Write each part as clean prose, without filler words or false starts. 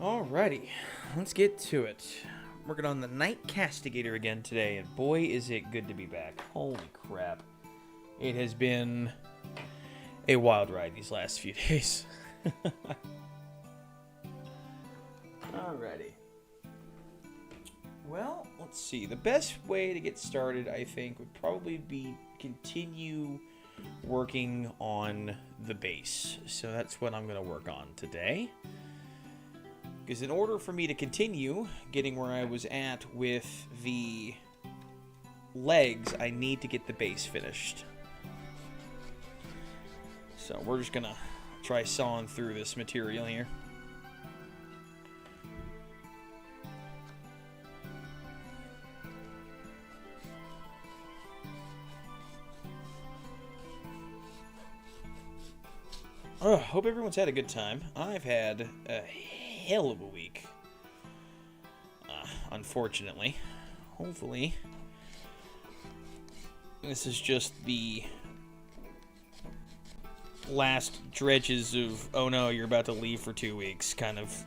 Alrighty, let's get to it. Working on the Night Castigator again today, and boy is it good to be back. Holy crap. It has been a wild ride these last few days. Alrighty. Well, let's see. The best way to get started, I think, would probably be continue working on the base. So that's what I'm going to work on today. Because in order for me to continue getting where I was at with the legs, I need to get the base finished. So we're just going to try sawing through this material here. Hope everyone's had a good time. I've had a hell of a week. Unfortunately. Hopefully, this is just the last dredges of, oh no, you're about to leave for 2 weeks kind of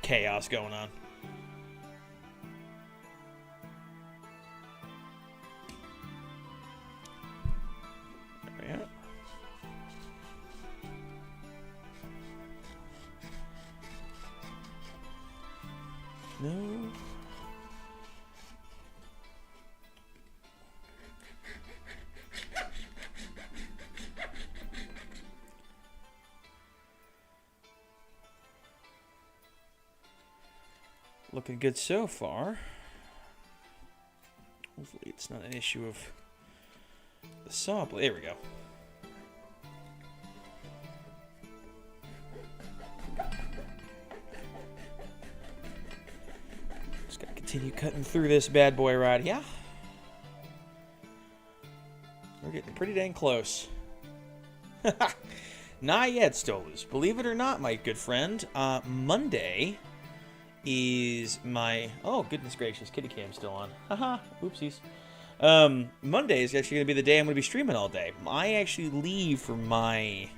chaos going on. There we are. No. Looking good so far. Hopefully it's not an issue of the saw blade. There we go. Just gotta continue cutting through this bad boy right here. We're getting pretty dang close. Not yet, Stolus. Believe it or not, my good friend, Monday is my... Oh, goodness gracious, kitty cam's still on. Haha, oopsies. Monday is actually going to be the day I'm going to be streaming all day. I actually leave for my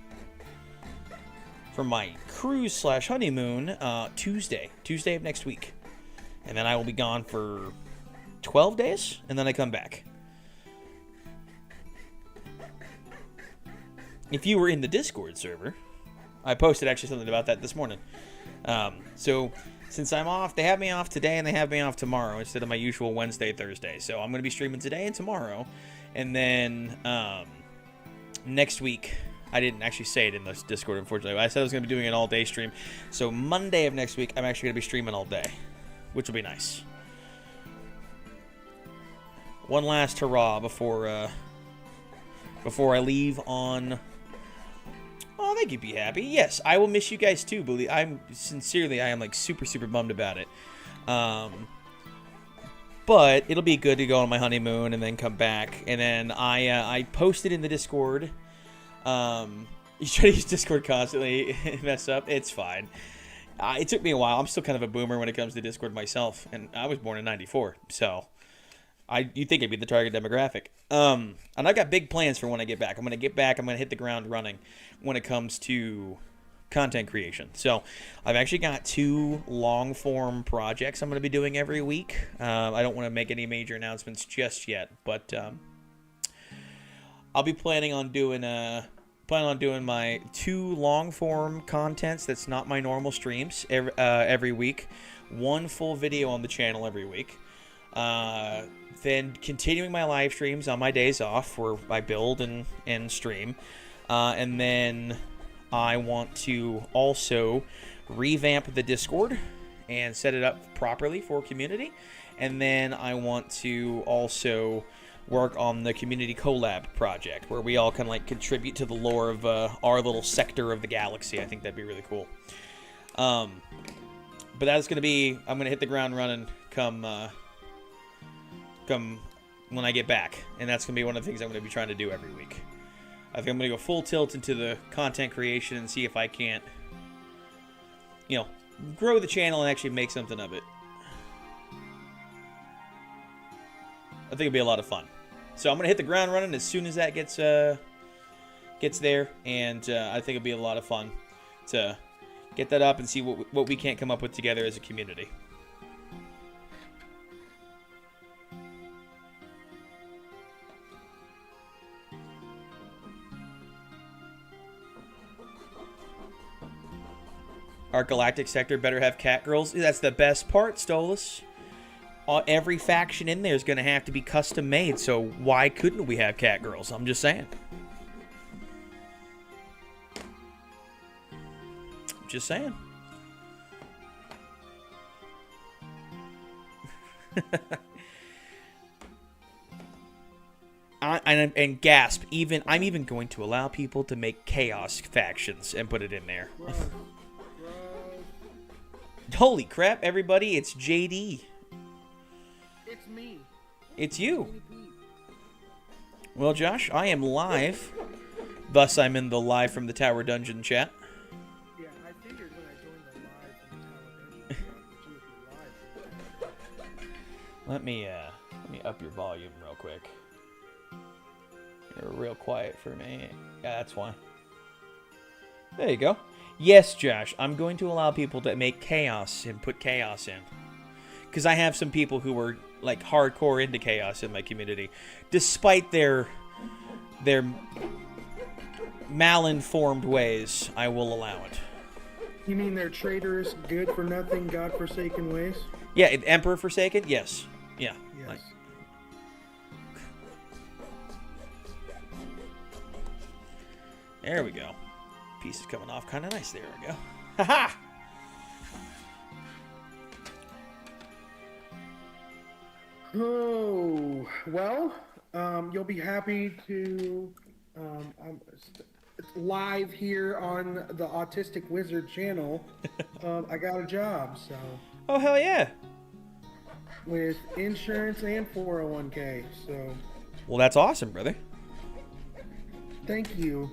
cruise slash honeymoon Tuesday of next week. And then I will be gone for 12 days, and then I come back. If you were in the Discord server, I posted actually something about that this morning. So since I'm off, they have me off today and they have me off tomorrow instead of my usual Wednesday, Thursday. So I'm going to be streaming today and tomorrow. And then next week, I didn't actually say it in the Discord, unfortunately. I said I was going to be doing an all-day stream. So Monday of next week, I'm actually going to be streaming all day, which will be nice. One last hurrah before I leave on... Oh, thank you, Be Happy. Yes, I will miss you guys too, believe. I am like super bummed about it. But it'll be good to go on my honeymoon and then come back. And then I posted in the Discord. You try to use Discord constantly and mess up. It's fine. It took me a while. I'm still kind of a boomer when it comes to Discord myself, and I was born in '94, so you'd think I'd be the target demographic. And I've got big plans for when I get back. I'm going to get back. I'm going to hit the ground running when it comes to content creation. So I've actually got 2 long-form projects I'm going to be doing every week. I don't want to make any major announcements just yet, but I'll be planning on doing my 2 long-form contents that's not my normal streams every week. 1 full video on the channel every week. Then continuing my live streams on my days off where I build and stream. And then I want to also revamp the Discord and set it up properly for community. And then I want to also work on the community collab project where we all kind of like contribute to the lore of our little sector of the galaxy. I think that'd be really cool. But that's going to be... I'm going to hit the ground running come when I get back, and that's going to be one of the things I'm going to be trying to do every week. I think I'm going to go full tilt into the content creation and see if I can't, grow the channel and actually make something of it. I think it'll be a lot of fun. So I'm going to hit the ground running as soon as that gets there, and I think it'll be a lot of fun to Get that up and see what we can't come up with together as a community. Our galactic sector better have cat girls. That's the best part, Stolas. Every faction in there is going to have to be custom made, so why couldn't we have cat girls? I'm just saying. Just saying. And gasp, I'm even going to allow people to make chaos factions and put it in there. Holy crap, everybody, it's JD. It's me. It's you. Well, Josh, I am live. Thus, I'm in the live from the Tower Dungeon chat. Yeah, I figured when I joined the live from the Tower Dungeon chat that you would be live. Let me up your volume real quick. You're real quiet for me. Yeah, that's why. There you go. Yes, Josh, I'm going to allow people to make chaos and put chaos in. Because I have some people who are, like, hardcore into chaos in my community. Despite their malinformed ways, I will allow it. You mean they're traitorous, good-for-nothing, God-forsaken ways? Yeah, Emperor-forsaken? Yes. Yeah. Yes. Like, there we go. Piece is coming off kind of nice. There we go. Haha! Oh, well, you'll be happy to, it's live here on the Autistic Wizard channel. I got a job, so. Oh, hell yeah. With insurance and 401k, so. Well, that's awesome, brother. Thank you,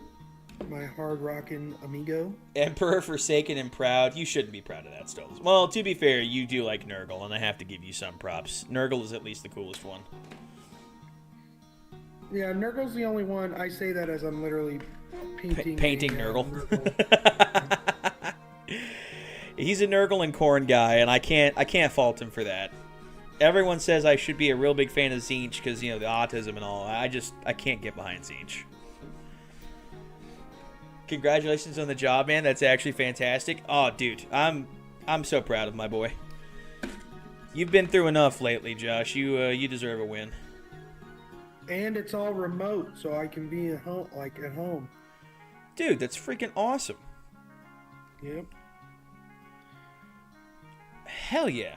my hard-rockin' amigo. Emperor, forsaken, and proud. You shouldn't be proud of that, Stolas. Well, to be fair, you do like Nurgle, and I have to give you some props. Nurgle is at least the coolest one. Yeah, Nurgle's the only one. I say that as I'm literally painting Nurgle. He's a Nurgle and Corn guy, and I can't fault him for that. Everyone says I should be a real big fan of Tzeentch because, you know, the autism and all. I can't get behind Tzeentch. Congratulations on the job, man. That's actually fantastic. Oh, dude, I'm so proud of my boy. You've been through enough lately, Josh. You deserve a win. And it's all remote, so I can be at home, at home. Dude, that's freaking awesome. Yep. Hell yeah.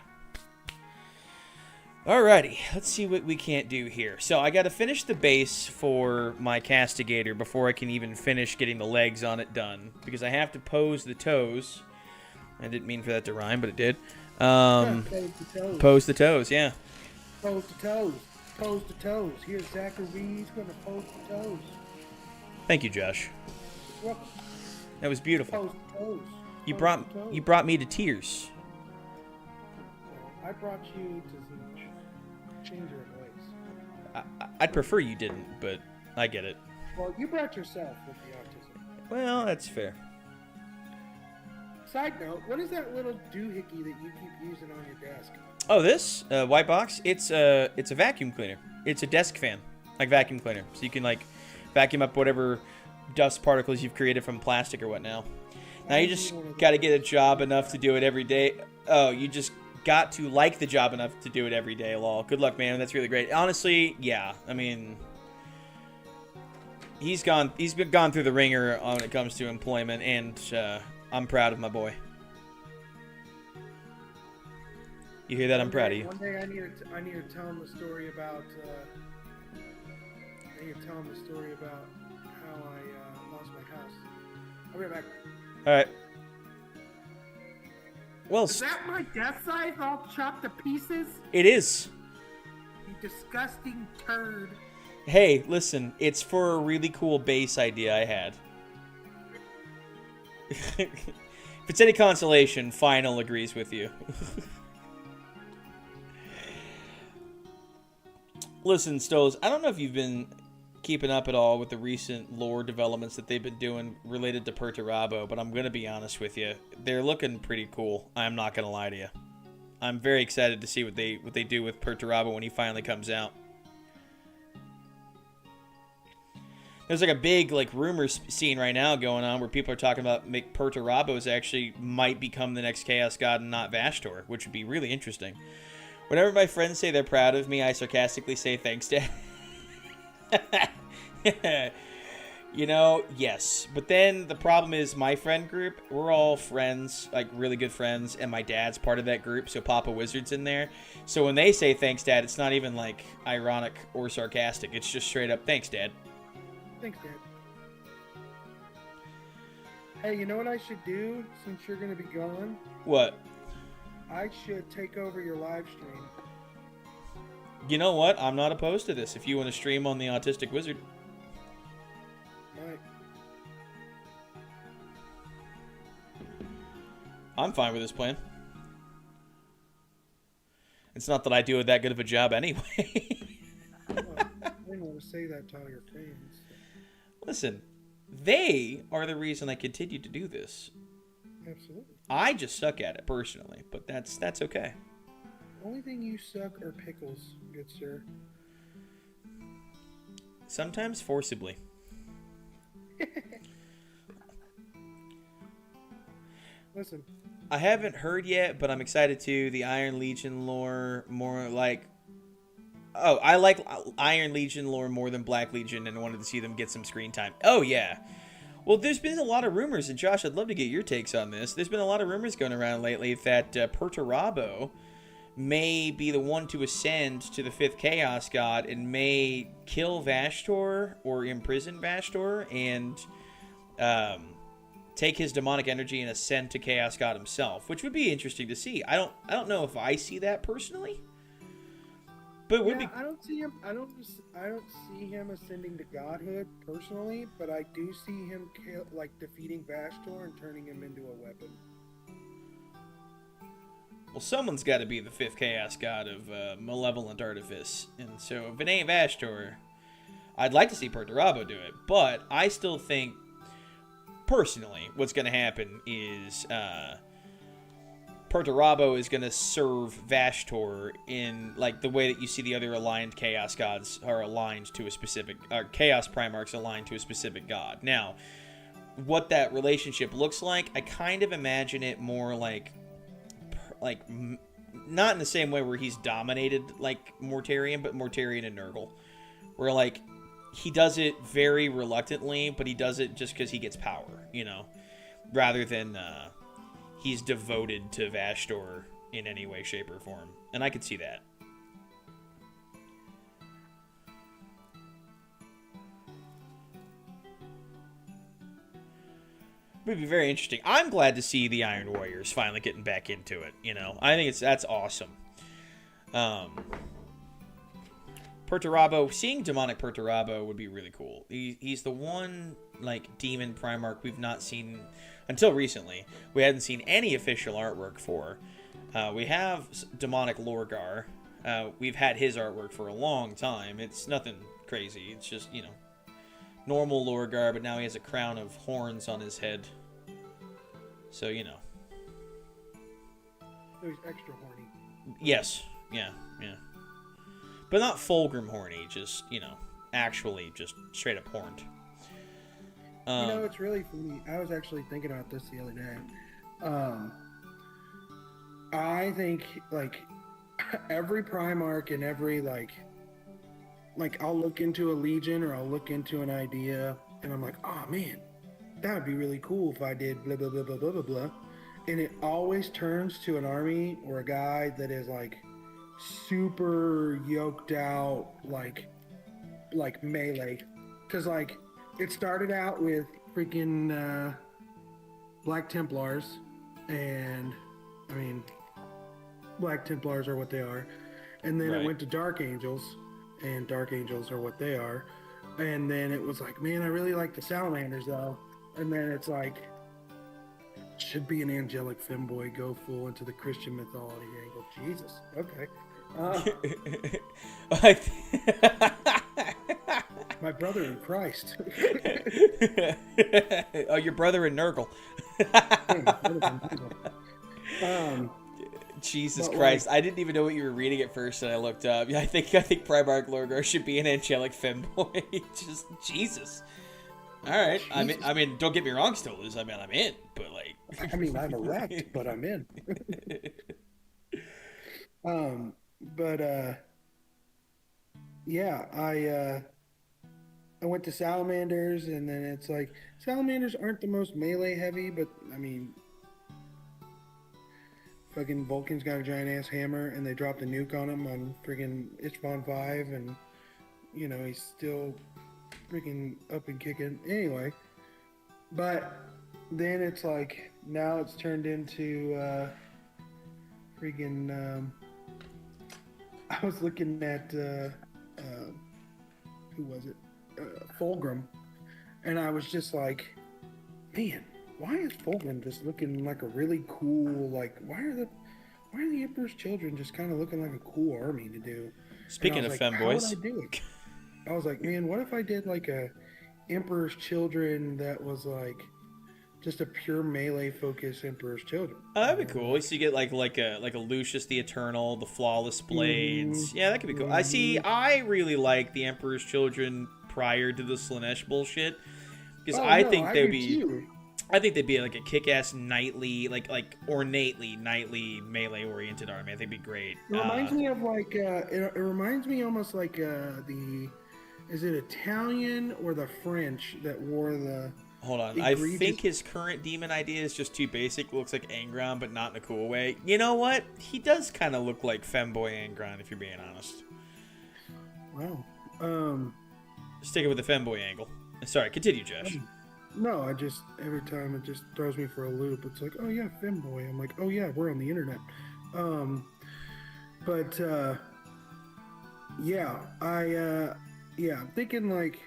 Alrighty, let's see what we can't do here. So I got to finish the base for my Castigator before I can even finish getting the legs on it done. Because I have to pose the toes. I didn't mean for that to rhyme, but it did. Pose the toes. Pose the toes, yeah. Pose the toes. Pose the toes. Here's Zachary. He's going to pose the toes. Thank you, Josh. Yep. That was beautiful. Pose the toes. You brought me to tears. I brought you to change your voice. I'd prefer you didn't, but I get it. Well, you brought yourself with the autism. Well, that's fair. Side note, what is that little doohickey that you keep using on your desk? Oh, this white box. It's a vacuum cleaner. It's a desk fan, like vacuum cleaner. So you can like vacuum up whatever dust particles you've created from plastic or what now. Now you just got to get a job enough to do it every day. Oh, you just got to like the job enough to do it every day, lol. Good luck, man. That's really great. Honestly, yeah. I mean, he's gone through the ringer when it comes to employment, and I'm proud of my boy. You hear that? I'm proud of you. One day I need to tell him the story about how I lost my house. I'll be right back. All right. Well, is that my death scythe all chopped to pieces? It is. You disgusting turd. Hey, listen, it's for a really cool base idea I had. If it's any consolation, Final agrees with you. Listen, Stoles, I don't know if you've been keeping up at all with the recent lore developments that they've been doing related to Perturabo, but I'm going to be honest with you. They're looking pretty cool. I'm not going to lie to you. I'm very excited to see what they do with Perturabo when he finally comes out. There's like a big like rumors scene right now going on where people are talking about Perturabos actually might become the next Chaos God and not Vashtor, which would be really interesting. Whenever my friends say they're proud of me, I sarcastically say thanks, Dad. You know, yes. But then the problem is my friend group, we're all friends, like really good friends, and my dad's part of that group, so Papa Wizard's in there. So when they say thanks, Dad, it's not even like ironic or sarcastic. It's just straight up thanks, Dad. Thanks, Dad. Hey, you know what I should do since you're going to be gone? What? I should take over your live stream. You know what? I'm not opposed to this. If you want to stream on the Autistic Wizard. Right. I'm fine with this plan. It's not that I do that good of a job anyway. Well, I didn't want to say that to all your fans. Listen, they are the reason I continue to do this. Absolutely. I just suck at it personally, but that's okay. The only thing you suck are pickles, good sir. Sometimes forcibly. Listen. I haven't heard yet, but I'm excited to. The Iron Legion lore, more like... Oh, I like Iron Legion lore more than Black Legion, and I wanted to see them get some screen time. Oh, yeah. Well, there's been a lot of rumors, and Josh, I'd love to get your takes on this. There's been a lot of rumors going around lately that Perturabo may be the one to ascend to the 5th Chaos God and may kill Vashtor or imprison Vashtor and take his demonic energy and ascend to Chaos God himself, which would be interesting to see. I don't know if I see that personally. But it would be... I don't see him ascending to godhood personally, but I do see him defeating Vashtor and turning him into a weapon. Well, someone's got to be the 5th Chaos God of Malevolent Artifice, and so if it ain't Vashtor, I'd like to see Perturabo do it, but I still think, personally, what's going to happen is... Perturabo is going to serve Vashtor in like the way that you see the other aligned Chaos Gods are aligned to a specific... Chaos Primarchs aligned to a specific god. Now, what that relationship looks like, I kind of imagine it more like not in the same way where he's dominated like Mortarion, but Mortarion and Nurgle. Where like he does it very reluctantly, but he does it just because he gets power, you know? Rather than... he's devoted to Vashtor in any way, shape, or form. And I could see that. It would be very interesting. I'm glad to see the Iron Warriors finally getting back into it, you know. I think that's awesome. Perturabo, seeing demonic Perturabo would be really cool. He's the one like demon Primarch we've not seen until recently. We hadn't seen any official artwork for. We have demonic Lorgar. We've had his artwork for a long time. It's nothing crazy. It's just, you know, normal Lorgar, but now he has a crown of horns on his head. So, you know. So he's extra horny. Yes. Yeah. But not Fulgrim horny, just, you know, actually just straight up horned. You know, it's really funny. I was actually thinking about this the other day. I think, like, every Primarch and every, like, I'll look into a Legion or I'll look into an idea, and I'm like, oh, man, that would be really cool if I did blah, blah, blah, blah, blah, blah, blah. And it always turns to an army or a guy that is, like, super yoked out, like melee. Because, like, it started out with freaking Black Templars, and, I mean, Black Templars are what they are. And then it went to Dark Angels, and Dark Angels are what they are. And then it was like, man, I really like the Salamanders, though. And then it's like, should be an angelic femboy, go full into the Christian mythology angle. Jesus, okay. My My brother in Christ. Oh, your brother in Nurgle. Jesus But Christ! like, I didn't even know what you were reading at first, and I looked up. Yeah, I think Primarch Lorgar should be an angelic femboy. Just Jesus. All right. Jesus. I mean, don't get me wrong, still is. I mean, I'm in, but like. I mean, I'm erect, but I'm in. But yeah, I went to salamanders, and then it's like salamanders aren't the most melee heavy, but I mean, fucking Vulcan's got a giant ass hammer, and they dropped a nuke on him on friggin' Ichbon 5, and you know he's still freaking up and kicking. Anyway, but then it's like now it's turned into freaking. I was looking at who was it? Fulgrim, and I was just like, man, why is Fulgrim just looking like a really cool, like, why are the Emperor's Children just kind of looking like a cool army to do? Speaking of femboys, how would I do it? I was like, man, what if I did like a Emperor's Children that was like just a pure melee focused Emperor's Children? oh, that'd be cool. So you get like a Lucius the Eternal, the Flawless Blades. Yeah, that could be cool. I see. I really like the Emperor's Children prior to the Slanesh bullshit because I think they'd be. Too. I think they'd be like a kick-ass knightly, like ornately knightly melee-oriented army. I think it'd be great. It reminds me of like it reminds me almost like is it Italian or the French that wore the? Hold on, I think his current demon idea is just too basic. It looks like Angron, but not in a cool way. You know what? He does kind of look like femboy Angron, if you're being honest. Wow. Sticking with the femboy angle. Sorry, continue, Josh. No, every time it just throws me for a loop. It's like, oh yeah, femboy. I'm like, oh yeah, we're on the internet. Yeah, I'm thinking like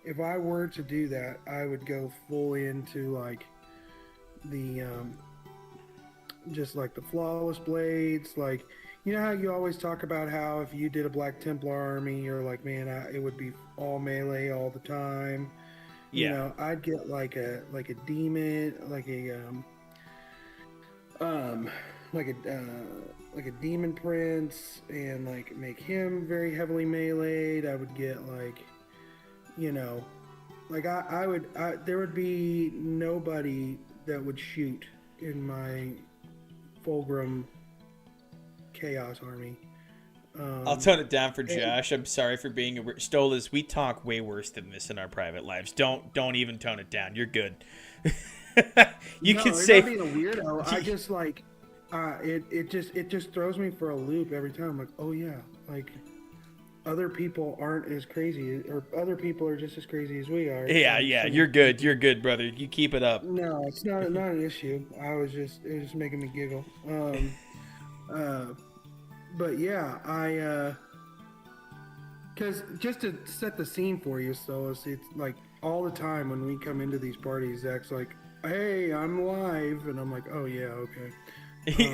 if I were to do that, I would go fully into like the just like the flawless blades. Like, you know how you always talk about how if you did a Black Templar army, you're like, man, it would be all melee all the time. Yeah. You know, I'd get like a demon, like a demon prince, and like make him very heavily meleeed. I would get like, you know, like there would be nobody that would shoot in my Fulgrim Chaos army. I'll tone it down for Josh. I'm sorry for being Stolas. We talk way worse than this in our private lives. Don't even tone it down. You're good. You can say not being a weirdo. I just like it just throws me for a loop every time. I'm like, oh yeah, like other people aren't as crazy, or other people are just as crazy as we are. Yeah, yeah. You're good, brother. You keep it up. No, it's not an issue. It was just making me giggle. But yeah, because just to set the scene for you, so it's like all the time when we come into these parties, Zach's like, "Hey, I'm live," and I'm like, "Oh yeah, okay."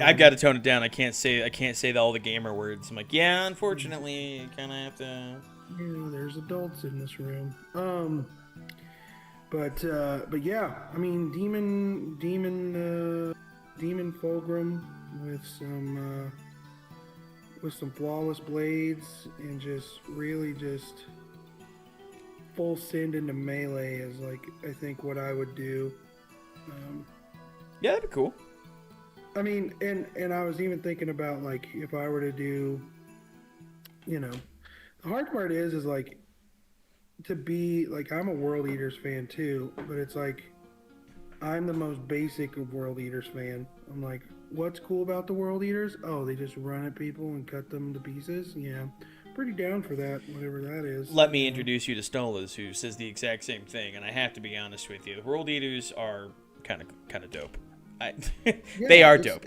I've got to tone it down. I can't say all the gamer words. I'm like, yeah, unfortunately, you kind of have to. Yeah, there's adults in this room. But yeah, I mean, demon Fulgrim with some flawless blades, and just really just full send into melee is like, I think, what I would do. Yeah, that'd be cool. I mean, and I was even thinking about like if I were to do, you know, the hard part is like to be like, I'm a World Eaters fan too, but it's like I'm the most basic of World Eaters fan. I'm like, what's cool about the World Eaters? Oh, they just run at people and cut them to pieces. Yeah, pretty down for that, whatever that is. Let me introduce you to Stolas, who says the exact same thing, and I have to be honest with you. The World Eaters are kind of dope. They are dope.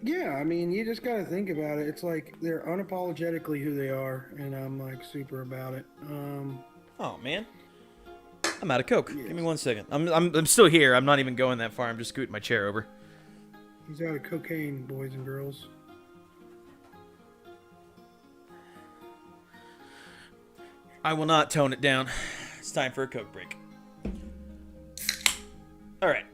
Yeah, I mean, you just got to think about it. It's like they're unapologetically who they are, and I'm like super about it. Oh man, I'm out of Coke. Yes. Give me 1 second. I'm still here. I'm not even going that far. I'm just scooting my chair over. He's out of cocaine, boys and girls. I will not tone it down. It's time for a Coke break. All right.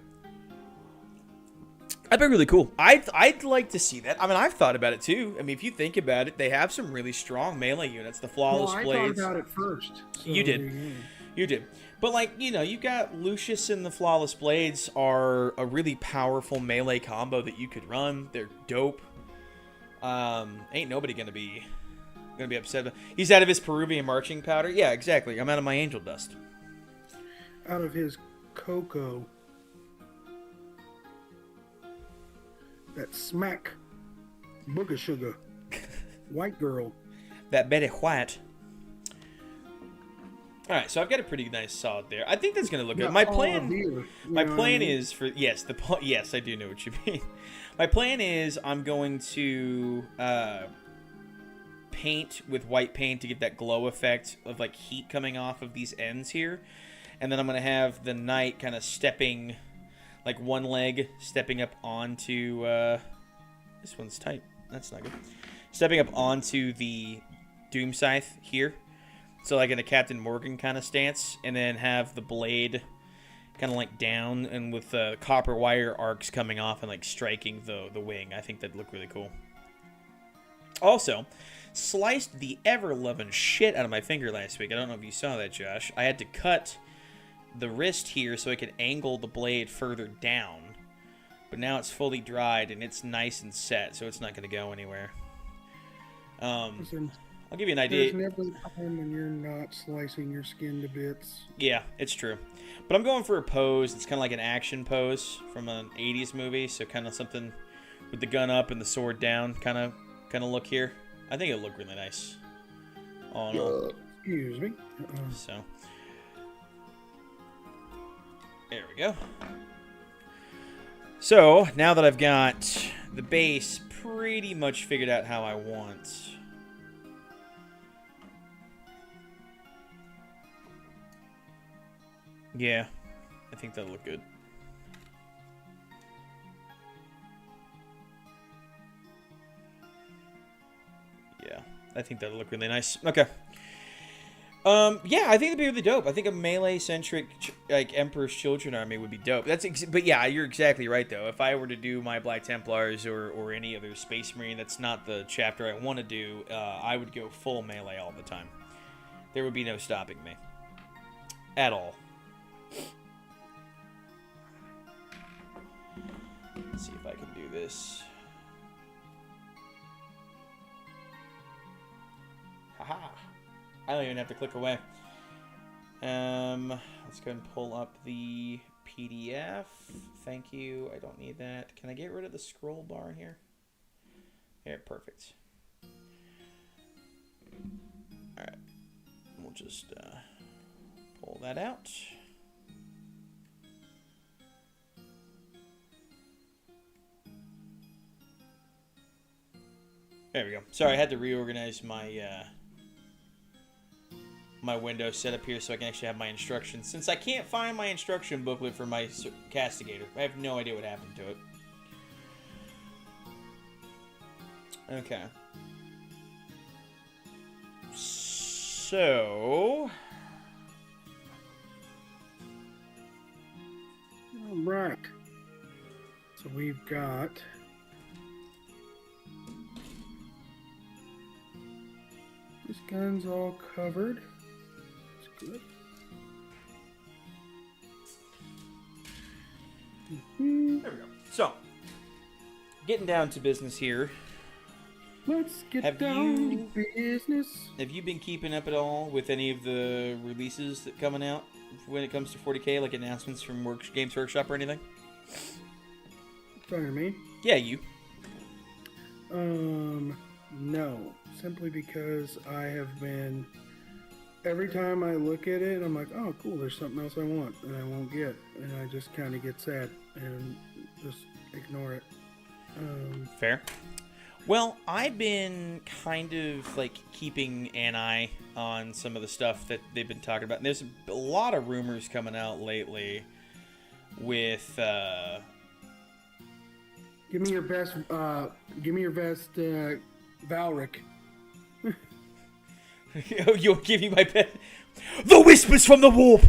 That'd be really cool. I'd like to see that. I mean, I've thought about it too. I mean, if you think about it, they have some really strong melee units. The flawless blades. I thought about it first. So You did. You did. But, like, you know, you got Lucius and the Flawless Blades are a really powerful melee combo that you could run. They're dope. Ain't nobody gonna be upset. He's out of his Peruvian marching powder. Yeah, exactly. I'm out of my angel dust. Out of his cocoa. That smack. Booger sugar. White girl. That Betty White. All right, so I've got a pretty nice solid there. I think that's gonna look good. My plan is for yes, I do know what you mean. My plan is I'm going to paint with white paint to get that glow effect of like heat coming off of these ends here, and then I'm gonna have the knight kind of stepping, like one leg stepping up onto. This one's tight. That's not good. Stepping up onto the Doom Scythe here. So like in a Captain Morgan kind of stance, and then have the blade kind of like down and with the copper wire arcs coming off and like striking the wing. I think that'd look really cool. Also, sliced the ever-loving shit out of my finger last week. I don't know if you saw that, Josh. I had to cut the wrist here so I could angle the blade further down. But now it's fully dried and it's nice and set, so it's not going to go anywhere. Listen, I'll give you an idea. There's never a time when you're not slicing your skin to bits. Yeah, it's true. But I'm going for a pose. It's kind of like an action pose from an 80s movie. So kind of something with the gun up and the sword down kind of look here. I think it'll look really nice. Oh, no. Excuse me. So, there we go. So, now that I've got the base pretty much figured out how I want... Yeah, I think that'll look good. Yeah, I think that'll look really nice. Okay. Yeah, I think it'd be really dope. I think a melee-centric, like, Emperor's Children army would be dope. But yeah, you're exactly right, though. If I were to do my Black Templars or any other Space Marine that's not the chapter I want to do, I would go full melee all the time. There would be no stopping me. At all. Let's see if I can do this. Haha. I don't even have to click away. Let's go and pull up the PDF. Thank you. I don't need that. Can I get rid of the scroll bar here? Yeah, perfect. Alright. We'll just pull that out. There we go. Sorry, I had to reorganize my my window setup here so I can actually have my instructions. Since I can't find my instruction booklet for my Castigator, I have no idea what happened to it. Okay. So... All right. So we've got... This gun's all covered. It's good. There we go. So, getting down to business here. Let's get down to business. Have you been keeping up at all with any of the releases that coming out when it comes to 40K, like announcements from Games Workshop or anything? Talking to me? Yeah, you. No. Simply because I have been... Every time I look at it, I'm like, oh, cool, there's something else I want, and I won't get. And I just kind of get sad and just ignore it. Fair. Well, I've been kind of, like, keeping an eye on some of the stuff that they've been talking about. And there's a lot of rumors coming out lately with, Give me your best, Valric. You'll give you my pet. The whispers from the warp.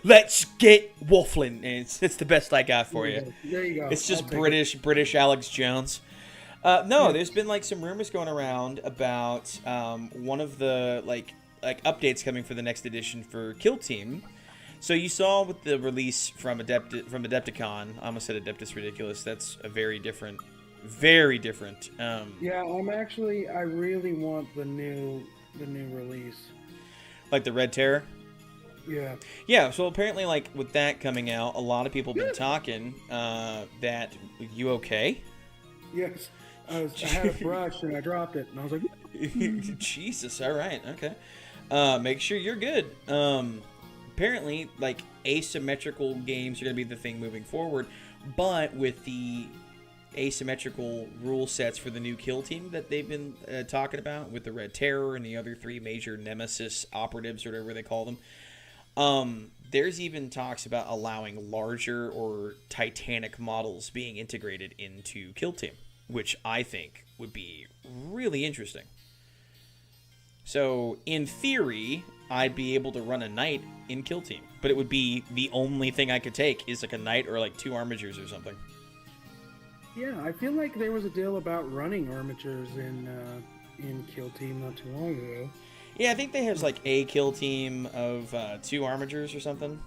Let's get waffling. It's the best I got for you. There you go. It's just British Alex Jones. No, there's been like some rumors going around about one of the like updates coming for the next edition for Kill Team. So you saw with the release from Adepticon, I almost said Adeptus Ridiculous. That's a very different. Yeah, I really want the new release. Like the Red Terror. Yeah. Yeah. So apparently, like with that coming out, a lot of people have been talking that you okay? Yes. I had a brush and I dropped it, and I was like, Jesus. All right. Okay. Make sure you're good. Apparently, like asymmetrical games are gonna be the thing moving forward, but with the asymmetrical rule sets for the new Kill Team that they've been talking about with the Red Terror and the other 3 major Nemesis operatives or whatever they call them. There's even talks about allowing larger or Titanic models being integrated into Kill Team, which I think would be really interesting. So, in theory, I'd be able to run a knight in Kill Team, but it would be the only thing I could take is like a knight or like 2 armatures or something. yeah, I feel like there was a deal about running armatures in Kill Team not too long ago. Yeah, I think they have like a Kill Team of 2 armatures or something.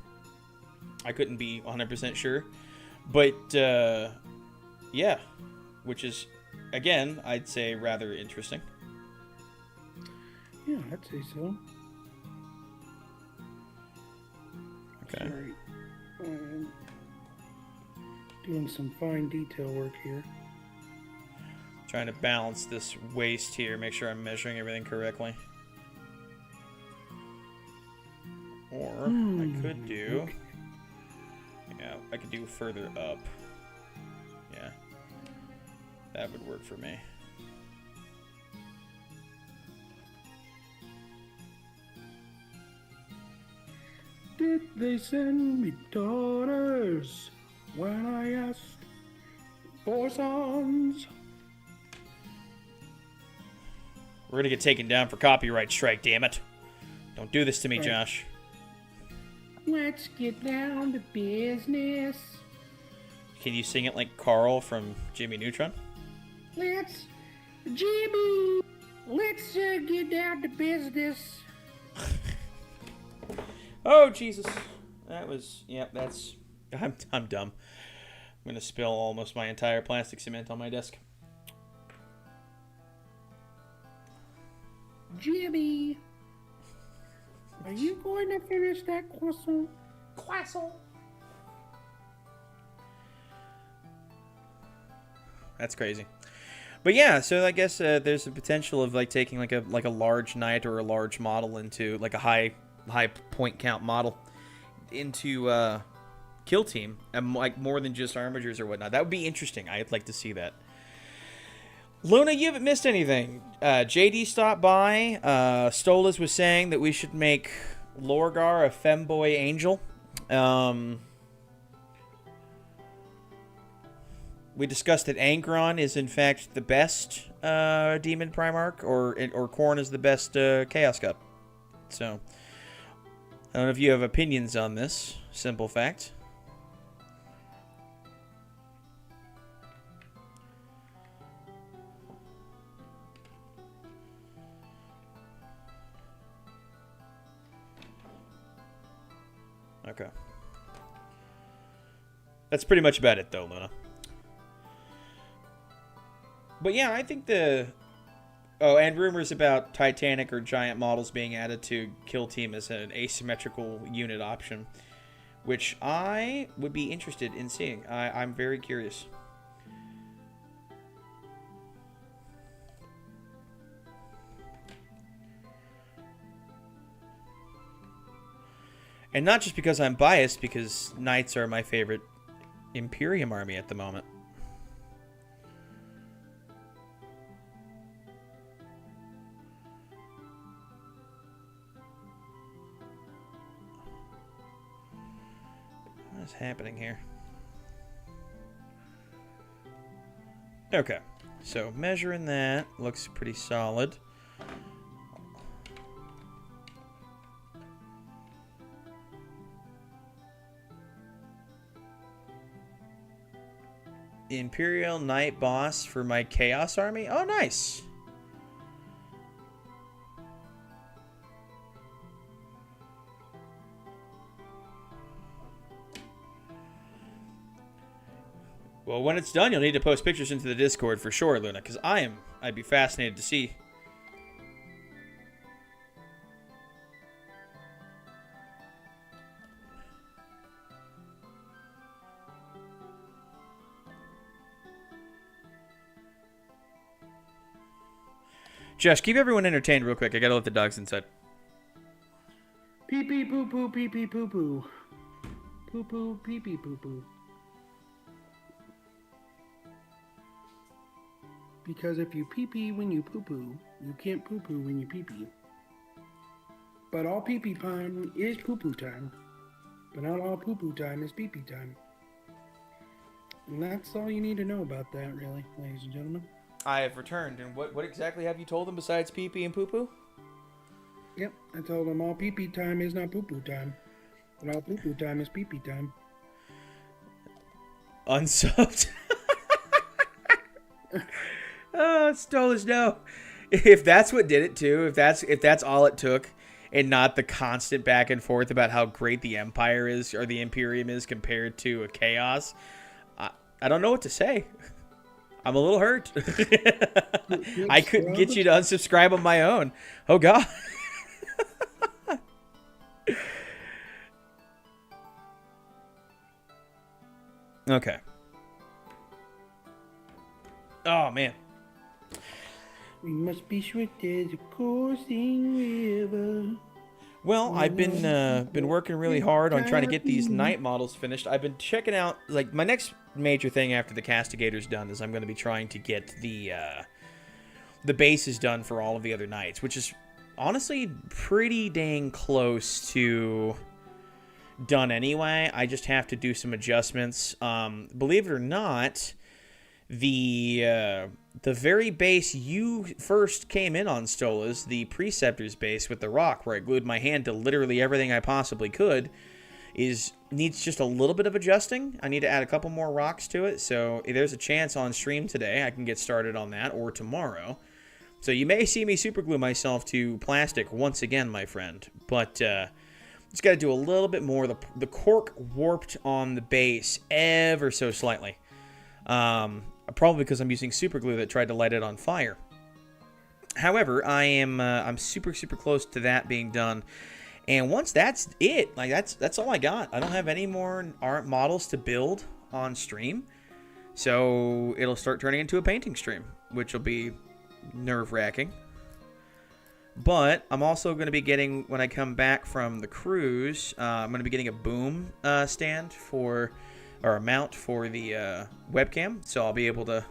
I couldn't be 100% sure, but yeah, which is again, I'd say rather interesting. Yeah, I'd say so. Okay. Sorry. Doing some fine detail work here. Trying to balance this waist here, make sure I'm measuring everything correctly. Or I could do... Okay. Yeah, I could do further up. Yeah. That would work for me. Did they send me daughters when I asked for sons? We're gonna get taken down for copyright strike, damn it. Don't do this to me, Right. Josh. Let's get down to business. Can you sing it like Carl from Jimmy Neutron? Jimmy, let's get down to business. Oh, Jesus. That was... Yeah, that's... I'm dumb. I'm gonna spill almost my entire plastic cement on my desk. Jimmy, are you going to finish that croissant? That's crazy. But yeah, so I guess there's the potential of like taking like a large knight or a large model into like a high point count model into Kill Team, and like more than just armatures or whatnot. That would be interesting. I'd like to see that. Luna, you haven't missed anything. JD stopped by. Stolas was saying that we should make Lorgar a femboy angel. We discussed that Angron is in fact the best Demon Primarch, or Khorne is the best Chaos Cup. So, I don't know if you have opinions on this. Simple fact. Okay. That's pretty much about it, though, Luna. But yeah, I think the... Oh, and rumors about Titanic or giant models being added to Kill Team as an asymmetrical unit option, which I would be interested in seeing. I'm very curious. And not just because I'm biased, because Knights are my favorite Imperium army at the moment. What's happening here? Okay, so measuring that looks pretty solid. Imperial Knight boss for my Chaos army. Oh, nice. Well, when it's done, you'll need to post pictures into the Discord for sure, Luna, because I'd be fascinated to see. Josh, keep everyone entertained real quick. I gotta let the dogs inside. Pee pee poo poo pee pee poo poo. Poo poo pee pee poo poo. Because if you pee pee when you poo poo, you can't poo poo when you pee pee. But all pee pee time is poo poo time. But not all poo poo time is pee pee time. And that's all you need to know about that, really, ladies and gentlemen. I have returned, and what exactly have you told them besides pee pee and poo poo? Yep, I told them all pee pee time is not poo poo time. But all poo poo time is pee pee time. Unsubbed. Oh, Stolas, no. If that's what did it too, if that's all it took, and not the constant back and forth about how great the Empire is or the Imperium is compared to a Chaos, I don't know what to say. I'm a little hurt. I couldn't get you to unsubscribe on my own. Oh, God. Okay. Oh, man. We must be swift as a coursing river. Well, I've been working really hard on trying to get these knight models finished. I've been checking out, like, my next major thing after the Castigator's done is I'm going to be trying to get the bases done for all of the other knights, which is honestly pretty dang close to done anyway. I just have to do some adjustments. Believe it or not, the very base you first came in on, Stolas, the Preceptor's base with the rock, where I glued my hand to literally everything I possibly could, needs just a little bit of adjusting. I need to add a couple more rocks to it, so if there's a chance on stream today I can get started on that, or tomorrow. So you may see me superglue myself to plastic once again, my friend, but just got to do a little bit more. The cork warped on the base ever so slightly. Probably because I'm using super glue that tried to light it on fire. However, I'm super close to that being done, and once that's it, like that's all I got. I don't have any more art models to build on stream, so it'll start turning into a painting stream, which will be nerve-wracking. But I'm also going to be getting, when I come back from the cruise, I'm going to be getting a boom stand for, or a mount for the webcam, so I'll be able to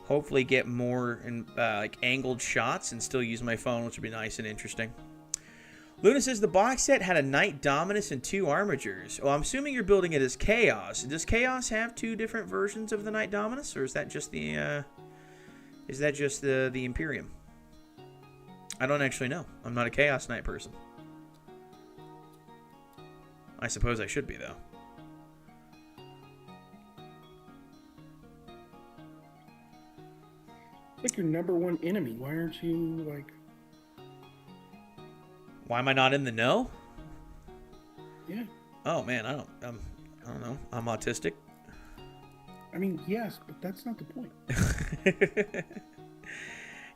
hopefully get more like angled shots and still use my phone, which would be nice and interesting. Luna says the box set had a Knight Dominus and 2 Armigers. Well, I'm assuming you're building it as Chaos. Does Chaos have 2 different versions of the Knight Dominus, or is that just the Imperium? I don't actually know. I'm not a Chaos Knight person. I suppose I should be, though. Like your #1 enemy. Why aren't you like? Why am I not in the know? Yeah. Oh man, I don't know. I'm autistic. I mean, yes, but that's not the point.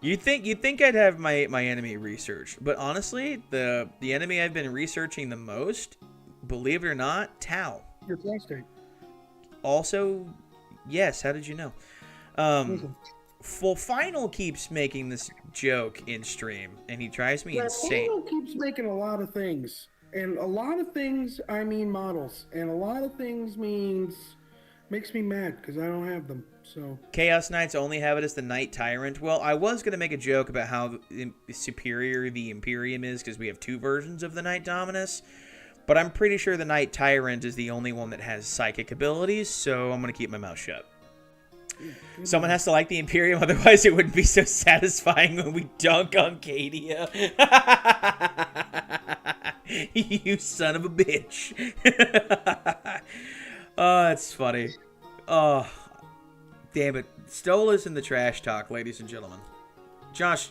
You'd think I'd have my enemy researched, but honestly, the enemy I've been researching the most, believe it or not, Tau. Your prostate. Also, yes. How did you know? Full Final keeps making this joke in stream, and he drives me insane. Final keeps making a lot of things, and a lot of things I mean models, and a lot of things makes me mad because I don't have them. So Chaos Knights only have it as the Knight Tyrant. Well, I was gonna make a joke about how superior the Imperium is because we have 2 versions of the Knight Dominus, but I'm pretty sure the Knight Tyrant is the only one that has psychic abilities, so I'm gonna keep my mouth shut. Someone has to like the Imperium, otherwise it wouldn't be so satisfying when we dunk on Cadia. You son of a bitch. Oh, that's funny. Oh, damn it. Stola's in the trash talk, ladies and gentlemen. Josh,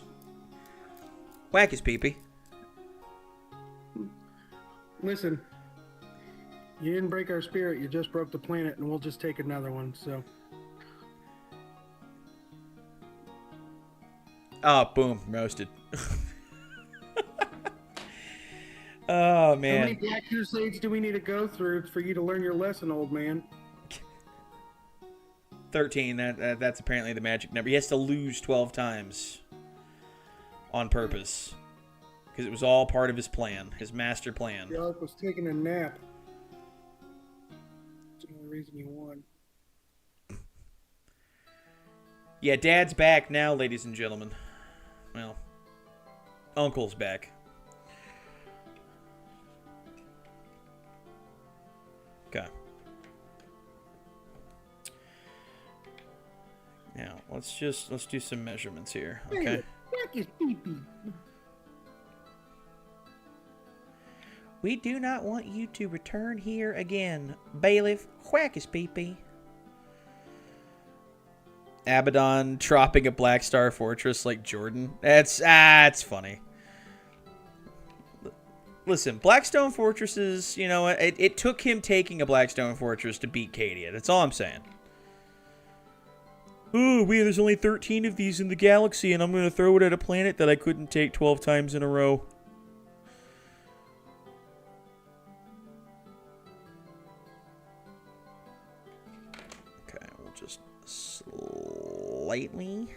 whack his peepee. Listen, you didn't break our spirit. You just broke the planet, and we'll just take another one. So. Oh, boom, roasted. Oh, man. How many Black Crusades do we need to go through for you to learn your lesson, old man? 13. That's apparently the magic number. He has to lose 12 times on purpose. Because it was all part of his plan, his master plan. The elk was taking a nap. That's the only reason he won. Yeah, Dad's back now, ladies and gentlemen. Well, Uncle's back. Okay. Now, let's do some measurements here, okay? Hey, whack his pee-pee. We do not want you to return here again. Bailiff, whack his pee-pee. Abaddon tropping a Black Star Fortress like Jordan. That's funny. Listen, Blackstone Fortresses, you know, it took him taking a Blackstone Fortress to beat Cadia. That's all I'm saying. Oh, there's only 13 of these in the galaxy, and I'm going to throw it at a planet that I couldn't take 12 times in a row. Okay, we'll just slightly.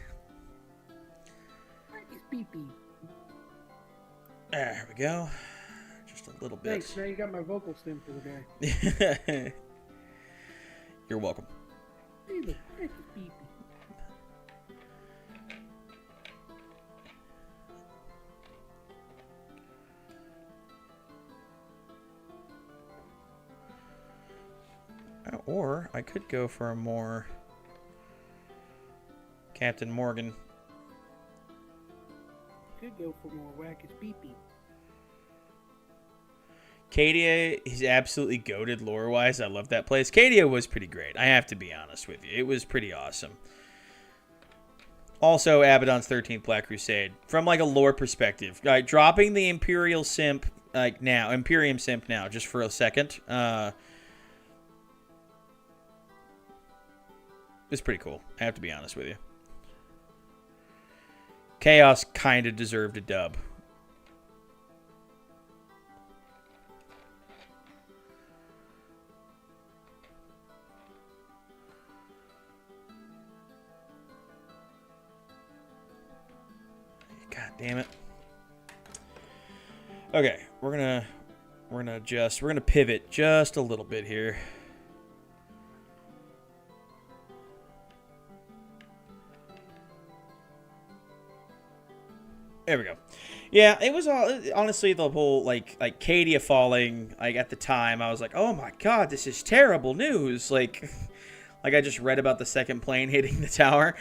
There we go. Just a little bit. Thanks, now you got my vocal stem for the day. You're welcome. Or I could go for a more Captain Morgan. Could go for more whack his pee-pee. Cadia is absolutely goated lore-wise. I love that place. Cadia was pretty great. I have to be honest with you. It was pretty awesome. Also, Abaddon's 13th Black Crusade. From, like, a lore perspective. Like, dropping the Imperial Simp, like, now. Imperium Simp now, just for a second. It's pretty cool. I have to be honest with you. Chaos kind of deserved a dub. God damn it. Okay, we're gonna pivot just a little bit here. There we go. Yeah, it was all, honestly, the whole, like Cadia falling, like, at the time, I was like, oh my god, this is terrible news. Like I just read about the second plane hitting the tower.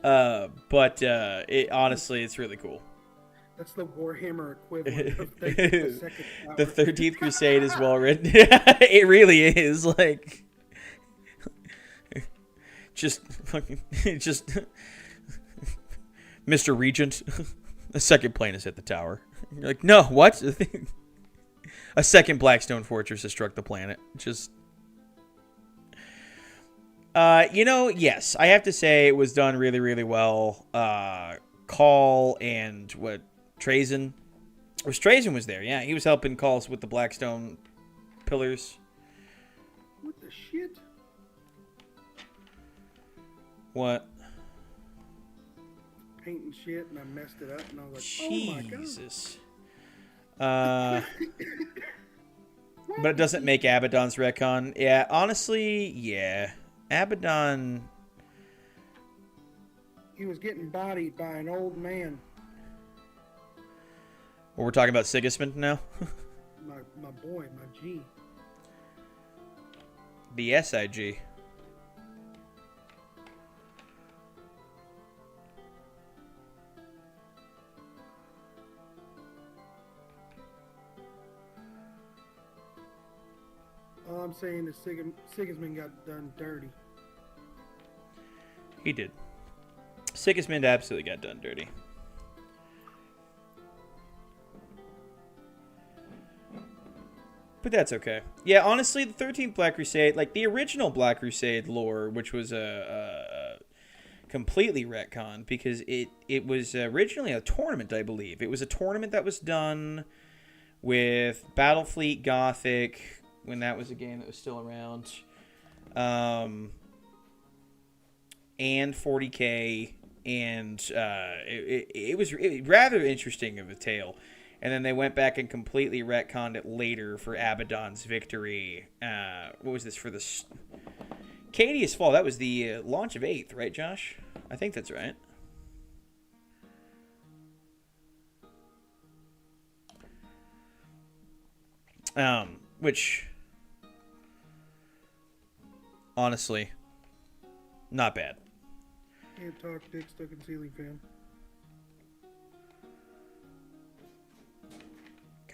But honestly, it's really cool. That's the Warhammer equivalent of the second tower. The 13th Crusade is well written. It really is, like, just Mr. Regent, a second plane has hit the tower. You're like, no, what? A second Blackstone Fortress has struck the planet. Just, you know, yes, I have to say it was done really, really well. Call and what, Trazen? Trazen was there, yeah. He was helping Calls with the Blackstone pillars. What the shit? What? Painting shit, and I messed it up, and I was like, Jesus. Oh my god. But it doesn't make Abaddon's retcon. Yeah, honestly, yeah. Abaddon... He was getting bodied by an old man. Well, we're talking about Sigismund now? my boy, my G. The SIG. All I'm saying that Sigismund got done dirty. He did. Sigismund absolutely got done dirty. But that's okay. Yeah, honestly, the 13th Black Crusade, like the original Black Crusade lore, which was a completely retconned because it was originally a tournament, I believe. It was a tournament that was done with Battlefleet Gothic when that was a game that was still around, and 40K, and it was rather interesting of a tale. And then they went back and completely retconned it later for Abaddon's victory. What was this for the Cadius Fall? That was the launch of 8th, right, Josh? I think that's right. Which, honestly, not bad. Can't talk, dick stuck in ceiling fan.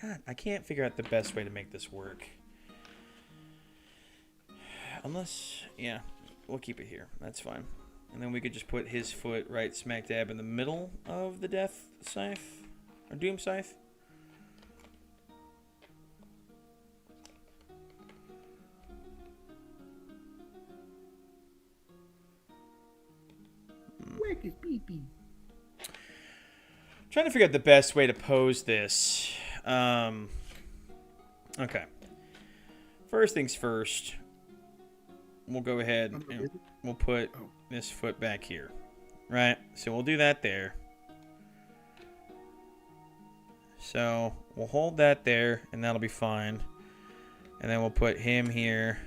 God, I can't figure out the best way to make this work. Unless, yeah, we'll keep it here. That's fine. And then we could just put his foot right smack dab in the middle of the Death Scythe, or Doom Scythe. Whack his pee-pee. Trying to figure out the best way to pose this. Okay. First things first, we'll go ahead and we'll put this foot back here. Right? So we'll do that there. So we'll hold that there, and that'll be fine. And then we'll put him here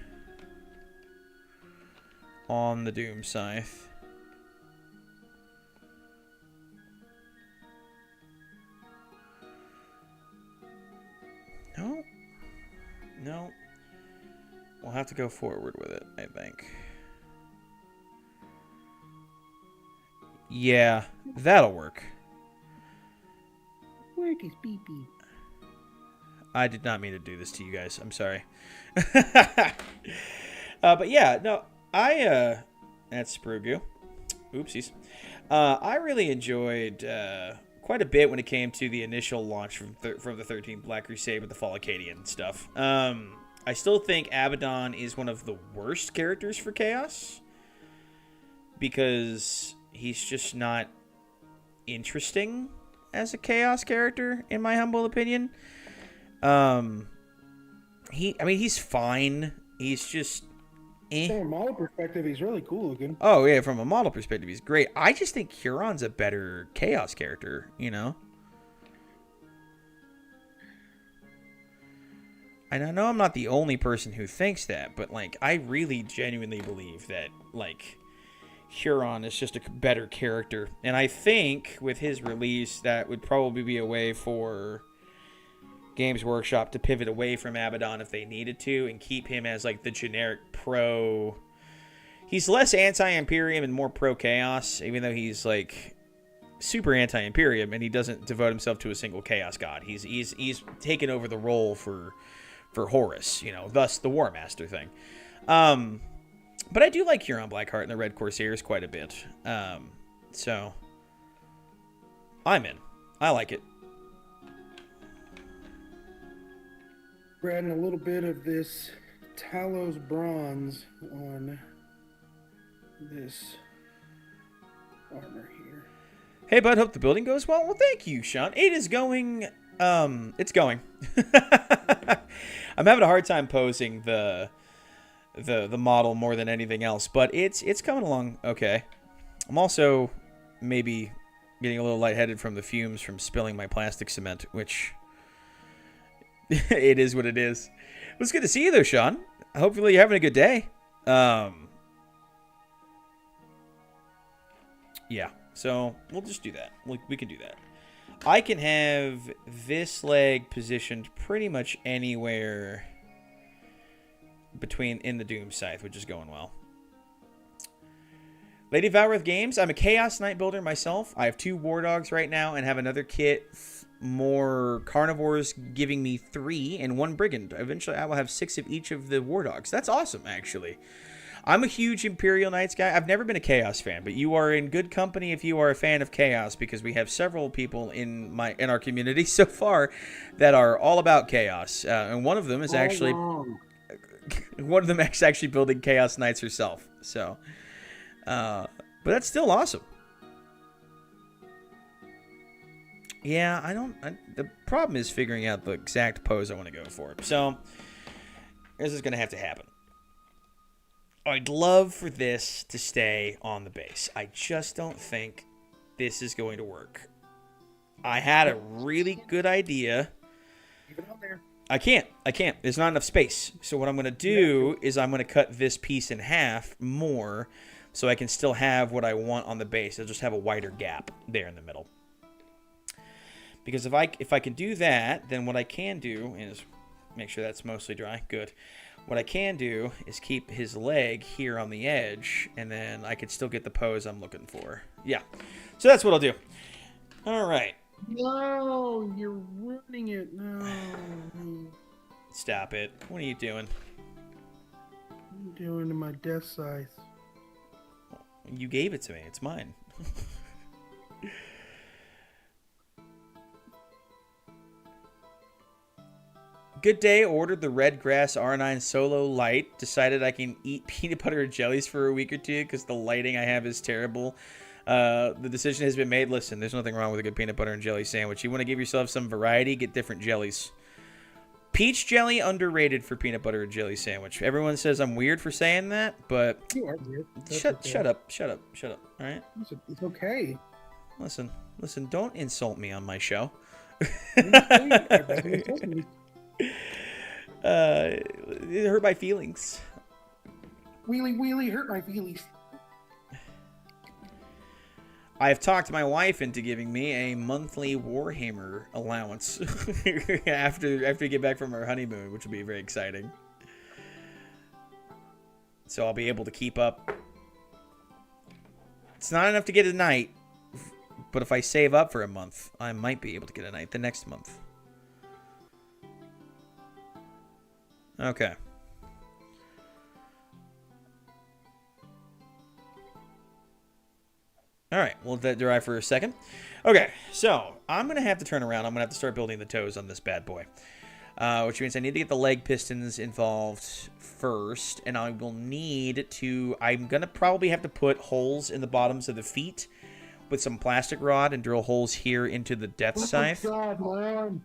on the Doom Scythe. No. No. We'll have to go forward with it, I think. Yeah, that'll work. Whack his pee-pee. I did not mean to do this to you guys. I'm sorry. But yeah, no, that's Sprugu. Oopsies. I really enjoyed quite a bit when it came to the initial launch from the 13th Black Crusade with the Fall Acadian stuff. I still think Abaddon is one of the worst characters for Chaos because he's just not interesting as a Chaos character, in my humble opinion. He's fine. He's just From a model perspective, he's really cool looking. Oh, yeah, from a model perspective, he's great. I just think Huron's a better Chaos character, you know? And I know I'm not the only person who thinks that, but, like, I really genuinely believe that, like, Huron is just a better character. And I think with his release, that would probably be a way for Games Workshop to pivot away from Abaddon if they needed to and keep him as, like, the generic pro. He's less anti-Imperium and more pro-Chaos, even though he's, like, super anti-Imperium and he doesn't devote himself to a single Chaos god. He's taken over the role for Horus, you know, thus the War Master thing. But I do like Huron Blackheart and the Red Corsairs quite a bit. So I'm in. I like it. We're adding a little bit of this Talos bronze on this armor here. Hey, bud, hope the building goes well. Well, thank you, Sean. It is going. It's going. I'm having a hard time posing the model more than anything else, but it's coming along okay. I'm also maybe getting a little lightheaded from the fumes from spilling my plastic cement, which it is what it is. It was good to see you though, Sean. Hopefully you're having a good day. Yeah, so we'll just do that. We can do that. I can have this leg positioned pretty much anywhere in the Doom Scythe, which is going well. Lady Valworth Games, I'm a Chaos Knight builder myself. I have 2 War Dogs right now and have another kit more carnivores giving me 3 and 1 brigand. Eventually, I will have 6 of each of the war dogs. That's awesome, actually. I'm a huge Imperial Knights guy. I've never been a Chaos fan, but you are in good company if you are a fan of Chaos, because we have several people in our community so far that are all about Chaos, and one of them is actually building Chaos Knights herself. So, but that's still awesome. Yeah, the problem is figuring out the exact pose I want to go for. So, this is going to have to happen. I'd love for this to stay on the base. I just don't think this is going to work. I had a really good idea. Keep it on there. I can't. There's not enough space. So what I'm going to do is I'm going to cut this piece in half more so I can still have what I want on the base. I'll just have a wider gap there in the middle. Because if I can do that, then what I can do is make sure that's mostly dry. Good. What I can do is keep his leg here on the edge, and then I could still get the pose I'm looking for. Yeah. So that's what I'll do. All right. No, you're ruining it. No. Stop it. What are you doing? I'm doing my death size. You gave it to me. It's mine. Good day. Ordered the Red Grass R9 Solo Light. Decided I can eat peanut butter and jellies for a week or two because the lighting I have is terrible. The decision has been made. Listen, there's nothing wrong with a good peanut butter and jelly sandwich. You want to give yourself some variety, get different jellies. Peach jelly, underrated for peanut butter and jelly sandwich. Everyone says I'm weird for saying that, but... You are weird. Shut up. All right? It's okay. Listen, don't insult me on my show. It hurt my feelings. Wheelie, hurt my feelings. I've talked my wife into giving me a monthly Warhammer allowance after we get back from our honeymoon, which will be very exciting. So I'll be able to keep up. It's not enough to get a night, but if I save up for a month, I might be able to get a night the next month. Okay. All right, we'll let that dry for a second. Okay, so I'm going to have to turn around. I'm going to have to start building the toes on this bad boy, which means I need to get the leg pistons involved first, and I will need to... I'm going to probably have to put holes in the bottoms of the feet with some plastic rod and drill holes here into the death scythe. God, man.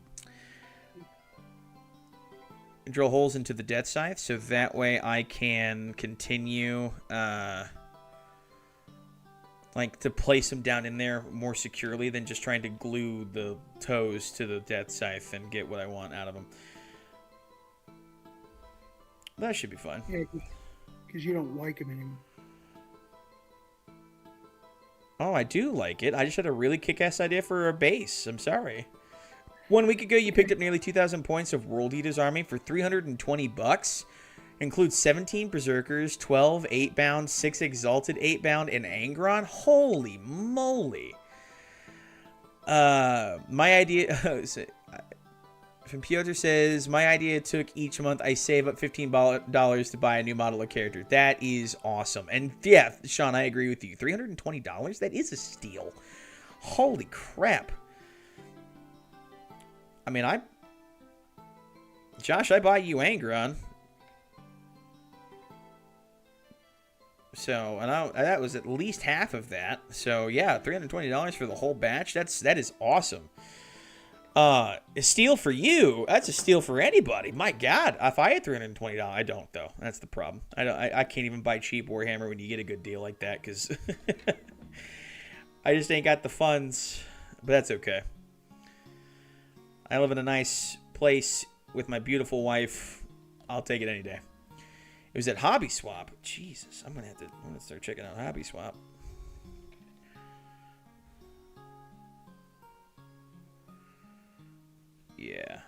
Drill holes into the death scythe, so that way I can continue... like to place them down in there more securely than just trying to glue the toes to the death scythe and get what I want out of them. That should be fun. Yeah, because you don't like them anymore. Oh, I do like it. I just had a really kick-ass idea for a base. I'm sorry. 1 week ago, you picked up nearly 2,000 points of World Eater's Army for $320. Includes 17 Berserkers, 12 8-bound, 6 Exalted 8-bound, and Angron. Holy moly. My idea... From Piotr says, my idea took each month I save up $15 to buy a new model of character. That is awesome. And yeah, Sean, I agree with you. $320? That is a steal. Holy crap. I mean, Josh, I buy you Angron. So, and that was at least half of that. So, yeah, $320 for the whole batch. That is awesome. A steal for you. That's a steal for anybody. My God, if I had $320, I don't though. That's the problem. I can't even buy cheap Warhammer when you get a good deal like that because I just ain't got the funds. But that's okay. I live in a nice place with my beautiful wife. I'll take it any day. It was at Hobby Swap. Jesus, I'm gonna start checking out Hobby Swap. Yeah.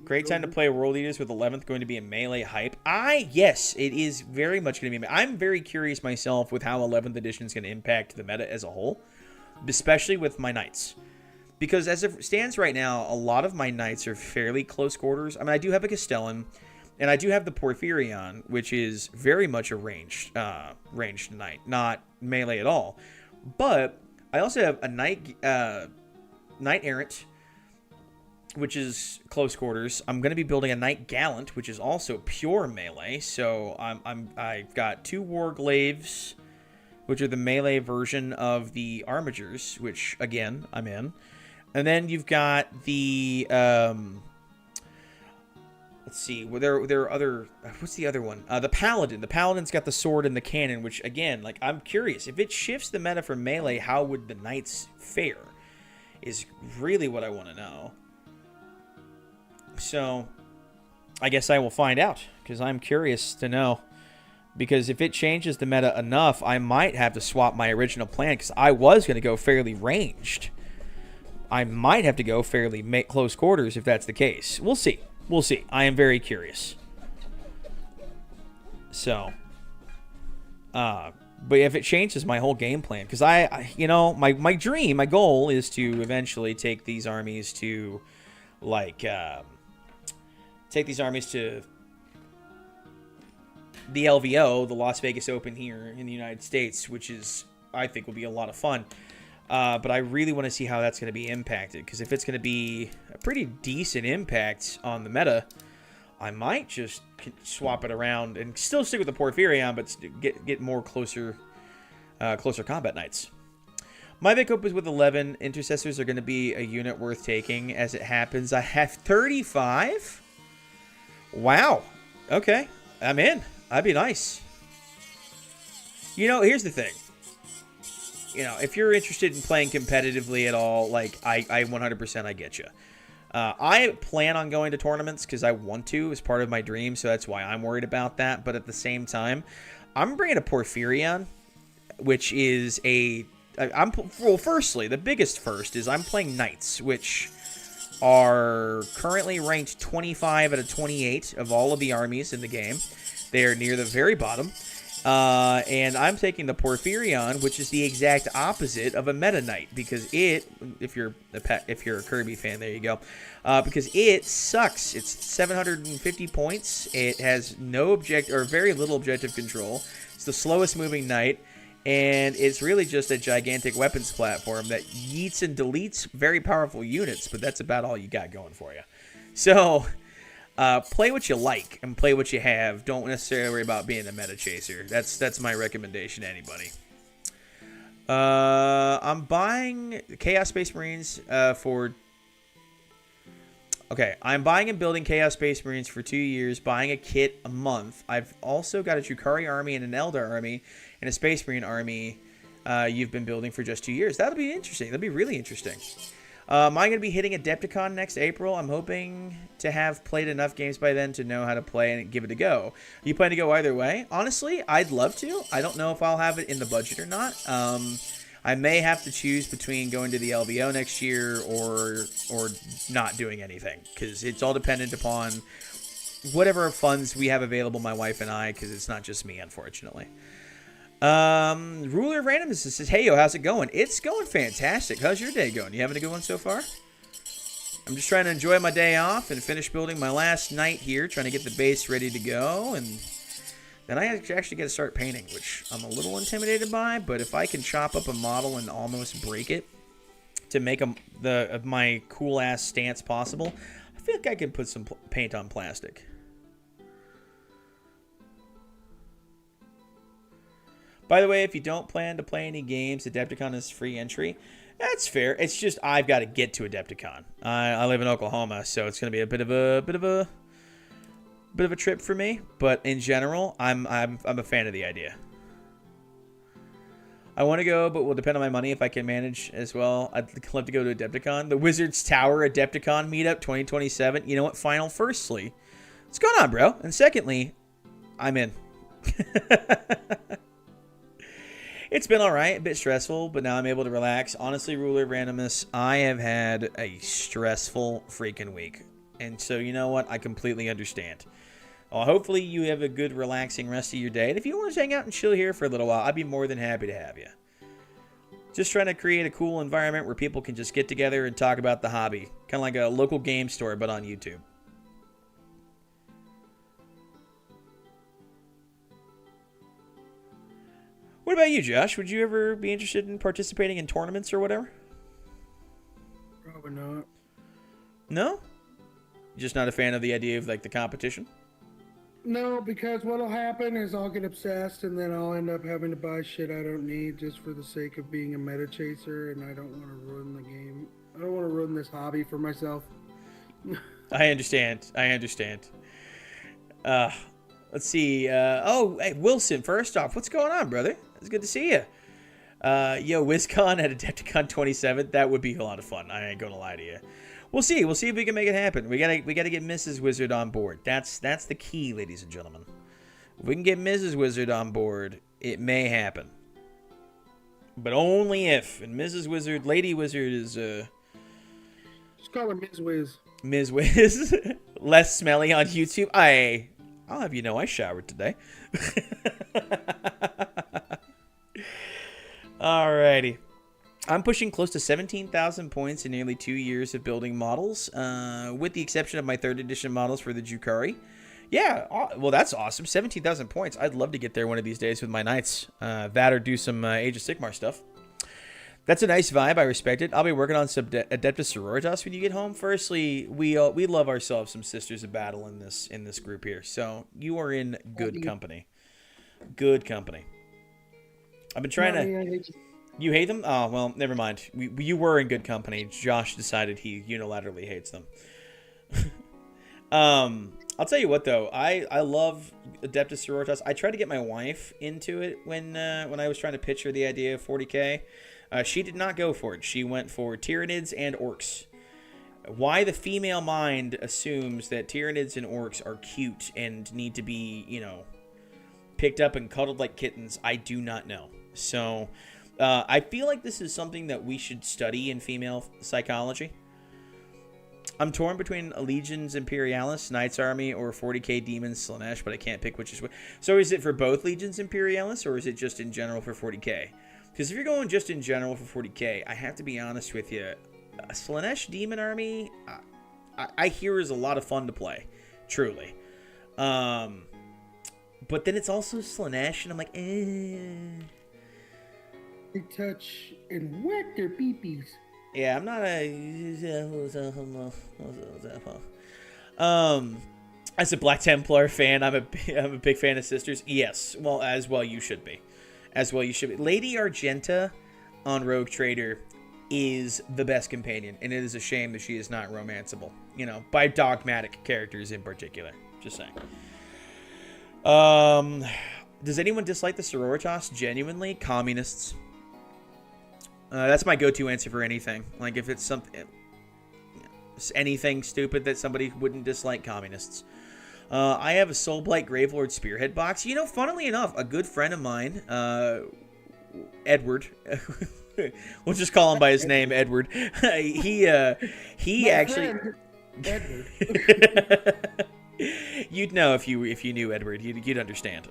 Great time to play World Eaters with 11th going to be a melee hype. Yes, it is very much going to be. I'm very curious myself with how 11th edition is going to impact the meta as a whole, especially with my knights. Because as it stands right now, a lot of my knights are fairly close quarters. I mean, I do have a Castellan, and I do have the Porphyrion, which is very much a ranged knight, not melee at all. But I also have a Knight Errant, which is close quarters. I'm going to be building a Knight Gallant, which is also pure melee. So I've got 2 Warglaves, which are the melee version of the Armigers, which again I'm in. And then you've got the let's see, well, there are other. What's the other one? The Paladin. The Paladin's got the sword and the cannon, which again, like, I'm curious if it shifts the meta from melee, how would the knights fare? Is really what I want to know. So, I guess I will find out, because I'm curious to know. Because if it changes the meta enough, I might have to swap my original plan, because I was going to go fairly ranged. I might have to go fairly close quarters if that's the case. We'll see. We'll see. I am very curious. So, but if it changes my whole game plan, because my dream, my goal is to eventually take these armies to, like, take these armies to the LVO, the Las Vegas Open here in the United States, which is, I think, will be a lot of fun. But I really want to see how that's going to be impacted, because if it's going to be a pretty decent impact on the meta, I might just swap it around and still stick with the Porphyrion, but get more closer combat knights. My pickup is with 11. Intercessors are going to be a unit worth taking. As it happens, I have 35. Wow. Okay. I'm in. That'd be nice. Here's the thing. If you're interested in playing competitively at all, like, I 100% I get you. I plan on going to tournaments because I want to as part of my dream, so that's why I'm worried about that. But at the same time, I'm bringing a Porphyrion, which is firstly, the biggest first is I'm playing Knights, which are currently ranked 25 out of 28 of all of the armies in the game. They are near the very bottom. And I'm taking the Porphyrion, which is the exact opposite of a Meta Knight, because if you're a Kirby fan, there you go, because it sucks. It's 750 points. It has very little objective control. It's the slowest moving knight, and it's really just a gigantic weapons platform that yeets and deletes very powerful units, but that's about all you got going for you. So, play what you like and play what you have. Don't necessarily worry about being a meta chaser. That's my recommendation to anybody. I'm buying Chaos Space Marines I'm buying and building Chaos Space Marines for 2 years, buying a kit a month. I've also got a Drukhari army and an Eldar army and a Space Marine army you've been building for just 2 years. That'll be interesting. That'll be really interesting. Am I going to be hitting Adepticon next April? I'm hoping to have played enough games by then to know how to play and give it a go. You plan to go either way? Honestly, I'd love to. I don't know if I'll have it in the budget or not. I may have to choose between going to the LVO next year or not doing anything, because it's all dependent upon whatever funds we have available, my wife and I, because it's not just me, unfortunately. Ruler of Randomness says, hey, yo, how's it going? It's going fantastic. How's your day going? You having a good one so far? I'm just trying to enjoy my day off and finish building my last night here, trying to get the base ready to go, and then I actually get to start painting, which I'm a little intimidated by, but if I can chop up a model and almost break it to make my cool-ass stance possible, I feel like I can put some paint on plastic. By the way, if you don't plan to play any games, Adepticon is free entry. That's fair. It's just I've got to get to Adepticon. I live in Oklahoma, so it's going to be a bit of a trip for me. But in general, I'm a fan of the idea. I want to go, but will depend on my money if I can manage as well. I'd love to go to Adepticon. The Wizards Tower Adepticon meetup 2027. You know what? Firstly, what's going on, bro? And secondly, I'm in. It's been all right, a bit stressful, but now I'm able to relax. Honestly, Ruler of Randomness, I have had a stressful freaking week. And so, you know what? I completely understand. Well, hopefully you have a good, relaxing rest of your day. And if you want to hang out and chill here for a little while, I'd be more than happy to have you. Just trying to create a cool environment where people can just get together and talk about the hobby. Kind of like a local game store, but on YouTube. What about you, Josh? Would you ever be interested in participating in tournaments or whatever? Probably not. No? You're just not a fan of the idea of, like, the competition? No, because what'll happen is I'll get obsessed and then I'll end up having to buy shit I don't need just for the sake of being a meta chaser, and I don't want to ruin the game. I don't want to ruin this hobby for myself. I understand. Let's see. Hey, Wilson, first off, what's going on, brother? It's good to see you. Yo, WizCon at Adepticon 27. That would be a lot of fun. I ain't gonna lie to you. We'll see. We'll see if we can make it happen. We gotta get Mrs. Wizard on board. That's the key, ladies and gentlemen. If we can get Mrs. Wizard on board, it may happen. But only if. And Mrs. Wizard, Lady Wizard is Just call her Ms. Wiz. Ms. Wiz. Less smelly on YouTube. I'll have you know I showered today. Alrighty. I'm pushing close to 17,000 points in nearly 2 years of building models, with the exception of my 3rd edition models for the Jukari. Yeah, well, that's awesome. 17,000 points. I'd love to get there one of these days with my knights. That or do some Age of Sigmar stuff. That's a nice vibe. I respect it. I'll be working on some Adeptus Sororitas when you get home. Firstly, we love ourselves some Sisters of Battle in this group here. So you are in good company. Good company. I've been trying to... You hate them? Oh, well, never mind. You were in good company. Josh decided he unilaterally hates them. I'll tell you what, though. I love Adeptus Sororitas. I tried to get my wife into it when I was trying to pitch her the idea of 40k. She did not go for it. She went for Tyranids and Orcs. Why the female mind assumes that Tyranids and Orcs are cute and need to be, picked up and cuddled like kittens, I do not know. So... I feel like this is something that we should study in female psychology. I'm torn between Legions Imperialis, Knights Army, or 40k Demons Slaanesh, but I can't pick which is which. So is it for both Legions Imperialis, or is it just in general for 40k? Because if you're going just in general for 40k, I have to be honest with you. Slaanesh Demon Army, I hear is a lot of fun to play. Truly. But then it's also Slaanesh, and I'm like, They touch and wet their peepees. Yeah, I'm not as a Black Templar fan, I'm a big fan of Sisters. Yes, well, as well you should be. Lady Argenta on Rogue Trader is the best companion, and it is a shame that she is not romanceable. By dogmatic characters in particular. Just saying. Does anyone dislike the Sororitas? Genuinely, communists. That's my go-to answer for anything. Like, if it's anything stupid that somebody wouldn't dislike, communists. I have a Soulblight Gravelord Spearhead box. Funnily enough, a good friend of mine, Edward, we'll just call him by his name, Edward. He actually... Edward. You'd know if you knew Edward. You'd understand.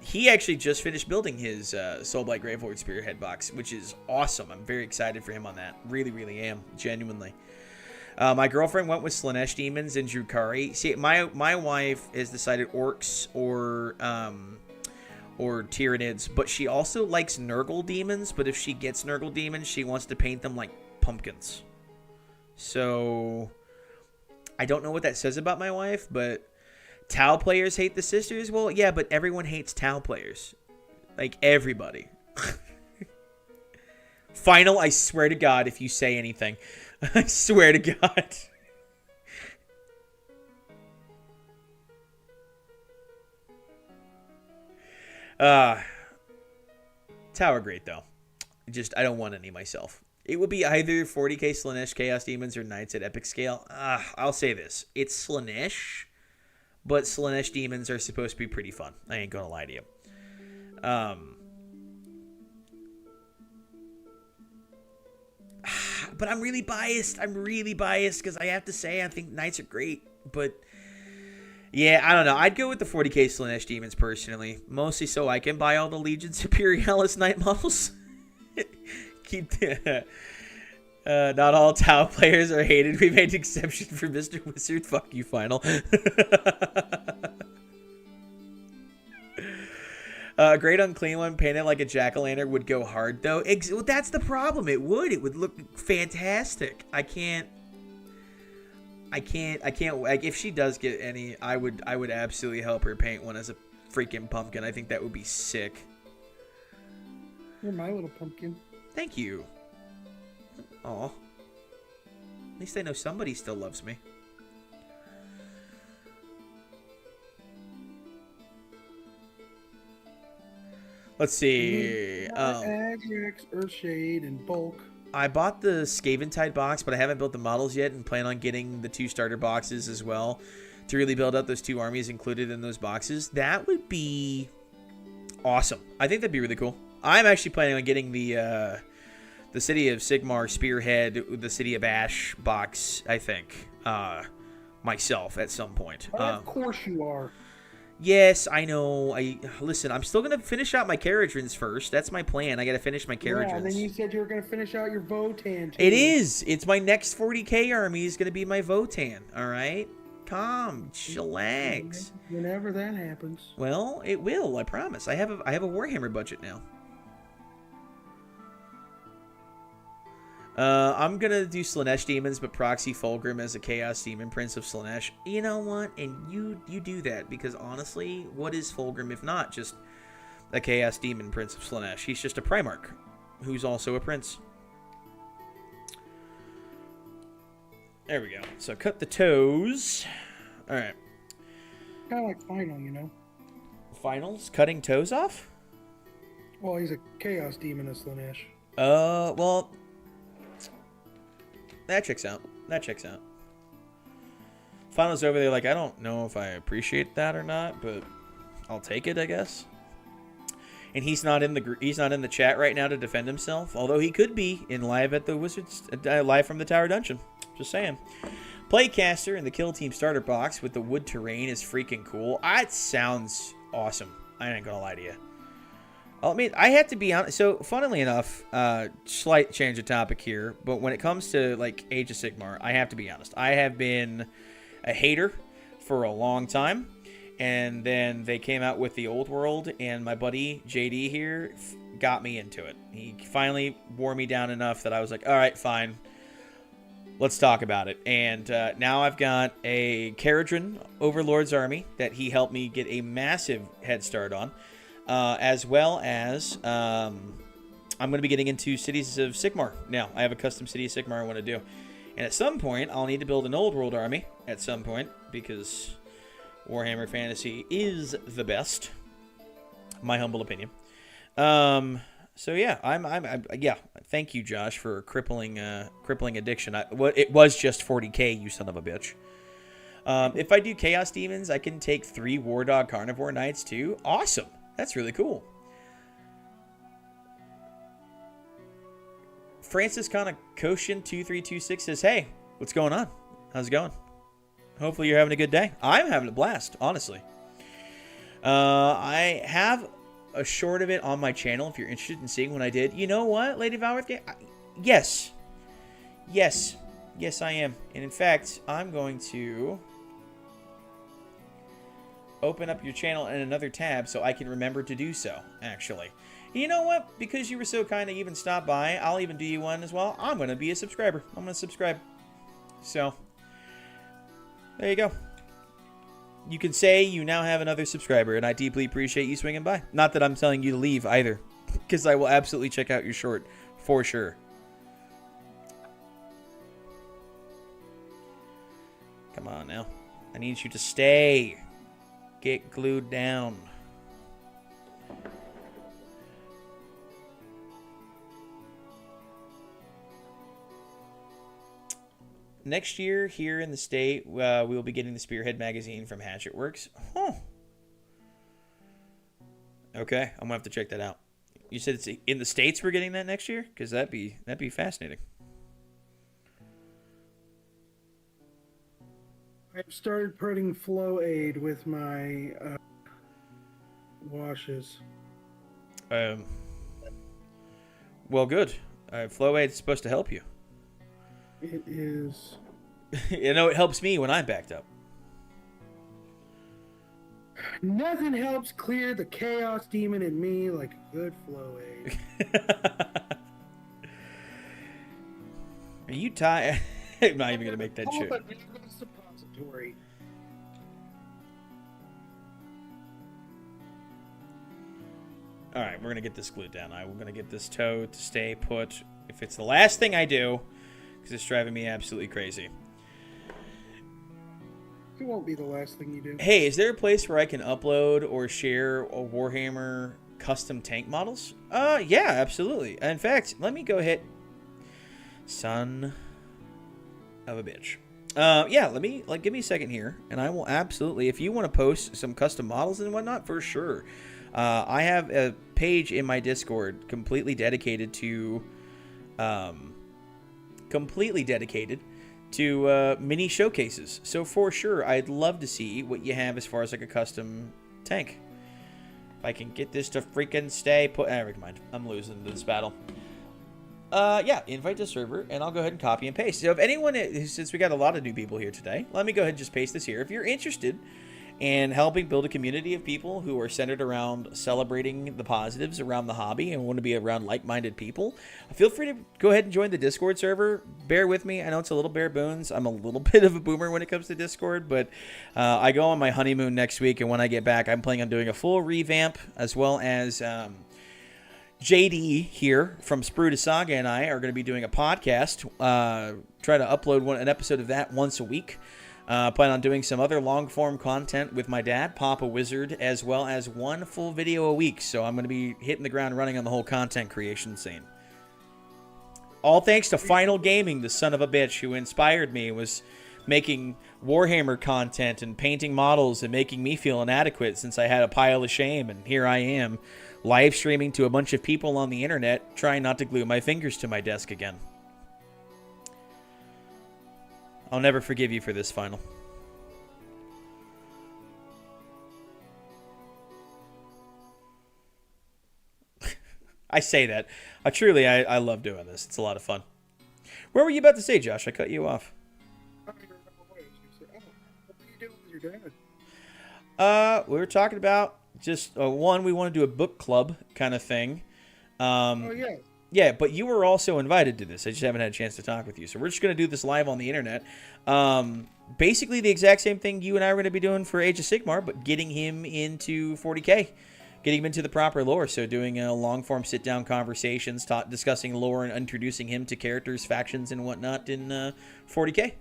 He actually just finished building his Soulblight Gravelord Spearhead box, which is awesome. I'm very excited for him on that. Really, really am. Genuinely. My girlfriend went with Slaanesh Demons and Drukari. See, my wife has decided Orcs or Tyranids, but she also likes Nurgle Demons. But if she gets Nurgle Demons, she wants to paint them like pumpkins. So... I don't know what that says about my wife, but Tau players hate the Sisters? Well, yeah, but everyone hates Tau players. Like, everybody. Final, I swear to God, if you say anything. I swear to God. Tau are great, though. I don't want any myself. It would be either 40k Slaanesh Chaos Demons or Knights at epic scale. I'll say this. It's Slaanesh, but Slaanesh Demons are supposed to be pretty fun. I ain't gonna lie to you. but I'm really biased. I'm really biased because I have to say I think Knights are great. But yeah, I don't know. I'd go with the 40k Slanesh Demons personally, mostly so I can buy all the Legions Imperialis Knight models. Keep not all Tau players are hated. We made an exception for Mr. Wizard. Fuck you, Final. Great Unclean One painted like a jack-o'-lantern would go hard, though. Well, that's the problem. It would. It would look fantastic. I can't. Like, if she does get any, I would absolutely help her paint one as a freaking pumpkin. I think that would be sick. You're my little pumpkin. Thank you. Aw. At least I know somebody still loves me. Let's see. Ajax, Earthshade, and Bulk. I bought the Scaventide box, but I haven't built the models yet and plan on getting the 2 starter boxes as well to really build out those 2 armies included in those boxes. That would be awesome. I think that'd be really cool. I'm actually planning on getting the City of Sigmar Spearhead, the City of Ash box, I think, myself at some point. Of course you are. Yes, I know. Listen, I'm still going to finish out my Caradrins first. That's my plan. I got to finish my Caradrins. Yeah, and then you said you were going to finish out your Votan, too. It is. It's my next 40k army is going to be my Votan, all right? Calm, chillax. Whenever that happens. Well, it will, I promise. I have a Warhammer budget now. I'm going to do Slanesh Demons, but proxy Fulgrim as a Chaos Demon, Prince of Slanesh. You know what? And you do that, because honestly, what is Fulgrim if not just a Chaos Demon, Prince of Slanesh? He's just a Primarch, who's also a Prince. There we go. So cut the toes. Alright. Kind of like Final, you know? Finals? Cutting toes off? Well, he's a Chaos Demon of Slanesh. Well... That checks out. That checks out. Finals over there, like, I don't know if I appreciate that or not, but I'll take it, I guess. And he's not in the chat right now to defend himself, although he could be in live at the Wizards, live from the Tower Dungeon. Just saying. Playcaster in the Kill Team starter box with the wood terrain is freaking cool. It sounds awesome. I ain't gonna lie to you. I mean, I have to be honest. So, funnily enough, slight change of topic here, but when it comes to, like, Age of Sigmar, I have to be honest. I have been a hater for a long time, and then they came out with the Old World, and my buddy JD here got me into it. He finally wore me down enough that I was like, all right, fine. Let's talk about it. And now I've got a Caradrin Overlord's army that he helped me get a massive head start on. As well as I'm going to be getting into Cities of Sigmar now. I have a custom City of Sigmar I want to do. And at some point, I'll need to build an Old World army at some point, because Warhammer Fantasy is the best. My humble opinion. So yeah, yeah. Thank you, Josh, for crippling addiction. It was just 40k, you son of a bitch. If I do Chaos Demons, I can take 3 War Dog Carnivore Knights too. Awesome. That's really cool. Francis Koshin 2326 says, hey, what's going on? How's it going? Hopefully you're having a good day. I'm having a blast, honestly. I have a short of it on my channel if you're interested in seeing what I did. You know what, Lady Valworth? Yes. Yes. Yes, I am. And in fact, I'm going to open up your channel in another tab so I can remember to do so, actually. And you know what? Because you were so kind to even stop by, I'll even do you one as well. I'm going to be a subscriber. I'm going to subscribe. So, there you go. You can say you now have another subscriber, and I deeply appreciate you swinging by. Not that I'm telling you to leave either, because I will absolutely check out your short, for sure. Come on now. I need you to stay. Get glued down. Next year, here in the state, we will be getting the Spearhead magazine from Hatchetworks. Huh. Okay, I'm gonna have to check that out. You said it's in the States we're getting that next year? Because that'd be fascinating. I've started putting flow aid with my washes. Well, good. Flow aid is supposed to help you. It is. You know, it helps me when I'm backed up. Nothing helps clear the chaos demon in me like a good flow aid. Are you tired? I'm not even gonna make that joke. Suppository. All right, we're gonna get this glued down. We're gonna get this toe to stay put. If it's the last thing I do, because it's driving me absolutely crazy. It won't be the last thing you do. Hey, is there a place where I can upload or share a Warhammer custom tank models? Yeah, absolutely. In fact, let me go ahead. Son of a bitch. Yeah, give me a second here, and I will absolutely, if you want to post some custom models and whatnot, for sure. I have a page in my Discord completely dedicated to mini showcases. So for sure, I'd love to see what you have as far as like a custom tank. If I can get this to freaking stay put. Never mind. I'm losing this battle. Yeah, invite to server, and I'll go ahead and copy and paste. So if anyone, since we got a lot of new people here today, let me go ahead and just paste this here. If you're interested in helping build a community of people who are centered around celebrating the positives around the hobby and want to be around like-minded people, feel free to go ahead and join the Discord server. Bear with me. I know it's a little bare bones. I'm a little bit of a boomer when it comes to Discord, but I go on my honeymoon next week, and when I get back, I'm planning on doing a full revamp, as well as JD here from Sprue to Saga and I are going to be doing a podcast. Try to upload an episode of that once a week. Plan on doing some other long-form content with my dad, Papa Wizard, as well as one full video a week. So I'm going to be hitting the ground running on the whole content creation scene. All thanks to Final Gaming, the son of a bitch, who inspired me, was making Warhammer content and painting models and making me feel inadequate since I had a pile of shame. And here I am, live streaming to a bunch of people on the internet, trying not to glue my fingers to my desk again. I'll never forgive you for this, Final. I say that. I love doing this. It's a lot of fun. What were you about to say, Josh? I cut you off. What are you doing with your dad? We were talking about just, one, we want to do a book club kind of thing. Oh, yeah. Yeah, but you were also invited to this. I just haven't had a chance to talk with you. So we're just going to do this live on the internet. Basically the exact same thing you and I are going to be doing for Age of Sigmar, but getting him into 40K. Getting him into the proper lore. So doing long-form sit-down conversations, discussing lore and introducing him to characters, factions, and whatnot in 40K.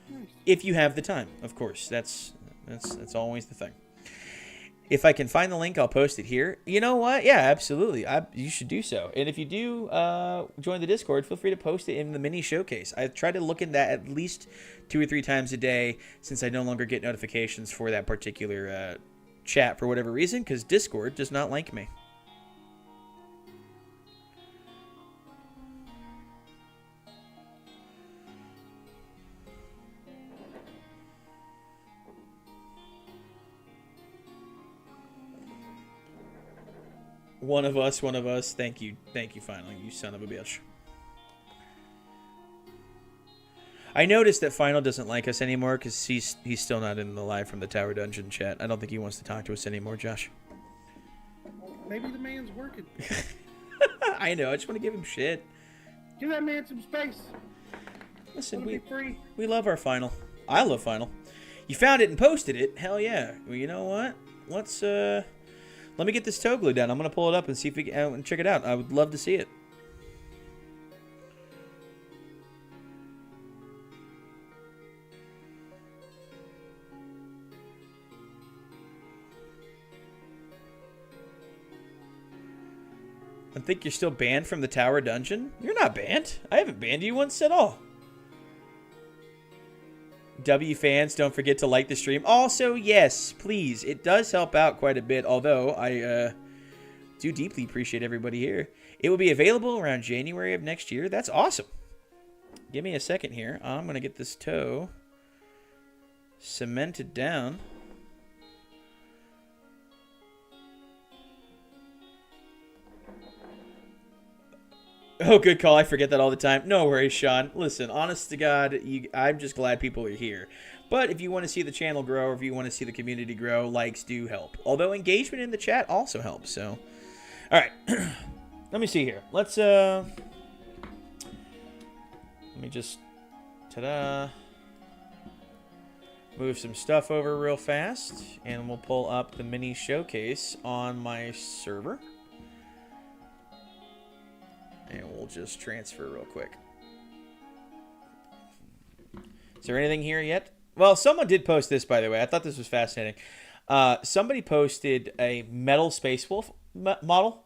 Nice. If you have the time, of course. That's always the thing. If I can find the link, I'll post it here. You know what? Yeah, absolutely. You should do so. And if you do join the Discord, feel free to post it in the mini showcase. I try to look in that at least 2 or 3 times a day since I no longer get notifications for that particular chat for whatever reason, because Discord does not like me. One of us. Thank you, Final, you son of a bitch. I noticed that Final doesn't like us anymore because he's still not in the live from the Tower Dungeon chat. I don't think he wants to talk to us anymore, Josh. Well, maybe the man's working. I know. I just want to give him shit. Give that man some space. Listen, we love our Final. I love Final. You found it and posted it. Hell yeah. Well, you know what? Let me get this toe glue down. I'm going to pull it up and see if we can check it out. I would love to see it. I think you're still banned from the Tower Dungeon? You're not banned. I haven't banned you once at all. W fans, don't forget to like the stream. Also, yes, please. It does help out quite a bit, although I do deeply appreciate everybody here. It will be available around January of next year. That's awesome. Give me a second here. I'm going to get this toe cemented down. Oh, good call. I forget that all the time. No worries, Sean. Listen, honest to God, I'm just glad people are here. But if you want to see the channel grow, or if you want to see the community grow, likes do help. Although engagement in the chat also helps. So, all right. Let me see here. Let's let me just ta-da. Move some stuff over real fast, and we'll pull up the mini showcase on my server. And we'll just transfer real quick. Is there anything here yet? Well, someone did post this, by the way. I thought this was fascinating. Somebody posted a metal Space Wolf model,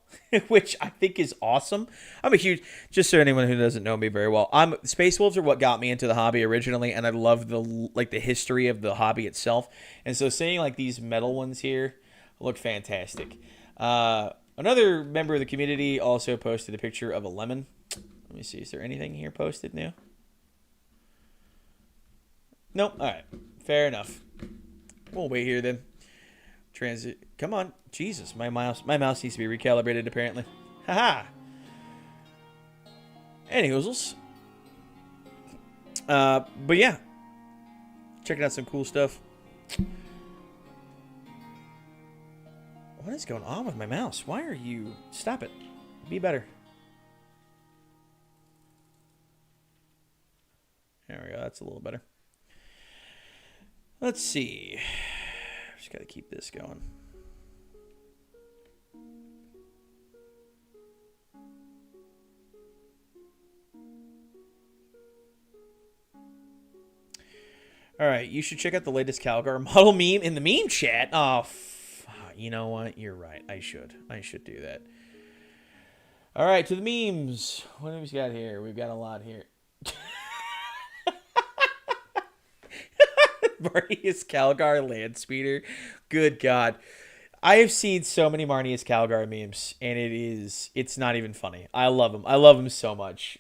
which I think is awesome. I'm a huge, just so anyone who doesn't know me very well, Space Wolves are what got me into the hobby originally, and I love the history of the hobby itself. And so seeing like these metal ones here look fantastic. Another member of the community also posted a picture of a lemon. Let me see. Is there anything here posted new? Nope. All right. Fair enough. We'll wait here then. Transit. Come on. Jesus. My mouse needs to be recalibrated apparently. Haha. Any hoozles. But yeah. Checking out some cool stuff. What is going on with my mouse? Why are you... Stop it. Be better. There we go. That's a little better. Let's see. Just got to keep this going. All right. You should check out the latest Calgar model meme in the meme chat. Oh, you know what? You're right. I should do that. All right, to the memes. What have we got here? We've got a lot here. Marnius Calgar land speeder. Good God. I have seen so many Marnius Calgar memes, and it's not even funny. I love them. I love them so much.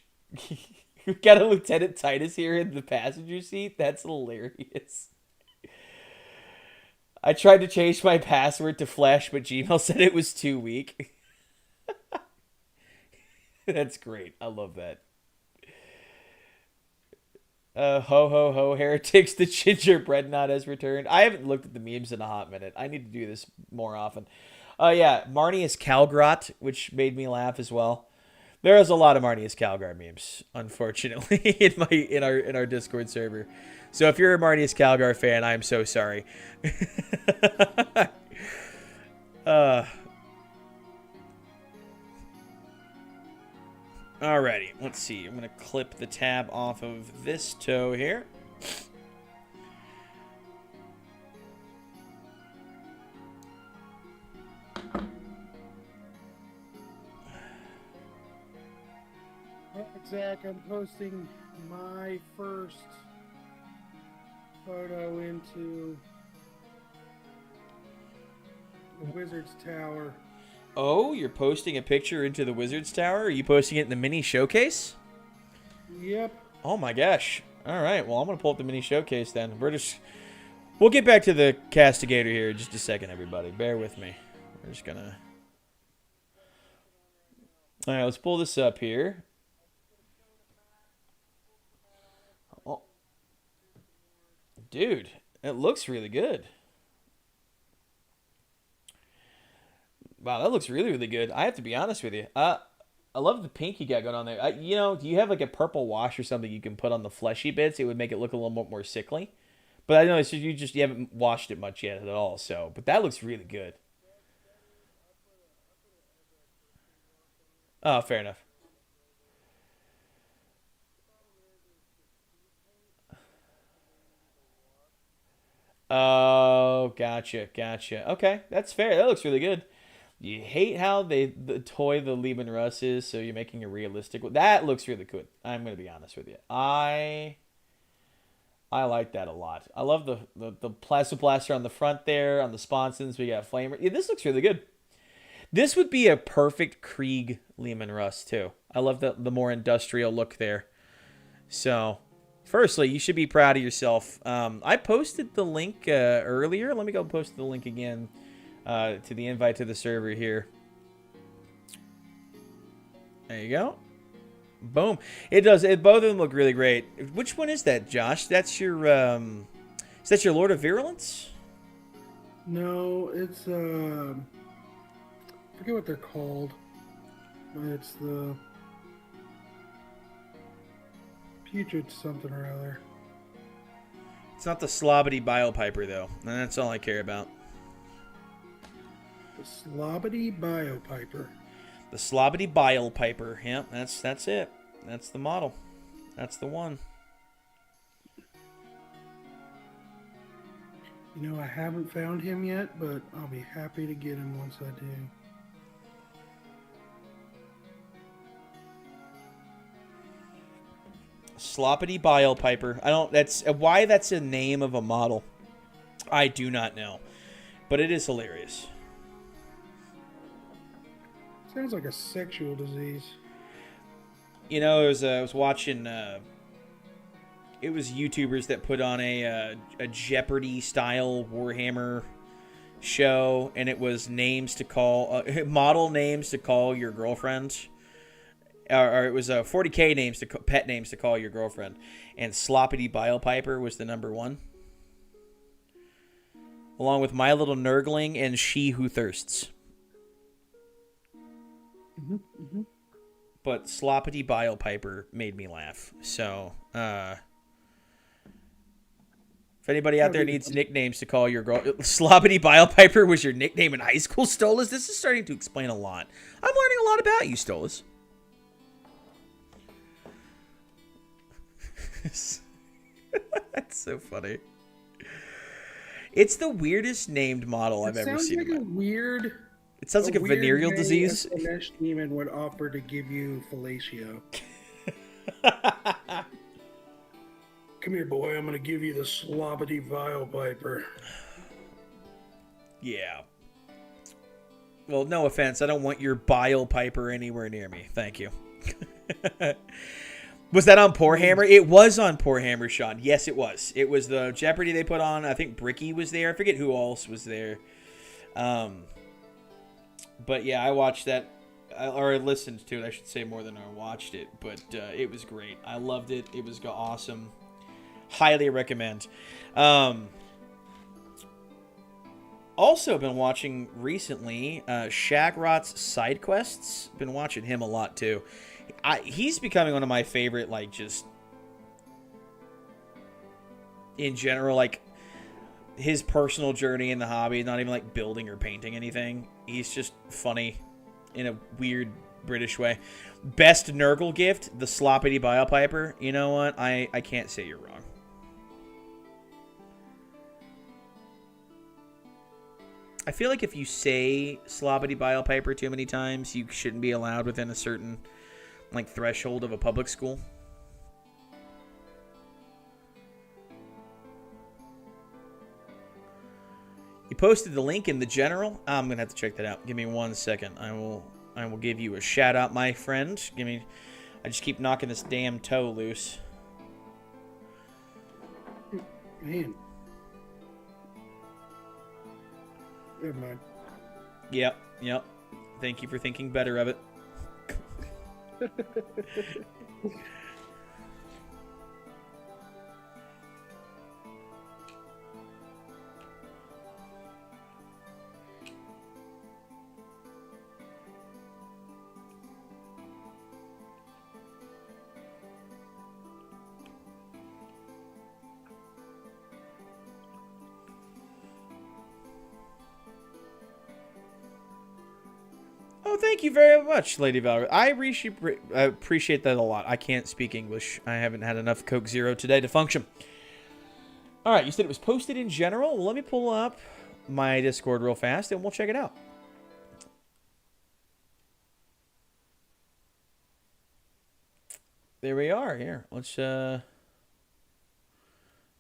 We've got a Lieutenant Titus here in the passenger seat. That's hilarious. I tried to change my password to Flash, but Gmail said it was too weak. That's great. I love that. Ho, ho, ho, heretics, the gingerbread knot has returned. I haven't looked at the memes in a hot minute. I need to do this more often. Yeah, Marnius Calgrot, which made me laugh as well. There is a lot of Marnius Calgar memes, unfortunately, in our Discord server. So if you're a Marnius Calgar fan, I'm so sorry. Alrighty, let's see. I'm going to clip the tab off of this toe here. Zach, I'm posting my first photo into the Wizard's Tower. Oh, you're posting a picture into the Wizard's Tower? Are you posting it in the mini showcase? Yep. Oh my gosh. All right, well, I'm going to pull up the mini showcase then. We'll get back to the Castigator here in just a second, everybody. Bear with me. We're just going to... All right, let's pull this up here. Oh. Dude, it looks really good. Wow, that looks really, really good. I have to be honest with you. I love the pink you got going on there. You know, do you have like a purple wash or something you can put on the fleshy bits? It would make it look a little more sickly. But I know it's just you haven't washed it much yet at all. So, but that looks really good. Oh, fair enough. Oh, gotcha. Okay, that's fair. That looks really good. You hate how the toy the Lieben Russ is, so you're making a realistic one. That looks really good. I'm going to be honest with you. I like that a lot. I love the plasma blaster on the front there, on the sponsons. We got flamer. Yeah, this looks really good. This would be a perfect Krieg Lieben Russ too. I love the more industrial look there. So, Firstly, you should be proud of yourself. I posted the link earlier. Let me go post the link again to the invite to the server here. There you go. Boom. It does. Both of them look really great. Which one is that, Josh? That's your. Is that your Lord of Virulence? No, it's I forget what they're called. But it's the putrid something or other. It's not the Slobbity Biopiper though, and that's all I care about. The Slobbity Biopiper. The Slobbity Biopiper. Yep, that's it. That's the model. That's the one. You know, I haven't found him yet, but I'll be happy to get him once I do. Sloppity Biopiper. I don't. That's why that's a name of a model. I do not know, but it is hilarious. Sounds like a sexual disease. You know, I was watching. It was YouTubers that put on a Jeopardy style Warhammer show, and it was names to call model names to call your girlfriend. Or it was 40K names to pet names to call your girlfriend, and Sloppity Biopiper was the number one, along with My Little Nurgling and She Who Thirsts. But Sloppity Biopiper made me laugh. So, if anybody out there needs nicknames to call your girl, Sloppity Biopiper was your nickname in high school, Stolas. This is starting to explain a lot. I'm learning a lot about you, Stolas. That's so funny. It's the weirdest named model I've ever seen. It sounds like a venereal disease. A flesh demon would offer to give you fellatio. Come here, boy. I'm going to give you the Slobbity Biopiper. Yeah. Well, no offense. I don't want your Biopiper anywhere near me. Thank you. Was that on Poor Hammer? It was on Poor Hammer, Sean. Yes, it was. It was the Jeopardy they put on. I think Bricky was there. I forget who else was there. But yeah, I watched that, or I listened to it, I should say, more than I watched it. But it was great. I loved it. It was awesome. Highly recommend. Also been watching recently Shagrot's side quests. Been watching him a lot too. He's becoming one of my favorite, like, just in general, like, his personal journey in the hobby, not even like building or painting anything. He's just funny in a weird British way. Best Nurgle gift, the Sloppity Biopiper. You know what? I can't say you're wrong. I feel like if you say Sloppity Biopiper too many times, you shouldn't be allowed within a certain, like, threshold of a public school. You posted the link in the general. I'm gonna have to check that out. Give me 1 second. I will give you a shout out, my friend. I just keep knocking this damn toe loose. Man. Never mind. Yep. Thank you for thinking better of it. Oh, thank you very much, Lady Valerie. I appreciate that a lot. I can't speak English. I haven't had enough Coke Zero today to function. All right, you said it was posted in general. Well, let me pull up my Discord real fast, and we'll check it out. There we are. Here, let's... Well,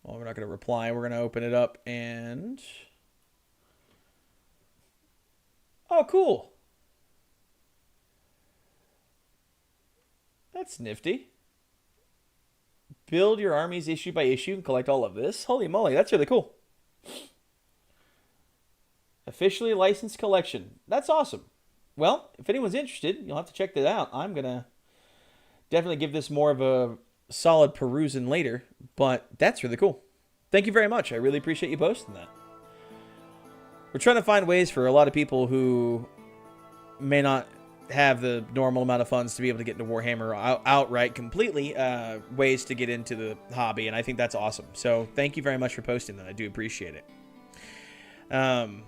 we're not going to reply. We're going to open it up, and... Oh, cool. That's nifty. Build your armies issue by issue and collect all of this. Holy moly, that's really cool. Officially licensed collection. That's awesome. Well, if anyone's interested, you'll have to check that out. I'm going to definitely give this more of a solid perusing later, but that's really cool. Thank you very much. I really appreciate you posting that. We're trying to find ways for a lot of people who may not have the normal amount of funds to be able to get into Warhammer outright completely, ways to get into the hobby, and I think that's awesome. So thank you very much for posting that. I do appreciate it. I'm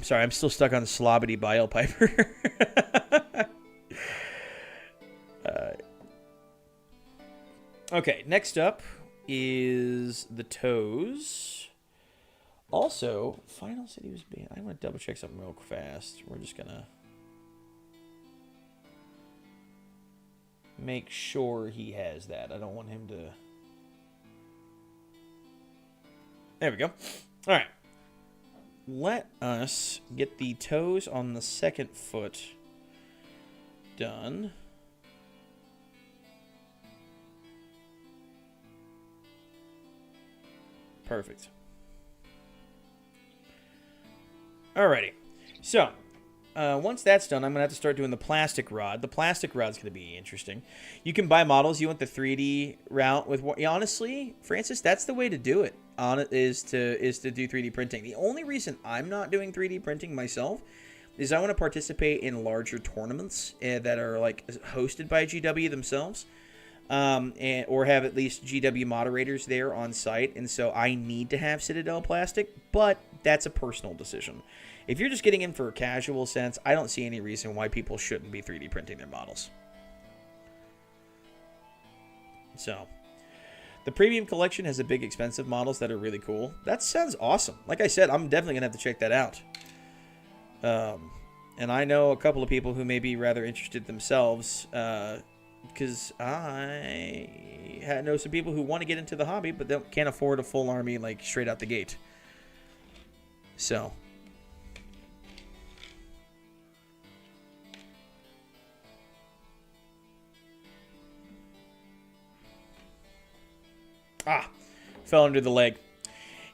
sorry, I'm still stuck on Slobbity Bile Piper. Okay, next up is the Toes. Also, Final City was banned. I want to double check something real fast. We're just going to make sure he has that. I don't want him to... There we go. All right. Let us get the Toes on the second foot done. Perfect. Alrighty. So, once that's done, I'm going to have to start doing the plastic rod. The plastic rod's going to be interesting. You can buy models. You want the 3D route with... Honestly, Francis, that's the way to do it. Is to do 3D printing. The only reason I'm not doing 3D printing myself is I want to participate in larger tournaments that are like hosted by GW themselves, or have at least GW moderators there on site, and so I need to have Citadel plastic, but that's a personal decision. If you're just getting in for a casual sense, I don't see any reason why people shouldn't be 3D printing their models. So... The premium collection has a big, expensive models that are really cool. That sounds awesome. Like I said, I'm definitely going to have to check that out. And I know a couple of people who may be rather interested themselves, because I know some people who want to get into the hobby, but can't afford a full army like straight out the gate. So... fell under the leg.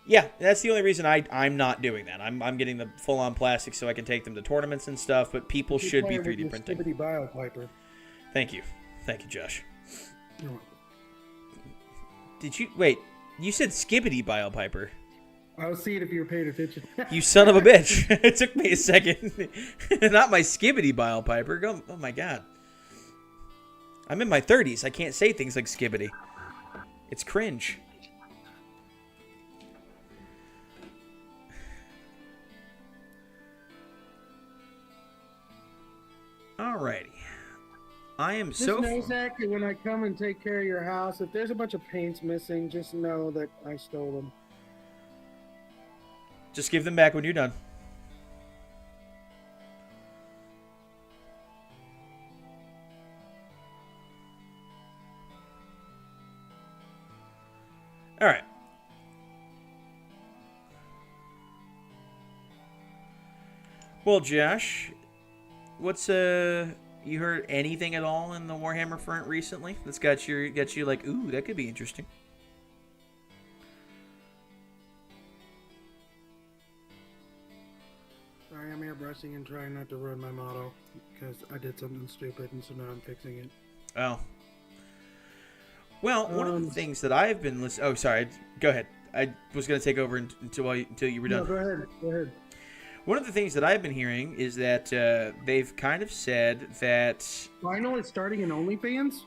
Yeah, that's the only reason I'm not doing that. I'm getting the full-on plastic so I can take them to tournaments and stuff, but people should be 3D printing. Skibbity Bile Piper. Thank you. Thank you, Josh. No. Did you... Wait, you said Skibbity Bile Piper. I was seeing if you were paying attention. You son of a bitch. It took me a second. Not my Skibbity Bile Piper. Oh my god. I'm in my 30s. I can't say things like Skibbity. It's cringe. Alrighty. I am Just so... know, exactly when I come and take care of your house, if there's a bunch of paints missing, just know that I stole them. Just give them back when you're done. Alright. Well, Josh, what's you heard anything at all in the Warhammer front recently that's got you like, ooh, that could be interesting? Sorry, I'm airbrushing and trying not to ruin my model because I did something stupid, and so now I'm fixing it. Oh. Well, one of the things that I've been listening... Oh, sorry. Go ahead. I was going to take over until you were done. No, go ahead. Go ahead. One of the things that I've been hearing is that they've kind of said that... Final is starting in OnlyFans?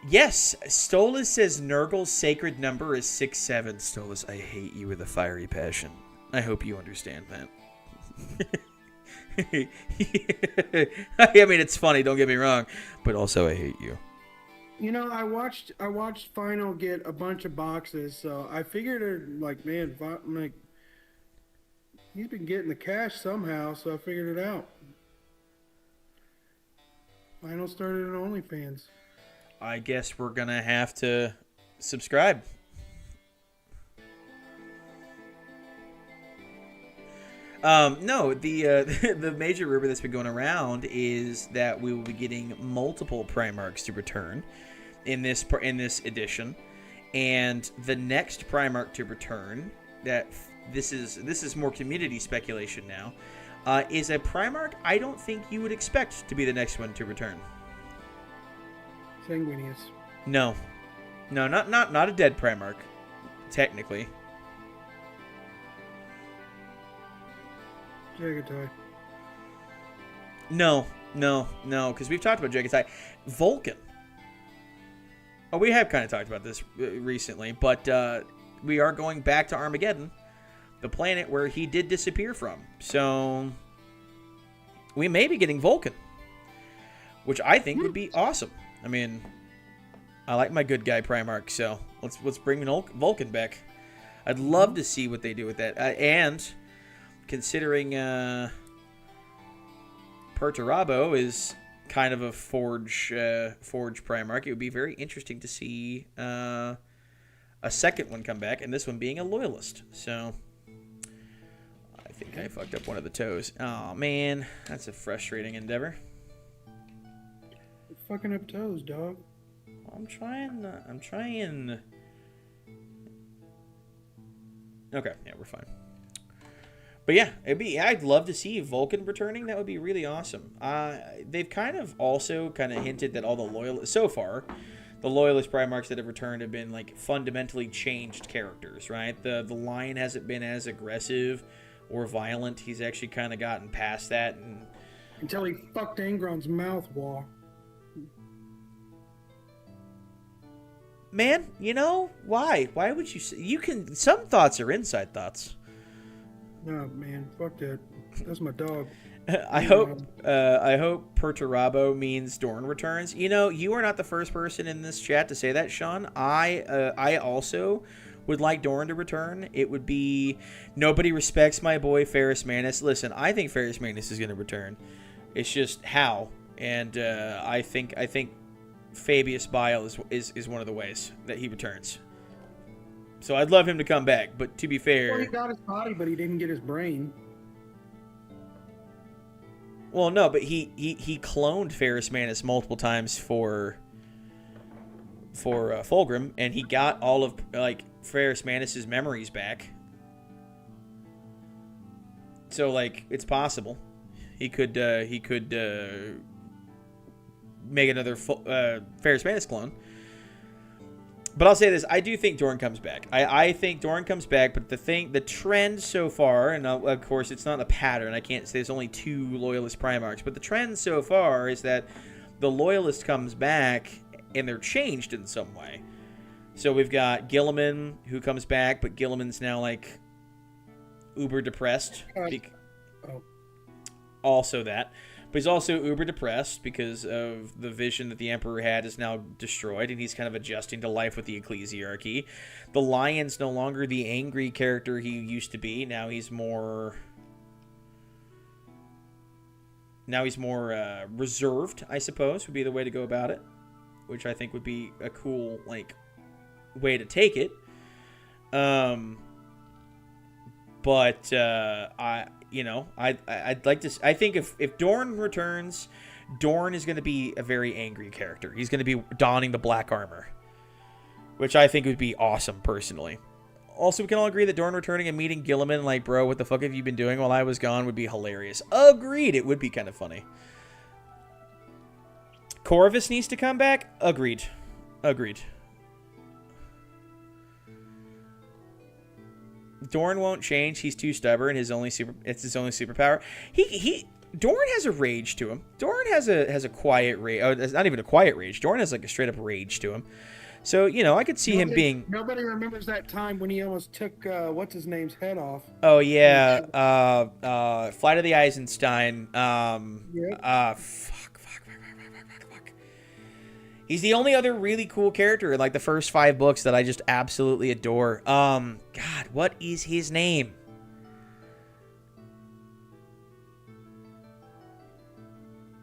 Yes. Stolas says Nurgle's sacred number is 6'7". Stolas, I hate you with a fiery passion. I hope you understand that. I mean, it's funny, don't get me wrong, but also I hate you. You know, I watched Final get a bunch of boxes, so I figured, like, man, like, he's been getting the cash somehow, so I figured it out. Final started in OnlyFans. I guess we're gonna have to subscribe. No, the major rumor that's been going around is that we will be getting multiple Primarchs to return. in this edition, and the next Primarch to return. This is more community speculation now. Is a Primarch I don't think you would expect to be the next one to return. Sanguinius. No, not a dead Primarch, technically. Jagatai. No, because we've talked about Jagatai. Vulcan. Oh, we have kind of talked about this recently, but we are going back to Armageddon, the planet where he did disappear from. So we may be getting Vulcan, which I think would be awesome. I mean, I like my good guy Primarch, so let's bring Vulcan back. I'd love to see what they do with that. And considering Perturabo is kind of a Forge Primarch, it would be very interesting to see a second one come back, and this one being a Loyalist. So I think I fucked up one of the toes. Oh man, that's a frustrating endeavor. You're fucking up toes, dog. I'm trying. Okay, yeah, we're fine. But yeah, I'd love to see Vulcan returning. That would be really awesome. They've kind of hinted that all the Loyalists so far, the Loyalist Primarchs that have returned have been like fundamentally changed characters, right? The Lion hasn't been as aggressive or violent. He's actually kind of gotten past that, and until he fucked Angron's mouth wall. Man, you know why? Why would you say you can? Some thoughts are inside thoughts. No, man, fuck that. That's my dog. I hope Perturabo means Dorn returns. You know, you are not the first person in this chat to say that, Sean. I also would like Dorn to return. It would be nobody respects my boy Ferrus Manus. Listen, I think Ferrus Manus is going to return. It's just how, and I think Fabius Bile is one of the ways that he returns. So I'd love him to come back, but to be fair... Well, he got his body, but he didn't get his brain. Well, no, but he cloned Ferrus Manus multiple times for Fulgrim, and he got all of like Ferrus Manus's memories back. So like it's possible he could make another Ferrus Manus clone. But I'll say this, I do think Dorn comes back. I think Dorn comes back, but the trend so far, and of course it's not a pattern, I can't say there's only 2 Loyalist Primarchs, but the trend so far is that the Loyalist comes back and they're changed in some way. So we've got Guilliman who comes back, but Guilliman's now like uber depressed. Also that. But he's also uber depressed because of the vision that the Emperor had is now destroyed, and he's kind of adjusting to life with the Ecclesiarchy. The Lion's no longer the angry character he used to be. Now he's more reserved, I suppose, would be the way to go about it, which I think would be a cool like way to take it. But I'd like to. I think if Dorn returns, Dorn is going to be a very angry character. He's going to be donning the black armor, which I think would be awesome personally. Also, we can all agree that Dorn returning and meeting Guilliman, like, bro, what the fuck have you been doing while I was gone, would be hilarious. Agreed. It would be kind of funny. Corvus needs to come back. Agreed. Dorn won't change. He's too stubborn. It's his only superpower. Dorn has a rage to him. Dorn has a quiet rage. Oh, it's not even a quiet rage. Dorn has like a straight up rage to him. So, I could see him being... Nobody remembers that time when he almost took, what's-his-name's head off. Oh, yeah. Flight of the Eisenstein. Fuck. He's the only other really cool character in, like, the first 5 books that I just absolutely adore. God, what is his name?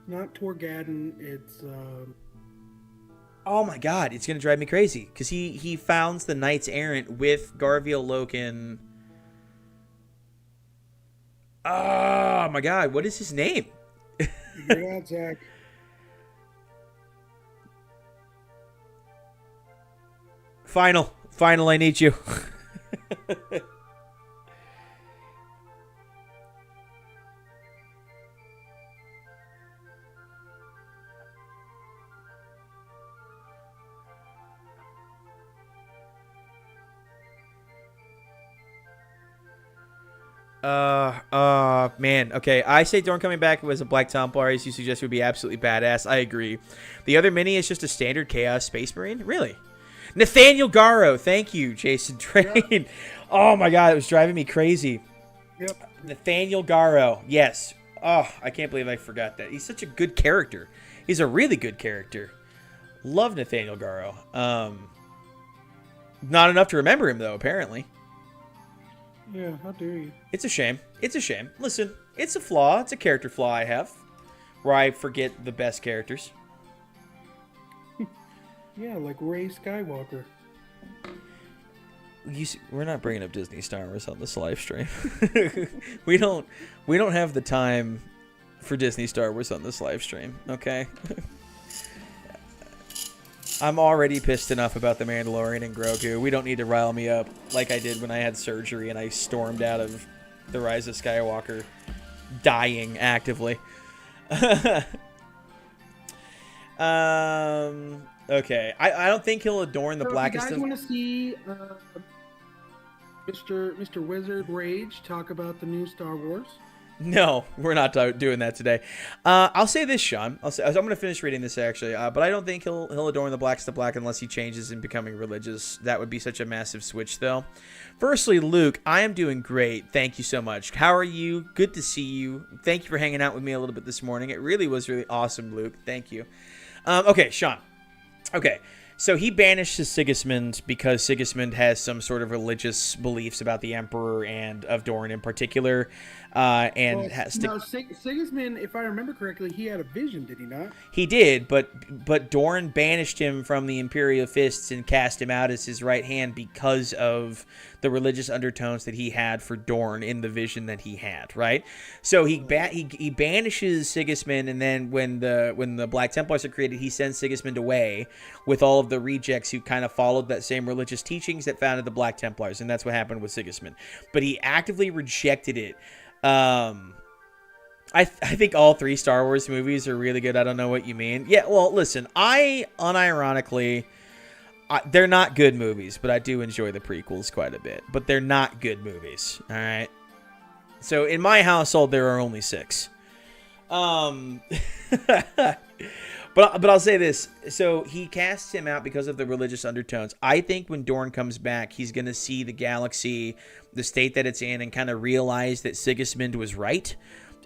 Not Torgadon, it's, Oh my god, it's going to drive me crazy. Because he founds the Knights Errant with Garviel Loken. Oh my god, what is his name? Yeah, Zach. Final, I need you. Man. Okay, I say Dorn coming back was a Black Templar, as you suggest, would be absolutely badass. I agree. The other mini is just a standard Chaos Space Marine? Really? Nathaniel Garrow. Thank you, Jason Train. Yep. Oh my god, it was driving me crazy. Yep. Nathaniel Garrow. Yes. Oh, I can't believe I forgot that. He's such a good character. He's a really good character. Love Nathaniel Garrow. Not enough to remember him, though, apparently. Yeah, how dare you? It's a shame. It's a shame. Listen, it's a flaw. It's a character flaw I have, where I forget the best characters. Yeah, like Rey Skywalker. We're not bringing up Disney Star Wars on this live stream. we don't have the time for Disney Star Wars on this live stream. Okay. I'm already pissed enough about The Mandalorian and Grogu. We don't need to rile me up like I did when I had surgery and I stormed out of The Rise of Skywalker dying actively. Okay. I don't think he'll adorn the blackest. You guys want to see Mr. Wizard Rage talk about the new Star Wars? No, we're not doing that today. I'll say this, Sean. I'm going to finish reading this, actually. But I don't think he'll adorn the blacks to black unless he changes in becoming religious. That would be such a massive switch, though. Firstly, Luke, I am doing great. Thank you so much. How are you? Good to see you. Thank you for hanging out with me a little bit this morning. It really was really awesome, Luke. Thank you. Okay, Sean. Okay. So he banishes Sigismund because Sigismund has some sort of religious beliefs about the Emperor and of Dorne in particular. Sigismund, if I remember correctly, he had a vision, did he not? He did, but Dorne banished him from the Imperial Fists and cast him out as his right hand because of the religious undertones that he had for Dorne in the vision that he had, right? So he banishes Sigismund, and then when the Black Templars are created, he sends Sigismund away with all of the rejects who kind of followed that same religious teachings that founded the Black Templars, and that's what happened with Sigismund. But he actively rejected it. I think all 3 Star Wars movies are really good. I don't know what you mean. Yeah, well, listen, I unironically, they're not good movies, but I do enjoy the prequels quite a bit. But they're not good movies, all right? So in my household, there are only 6. But I'll say this. So he casts him out because of the religious undertones. I think when Dorne comes back, he's going to see the galaxy, the state that it's in, and kind of realize that Sigismund was right.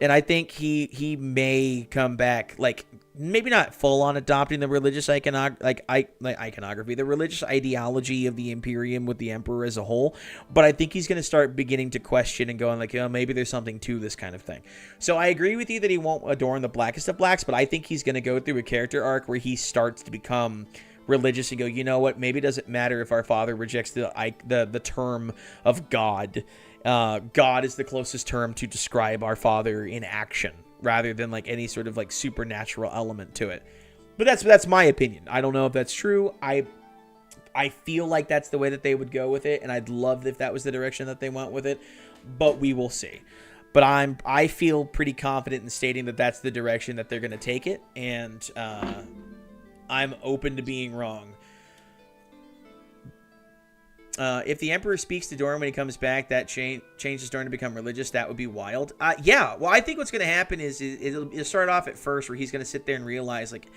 And I think he may come back, like, maybe not full on adopting the religious iconography, the religious ideology of the Imperium with the Emperor as a whole. But I think he's going to start beginning to question and going like, maybe there's something to this kind of thing. So I agree with you that he won't adorn the blackest of blacks, but I think he's going to go through a character arc where he starts to become religious and go, you know what? Maybe it doesn't matter if our father rejects the term of God. God is the closest term to describe our father in action, rather than like any sort of like supernatural element to it. But that's my opinion. I don't know if that's true. I feel like that's the way that they would go with it, and I'd love if that was the direction that they went with it. But we will see. But I feel pretty confident in stating that that's the direction that they're going to take it, and I'm open to being wrong. If the Emperor speaks to Dorne when he comes back, that changes Dorne to become religious. That would be wild. Yeah, well, I think what's going to happen is it'll start off at first where he's going to sit there and realize, like,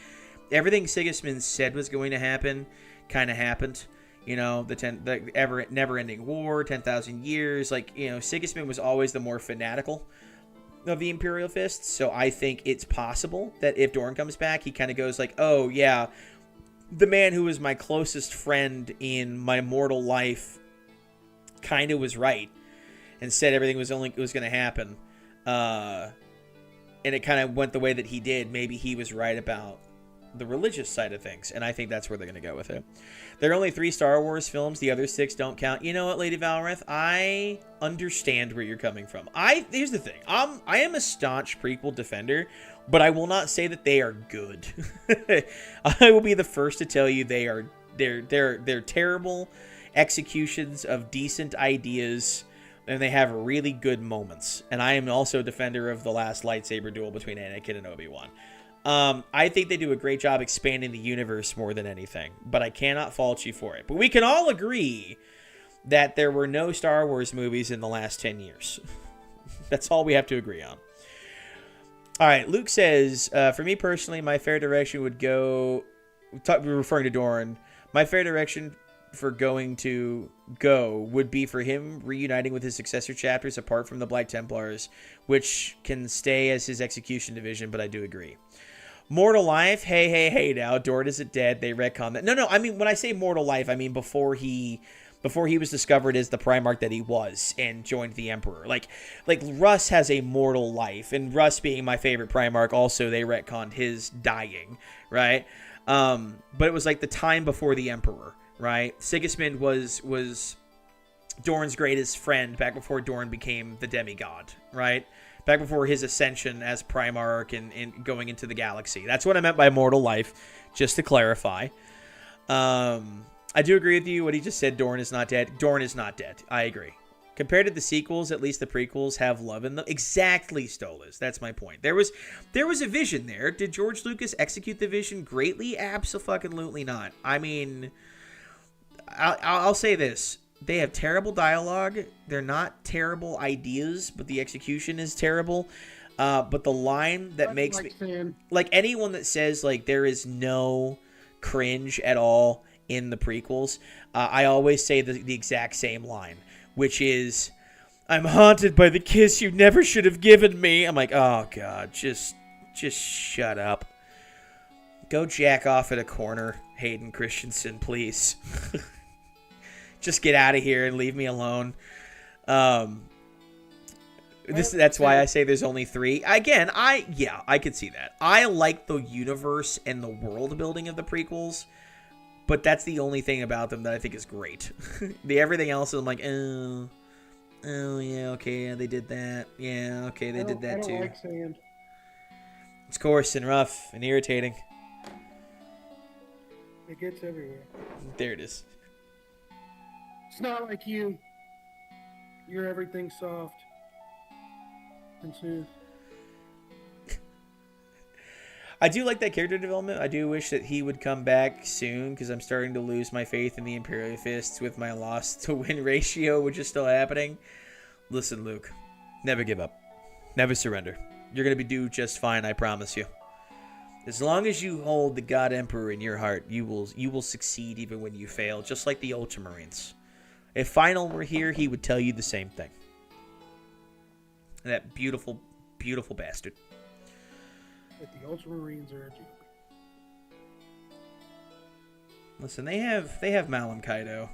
everything Sigismund said was going to happen kind of happened. You know, the never-ending war, 10,000 years. Like, you know, Sigismund was always the more fanatical of the Imperial Fists. So I think it's possible that if Dorne comes back, he kind of goes like, oh, yeah, the man who was my closest friend in my mortal life kind of was right and said everything was going to happen. And it kind of went the way that he did. Maybe he was right about the religious side of things. And I think that's where they're going to go with it. There are only 3 Star Wars films. The other 6 don't count. You know what, Lady Valrath? I understand where you're coming from. Here's the thing. I am a staunch prequel defender, but I will not say that they are good. I will be the first to tell you they are they're terrible executions of decent ideas, and they have really good moments. And I am also a defender of the last lightsaber duel between Anakin and Obi-Wan. I think they do a great job expanding the universe more than anything, but I cannot fault you for it. But we can all agree that there were no Star Wars movies in the last 10 years. That's all we have to agree on. All right, Luke says, for me personally, my fair direction would go... We're referring to Doran. My fair direction for going to go would be for him reuniting with his successor chapters apart from the Black Templars, which can stay as his execution division, but I do agree. Mortal Life, hey now, Doran isn't dead. They retcon that. No, I mean, when I say Mortal Life, I mean before he was discovered as the Primarch that he was and joined the Emperor. Like Russ has a mortal life, and Russ being my favorite Primarch, also they retconned his dying, right? But it was like the time before the Emperor, right? Sigismund was Dorn's greatest friend back before Dorn became the demigod, right? Back before his ascension as Primarch and going into the galaxy. That's what I meant by mortal life, just to clarify. I do agree with you what he just said. Dorn is not dead. Dorn is not dead. I agree. Compared to the sequels, at least the prequels have love in them. Exactly, Stolas. That's my point. There was a vision there. Did George Lucas execute the vision greatly? Abso-fucking-lutely not. I mean, I'll say this. They have terrible dialogue. They're not terrible ideas, but the execution is terrible. But the line that makes me... Like, anyone that says, like, there is no cringe at all in the prequels, I always say the exact same line, which is, I'm haunted by the kiss you never should have given me. I'm like, oh, God, just shut up. Go jack off at a corner, Hayden Christensen, please. Just get out of here and leave me alone. That's why I say there's only 3. Again, I could see that. I like the universe and the world building of the prequels, but that's the only thing about them that I think is great. Everything else, I'm like, oh yeah, okay, yeah, they did that. Yeah, okay, they did that too. I don't like sand. It's coarse and rough and irritating. It gets everywhere. There it is. It's not like you. You're everything soft and smooth. I do like that character development. I do wish that he would come back soon, because I'm starting to lose my faith in the Imperial Fists with my loss to win ratio, which is still happening. Listen, Luke, never give up. Never surrender. You're going to do just fine, I promise you. As long as you hold the God Emperor in your heart, you will succeed even when you fail, just like the Ultramarines. If Final were here, he would tell you the same thing. That beautiful, beautiful bastard. But the Ultramarines are a joke. Listen, they have Malum Kaido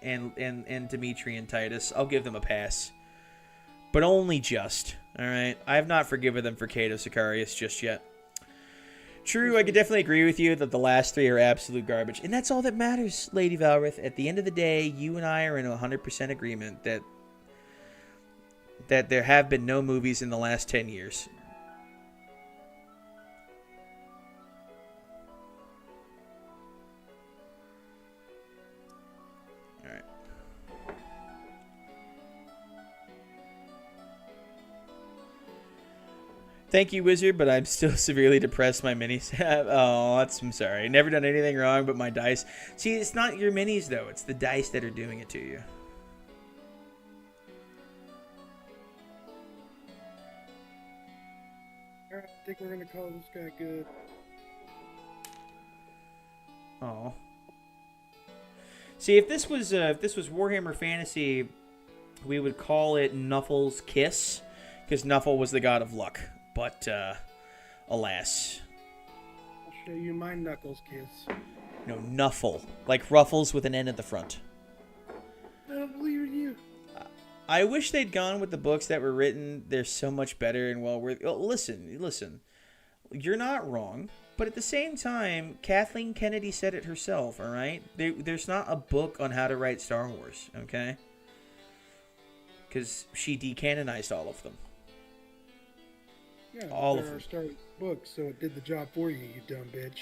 and Dimitri and Titus. I'll give them a pass. But only just. Alright? I have not forgiven them for Cato Sicarius just yet. True, I could definitely agree with you that the last 3 are absolute garbage. And that's all that matters, Lady Valrith. At the end of the day, you and I are in 100% agreement that there have been no movies in the last 10 years. Alright. Thank you, Wizard, but I'm still severely depressed. My minis have... Oh, I'm sorry. Never done anything wrong, but my dice... See, it's not your minis, though. It's the dice that are doing it to you. Alright, I think we're going to call this guy good. Oh. See, if this was Warhammer Fantasy, we would call it Nuffle's Kiss, because Nuffle was the god of luck. But, alas. I'll show you my Knuckles kiss. No, Nuffle. Like Ruffles with an N at the front. I don't believe in you. I wish they'd gone with the books that were written. They're so much better and well worth... Oh, listen. You're not wrong. But at the same time, Kathleen Kennedy said it herself, all right? There's not a book on how to write Star Wars, okay? Because she decanonized all of them. Yeah, all there are Star Wars books, so it did the job for you, you dumb bitch.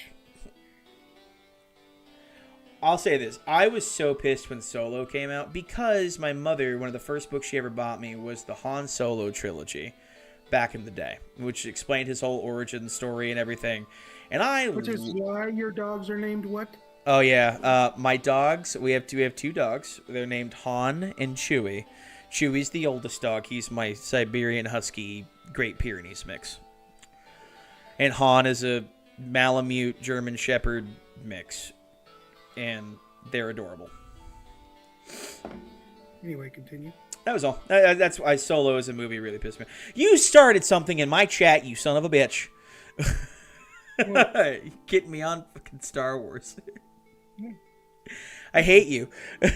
I'll say this. I was so pissed when Solo came out because my mother, one of the first books she ever bought me was the Han Solo trilogy back in the day, which explained his whole origin story and everything. And Which is why your dogs are named what? Oh yeah, my dogs. We have two dogs. They're named Han and Chewy. Chewy's the oldest dog. He's my Siberian Husky Great Pyrenees mix. And Han is a Malamute German Shepherd mix. And they're adorable. Anyway, continue. That was all. That's why Solo as a movie really pissed me off. You started something in my chat, you son of a bitch. Getting me on fucking Star Wars. I hate you. There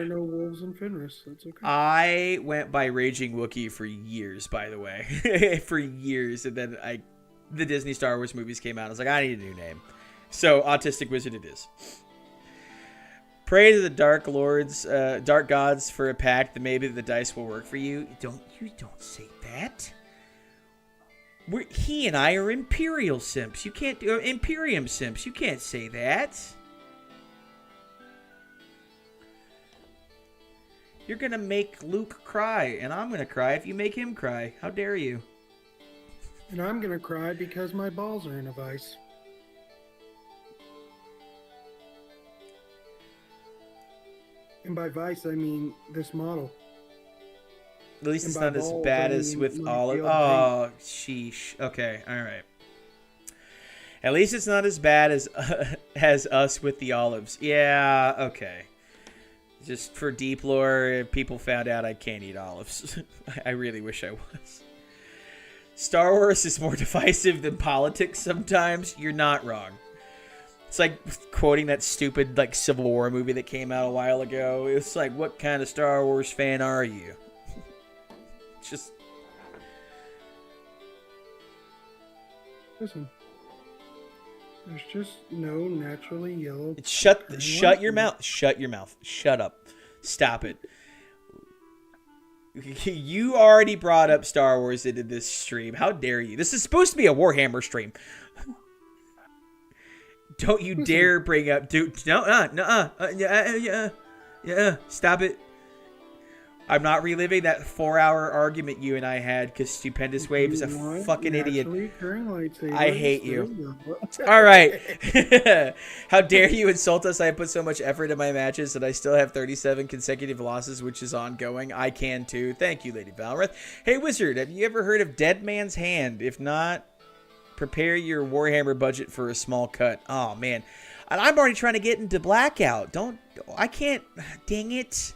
are no wolves in Fenris. That's okay. I went by Raging Wookiee for years, by the way. For years. And then the Disney Star Wars movies came out. I was like, I need a new name. So, Autistic Wizard it is. Pray to the Dark Lords, Dark Gods for a pact that maybe the dice will work for you. You don't say that. He and I are Imperial simps. You can't do Imperium simps. You can't say that. You're gonna make Luke cry, and I'm gonna cry if you make him cry. How dare you? And I'm gonna cry because my balls are in a vice. And by vice, I mean this model. At least it's not as bad as with Olive. Oh, sheesh. Okay, all right. At least it's not as bad as us with the olives. Yeah, okay. Just for deep lore, people found out I can't eat olives. I really wish I was. Star Wars is more divisive than politics sometimes. You're not wrong. It's like quoting that stupid like Civil War movie that came out a while ago. It's like, what kind of Star Wars fan are you? Just listen. There's just no naturally yellow. Shut your mouth. Shut your mouth. Shut up. Stop it. You already brought up Star Wars into this stream. How dare you? This is supposed to be a Warhammer stream. Don't you dare bring up, dude. No, yeah. Stop it. I'm not reliving that 4-hour argument you and I had because Stupendous Wave is a fucking idiot. I hate you. All right. How dare you insult us? I put so much effort in my matches that I still have 37 consecutive losses, which is ongoing. I can too. Thank you, Lady Valrath. Hey, Wizard, have you ever heard of Dead Man's Hand? If not, prepare your Warhammer budget for a small cut. Oh, man. And I'm already trying to get into Blackout. I can't. Dang it.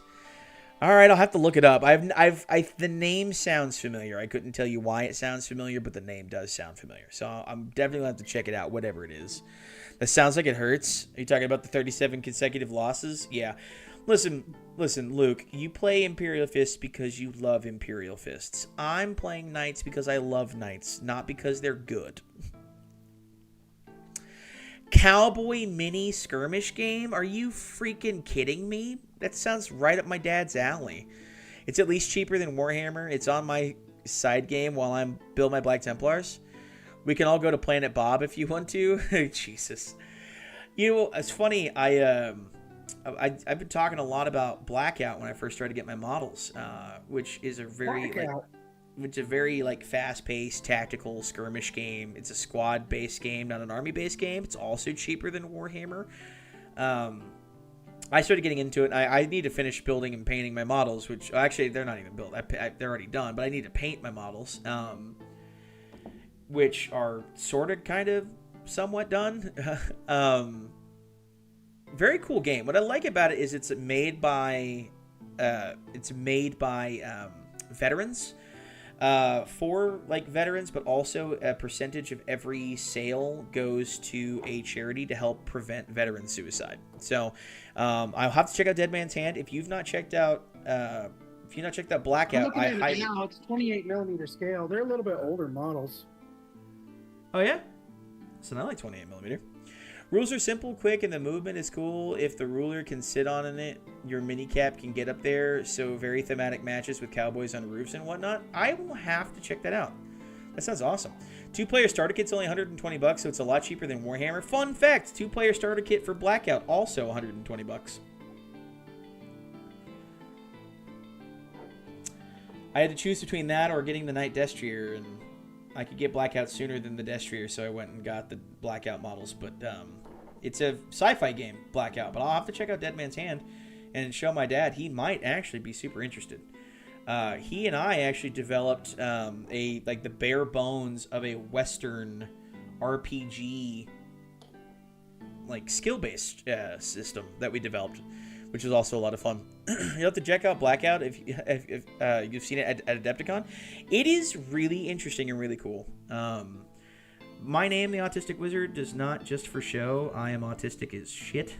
All right, I'll have to look it up. The name sounds familiar. I couldn't tell you why it sounds familiar, but the name does sound familiar. So I'm definitely going to have to check it out, whatever it is. That sounds like it hurts. Are you talking about the 37 consecutive losses? Yeah. Listen, Luke, you play Imperial Fists because you love Imperial Fists. I'm playing Knights because I love Knights, not because they're good. Cowboy mini skirmish game? Are you freaking kidding me? That sounds right up my dad's alley. It's at least cheaper than Warhammer. It's on my side game while I'm build my Black Templars. We can all go to Planet Bob if you want to. Jesus. You know, it's funny. I've been talking a lot about Blackout when I first started to get my models, which is a very like fast-paced tactical skirmish game. It's a squad-based game, not an army-based game. It's also cheaper than Warhammer. I started getting into it. I need to finish building and painting my models, which actually they're not even built. They're already done, but I need to paint my models, which are sort of, kind of, somewhat done. Very cool game. What I like about it is it's made by veterans. For like veterans, but also a percentage of every sale goes to a charity to help prevent veteran suicide. So I'll have to check out Dead Man's Hand. If you've not checked out Blackout, I'm looking at it now. It's 28mm scale. They're a little bit older models. Oh yeah, so not like 28mm. Rules are simple, quick, and the movement is cool. If the ruler can sit on it, your mini cap can get up there. So very thematic matches with cowboys on roofs and whatnot. I will have to check that out. That sounds awesome. 2-player starter kit's only $120, so it's a lot cheaper than Warhammer. Fun fact, 2-player starter kit for Blackout, also $120. I had to choose between that or getting the Night Destrier, and I could get Blackout sooner than the Destrier, so I went and got the Blackout models. But it's a sci-fi game, Blackout, but I'll have to check out Dead Man's Hand and show my dad. He might actually be super interested. He and I actually developed the bare bones of a Western RPG skill-based system that we developed, which is also a lot of fun. You'll have to check out Blackout if you've seen it at Adepticon. It is really interesting and really cool. My name, the Autistic Wizard, does not just for show. I am autistic as shit.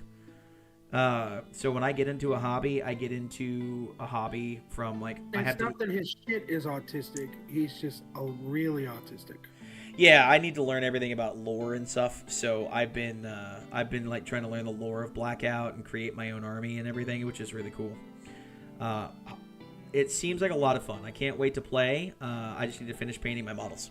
So when I get into a hobby, I get into a hobby from It's not that his shit is autistic. He's just really autistic. Yeah, I need to learn everything about lore and stuff. So I've been trying to learn the lore of Blackout and create my own army and everything, which is really cool. It seems like a lot of fun. I can't wait to play. I just need to finish painting my models.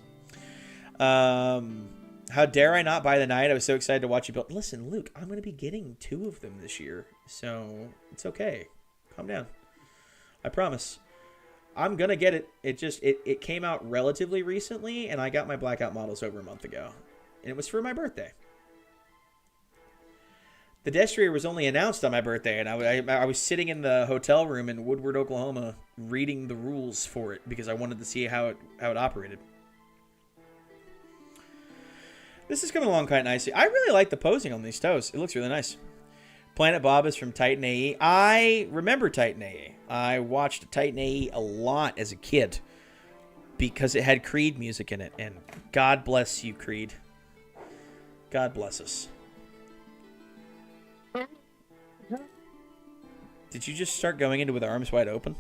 How dare I not buy the Knight? I was so excited to watch you build. Listen, Luke, I'm going to be getting 2 of them this year, so it's okay. Calm down. I promise. I'm going to get it. It came out relatively recently, and I got my Blackout models over a month ago. And it was for my birthday. The Destrier was only announced on my birthday, and I was sitting in the hotel room in Woodward, Oklahoma, reading the rules for it because I wanted to see how it operated. This is coming along quite nicely. I really like the posing on these toes. It looks really nice. Planet Bob is from Titan AE. I remember Titan AE. I watched Titan AE a lot as a kid because it had Creed music in it. And God bless you, Creed. God bless us. Did you just start going into with arms wide open?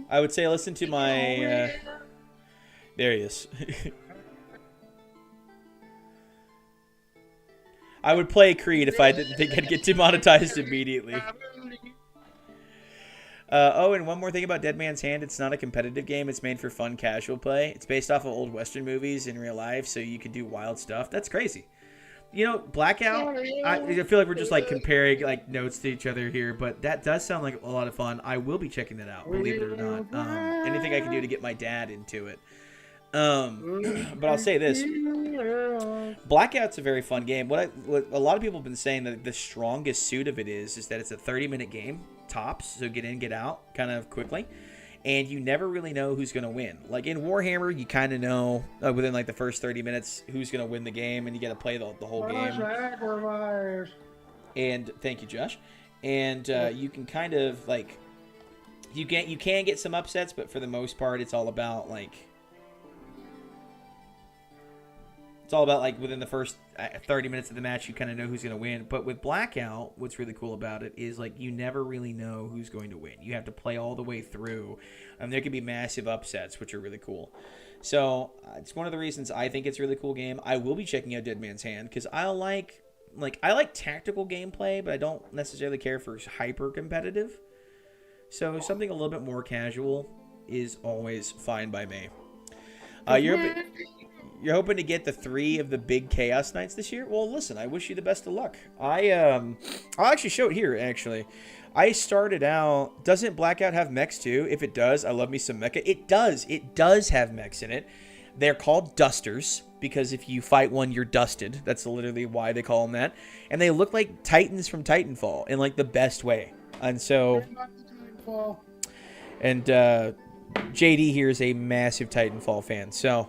I would say listen to my... there he is. I would play Creed if I didn't think I'd get demonetized immediately. Oh, and one more thing about Dead Man's Hand. It's not a competitive game. It's made for fun, casual play. It's based off of old Western movies in real life, so you can do wild stuff. That's crazy. You know, Blackout, I feel like we're just comparing notes to each other here, but that does sound like a lot of fun. I will be checking that out, believe it or not. Anything I can do to get my dad into it. But I'll say this. Blackout's a very fun game. What a lot of people have been saying that the strongest suit of it is that it's a 30-minute game, tops, so get in, get out kind of quickly. And you never really know who's going to win. Like in Warhammer, you kind of know within the first 30 minutes who's going to win the game, and you got to play the whole game. And thank you, Josh. And you can kind of you can get some upsets, but for the most part, it's all about within the first 30 minutes of the match, you kind of know who's going to win. But with Blackout, what's really cool about it is you never really know who's going to win. You have to play all the way through. There can be massive upsets, which are really cool. So it's one of the reasons I think it's a really cool game. I will be checking out Dead Man's Hand because I like tactical gameplay, but I don't necessarily care for hyper competitive. So something a little bit more casual is always fine by me. You're hoping to get the 3 of the big Chaos Knights this year? Well, listen, I wish you the best of luck. I'll actually show it here, actually. I started out... Doesn't Blackout have mechs, too? If it does, I love me some mecha. It does. It does have mechs in it. They're called dusters, because if you fight one, you're dusted. That's literally why they call them that. And they look like Titans from Titanfall in, the best way. And so... And, JD here is a massive Titanfall fan, so...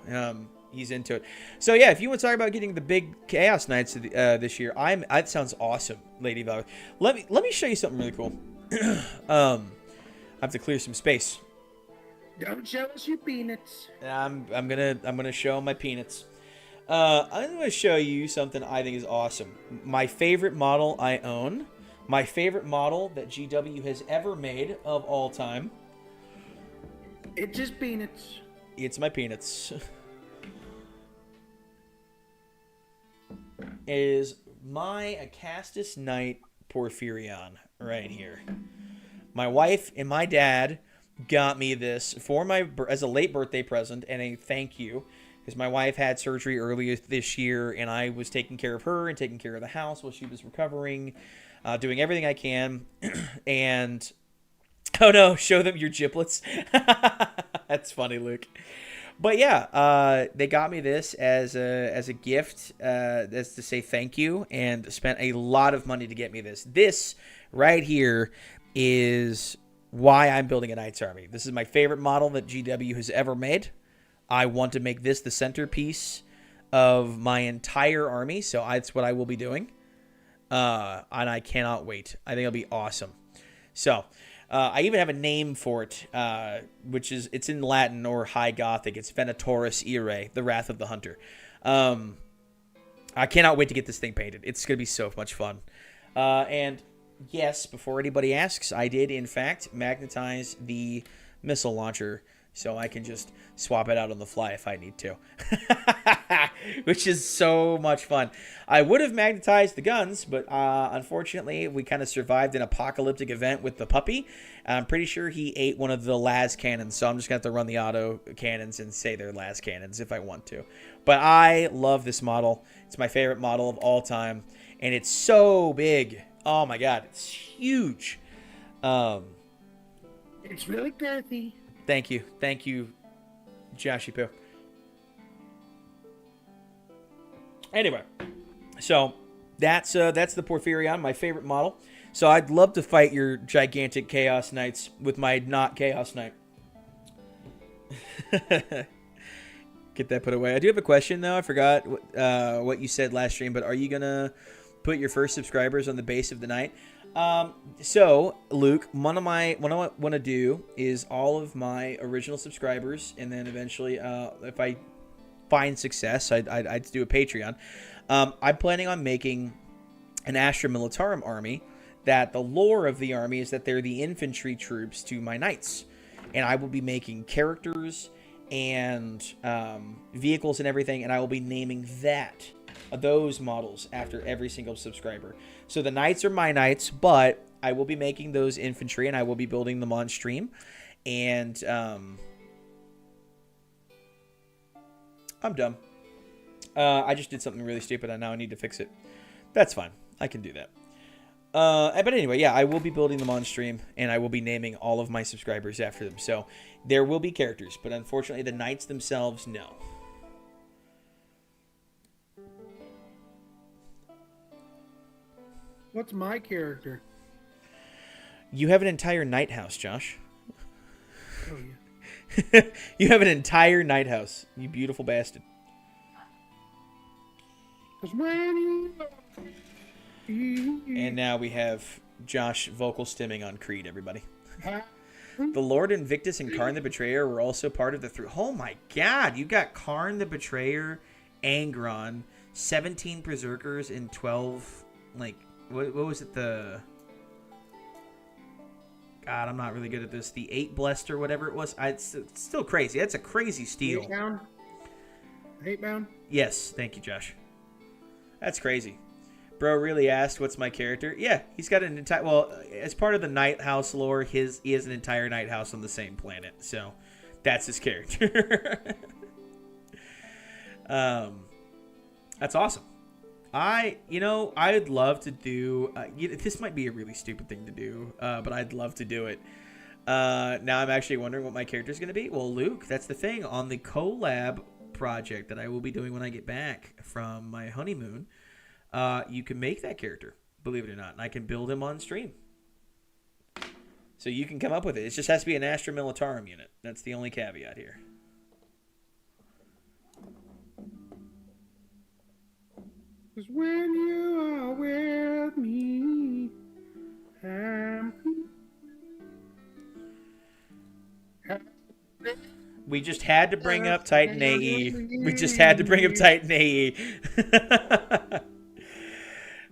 he's into it. So yeah, if you want to talk about getting the big Chaos Knights this year, that sounds awesome, Lady Valor. Let me show you something really cool. I have to clear some space. Don't show us your peanuts. I'm gonna show my peanuts. I'm gonna show you something I think is awesome. My favorite model I own. My favorite model that GW has ever made of all time. It's just peanuts. It's my peanuts. Is my Acastus Knight Porphyrion right here. My wife and my dad got me this for as a late birthday present and a thank you, because my wife had surgery earlier this year and I was taking care of her and taking care of the house while she was recovering, doing everything I can. And oh no, show them your giblets. That's funny, Luke. But yeah, they got me this as a gift, as to say thank you, and spent a lot of money to get me this. This right here is why I'm building a Knights Army. This is my favorite model that GW has ever made. I want to make this the centerpiece of my entire army, so that's what I will be doing. And I cannot wait. I think it'll be awesome. So, I even have a name for it, which is, it's in Latin or High Gothic. It's Venatorus Irae, the Wrath of the Hunter. I cannot wait to get this thing painted. It's going to be so much fun. And yes, before anybody asks, I did, in fact, magnetize the missile launcher so I can just swap it out on the fly if I need to. Which is so much fun. I would have magnetized the guns, but unfortunately, we kind of survived an apocalyptic event with the puppy. I'm pretty sure he ate one of the las cannons, so I'm just going to have to run the auto cannons and say they're las cannons if I want to. But I love this model. It's my favorite model of all time, and it's so big. Oh my god, it's huge. It's really girthy. Thank you, Joshy Poo. Anyway, so that's the Porphyrion, my favorite model. So I'd love to fight your gigantic Chaos Knights with my not Chaos Knight. Get that put away. I do have a question though. I forgot what you said last stream, but are you gonna put your first subscribers on the base of the night? So Luke, what I want to do is all of my original subscribers, and then eventually, if I find success, I'd do a Patreon. I'm planning on making an Astra Militarum army that the lore of the army is that they're the infantry troops to my knights, and I will be making characters and vehicles and everything, and I will be naming those models after every single subscriber. So the knights are my knights, but I will be making those infantry, and I will be building them on stream. And I'm dumb. I just did something really stupid, and now I need to fix it. That's fine. I can do that. But anyway, yeah, I will be building them on stream, and I will be naming all of my subscribers after them. So there will be characters, but unfortunately the knights themselves, no. What's my character? You have an entire night house, Josh. Oh, yeah. You have an entire night house, you beautiful bastard. And now we have Josh vocal stimming on Creed, everybody. The Lord Invictus and Karn the Betrayer were also part of the Oh my god, you got Karn the Betrayer, Angron, 17 Berserkers, and 12, like, what was it, God, I'm not really good at this. The 8 Blessed or whatever it was. It's still crazy. That's a crazy steal. 8-bound? 8-bound? Yes, thank you, Josh. That's crazy. Bro really asked, what's my character? Yeah, he's got an entire... Well, as part of the Night House lore, he has an entire Night House on the same planet. So, that's his character. That's awesome. I'd love to do... this might be a really stupid thing to do, but I'd love to do it. Now I'm actually wondering what my character is going to be. Well, Luke, that's the thing. On the collab project that I will be doing when I get back from my honeymoon, you can make that character, believe it or not, and I can build him on stream. So you can come up with it. It just has to be an Astra Militarum unit. That's the only caveat here. Cause when you are with me, we just had to bring up Titan AE. We just had to bring up Titan AE.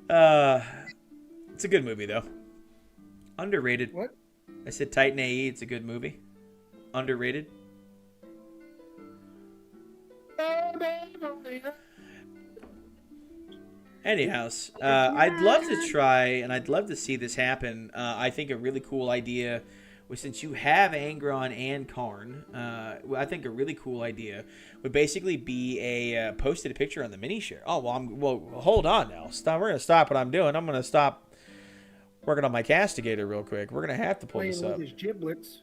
It's a good movie, though. Underrated. What? I said Titan AE. It's a good movie. Underrated. Anyhow, I'd love to try, and I'd love to see this happen. I think a really cool idea was, since you have Angron and Karn, I think a really cool idea would basically be a posted a picture on the mini share. Oh, well, hold on now. Stop. We're gonna stop what I'm doing. I'm gonna stop working on my Castigator real quick. We're gonna have to pull this up. With his giblets.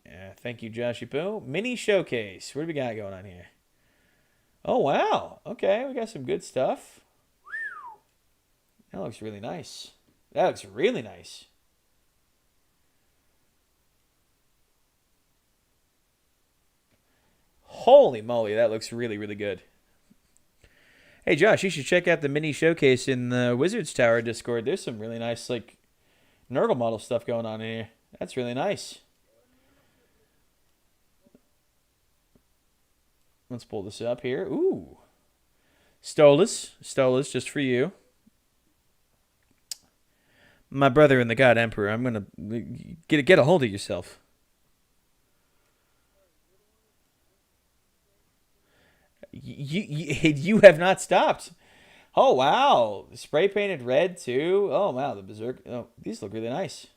Yeah, thank you, Joshy Poo. Mini showcase. What do we got going on here? Oh wow. Okay, we got some good stuff. That looks really nice. That looks really nice. Holy moly, that looks really, really good. Hey, Josh, you should check out the mini showcase in the Wizards Tower Discord. There's some really nice, like, Nurgle model stuff going on in here. That's really nice. Let's pull this up here. Ooh. Stolas, just for you. My brother and the God Emperor, I'm going to get a hold of yourself. You have not stopped. Oh, wow. Spray painted red, too. Oh, wow. The Berserk. Oh, these look really nice.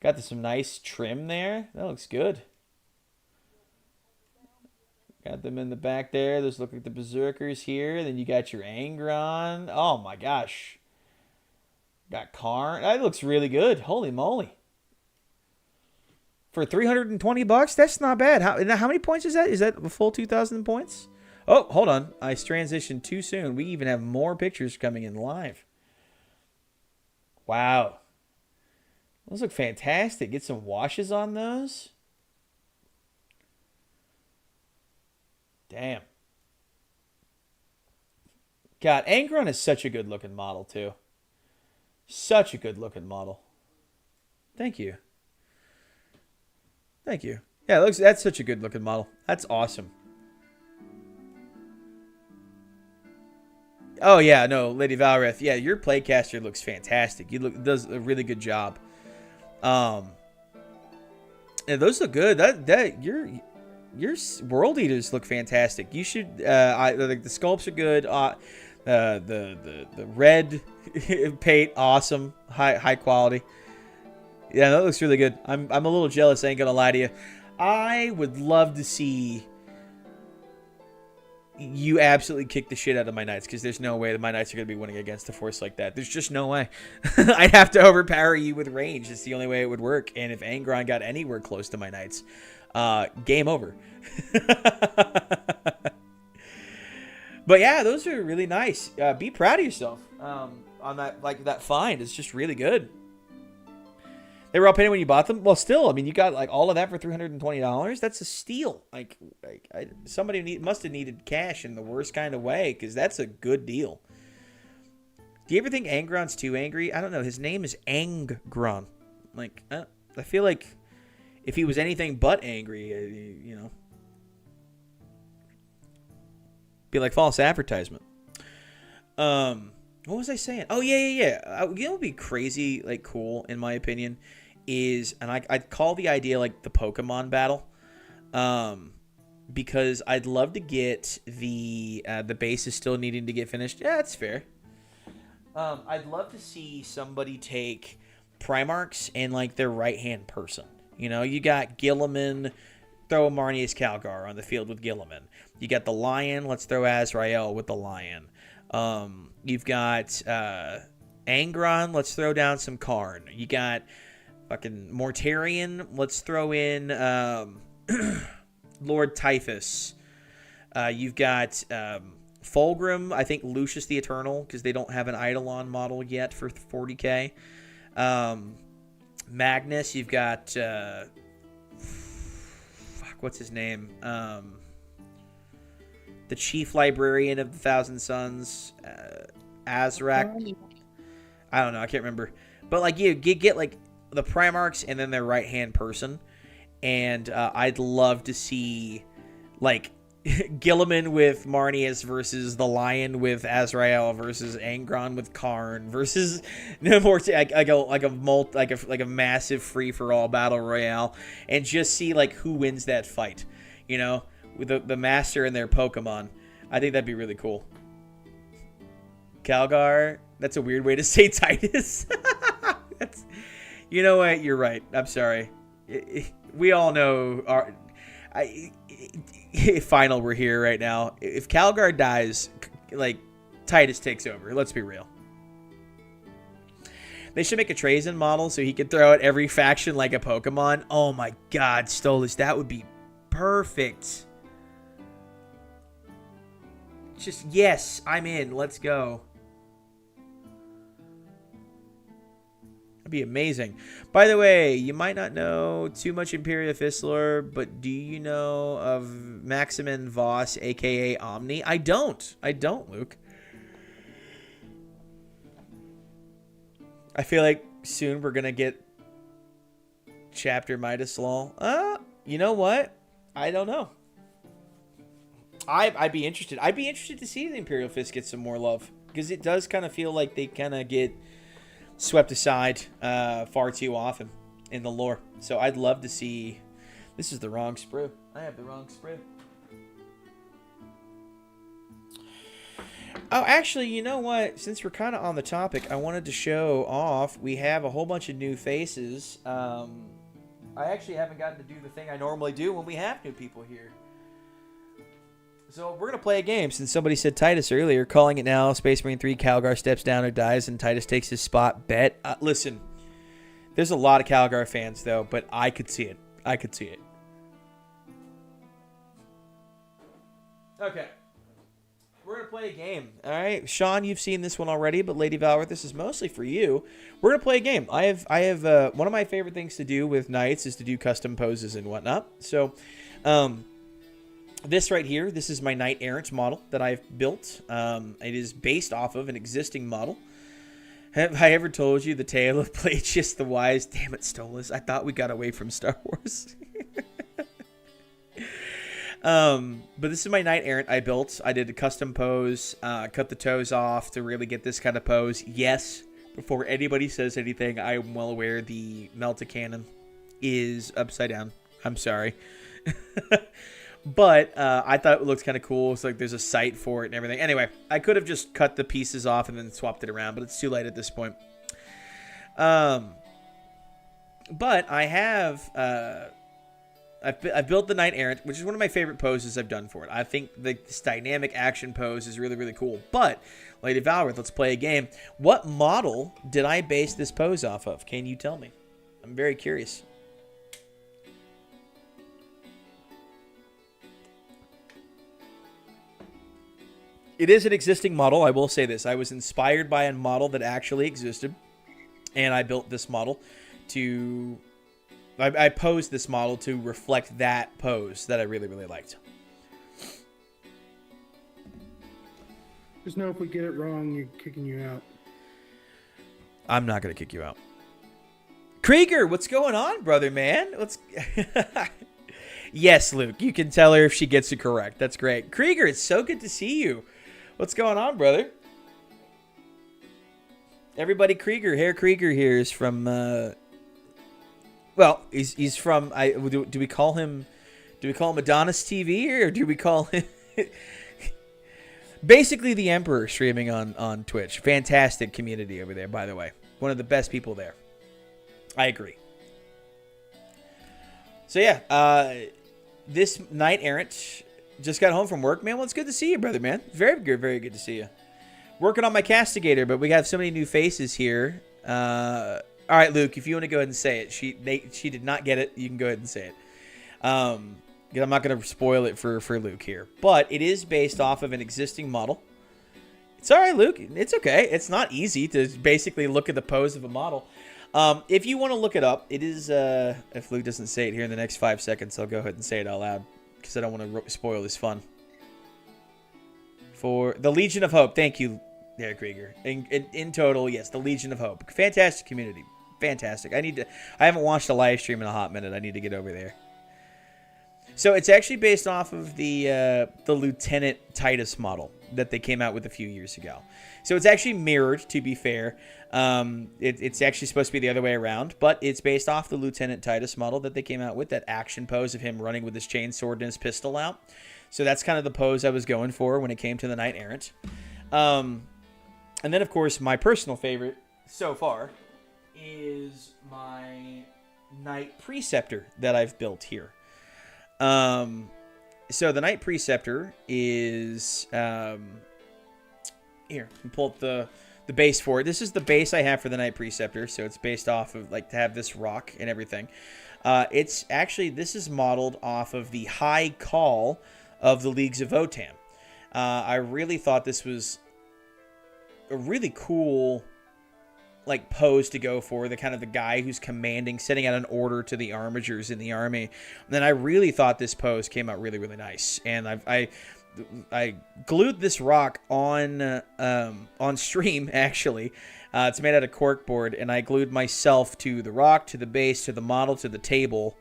Got some nice trim there. That looks good. Got them in the back there. Those look like the Berserkers here. Then you got your Angron. Oh, my gosh. Got Karn. That looks really good. Holy moly. For $320, that's not bad. How many points is that? Is that a full 2,000 points? Oh, hold on. I transitioned too soon. We even have more pictures coming in live. Wow. Those look fantastic. Get some washes on those. Damn. God, Angron is such a good looking model too. Such a good looking model. Thank you. Thank you. Yeah, that's such a good looking model. That's awesome. Oh yeah, no, Lady Valrith. Yeah, your playcaster looks fantastic. Does a really good job. Yeah, those look good. Your World Eaters look fantastic. You should. Like the sculpts are good. The red paint, awesome, high quality. Yeah, that looks really good. I'm a little jealous. I ain't gonna lie to you. I would love to see you absolutely kick the shit out of my knights, because there's no way that my knights are gonna be winning against a force like that. There's just no way. I'd have to overpower you with range. It's the only way it would work. And if Angron got anywhere close to my knights, game over. But yeah, those are really nice. Be proud of yourself on that find. It's just really good. They were all painted when you bought them. Well, still, I mean, you got like all of that for $320. That's a steal. Somebody must have needed cash in the worst kind of way, because that's a good deal. Do you ever think Angron's too angry? I don't know. His name is Angron. Like, I feel like if he was anything but angry, you know, be like false advertisement. What was I saying? Oh, yeah. You know what would be crazy, like, cool, in my opinion, is, and I'd call the idea, like, the Pokemon battle, because I'd love to get the bases still needing to get finished. Yeah, that's fair. I'd love to see somebody take Primarchs and, like, their right-hand person. You know, you got Gilliman, throw a Marnius Calgar on the field with Gilliman. You got the Lion, let's throw Azrael with the Lion. You've got Angron, let's throw down some Karn. You got fucking Mortarion, let's throw in Lord Typhus. You've got Fulgrim, I think Lucius the Eternal, because they don't have an Eidolon model yet for 40k. Magnus, you've got what's his name? The Chief Librarian of the Thousand Suns, Azrak. I don't know, I can't remember. But like you get like the Primarchs and then their right-hand person. And I'd love to see like Gilliman with Marnius versus the Lion with Azrael versus Angron with Karn versus no more like a massive free-for-all battle royale, and just see like who wins that fight, you know, with the master and their Pokemon. I think that'd be really cool. Calgar. That's a weird way to say Titus. That's, you know what? You're right. I'm sorry. We all know if Final were here right now, if Calgar dies, like, Titus takes over. Let's be real. They should make a Trazen model so he could throw out every faction like a Pokemon. Oh my god, Stolas, that would be perfect. Just, yes, I'm in. Let's go. That'd be amazing. By the way, you might not know too much Imperial Fistler, but do you know of Maximin Voss, a.k.a. Omni? I don't, Luke. I feel like soon we're going to get Chapter Midas Law. You know what? I don't know. I'd be interested. I'd be interested to see the Imperial Fist get some more love. Because it does kind of feel like they kind of get swept aside far too often in the lore. So I'd love to see... This is the wrong sprue. I have the wrong sprue. Oh, actually, you know what? Since we're kind of on the topic, I wanted to show off. We have a whole bunch of new faces. I actually haven't gotten to do the thing I normally do when we have new people here. So we're going to play a game. Since somebody said Titus earlier, calling it now. Space Marine 3, Calgar steps down or dies, and Titus takes his spot. Bet. Listen, there's a lot of Calgar fans, though, but I could see it. I could see it. Okay. We're going to play a game, all right? Sean, you've seen this one already, but Lady Valor, this is mostly for you. We're going to play a game. I have one of my favorite things to do with Knights is to do custom poses and whatnot. So, this right here, this is my Knight Errant model that I've built. It is based off of an existing model. Have I ever told you the tale of Pelagius the Wise? Damn it, Stolas. I thought we got away from Star Wars. But this is my Knight Errant I built. I did a custom pose, cut the toes off to really get this kind of pose. Yes, before anybody says anything, I'm well aware the Melta Cannon is upside down. I'm sorry. But I thought it looked kind of cool. It's like there's a sight for it and everything. Anyway, I could have just cut the pieces off and then swapped it around, but it's too late at this point. But I have... I've built the Knight Errant, which is one of my favorite poses I've done for it. I think this dynamic action pose is really, really cool. But, Lady Valorith, let's play a game. What model did I base this pose off of? Can you tell me? I'm very curious. It is an existing model. I will say this. I was inspired by a model that actually existed, and I built this model to... I posed this model to reflect that pose that I really, really liked. Just know if we get it wrong, you're kicking you out. I'm not going to kick you out. Krieger, what's going on, brother, man? Yes, Luke, you can tell her if she gets it correct. That's great. Krieger, it's so good to see you. What's going on, brother? Everybody, Krieger. Herr Krieger here is from... Well, he's from. Do we call him? Do we call him Adonis TV or do we call him? Basically, the Emperor streaming on Twitch. Fantastic community over there, by the way. One of the best people there. I agree. So yeah, this Knight Errant just got home from work, man. Well, it's good to see you, brother, man. Very good to see you. Working on my Castigator, but we have so many new faces here. All right, Luke, if you want to go ahead and say it. She did not get it. You can go ahead and say it. I'm not going to spoil it for Luke here. But it is based off of an existing model. It's all right, Luke. It's okay. It's not easy to basically look at the pose of a model. If you want to look it up, it is... if Luke doesn't say it here in the next 5 seconds, I'll go ahead and say it out loud. Because I don't want to spoil his fun. For the Legion of Hope. Thank you, Herr Krieger. In total, yes, the Legion of Hope. Fantastic community. Fantastic. I haven't watched a live stream in a hot minute. I need to get over there. So it's actually based off of the Lieutenant Titus model that they came out with a few years ago. So it's actually mirrored, to be fair. It's actually supposed to be the other way around, but it's based off the Lieutenant Titus model that they came out with, that action pose of him running with his chainsword and his pistol out. So that's kind of the pose I was going for when it came to the Knight Errant. And then, of course, my personal favorite so far is my Knight Preceptor that I've built here. So the Knight Preceptor is... here, I pull up the base for it. This is the base I have for the Knight Preceptor, so it's based off of, like, to have this rock and everything. It's actually, this is modeled off of the High Call of the Leagues of Votan. I really thought this was a really cool, like, pose to go for, the kind of the guy who's commanding, setting out an order to the armigers in the army. And then I really thought this pose came out really, really nice. And I glued this rock on stream, actually. It's made out of corkboard, and I glued myself to the rock, to the base, to the model, to the table.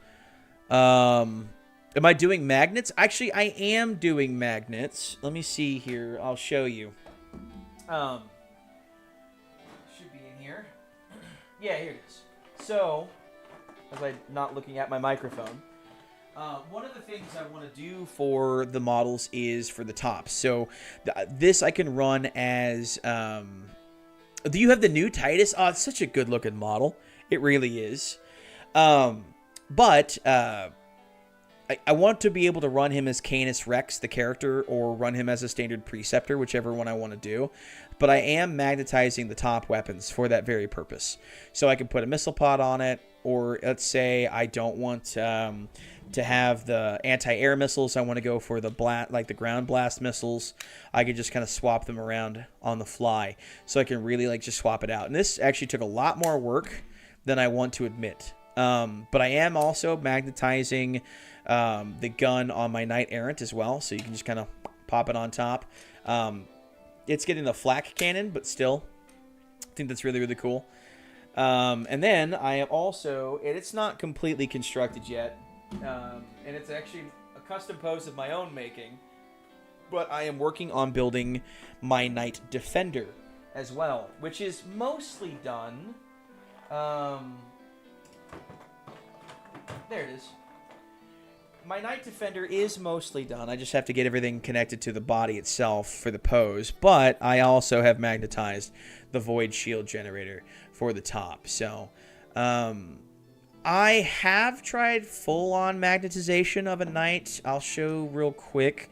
Am I doing magnets? Actually, I am doing magnets. Let me see here. I'll show you. Should be in here. Yeah, here it is. So, as I'm not looking at my microphone, one of the things I want to do for the models is for the tops. So, this I can run as... do you have the new Titus? Oh, it's such a good-looking model. It really is. But I want to be able to run him as Canis Rex, the character, or run him as a standard Preceptor, whichever one I want to do. But I am magnetizing the top weapons for that very purpose. So I can put a missile pod on it, or let's say I don't want to have the anti-air missiles. I want to go for the the ground blast missiles. I could just kind of swap them around on the fly. So I can really like just swap it out. And this actually took a lot more work than I want to admit. But I am also magnetizing the gun on my Knight Errant as well. So you can just kind of pop it on top. It's getting the flak cannon, but still, I think that's really, really cool. And then I am also, and it's not completely constructed yet, and it's actually a custom pose of my own making, but I am working on building my Knight Defender as well, which is mostly done. There it is. My Knight Defender is mostly done. I just have to get everything connected to the body itself for the pose. But I also have magnetized the Void Shield Generator for the top. So, I have tried full-on magnetization of a Knight. I'll show real quick.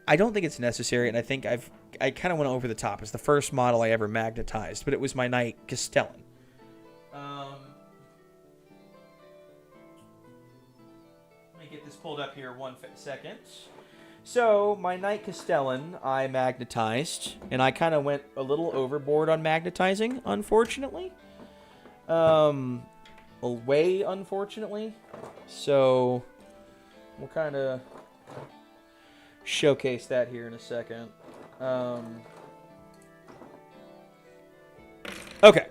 I don't think it's necessary, and I think I kind of went over the top. It's the first model I ever magnetized, but it was my Knight Castellan. Get this pulled up here 1 second. So my Knight Castellan I magnetized, and I kind of went a little overboard on magnetizing, unfortunately. Way unfortunately. So we'll kind of showcase that here in a second. Okay.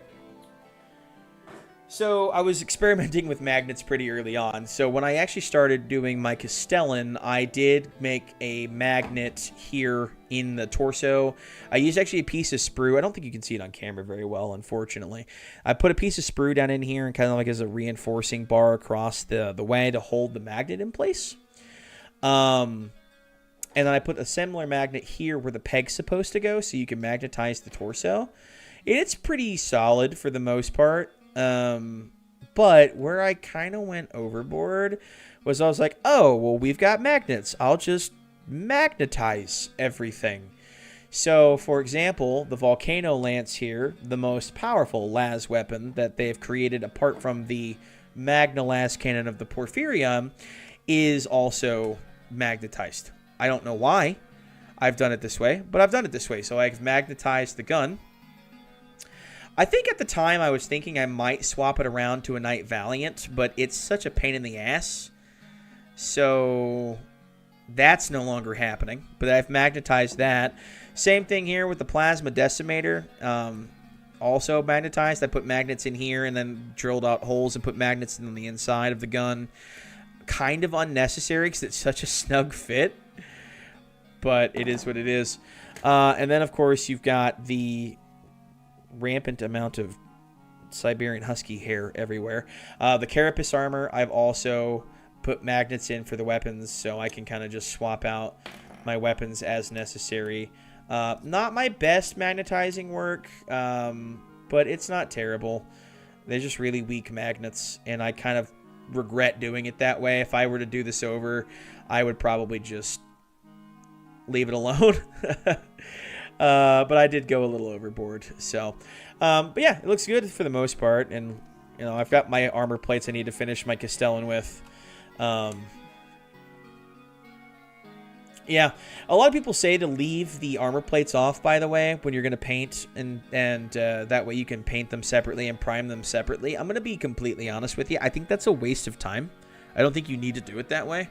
So I was experimenting with magnets pretty early on. So when I actually started doing my Castellan, I did make a magnet here in the torso. I used actually a piece of sprue. I don't think you can see it on camera very well, unfortunately. I put a piece of sprue down in here and kind of like as a reinforcing bar across the way to hold the magnet in place. And then I put a similar magnet here where the peg's supposed to go so you can magnetize the torso. It's pretty solid for the most part. But where I kind of went overboard was I was like, oh, well, we've got magnets. I'll just magnetize everything. So, for example, the Volcano Lance here, the most powerful las weapon that they've created apart from the Magna-las cannon of the Porphyrium, is also magnetized. I don't know why I've done it this way, but I've done it this way. So I've magnetized the gun. I think at the time I was thinking I might swap it around to a Knight Valiant, but it's such a pain in the ass. So that's no longer happening, but I've magnetized that. Same thing here with the Plasma Decimator. Also magnetized. I put magnets in here and then drilled out holes and put magnets in the inside of the gun. Kind of unnecessary because it's such a snug fit, but it is what it is. And then, of course, you've got the rampant amount of Siberian Husky hair everywhere. The Carapace armor, I've also put magnets in for the weapons, so I can kind of just swap out my weapons as necessary. Not my best magnetizing work, but it's not terrible. They're just really weak magnets, and I kind of regret doing it that way. If I were to do this over, I would probably just leave it alone. But I did go a little overboard. So, but yeah, it looks good for the most part. And, you know, I've got my armor plates I need to finish my Castellan with. Yeah, a lot of people say to leave the armor plates off, by the way, when you're going to paint, and that way you can paint them separately and prime them separately. I'm going to be completely honest with you. I think that's a waste of time. I don't think you need to do it that way.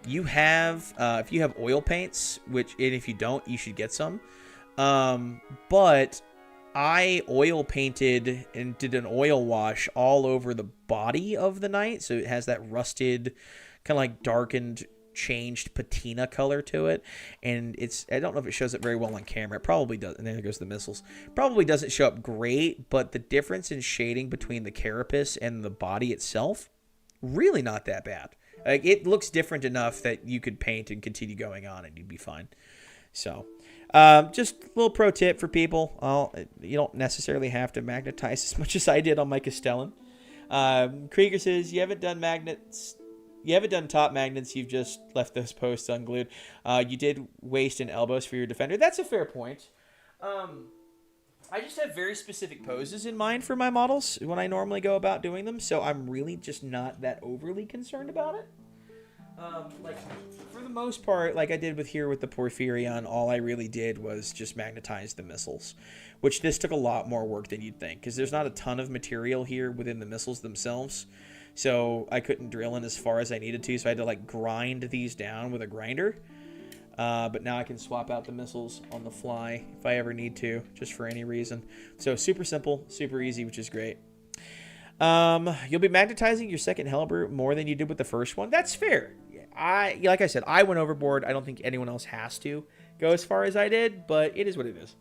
You have, if you have oil paints, and if you don't, you should get some. But I oil painted and did an oil wash all over the body of the knight, so it has that rusted, kind of like darkened, changed patina color to it, and I don't know if it shows up very well on camera. It probably does. And there goes the missiles. Probably doesn't show up great, but the difference in shading between the carapace and the body itself, really not that bad. Like, it looks different enough that you could paint and continue going on and you'd be fine. So just a little pro tip for people. You don't necessarily have to magnetize as much as I did on my Castellan. Krieger says, you haven't done top magnets. You've just left those posts unglued. You did waist and elbows for your defender. That's a fair point. I just have very specific poses in mind for my models when I normally go about doing them, so I'm really just not that overly concerned about it. Like, for the most part, like I did with the Porphyrion, all I really did was just magnetize the missiles, which this took a lot more work than you'd think, because there's not a ton of material here within the missiles themselves. So I couldn't drill in as far as I needed to, so I had to like grind these down with a grinder. But now I can swap out the missiles on the fly if I ever need to, just for any reason. So super simple, super easy, which is great. You'll be magnetizing your second Hellbrew more than you did with the first one. That's fair. Like I said, I went overboard. I don't think anyone else has to go as far as I did, but it is what it is.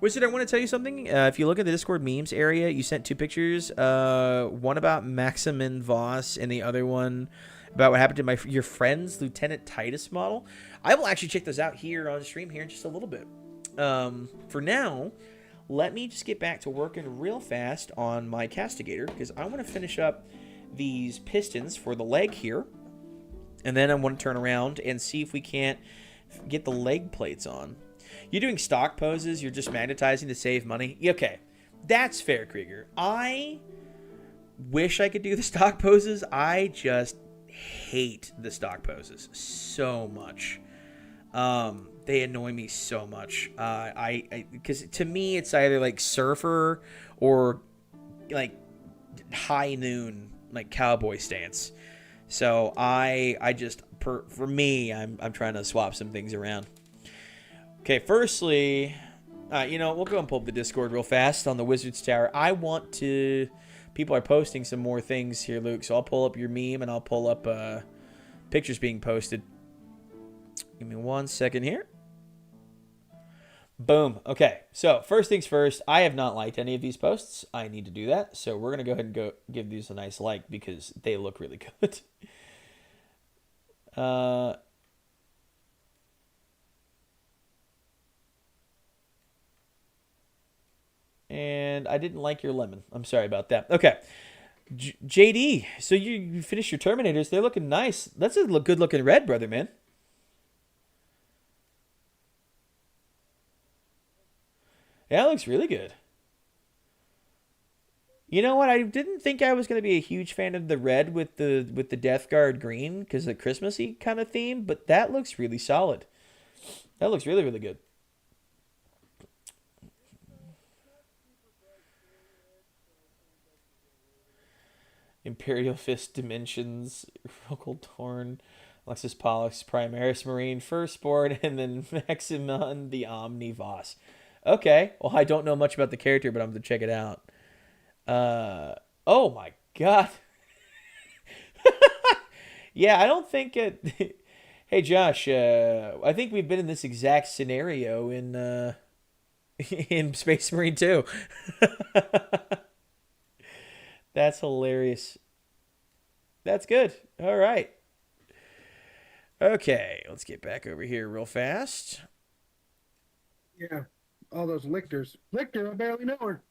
Wizard, I want to tell you something. If you look at the Discord memes area, you sent 2 pictures. One about Maximin Voss and the other one about what happened to your friend's Lieutenant Titus model. I will actually check those out here on stream here in just a little bit. For now, let me just get back to working real fast on my Castigator, because I want to finish up these pistons for the leg here. And then I want to turn around and see if we can't get the leg plates on. You're doing stock poses, you're just magnetizing to save money. Okay, that's fair, Krieger. I wish I could do the stock poses. I just hate the stock poses so much. They annoy me so much. Because to me, it's either like surfer or like high noon, like cowboy stance. So for me, I'm trying to swap some things around. Okay, firstly, we'll go and pull up the Discord real fast on the Wizard's Tower. People are posting some more things here, Luke, so I'll pull up your meme and I'll pull up pictures being posted. Give me 1 second here. Boom. Okay, so first things first, I have not liked any of these posts. I need to do that, so we're going to go ahead and give these a nice like because they look really good. And I didn't like your lemon. I'm sorry about that. Okay. JD, so you finished your Terminators. They're looking nice. That's a good-looking red, brother, man. Yeah, it looks really good. You know what? I didn't think I was going to be a huge fan of the red with the Death Guard green because of the Christmassy kind of theme, but that looks really solid. That looks really, really good. Imperial Fist Dimensions, Rogal Torn, Alexis Pollux, Primaris Marine, Firstborn, and then Maximon the Omnivos. Okay, well, I don't know much about the character, but I'm going to check it out. Oh my god. Yeah, I don't think it... Hey, Josh, I think we've been in this exact scenario in Space Marine 2. That's hilarious. That's good. All right. Okay, let's get back over here real fast. Yeah. All those lictors. Lictor, I barely know her.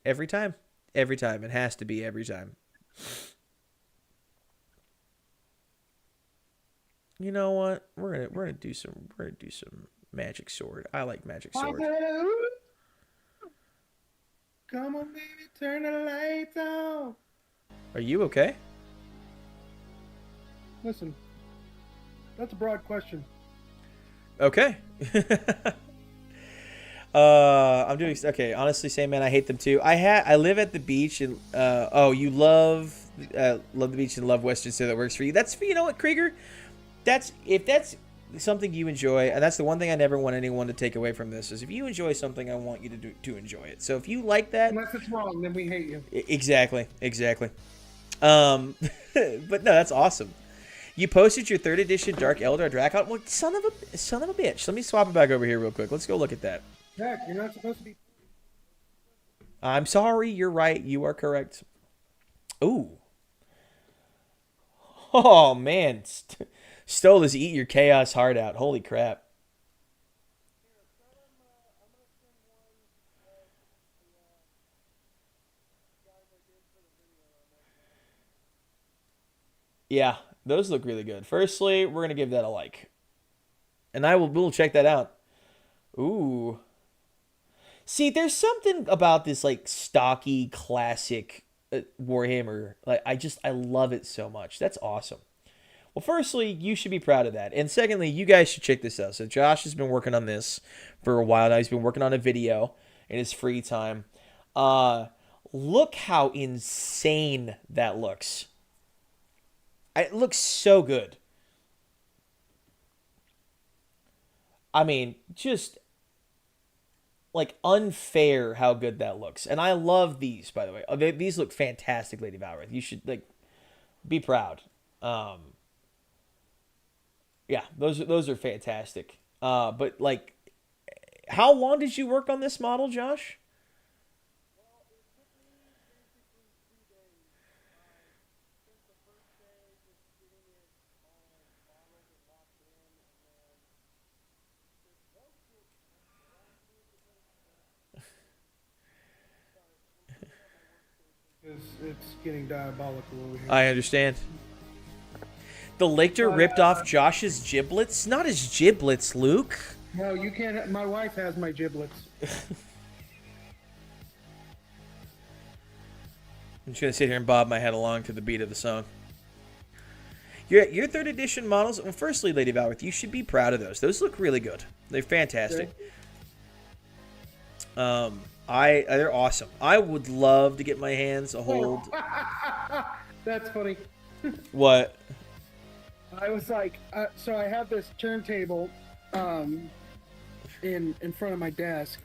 Every time. Every time. It has to be every time. You know what? We're gonna do some magic sword. I like magic sword. Come on, baby, turn the lights on. Are you okay? Listen, that's a broad question. Okay. I'm doing okay. Honestly, same man. I hate them too. I live at the beach and oh, you love the beach and love Western, so that works for you. That's you know what, Krieger. If that's something you enjoy, and that's the one thing I never want anyone to take away from this is if you enjoy something, I want you to enjoy it. So if you like that, Unless it's wrong, then we hate you. exactly. But no, that's awesome. You posted your third edition Dark Eldar Drakon. Well, son of a bitch. Let me swap it back over here real quick. Let's go look at that. Heck, you're not supposed to be. I'm sorry. You're right. You are correct. Ooh. Oh man, Stoll is eat your chaos heart out. Holy crap. Yeah, those look really good. Firstly, we're gonna give that a like, and we'll check that out. Ooh. See, there's something about this like stocky classic Warhammer. Like I love it so much. That's awesome. Well, firstly, you should be proud of that. And secondly, you guys should check this out. So Josh has been working on this for a while now. He's been working on a video in his free time. Look how insane that looks. It looks so good. I mean, just like unfair how good that looks. And I love these, by the way. These look fantastic, Lady Valorith. You should like be proud. Yeah, those are fantastic. But like, how long did you work on this model, Josh? It's getting diabolical over here. I understand. The lictor ripped off Josh's giblets? Not his giblets, Luke. No, you can't. My wife has my giblets. I'm just gonna sit here and bob my head along to the beat of the song. Your third edition models. Well, firstly, Lady Valorith, you should be proud of those. Those look really good. They're fantastic. They're awesome. I would love to get my hands a hold. That's funny. What? I was like, so I have this turntable in front of my desk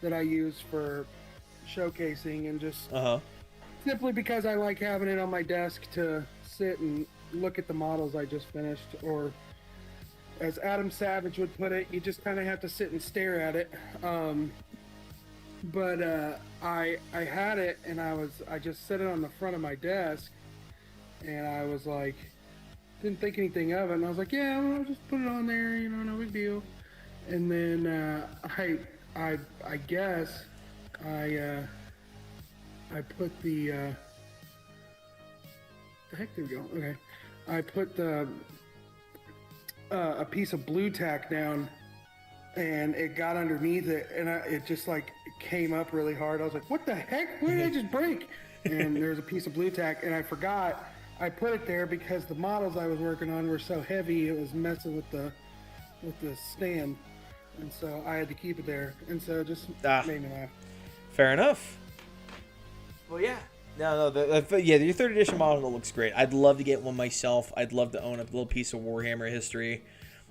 that I use for showcasing and just simply because I like having it on my desk to sit and look at the models I just finished, or as Adam Savage would put it, you just kind of have to sit and stare at it. But I had it and I just set it on the front of my desk and I was like, didn't think anything of it, and I was like, yeah, I'll just put it on there, you know, no big deal. And then I guess I put the heck, there we go. Okay, I put the a piece of blue tack down, and it got underneath it, and it just like came up really hard. I was like, what the heck? Where did I just break? And there was a piece of blue tack, and I forgot. I put it there because the models I was working on were so heavy, it was messing with the stand, and so I had to keep it there, and so it just made me laugh. Fair enough. Well, yeah. No, yeah, your third edition model looks great. I'd love to get one myself. I'd love to own a little piece of Warhammer history,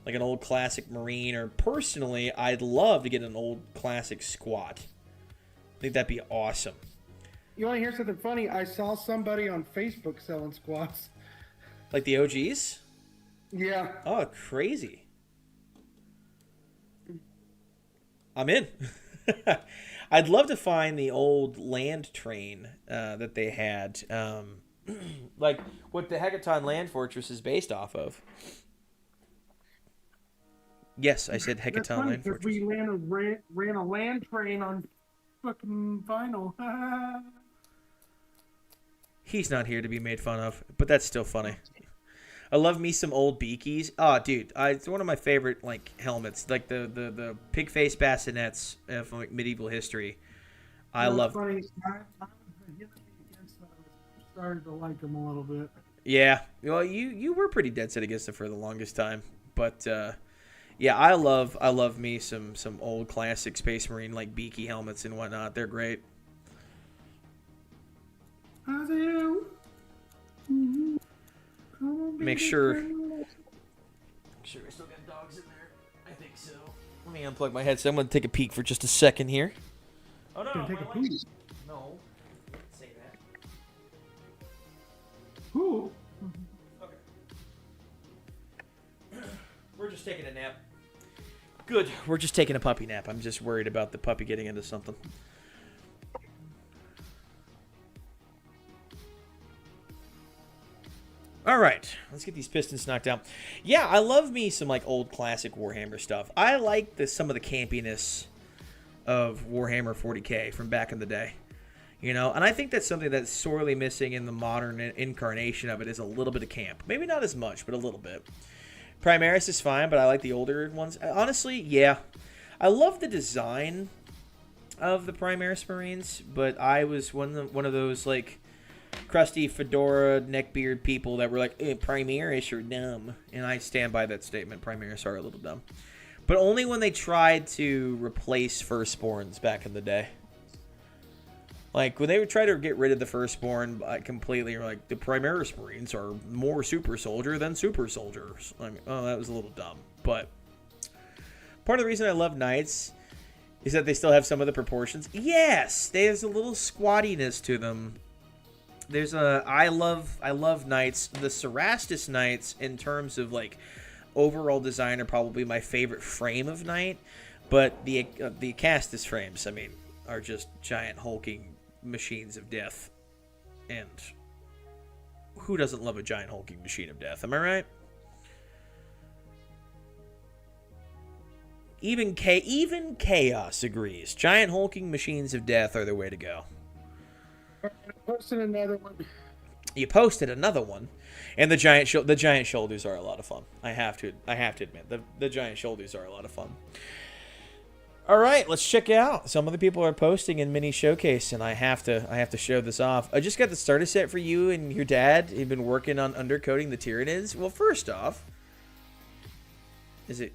like an old classic Marine, or personally, I'd love to get an old classic squat. I think that'd be awesome. You want to hear something funny? I saw somebody on Facebook selling squats. Like the OGs? Yeah. Oh, crazy. I'm in. I'd love to find the old land train that they had. Like what the Hecaton Land Fortress is based off of. Yes, I said That's Hecaton funny Land because Fortress. we ran a land train on fucking vinyl. He's not here to be made fun of, but that's still funny. I love me some old beakies. Oh, dude, it's one of my favorite like helmets, like the pig face bassinets from like medieval history. I It's love. funny. I was against those. Started to like them a little bit. Yeah, well, you were pretty dead set against it for the longest time, but yeah, I love me some old classic Space Marine like beaky helmets and whatnot. They're great. I do. Come on, Make baby, sure. come on. Sure, I still got dogs in there. I think so. Let me unplug my headset. I'm going to take a peek for just a second here. Oh, no. Gonna take a poop. No. Don't say that. Who? Okay. We're just taking a nap. Good. We're just taking a puppy nap. I'm just worried about the puppy getting into something. All right, let's get these pistons knocked out. Yeah, I love me some like old classic Warhammer stuff. I like some of the campiness of Warhammer 40K from back in the day. You know, and I think that's something that's sorely missing in the modern incarnation of it is a little bit of camp. Maybe not as much, but a little bit. Primaris is fine, but I like the older ones. Honestly, yeah. I love the design of the Primaris Marines, but I was one of those like crusty fedora neckbeard people that were like, Primaris are dumb. And I stand by that statement. Primaris are a little dumb. But only when they tried to replace Firstborns back in the day. Like, when they would try to get rid of the Firstborn completely, or like, the Primaris Marines are more super soldier than super soldiers. Like, oh, that was a little dumb. But part of the reason I love Knights is that they still have some of the proportions. Yes! There's a little squattiness to them. There's a... I love Knights. The Cerastus Knights, in terms of, like, overall design, are probably my favorite frame of Knight. But the Castus frames, I mean, are just giant hulking machines of death. And who doesn't love a giant hulking machine of death? Am I right? Even Chaos agrees. Giant hulking machines of death are the way to go. I posted another one. You posted another one, and the giant shoulders are a lot of fun. I have to admit, the giant shoulders are a lot of fun. All right, let's check it out. Some of the people are posting in mini showcase, and I have to show this off. I just got the starter set for you and your dad. You've been working on undercoating the Tyranids. Well, first off, is it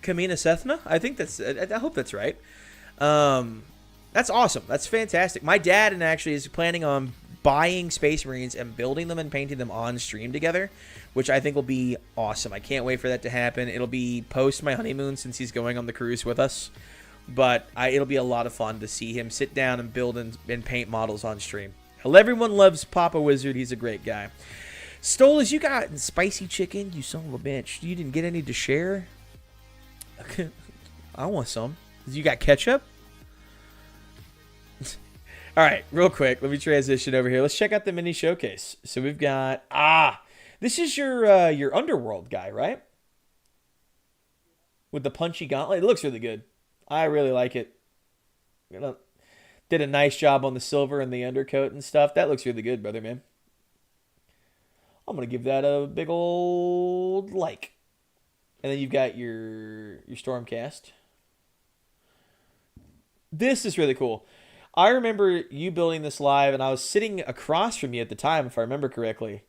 Kamina Sethna? I think that's. I hope that's right. That's awesome. That's fantastic. My dad and actually is planning on buying Space Marines and building them and painting them on stream together, which I think will be awesome. I can't wait for that to happen. It'll be post my honeymoon since he's going on the cruise with us, but it'll be a lot of fun to see him sit down and build and paint models on stream. Hell, everyone loves Papa Wizard. He's a great guy. Stolas, you got spicy chicken, you son of a bitch. You didn't get any to share? I want some. You got ketchup? All right, real quick, let me transition over here. Let's check out the mini showcase. So we've got this is your Underworld guy, right? With the punchy gauntlet. It looks really good. I really like it. You know, did a nice job on the silver and the undercoat and stuff. That looks really good, brother, man. I'm gonna give that a big old like. And then you've got your Stormcast. This is really cool. I remember you building this live, and I was sitting across from you at the time, if I remember correctly.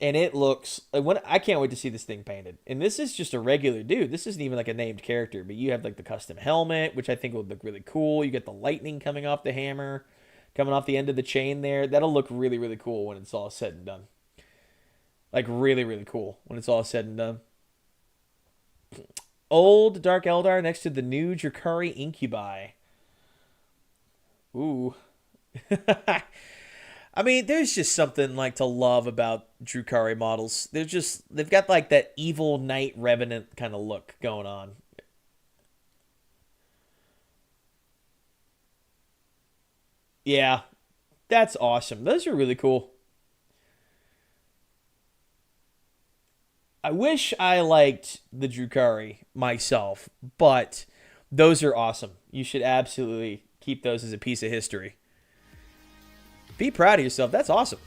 And it looks like I can't wait to see this thing painted. And this is just a regular dude. This isn't even like a named character, but you have like the custom helmet, which I think will look really cool. You get the lightning coming off the hammer, coming off the end of the chain there. That'll look really, really cool when it's all said and done. Like really, really cool when it's all said and done. Old Dark Eldar next to the new Drakari Incubi. Ooh. I mean, there's just something like to love about Drukhari models. They've got like that evil knight revenant kind of look going on. Yeah. That's awesome. Those are really cool. I wish I liked the Drukari myself, but those are awesome. You should absolutely keep those as a piece of history. Be proud of yourself. That's awesome.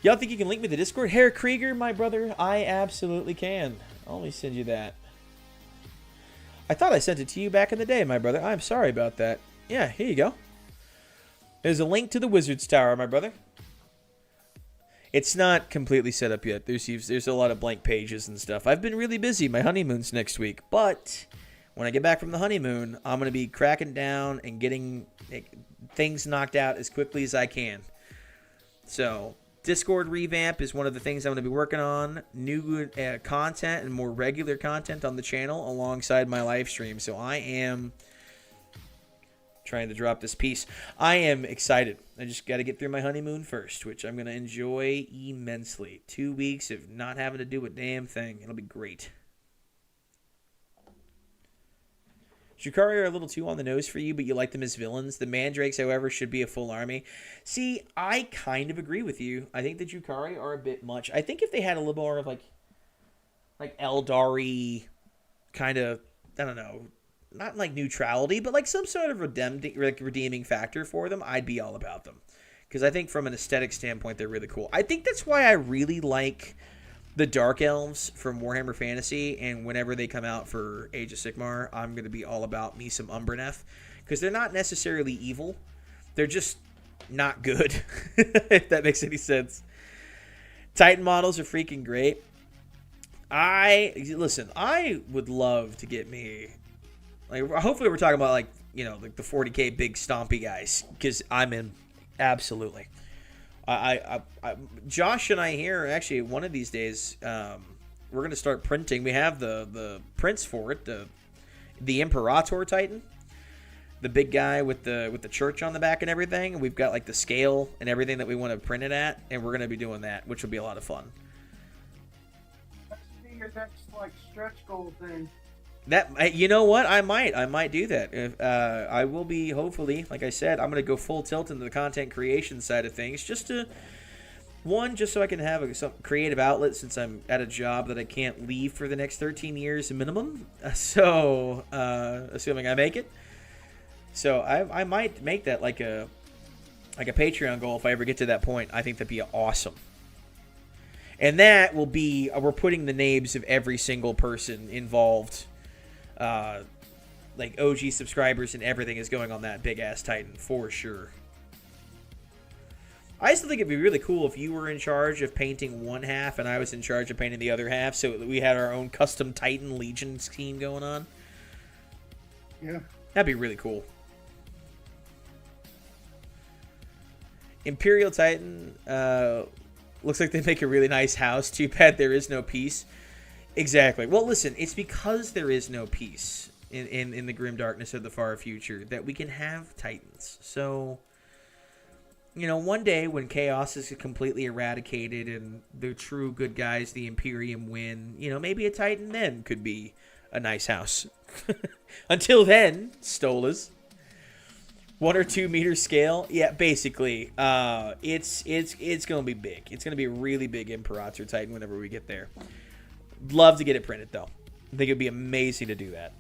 Y'all think you can link me to Discord? Herr Krieger, my brother, I absolutely can. I'll only send you that. I thought I sent it to you back in the day, my brother. I'm sorry about that. Yeah, here you go. There's a link to the Wizard's Tower, my brother. It's not completely set up yet. There's a lot of blank pages and stuff. I've been really busy. My honeymoon's next week. But when I get back from the honeymoon, I'm going to be cracking down and getting things knocked out as quickly as I can. So, Discord revamp is one of the things I'm going to be working on. New content and more regular content on the channel alongside my live stream. So, I am trying to drop this piece. I am excited. I just got to get through my honeymoon first, which I'm going to enjoy immensely. 2 weeks of not having to do a damn thing. It'll be great. Drukari are a little too on the nose for you, but you like them as villains. The Mandrakes, however, should be a full army. See, I kind of agree with you. I think the Drukari are a bit much. I think if they had a little more of like Eldari kind of, I don't know, not like neutrality, but like some sort of redeeming factor for them, I'd be all about them. Because I think from an aesthetic standpoint, they're really cool. I think that's why I really like the Dark Elves from Warhammer Fantasy, and whenever they come out for Age of Sigmar, I'm going to be all about me some Umbreneth. Because they're not necessarily evil. They're just not good, if that makes any sense. Titan models are freaking great. Listen, I would love to get me... Like, hopefully we're talking about, like, you know, like the 40K big stompy guys, because I'm in. Absolutely. Josh and I here, actually, one of these days, we're going to start printing. We have the prints for it, the Imperator Titan, the big guy with the church on the back and everything. We've got, like, the scale and everything that we want to print it at, and we're going to be doing that, which will be a lot of fun. That's your next, like, stretch goal thing. That, you know what? I might do that. I will be, hopefully, like I said, I'm going to go full tilt into the content creation side of things, just so I can have some creative outlet, since I'm at a job that I can't leave for the next 13 years minimum. So, assuming I make it. So I might make that like a Patreon goal if I ever get to that point. I think that'd be awesome. And that will be, we're putting the names of every single person involved, like OG subscribers and everything is going on that big ass Titan for sure. I still think it'd be really cool if you were in charge of painting one half and I was in charge of painting the other half, so that we had our own custom Titan Legion scheme going on. Yeah, that'd be really cool. Imperial Titan looks like they make a really nice house. Too bad there is no peace. Exactly. Well, listen, it's because there is no peace in the grim darkness of the far future that we can have Titans. So, you know, one day when chaos is completely eradicated and the true good guys, the Imperium, win, you know, maybe a Titan then could be a nice house. Until then, Stolas. 1 or 2 meter scale, yeah, basically. It's gonna be big. It's gonna be a really big Imperator Titan whenever we get there. Love to get it printed though. I think it'd be amazing to do that.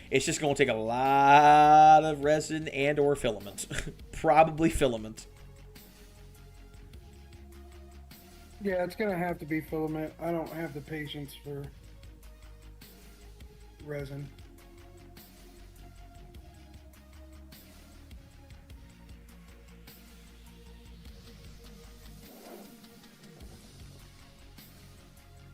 It's just gonna take a lot of resin and or filament. Probably filament. Yeah, it's gonna have to be filament. I don't have the patience for resin.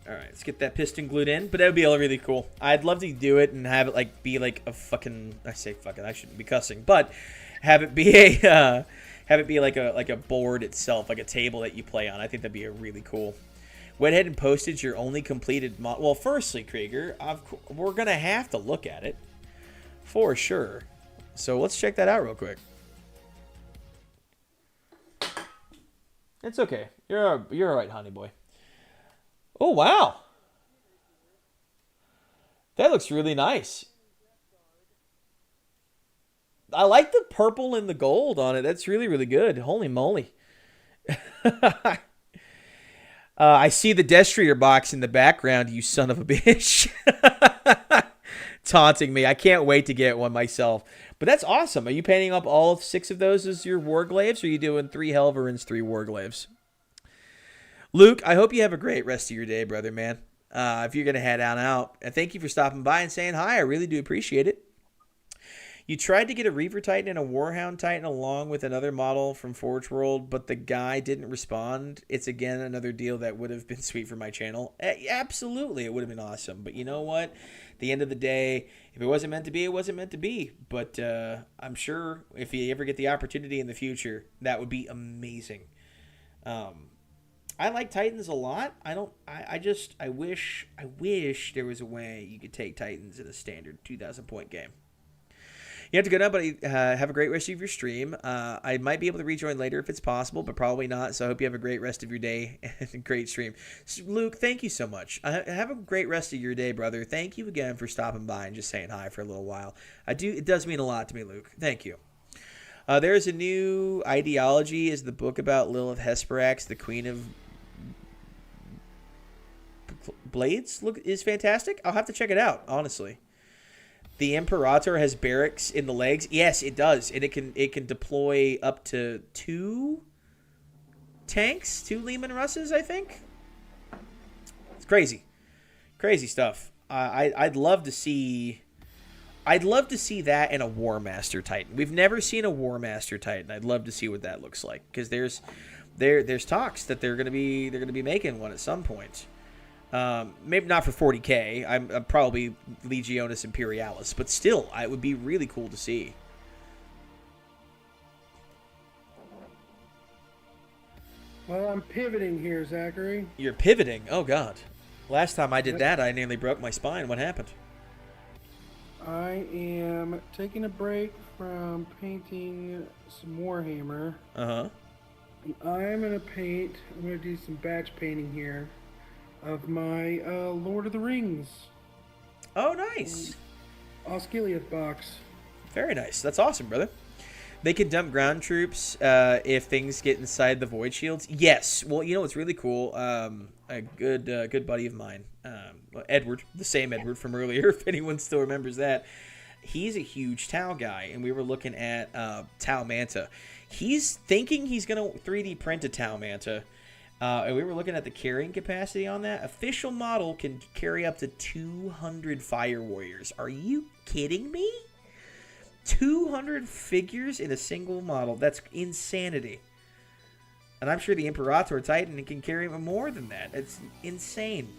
All right, let's get that piston glued in. But that would be really cool. I'd love to do it and have it like be like a fucking. I say fucking. I shouldn't be cussing, but have it be a like a board itself, like a table that you play on. I think that'd be a really cool. Went and posted your only completed mod. Well, firstly, Krieger, we're gonna have to look at it for sure. So let's check that out real quick. It's okay. You're all right, honey boy. Oh, wow. That looks really nice. I like the purple and the gold on it. That's really, really good. Holy moly. I see the Destrier box in the background, you son of a bitch. Taunting me. I can't wait to get one myself. But that's awesome. Are you painting up all 6 of those as your Warglaives, or are you doing 3 Helverins, 3 Warglaives? Luke, I hope you have a great rest of your day, brother, man. If you're going to head on out. And thank you for stopping by and saying hi. I really do appreciate it. You tried to get a Reaver Titan and a Warhound Titan along with another model from Forge World, but the guy didn't respond. It's, again, another deal that would have been sweet for my channel. Absolutely, it would have been awesome. But you know what? At the end of the day, if it wasn't meant to be, it wasn't meant to be. But I'm sure if you ever get the opportunity in the future, that would be amazing. I like Titans a lot. I wish there was a way you could take Titans in a standard 2,000 point game. You have to go now, buddy. Have a great rest of your stream. I might be able to rejoin later if it's possible, but probably not. So I hope you have a great rest of your day and a great stream. Luke, thank you so much. Have a great rest of your day, brother. Thank you again for stopping by and just saying hi for a little while. It does mean a lot to me, Luke. Thank you. There is a new ideology. Is the book about Lilith Hesperax, the Queen of Blades? Is fantastic. I'll have to check it out, honestly. The Imperator has barracks in the legs. Yes, it does. And it can deploy up to 2 tanks, 2 Lehman Russes, I think. It's crazy. Crazy stuff. I'd love to see that in a War Master Titan. We've never seen a War Master Titan. I'd love to see what that looks like, because there's talks that they're gonna be making one at some point. Maybe not for 40K. I'm probably Legionis Imperialis, but still, it would be really cool to see. Well, I'm pivoting here, Zachary. You're pivoting? Oh, God. Last time I did that, I nearly broke my spine. What happened? I am taking a break from painting some Warhammer. Uh-huh. And I'm going to do some batch painting here of my Lord of the Rings. Oh, nice. Osgiliath box. Very nice. That's awesome, brother. They can dump ground troops if things get inside the void shields. Yes. Well, you know what's really cool? A good buddy of mine, Edward, the same Edward from earlier, if anyone still remembers that. He's a huge Tau guy, and we were looking at Tau Manta. He's thinking he's going to 3D print a Tau Manta. And we were looking at the carrying capacity on that. Official model can carry up to 200 Fire Warriors. Are you kidding me? 200 figures in a single model. That's insanity. And I'm sure the Imperator Titan can carry more than that. It's insane.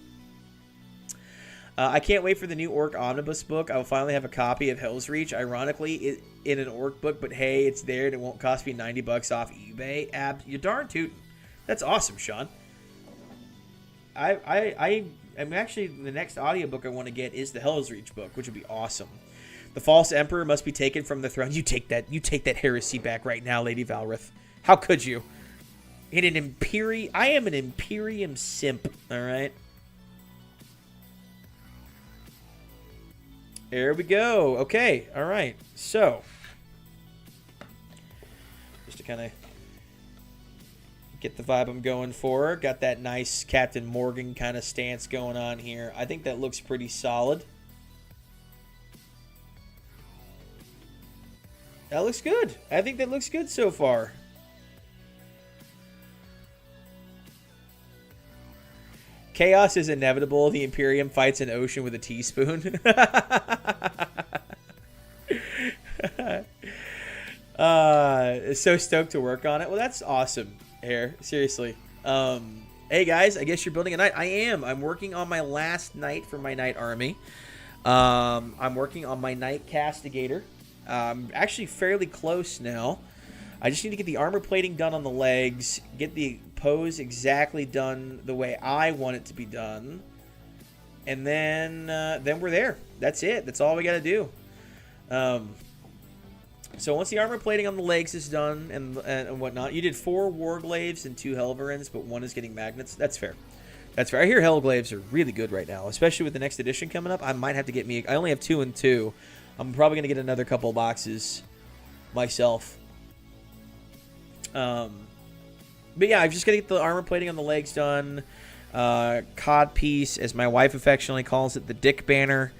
I can't wait for the new Orc Omnibus book. I will finally have a copy of Hell's Reach. Ironically, in an Orc book, but hey, it's there and it won't cost me $90 off eBay. You're darn tootin'. That's awesome, Sean. I'm actually, the next audiobook I want to get is the Hell's Reach book, which would be awesome. The false emperor must be taken from the throne. You take that heresy back right now, Lady Valrith. How could you? I am an Imperium simp, all right? There we go. Okay, all right. So, just to kind of get the vibe I'm going for. Got that nice Captain Morgan kind of stance going on here. I think that looks pretty solid. That looks good. I think that looks good so far. Chaos is inevitable. The Imperium fights an ocean with a teaspoon. So stoked to work on it. Well, that's awesome. Here, seriously. Hey guys, I guess you're building a knight. I am. I'm working on my last knight for my knight army. I'm working on my knight castigator. Actually fairly close now. I just need to get the armor plating done on the legs, get the pose exactly done the way I want it to be done, and then we're there. That's it. That's all we got to do. So once the armor plating on the legs is done and whatnot, you did 4 Warglaives and 2 Helverins, but 1 is getting magnets. That's fair. That's fair. I hear Hellglaives are really good right now, especially with the next edition coming up. I might have to get me. I only have 2 and 2. I'm probably gonna get another couple boxes myself. But yeah, I'm just gonna get the armor plating on the legs done. Cod piece, as my wife affectionately calls it, the dick banner.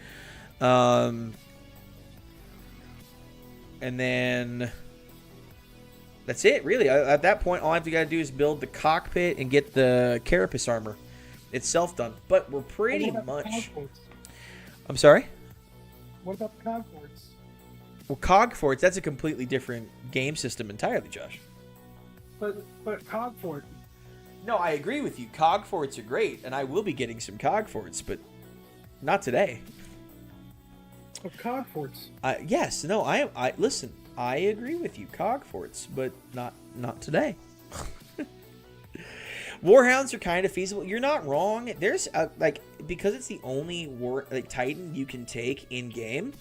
And then that's it, really. At that point, all I've got to do is build the cockpit and get the carapace armor itself done. But we're pretty much... I'm sorry? What about the Cogforts? Well, Cogforts, that's a completely different game system entirely, Josh. But Cogfort. No, I agree with you. Cogforts are great, and I will be getting some Cogforts, but not today. Of Cogforts. Yes, no, I listen. I agree with you, Cogforts, but not today. Warhounds are kind of feasible. You're not wrong. There's because it's the only Titan you can take in game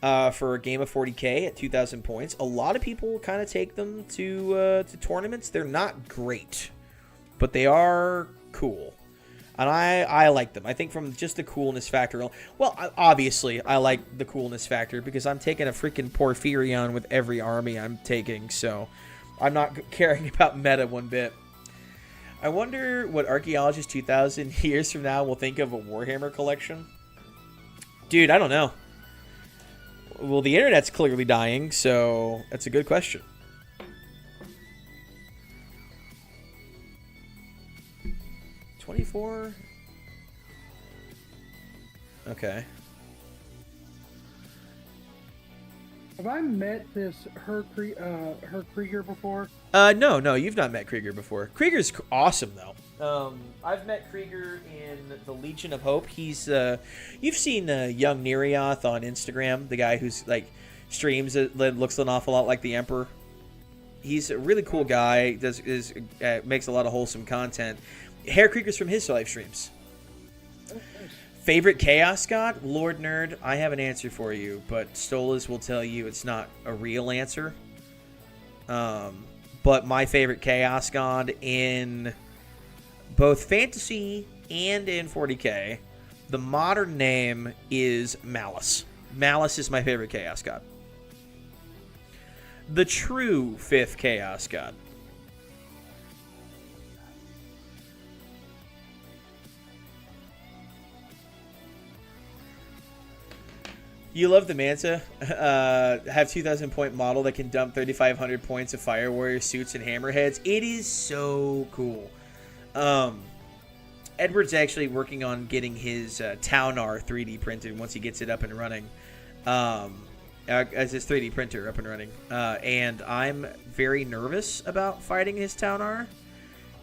for a game of 40k at 2,000 points. A lot of people kind of take them to tournaments. They're not great, but they are cool. And I like them. I think from just the coolness factor. Well, obviously, I like the coolness factor because I'm taking a freaking Porphyrion with every army I'm taking. So I'm not caring about meta one bit. I wonder what archaeologists 2,000 years from now will think of a Warhammer collection. Dude, I don't know. Well, the internet's clearly dying, so that's a good question. $24. Okay. Have I met her Krieger before? No, you've not met Krieger before. Krieger's awesome though. I've met Krieger in the Legion of Hope. He's you've seen young Nerioth on Instagram, the guy who's like streams that looks an awful lot like the Emperor. He's a really cool guy. Makes a lot of wholesome content. Hair Krieger's from his live streams. Favorite Chaos God? Lord Nerd, I have an answer for you, but Stolas will tell you it's not a real answer. But my favorite Chaos God in both Fantasy and in 40k, the modern name is Malice. Malice is my favorite Chaos God. The true 5th Chaos God. You love the Manta. Have 2,000 point model that can dump 3,500 points of Fire Warrior suits and hammerheads. It is so cool. Edward's actually working on getting his Taunar 3D printed once he gets it up and running. As his 3D printer up and running. And I'm very nervous about fighting his Taunar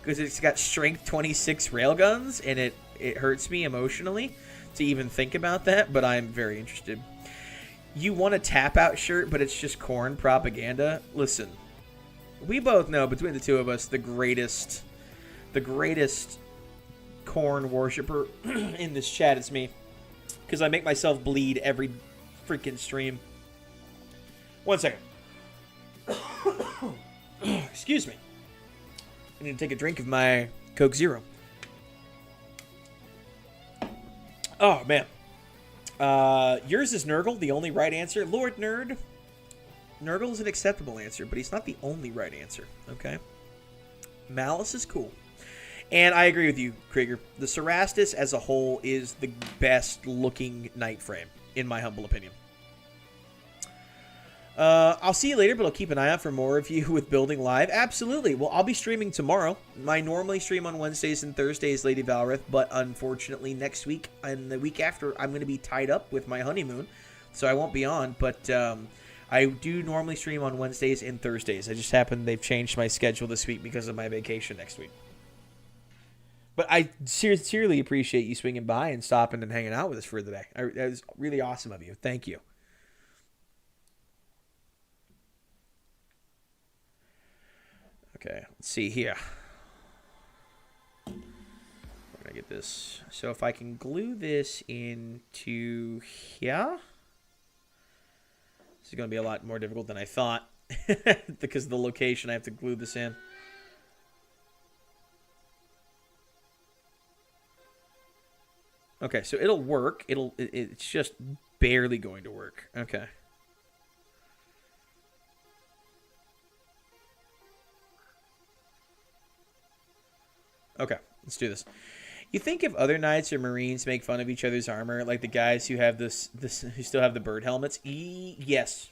because it's got strength 26 railguns and it hurts me emotionally to even think about that, but I'm very interested. You want a tap-out shirt, but it's just corn propaganda? Listen, we both know, between the two of us, the greatest corn worshiper in this chat is me. Because I make myself bleed every freaking stream. 1 second. Excuse me. I need to take a drink of my Coke Zero. Oh, man. Yours is Nurgle, the only right answer. Lord Nerd. Nurgle is an acceptable answer, but he's not the only right answer, okay? Malice is cool. And I agree with you, Krieger. The Cerastus as a whole is the best looking Night Frame, in my humble opinion. I'll see you later, but I'll keep an eye out for more of you with Building Live. Absolutely. Well, I'll be streaming tomorrow. I normally stream on Wednesdays and Thursdays, Lady Valrith, but unfortunately next week and the week after, I'm going to be tied up with my honeymoon, so I won't be on. But I do normally stream on Wednesdays and Thursdays. I just happened they've changed my schedule this week because of my vacation next week. But I sincerely appreciate you swinging by and stopping and hanging out with us for the day. That was really awesome of you. Thank you. Okay, let's see here. We're gonna get this. So if I can glue this into here, this is gonna be a lot more difficult than I thought because of the location I have to glue this in. Okay, so it'll work. It's just barely going to work. Okay. Okay, let's do this. You think if other knights or marines make fun of each other's armor, like the guys who have this who still have the bird helmets? Yes.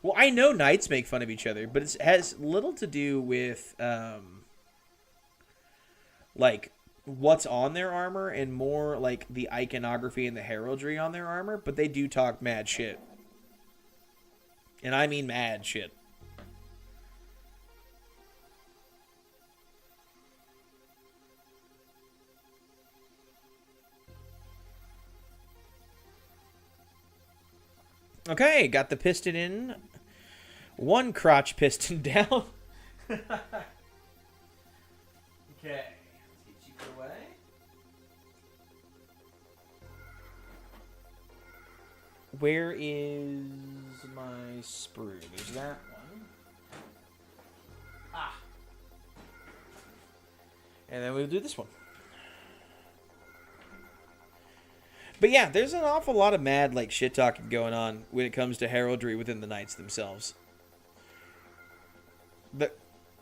Well, I know knights make fun of each other, but it has little to do with like what's on their armor and more like the iconography and the heraldry on their armor. But they do talk mad shit, and I mean mad shit. Okay, got the piston in. One crotch piston down. Okay, let's get you put away. Where is my sprue? There's that one. Ah. And then we'll do this one. But yeah, there's an awful lot of mad like shit talking going on when it comes to heraldry within the knights themselves.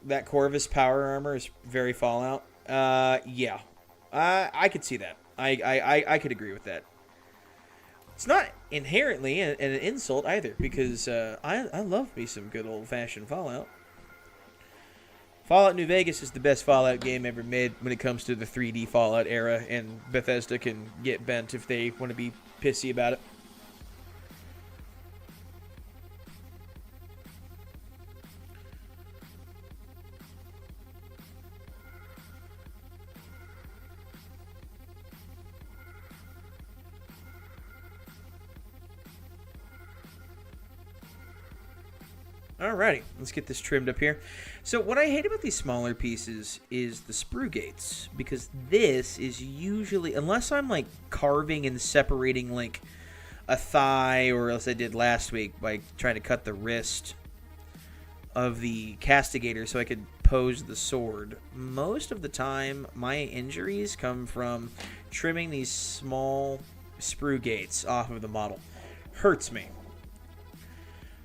That Corvus power armor is very Fallout. Yeah, I could see that. I could agree with that. It's not inherently an insult either, because I love me some good old fashioned Fallout. Fallout New Vegas is the best Fallout game ever made when it comes to the 3D Fallout era, and Bethesda can get bent if they want to be pissy about it. Alrighty, let's get this trimmed up here. So what I hate about these smaller pieces is the sprue gates, because this is usually, unless I'm like carving and separating like a thigh, or else I did last week by trying to cut the wrist of the Castigator so I could pose the sword. Most of the time, my injuries come from trimming these small sprue gates off of the model. Hurts me.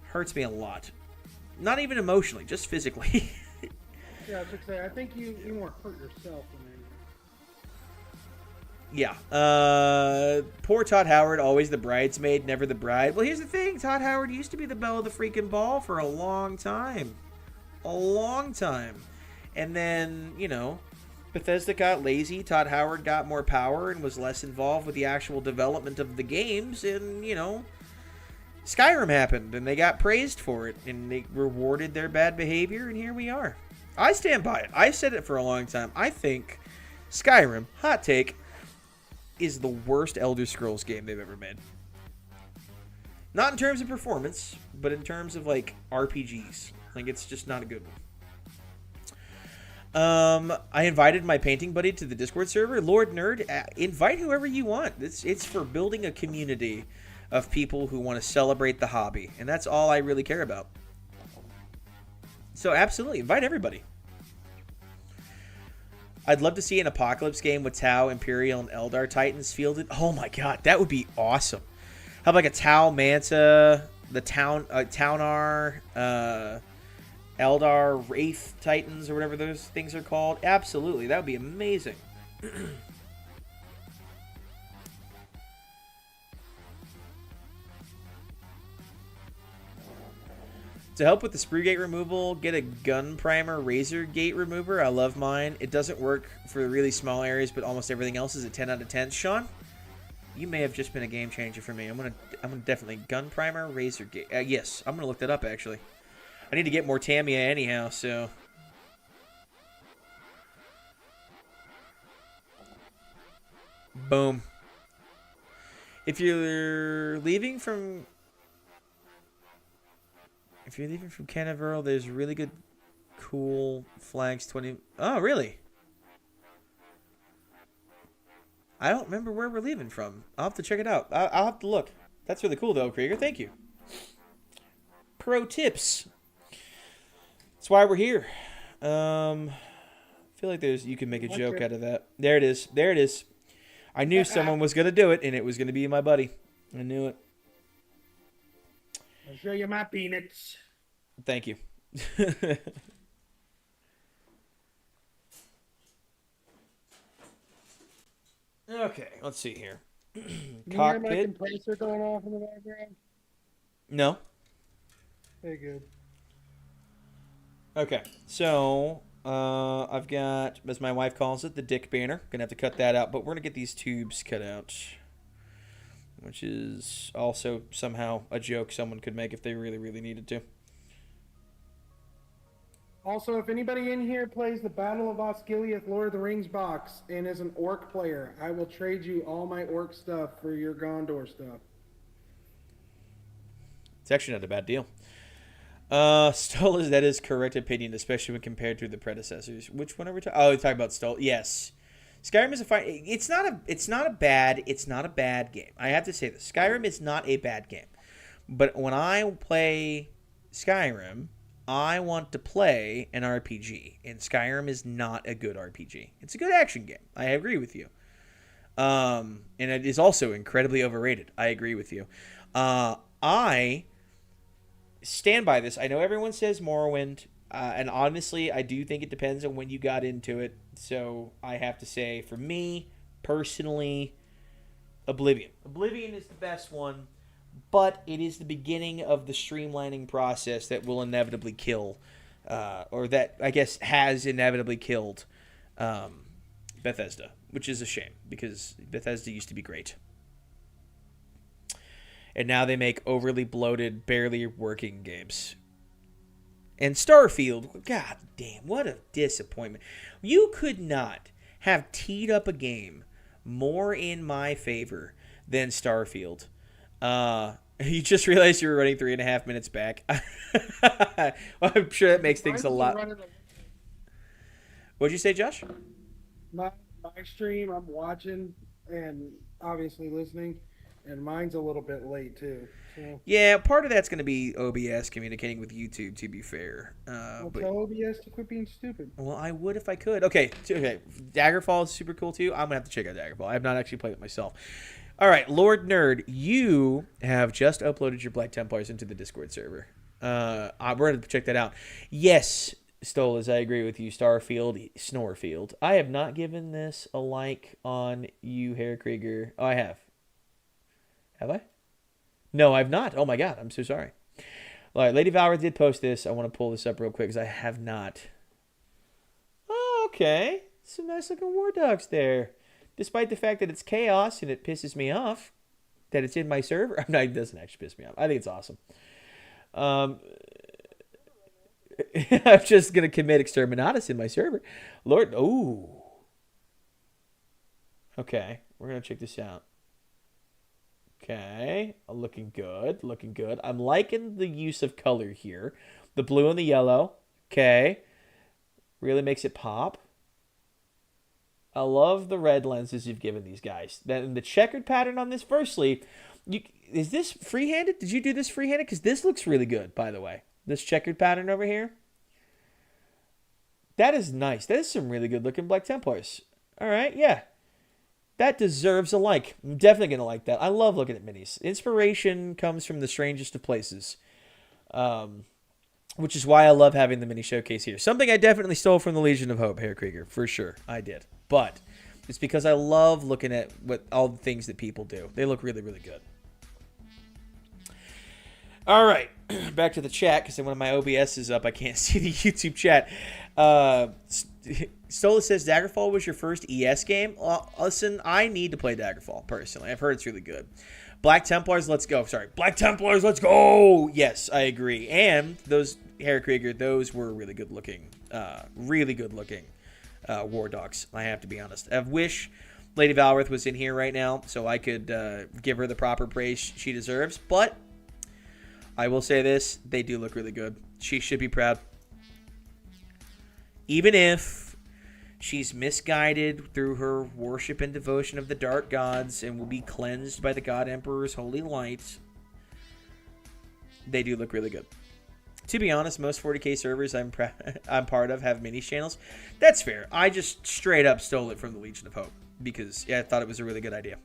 Hurts me a lot. Not even emotionally, just physically. Yeah, I was gonna say, I think you more hurt yourself than anything. Yeah. Poor Todd Howard, always the bridesmaid, never the bride. Well, here's the thing. Todd Howard used to be the belle of the freaking ball for a long time. A long time. And then, you know, Bethesda got lazy. Todd Howard got more power and was less involved with the actual development of the games. And, you know, Skyrim happened, and they got praised for it, and they rewarded their bad behavior, and here we are. I stand by it. I've said it for a long time. I think Skyrim, hot take, is the worst Elder Scrolls game they've ever made. Not in terms of performance, but in terms of, like, RPGs. Like, it's just not a good one. I invited my painting buddy to the Discord server. Lord Nerd, invite whoever you want. It's for building a community of people who want to celebrate the hobby, and that's all I really care about. So absolutely, invite everybody. I'd love to see an Apocalypse game with Tau, Imperial, and Eldar Titans fielded. Oh my god, that would be awesome. Have like a Tau Manta, the Taunar, Eldar Wraith Titans, or whatever those things are called. Absolutely, that would be amazing. To help with the sprue gate removal, get a gun primer razor gate remover. I love mine. It doesn't work for really small areas, but almost everything else is a 10 out of 10. Sean, you may have just been a game changer for me. I'm gonna definitely gun primer razor gate. Yes, I'm gonna look that up actually. I need to get more Tamiya anyhow, so. Boom. If you're leaving from Canaveral, there's really good, cool flags. 20. Oh, really? I don't remember where we're leaving from. I'll have to check it out. I'll have to look. That's really cool, though, Krieger. Thank you. Pro tips. That's why we're here. I feel like you can make a joke out of that. There it is. There it is. I knew someone was going to do it, and it was going to be my buddy. I knew it. I'll show you my peanuts. Thank you. Okay, let's see here. You hear my Cockpit. compressor going off in the background? No. Very good. Okay, so I've got, as my wife calls it, the dick banner. Gonna have to cut that out, but we're gonna get these tubes cut out, which is also somehow a joke someone could make if they really, really needed to. Also, if anybody in here plays the Battle of Osgiliath Lord of the Rings box and is an orc player, I will trade you all my orc stuff for your Gondor stuff. It's actually not a bad deal. Stoll that is correct opinion, especially when compared to the predecessors. Which one are we talking? Oh, we're talking about Stoll. Yes, Skyrim is a fine. It's not a bad game. I have to say this. Skyrim is not a bad game, but when I play Skyrim, I want to play an RPG, and Skyrim is not a good RPG. It's a good action game. I agree with you. And it is also incredibly overrated. I agree with you. I stand by this. I know everyone says Morrowind, and honestly, I do think it depends on when you got into it. So I have to say, for me, personally, Oblivion. Oblivion is the best one, but it is the beginning of the streamlining process that will inevitably kill, or that, I guess, has inevitably killed Bethesda, which is a shame, because Bethesda used to be great. And now they make overly bloated, barely working games. And Starfield, god damn, what a disappointment. You could not have teed up a game more in my favor than Starfield. You just realized you were running 3.5 minutes back. Well, I'm sure that makes things a lot. What'd you say, Josh? My stream, I'm watching and obviously listening, and mine's a little bit late too. So. Yeah, part of that's going to be OBS communicating with YouTube, to be fair. Well, tell OBS to quit being stupid. Well, I would if I could. Okay. Daggerfall is super cool too. I'm going to have to check out Daggerfall. I have not actually played it myself. All right, Lord Nerd, you have just uploaded your Black Templars into the Discord server. We're going to check that out. Yes, Stolas, I agree with you. Starfield, Snorefield. I have not given this a like on you, Herr Krieger. Oh, I have. Have I? No, I've not. Oh my god, I'm so sorry. All right, Lady Valor did post this. I want to pull this up real quick because I have not. Oh, okay. Some nice looking war dogs there. Despite the fact that it's chaos and it pisses me off that it's in my server. No, it doesn't actually piss me off. I think it's awesome. I'm just going to commit Exterminatus in my server. Lord, ooh. Okay, we're going to check this out. Okay, looking good, looking good. I'm liking the use of color here. The blue and the yellow. Okay, really makes it pop. I love the red lenses you've given these guys. Then the checkered pattern on this first sleeve. Is this free-handed? Did you do this free-handed? Because this looks really good, by the way. This checkered pattern over here. That is nice. That is some really good-looking Black Templars. All right, yeah. That deserves a like. I'm definitely going to like that. I love looking at minis. Inspiration comes from the strangest of places. Which is why I love having the mini showcase here. Something I definitely stole from the Legion of Hope, Herr Krieger. For sure. I did. But it's because I love looking at all the things that people do. They look really, really good. All right. Back to the chat, because when my OBS is up, I can't see the YouTube chat. Stola says Daggerfall was your first ES game. Well, listen, I need to play Daggerfall, personally. I've heard it's really good. Black Templars, let's go. Sorry. Black Templars, let's go! Yes, I agree. And those, Herr Krieger, those were really good-looking war dogs, I have to be honest. I wish Lady Valworth was in here right now so I could give her the proper praise she deserves. But I will say this, they do look really good. She should be proud. Even if she's misguided through her worship and devotion of the dark gods and will be cleansed by the God Emperor's holy light, they do look really good. To be honest, most 40k servers I'm part of have mini channels. That's fair. I just straight up stole it from the Legion of Hope because I thought it was a really good idea.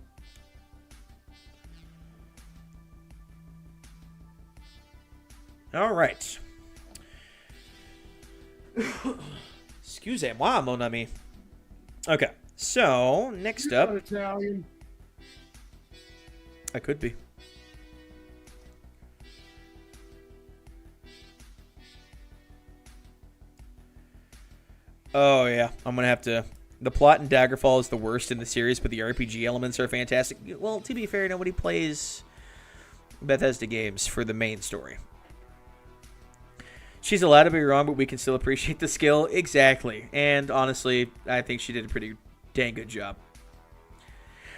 All right. Excusez-moi, mon ami. Okay, So, next You're up... not Italian. I could be. Oh, yeah. I'm going to have to... The plot in Daggerfall is the worst in the series, but the RPG elements are fantastic. Well, to be fair, nobody plays Bethesda games for the main story. She's allowed to be wrong, but we can still appreciate the skill. Exactly. And honestly, I think she did a pretty dang good job.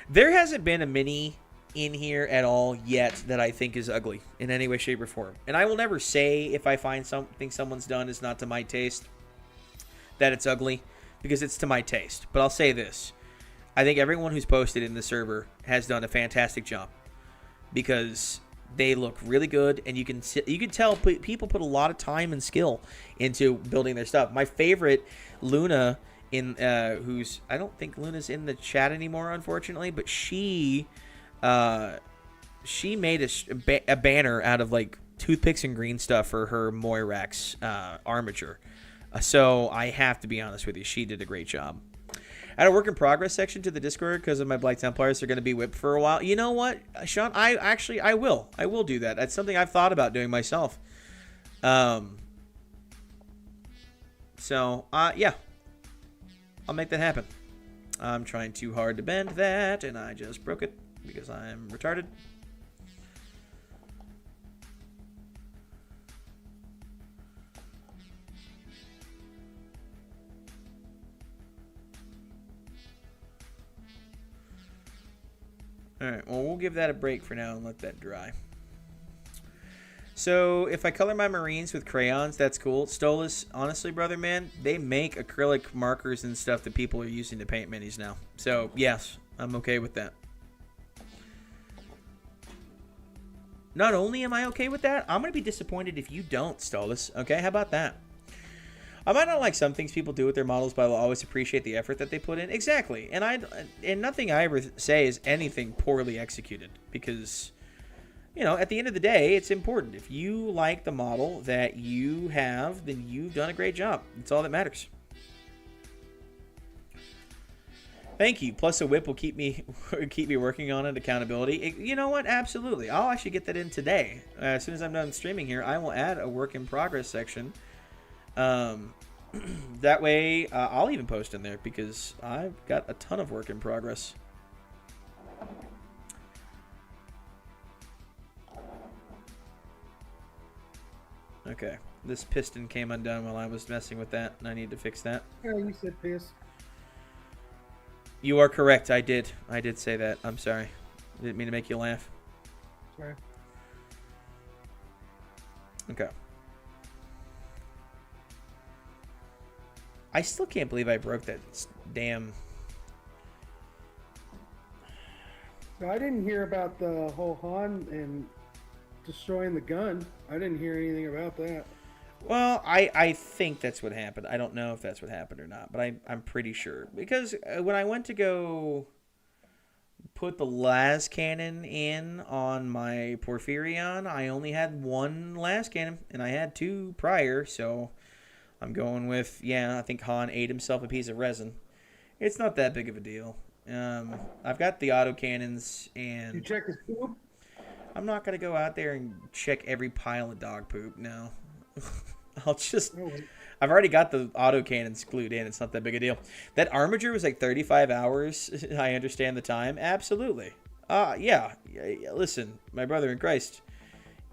There hasn't been a mini in here at all yet that I think is ugly in any way, shape, or form. And I will never say if I find something someone's done is not to my taste that it's ugly, because it's to my taste. But I'll say this. I think everyone who's posted in the server has done a fantastic job, because they look really good, and you can tell people put a lot of time and skill into building their stuff. My favorite, Luna, who's, I don't think Luna's in the chat anymore, unfortunately, but she made a banner out of like toothpicks and green stuff for her Moirax armature. So I have to be honest with you, she did a great job. Add a work in progress section to the Discord because of my Black Templars are going to be whipped for a while. You know what, Sean? I will do that. That's something I've thought about doing myself. So yeah, I'll make that happen. I'm trying too hard to bend that, and I just broke it because I'm retarded. Alright, well, we'll give that a break for now and let that dry. So, if I color my Marines with crayons, that's cool. Stolas, honestly, brother, man, they make acrylic markers and stuff that people are using to paint minis now. So, yes, I'm okay with that. Not only am I okay with that, I'm going to be disappointed if you don't, Stolas. Okay, how about that? I might not like some things people do with their models, but I'll always appreciate the effort that they put in. Exactly. And nothing I ever say is anything poorly executed, because, you know, at the end of the day, it's important. If you like the model that you have, then you've done a great job. That's all that matters. Thank you. Plus a whip will keep me working on it. Accountability. You know what? Absolutely. I'll actually get that in today. As soon as I'm done streaming here, I will add a work in progress section. That way I'll even post in there because I've got a ton of work in progress. Okay, this piston came undone while I was messing with that, and I need to fix that. Yeah, you said piss. You are correct. I did say that. I'm sorry. I didn't mean to make you laugh. Sorry. Okay. I still can't believe I broke that damn... So I didn't hear about the whole Han and destroying the gun. I didn't hear anything about that. Well, I think that's what happened. I don't know if that's what happened or not, but I'm pretty sure. Because when I went to go put the las cannon in on my Porphyrion, I only had one las cannon, and I had two prior, so I'm going with, yeah, I think Han ate himself a piece of resin. It's not that big of a deal. I've got the autocannons, and... You check his poop? I'm not going to go out there and check every pile of dog poop, no. I'll just... I've already got the autocannons glued in. It's not that big a deal. That armature was like 35 hours. I understand the time. Absolutely. Yeah. Listen, my brother in Christ,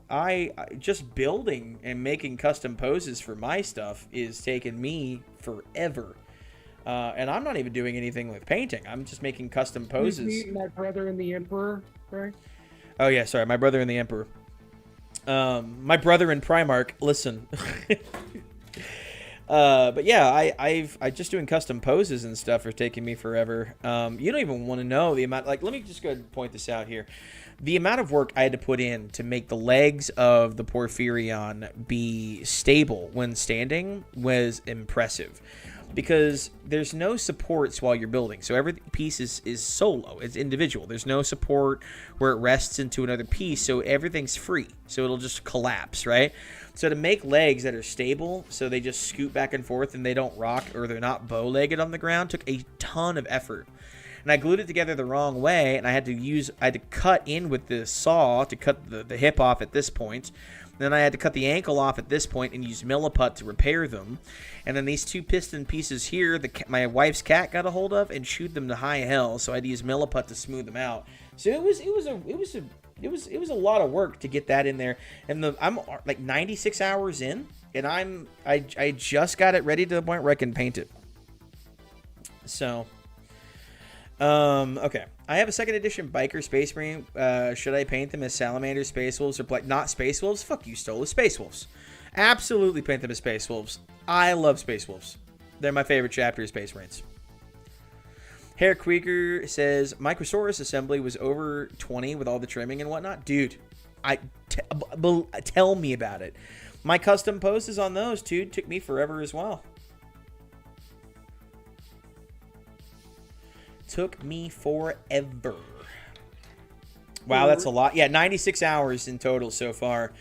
I just building and making custom poses for my stuff is taking me forever. And I'm not even doing anything with painting. I'm just making custom poses. Meet my brother and the Emperor, right? Oh, yeah, sorry. My brother and the Emperor. My brother in Primarch. Listen. But yeah, I just doing custom poses and stuff are taking me forever. You don't even want to know the amount. Like, let me just go ahead and point this out here. The amount of work I had to put in to make the legs of the Porphyrion be stable when standing was impressive. because there's no supports while you're building. So every piece is solo. It's individual. There's no support where it rests into another piece, so everything's free. So it'll just collapse, right? So to make legs that are stable, so they just scoot back and forth and they don't rock or they're not bow-legged on the ground, took a ton of effort. And I glued it together the wrong way, and I had to cut in with the saw to cut the hip off at this point. Then I had to cut the ankle off at this point and use milliput to repair them. And then these two piston pieces here, my wife's cat got a hold of and chewed them to high hell. So I had to use milliput to smooth them out. So it was a lot of work to get that in there. And I'm like 96 hours in, and I just got it ready to the point where I can paint it. So, okay. I have a 2nd edition Biker Space Marine. Should I paint them as Salamanders, Space Wolves, or not Space Wolves? Fuck you, Stola. Space Wolves. Absolutely paint them as Space Wolves. I love Space Wolves. They're my favorite chapter of Space Marines. Hair Queeker says, Microsaurus assembly was over 20 with all the trimming and whatnot. Dude, tell me about it. My custom poses on those, dude, took me forever as well. Took me forever. Wow, that's a lot. Yeah, 96 hours in total so far.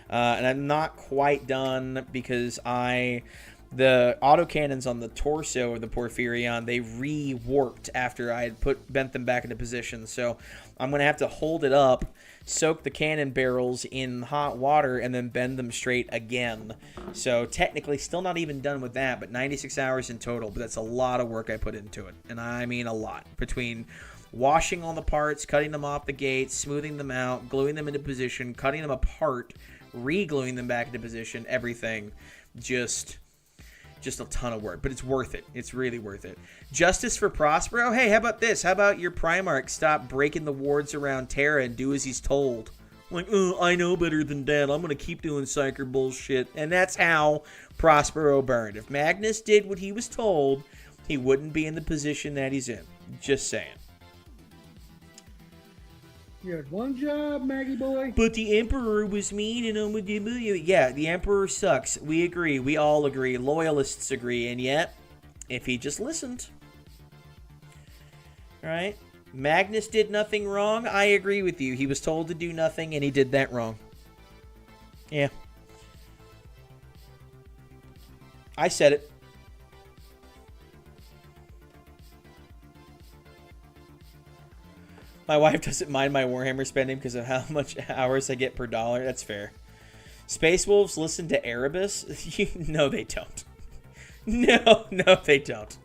And I'm not quite done because the autocannons on the torso of the Porphyrion, they rewarped after I had bent them back into position. So I'm going to have to hold it up, soak the cannon barrels in hot water, and then bend them straight again. So technically still not even done with that, but 96 hours in total. But that's a lot of work I put into it. And I mean a lot. Between washing all the parts, cutting them off the gates, smoothing them out, gluing them into position, cutting them apart, re-gluing them back into position, everything. Just a ton of work, but it's worth it. It's really worth it. Justice for Prospero? Hey, how about this? How about your Primarch stop breaking the wards around Terra and do as he's told? Like, oh, I know better than that. I'm going to keep doing psyker bullshit. And that's how Prospero burned. If Magnus did what he was told, he wouldn't be in the position that he's in. Just saying. You had one job, Maggie boy. But the Emperor was mean and yeah, the Emperor sucks. We agree. We all agree. Loyalists agree. And yet, if he just listened. Right? Magnus did nothing wrong. I agree with you. He was told to do nothing and he did that wrong. Yeah. I said it. My wife doesn't mind my Warhammer spending because of how much hours I get per dollar. That's fair. Space Wolves listen to Erebus? No, they don't. No, they don't.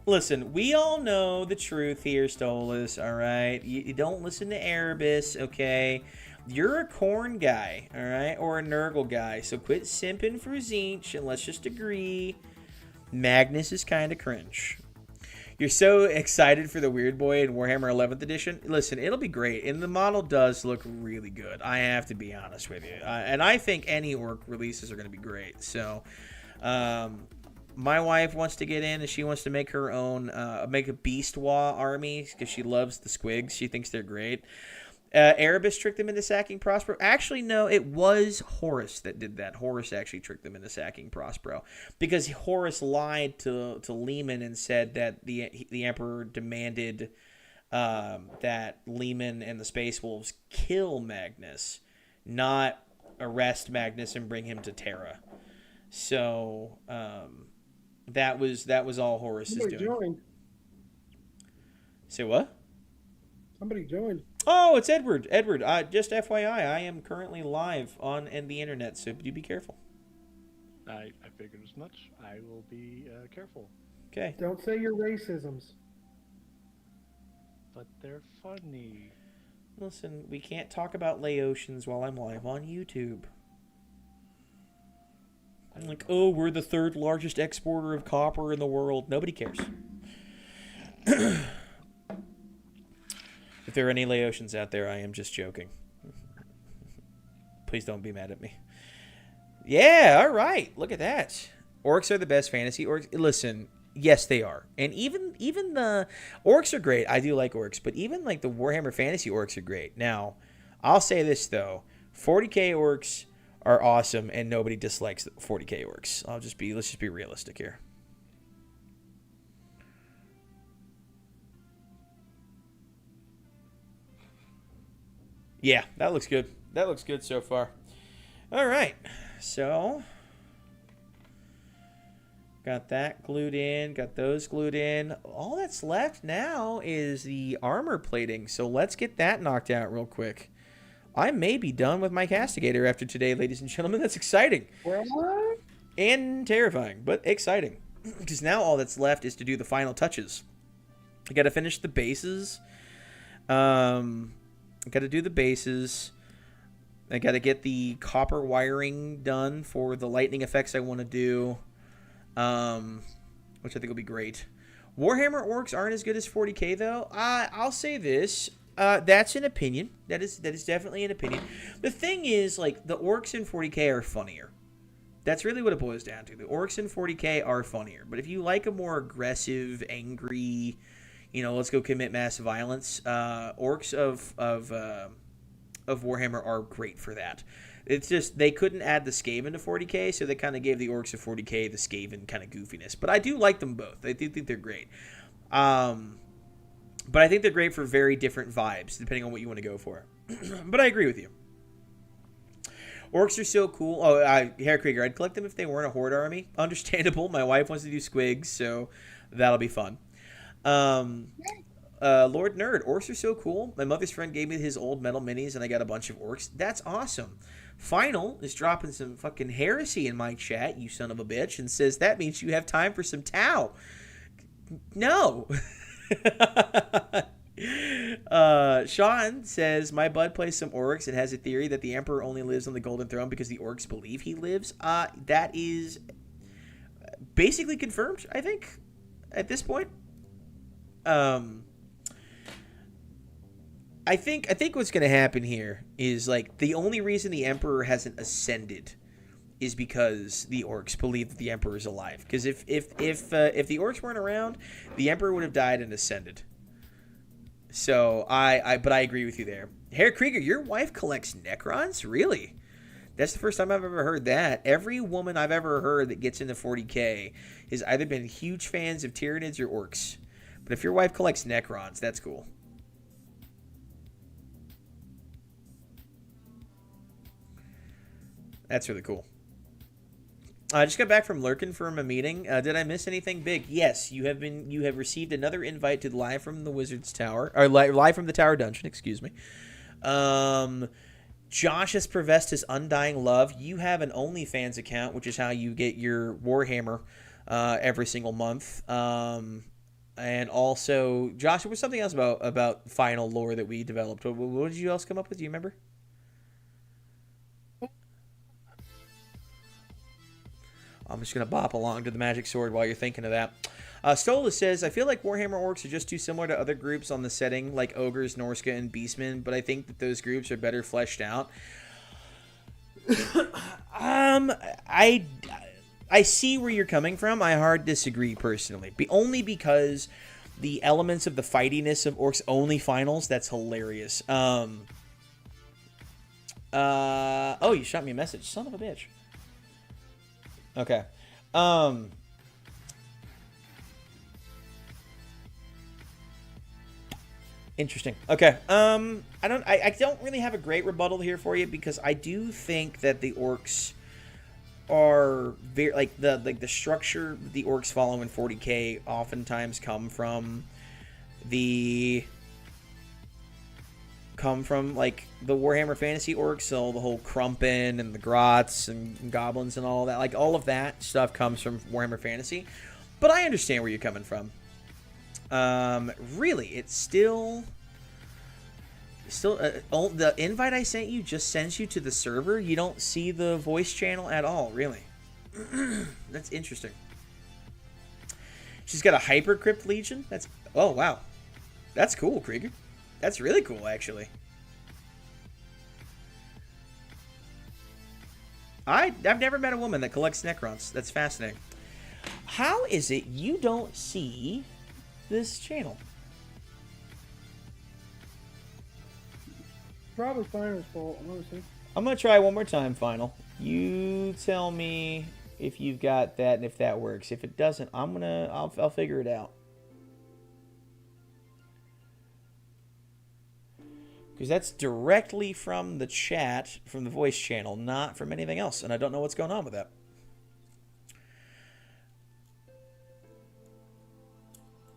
Listen, we all know the truth here, Stolas, all right? You don't listen to Erebus, okay? You're a corn guy, all right? Or a Nurgle guy. So quit simping for Zinch and let's just agree. Magnus is kind of cringe. You're so excited for the Weird Boy in Warhammer 11th Edition. Listen, it'll be great. And the model does look really good. I have to be honest with you. And I think any Orc releases are going to be great. So, my wife wants to get in and she wants to make her own, make a Beastwa army because she loves the squigs. She thinks they're great. Erebus tricked them into sacking Prospero. Actually, no, it was Horus that did that. Horus actually tricked them into sacking Prospero because Horus lied to Lehman and said that the Emperor demanded that Lehman and the Space Wolves kill Magnus, not arrest Magnus and bring him to Terra. So that was all Horus is doing. Joined. Say what? Somebody joined. Oh, it's Edward. Edward, just FYI, I am currently live on the internet, so do be careful. I figured as much. I will be careful. Okay. Don't say your racisms. But they're funny. Listen, we can't talk about Laotians while I'm live on YouTube. I'm like, oh, we're the 3rd largest exporter of copper in the world. Nobody cares. If there are any Laotians out there, I am just joking. Please don't be mad at me. Yeah, all right. Look at that. Orcs are the best fantasy. Orcs. Listen, Yes, they are. And even the orcs are great. I do like orcs, but even like the Warhammer Fantasy orcs are great. Now, I'll say this though. 40k orcs are awesome and nobody dislikes the 40k orcs. Let's just be realistic here. Yeah, that looks good. That looks good so far. All right. So, got that glued in, got those glued in. All that's left now is the armor plating. So let's get that knocked out real quick. I may be done with my Castigator after today, ladies and gentlemen. That's exciting. What? And terrifying, but exciting. Because now all that's left is to do the final touches. I got to finish the bases. I got to do the bases. I got to get the copper wiring done for the lightning effects I want to do. Which I think will be great. Warhammer orcs aren't as good as 40k though. I'll say this. That's an opinion. That is definitely an opinion. The thing is, like, the orcs in 40k are funnier. That's really what it boils down to. The orcs in 40k are funnier. But if you like a more aggressive, angry, let's go commit mass violence, orcs of Warhammer are great for that. It's just they couldn't add the Skaven to 40k, so they kind of gave the orcs of 40k the Skaven kind of goofiness. But I do like them both. I do think they're great. But I think they're great for very different vibes, depending on what you want to go for. But I agree with you. Orcs are so cool. Oh, Herr Krieger, I'd collect them if they weren't a horde army. Understandable. My wife wants to do squigs, so that'll be fun. Lord Nerd, orcs are so cool. My mother's friend gave me his old metal minis, and I got a bunch of orcs. That's awesome. Final is dropping some fucking heresy in my chat, you son of a bitch, and says that means you have time for some Tau. No. Sean says, my bud plays some orcs and has a theory that the Emperor only lives on the Golden Throne because the orcs believe he lives. That is basically confirmed, I think, at this point. I think what's going to happen here is, like, the only reason the Emperor hasn't ascended is because the orcs believe that the Emperor is alive. Because if the orcs weren't around, the Emperor would have died and ascended. So but I agree with you there. Herr Krieger, your wife collects Necrons? Really? That's the first time I've ever heard that. Every woman I've ever heard that gets into 40k has either been huge fans of Tyranids or orcs. But if your wife collects Necrons, that's cool. That's really cool. I just got back from Lurkin from a meeting. Did I miss anything big? Yes, you have received another invite to Live from the Wizard's Tower, or Live from the Tower Dungeon, excuse me. Josh has professed his undying love. You have an OnlyFans account, which is how you get your Warhammer every single month. And also, Josh, there was something else about final lore that we developed. What did you else come up with? Do you remember? I'm just going to bop along to the magic sword while you're thinking of that. Stola says, I feel like Warhammer orcs are just too similar to other groups on the setting, like Ogres, Norska, and Beastmen, but I think that those groups are better fleshed out. I see where you're coming from. I hard disagree, personally. Only because the elements of the fightiness of orcs only finals, that's hilarious. Oh, you shot me a message. Son of a bitch. Okay. Interesting. Okay. I don't really have a great rebuttal here for you because I do think that the orcs are very like the structure the orcs follow in 40k oftentimes come from like the Warhammer Fantasy orcs, so the whole Krumpen and the Grots and goblins and all that, like all of that stuff comes from Warhammer Fantasy. But I understand where you're coming from. Really, it's still the invite I sent you just sends you to the server. You don't see the voice channel at all, really. That's interesting. She's got a Hypercrypt Legion. Oh wow, that's cool, Krieger. That's really cool, actually. I've never met a woman that collects Necrons. That's fascinating. How is it you don't see this channel? Probably Finer's fault, honestly. I'm gonna try one more time, Final. You tell me if you've got that and if that works. If it doesn't, I'll figure it out. Because that's directly from the chat, from the voice channel, not from anything else, and I don't know what's going on with that.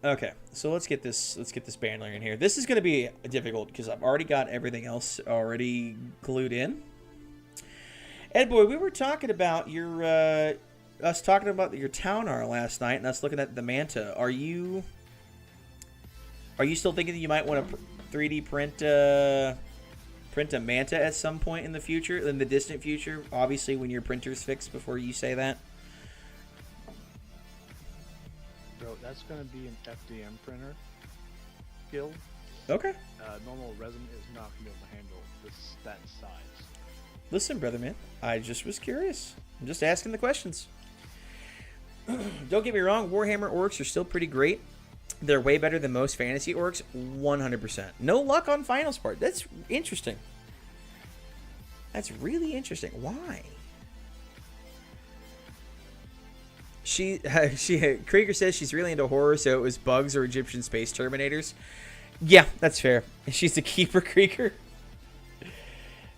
Okay, so let's get this banner in here. This is going to be difficult because I've already got everything else already glued in. Ed Boy, we were talking about your us talking about your Taunar last night and us looking at the Manta. Are you still thinking that you might want to 3D print a Manta at some point in the future, in the distant future? Obviously, when your printer's fixed. Before you say that. Bro, that's going to be an FDM printer guild. Okay. Normal resin is not going to be able to handle that size. Listen, brother man, I just was curious. I'm just asking the questions. Don't get me wrong, Warhammer orcs are still pretty great. They're way better than most fantasy orcs, 100%. No luck on Final's part. That's interesting. That's really interesting. Why? Krieger says she's really into horror, so it was bugs or Egyptian space terminators. Yeah, that's fair. She's a keeper, Krieger.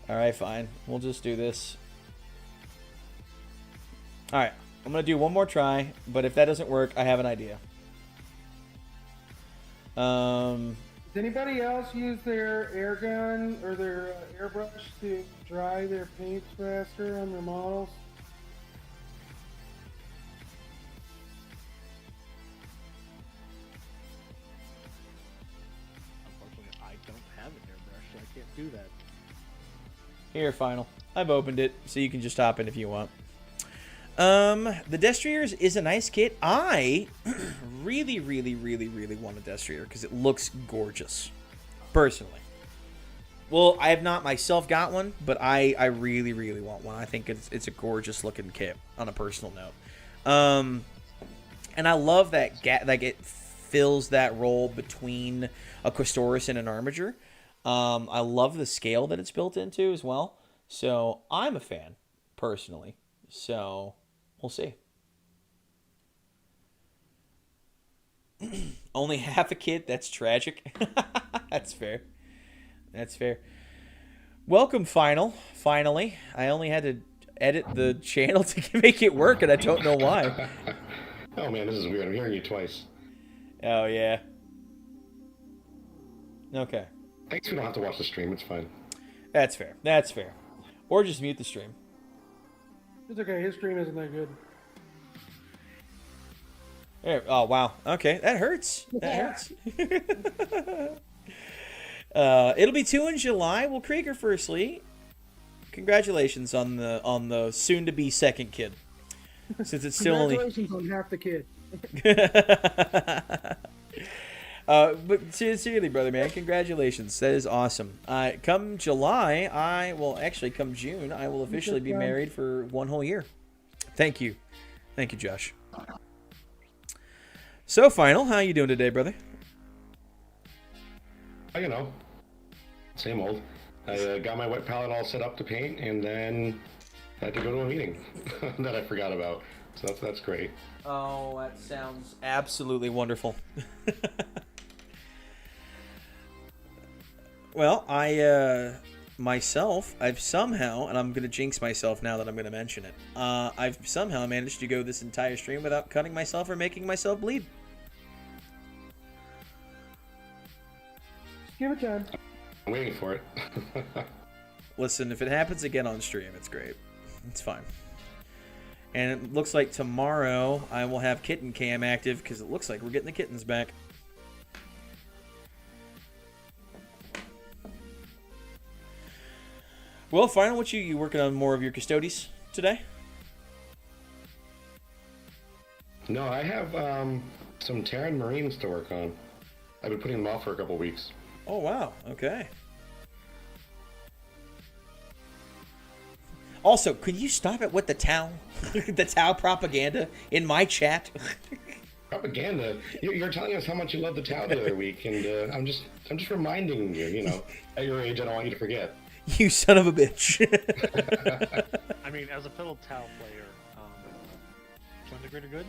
Alright, fine. We'll just do this. Alright, I'm going to do one more try, but if that doesn't work, I have an idea. Does anybody else use their air gun or their airbrush to dry their paints faster on their models? Unfortunately, I don't have an airbrush, so I can't do that. Here, Final. I've opened it, so you can just hop in if you want. The Destriers is a nice kit. I really want a Destrier because it looks gorgeous, personally. Well, I have not myself got one, but I really want one. I think it's a gorgeous looking kit on a personal note. And I love that like it fills that role between a Questoris and an Armiger. I love the scale that it's built into as well. So I'm a fan, personally. So we'll see. Only half a kit? That's tragic. That's fair. That's fair. Welcome, Finally. I only had to edit the channel to make it work, and I don't know why. Oh man, this is weird. I'm hearing you twice. Oh, yeah. Okay. Thanks, we don't have to watch the stream. It's fine. That's fair. That's fair. Or just mute the stream. It's okay, his stream isn't that good. There, oh, wow. Okay, that hurts. That hurts. It'll be 2 in July. Well, Krieger, firstly, congratulations on the soon-to-be second kid. Since it's still only... Congratulations on half the kid. But sincerely, brother man, congratulations. That is awesome. Come July, come June, I will officially be married for 1 whole year. Thank you. Thank you, Josh. So, Final, how you doing today, brother? You know, same old. I got my wet palette all set up to paint, and then had to go to a meeting that I forgot about. So that's great. Oh, that sounds absolutely wonderful. Well, I've somehow, and I'm going to jinx myself now that I'm going to mention it, I've somehow managed to go this entire stream without cutting myself or making myself bleed. Just give it time. I'm waiting for it. Listen, if it happens again on stream, it's great. It's fine. And it looks like tomorrow I will have Kitten Cam active because it looks like we're getting the kittens back. Well, Final, what you working on more of your Custodes today? No, I have some Terran Marines to work on. I've been putting them off for a couple weeks. Oh, wow. Okay. Also, could you stop it with the Tau? The Tau propaganda in my chat? Propaganda. You're telling us how much you love the Tau the other week, and I'm just reminding you. You know, at your age, I don't want you to forget. You son of a bitch. I mean, as a fellow Tau player, join the greater good,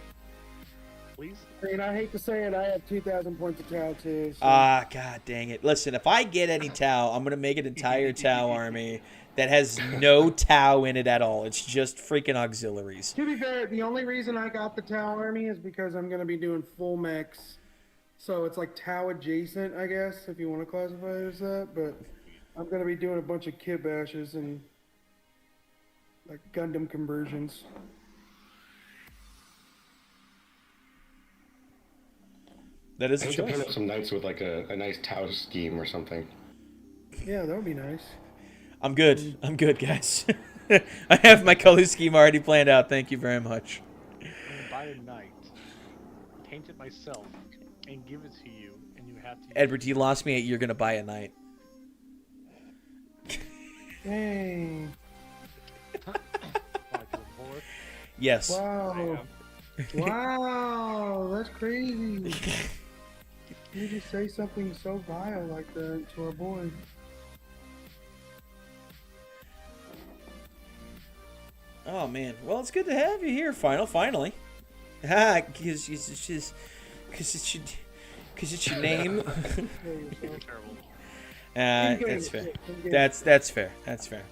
please. I mean, I hate to say it, I have 2,000 points of Tau too. So. God dang it. Listen, if I get any Tau, I'm going to make an entire Tau army that has no Tau in it at all. It's just freaking auxiliaries. To be fair, the only reason I got the Tau army is because I'm going to be doing full mechs. So it's like Tau adjacent, I guess, if you want to classify it as that. But I'm going to be doing a bunch of kit bashes and like Gundam conversions. That is I a need to paint choice. up some knights with like a nice Tau scheme or something. Yeah, that would be nice. I'm good. I'm good, guys. I have my color scheme already planned out. Thank you very much. I'm gonna buy a knight, paint it myself, and give it to you, and you have to. Edward, you lost me at you're going to buy a knight. Dang. Like a board. Yes. I Wow. am. Wow, that's crazy. You just say something so vile like that to our boy. Oh, man. Well, it's good to have you here, finally. Because it's your name. You're terrible. That's fair. That's fair. That's fair.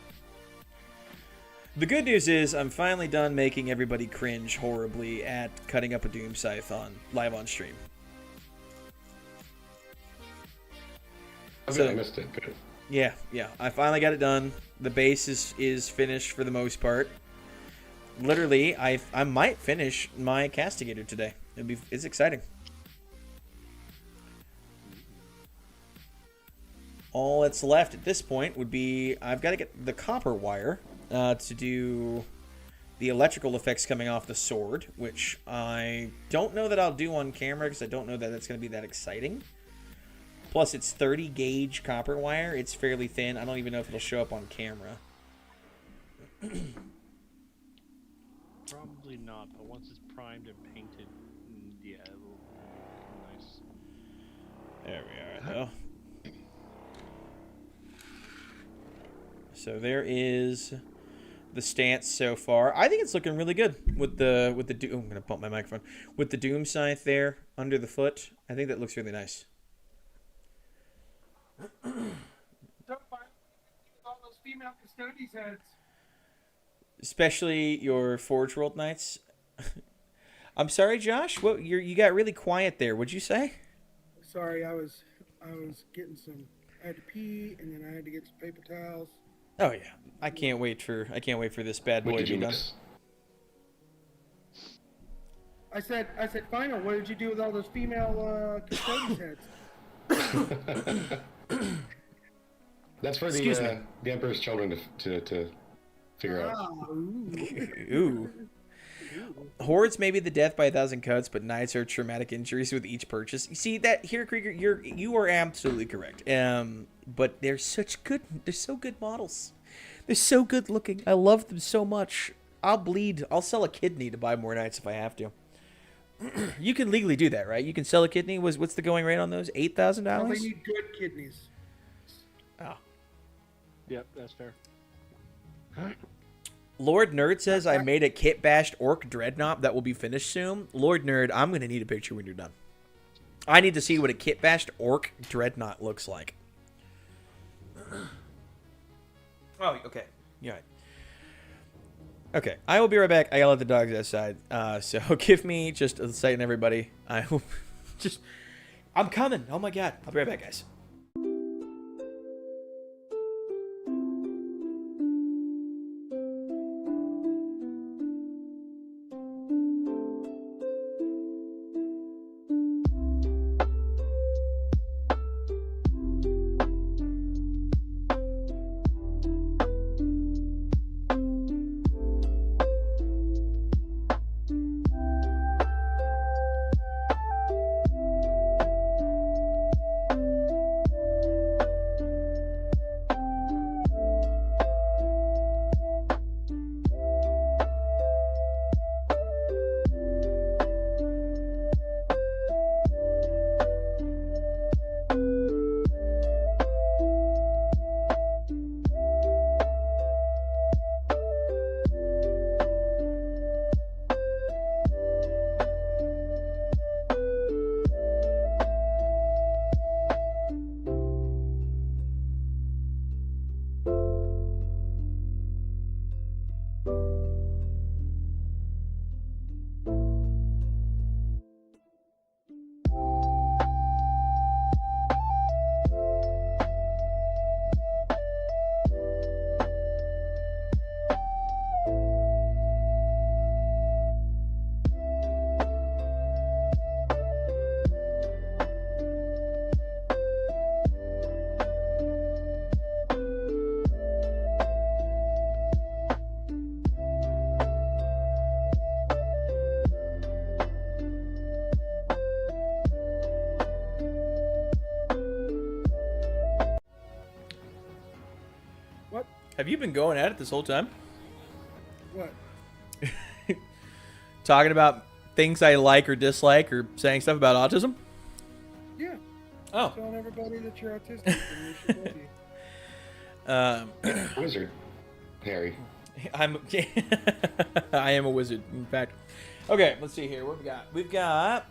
The good news is I'm finally done making everybody cringe horribly at cutting up a Doom Scythe live on stream. I missed it. But... Yeah. I finally got it done. The base is finished for the most part. Literally, I might finish my Castigator today. It's exciting. All that's left at this point would be I've got to get the copper wire to do the electrical effects coming off the sword, which I don't know that I'll do on camera because I don't know that that's going to be that exciting. Plus, it's 30 gauge copper wire. It's fairly thin. I don't even know if it'll show up on camera. Probably not, but once it's primed and painted, yeah, it'll be nice. There we are, though. So there is the stance so far. I think it's looking really good with the Doom. I'm gonna bump my microphone with the Doom Scythe there under the foot. I think that looks really nice. All those female custodies heads. Especially your Forge World Knights. I'm sorry, Josh. What you got really quiet there? What'd you say? Sorry, I was getting some. I had to pee, and then I had to get some paper towels. Oh yeah, I can't wait for this bad boy What to did be you done. miss? I said, final. What did you do with all those female custodies heads? That's for Excuse me. the Emperor's children to figure out. Ooh. Hordes may be the death by 1,000 cuts, but knights are traumatic injuries with each purchase. You see that here, Krieger? You are absolutely correct. But they're so good models. They're so good looking. I love them so much. I'll bleed. I'll sell a kidney to buy more knights if I have to. You can legally do that, right? You can sell a kidney. What's the going rate on those? $8,000? Well, they need good kidneys. Oh. Yep, that's fair. Lord Nerd says I made a kit bashed orc dreadnought that will be finished soon. Lord Nerd, I'm going to need a picture when you're done. I need to see what a kit bashed orc dreadnought looks like. Oh, okay. You're right. Okay, I will be right back. I gotta let the dogs outside. So give me just a second, everybody. I hope I'm coming. Oh my god. I'll be right back, guys. What? Have you been going at it this whole time? What? Talking about things I like or dislike or saying stuff about autism? Yeah. Oh. Telling everybody that you're autistic and we should love you. Wizard, Harry. I am a wizard, in fact. Okay, let's see here. What we got? We've got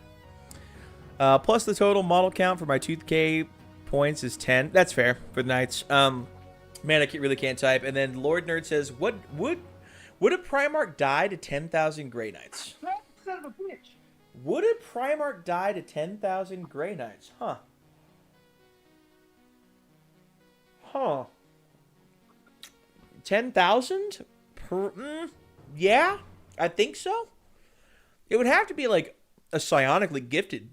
plus the total model count for my 2K points is 10. That's fair for the knights. Man, I really can't type. And then Lord Nerd says, would a Primarch die to 10,000 Grey Knights? Son of a bitch. Would a Primarch die to 10,000 Grey Knights? Huh. 10,000? Yeah, I think so. It would have to be like a psionically gifted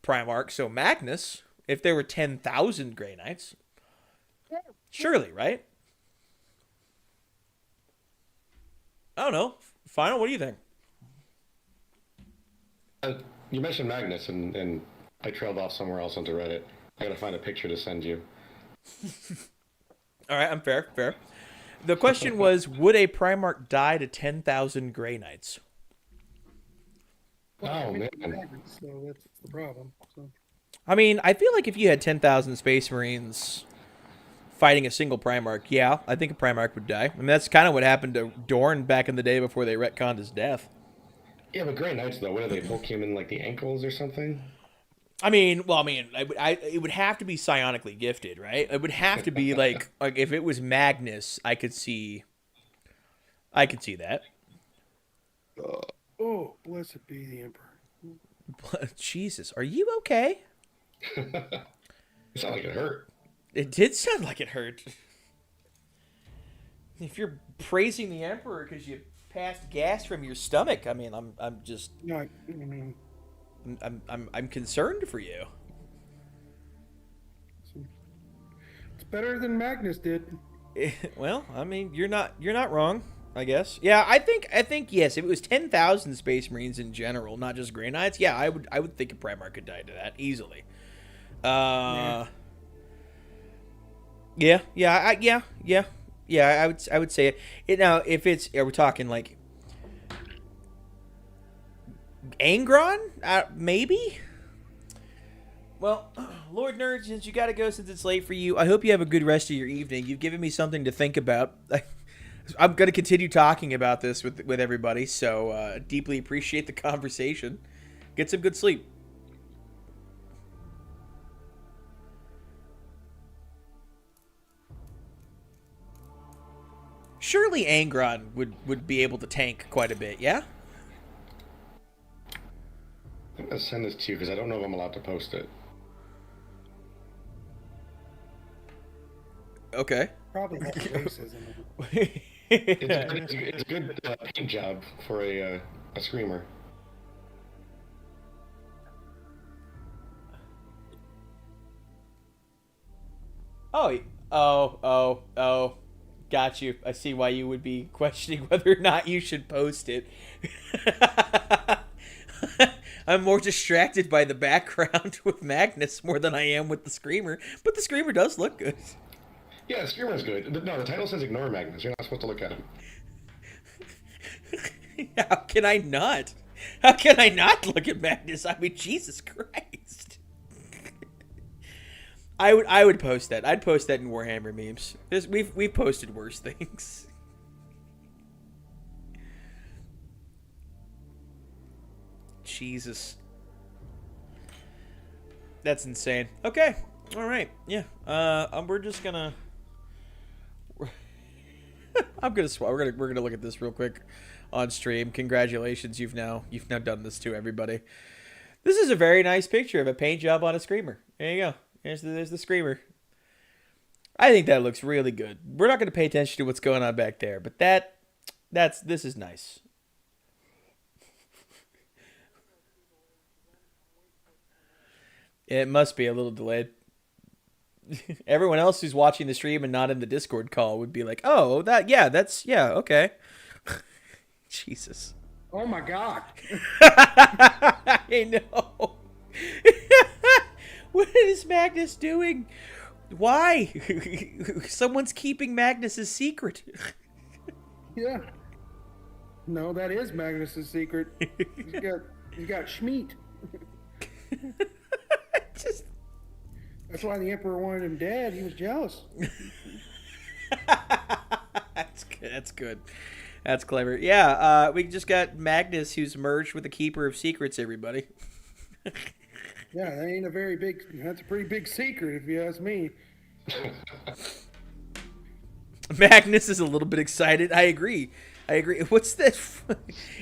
Primarch, so Magnus, if there were 10,000 Grey Knights. Surely, right? I don't know. Final, what do you think? You mentioned Magnus, and I trailed off somewhere else onto Reddit. I gotta find a picture to send you. All right, I'm fair. The question was, would a Primarch die to 10,000 Grey Knights? Oh, man. So that's the problem. So. I mean, I feel like if you had 10,000 Space Marines fighting a single Primarch, yeah, I think a Primarch would die. I mean, that's kind of what happened to Dorn back in the day before they retconned his death. Yeah, but Grey Knights, though, what do they poke him in, like, the ankles or something? It would have to be psionically gifted, right? It would have to be like if it was Magnus, I could see that. Oh, blessed be the Emperor. Jesus, are you okay? It sounded like it hurt. It did sound like it hurt. If you're praising the Emperor because you passed gas from your stomach, I mean, I'm just. No, I mean. I'm concerned for you. It's better than Magnus did. Well, I mean, you're not wrong, I guess. Yeah, I think yes, if it was 10,000 Space Marines in general, not just Grey Knights, yeah, I would think a Primarch could die to that easily. Yeah, I would say it. Now, if are we talking like Angron? Maybe? Well, Lord Nerd, since you gotta go since it's late for you, I hope you have a good rest of your evening. You've given me something to think about. I'm gonna continue talking about this with everybody, so deeply appreciate the conversation. Get some good sleep. Surely Angron would be able to tank quite a bit, yeah? I'm gonna send this to you because I don't know if I'm allowed to post it. Okay. Probably has racism. It's a good paint job for a screamer. Oh. Got you. I see why you would be questioning whether or not you should post it. I'm more distracted by the background with Magnus more than I am with the Screamer. But the Screamer does look good. Yeah, Screamer's good. No, the title says ignore Magnus. You're not supposed to look at him. How can I not? How can I not look at Magnus? I mean, Jesus Christ. I would post that. I'd post that in Warhammer memes. We've posted worse things. Jesus. That's insane. Okay. All right. Yeah. We're just gonna. I'm gonna swap. We're gonna look at this real quick on stream. Congratulations, you've now done this to everybody. This is a very nice picture of a paint job on a Screamer. There you go. There's the Screamer. I think that looks really good. We're not gonna pay attention to what's going on back there, but this is nice. It must be a little delayed. Everyone else who's watching the stream and not in the Discord call would be like, "Oh, okay." Jesus. Oh my God. I know. What is Magnus doing? Why? Someone's keeping Magnus's secret. Yeah. No, that is Magnus's secret. He's got Schmeat. Just That's why the Emperor wanted him dead. He was jealous. that's good. That's good. That's clever. Yeah, we just got Magnus, who's merged with the Keeper of Secrets. Everybody. Yeah, that ain't a very big. That's a pretty big secret, if you ask me. Magnus is a little bit excited. I agree. What's this?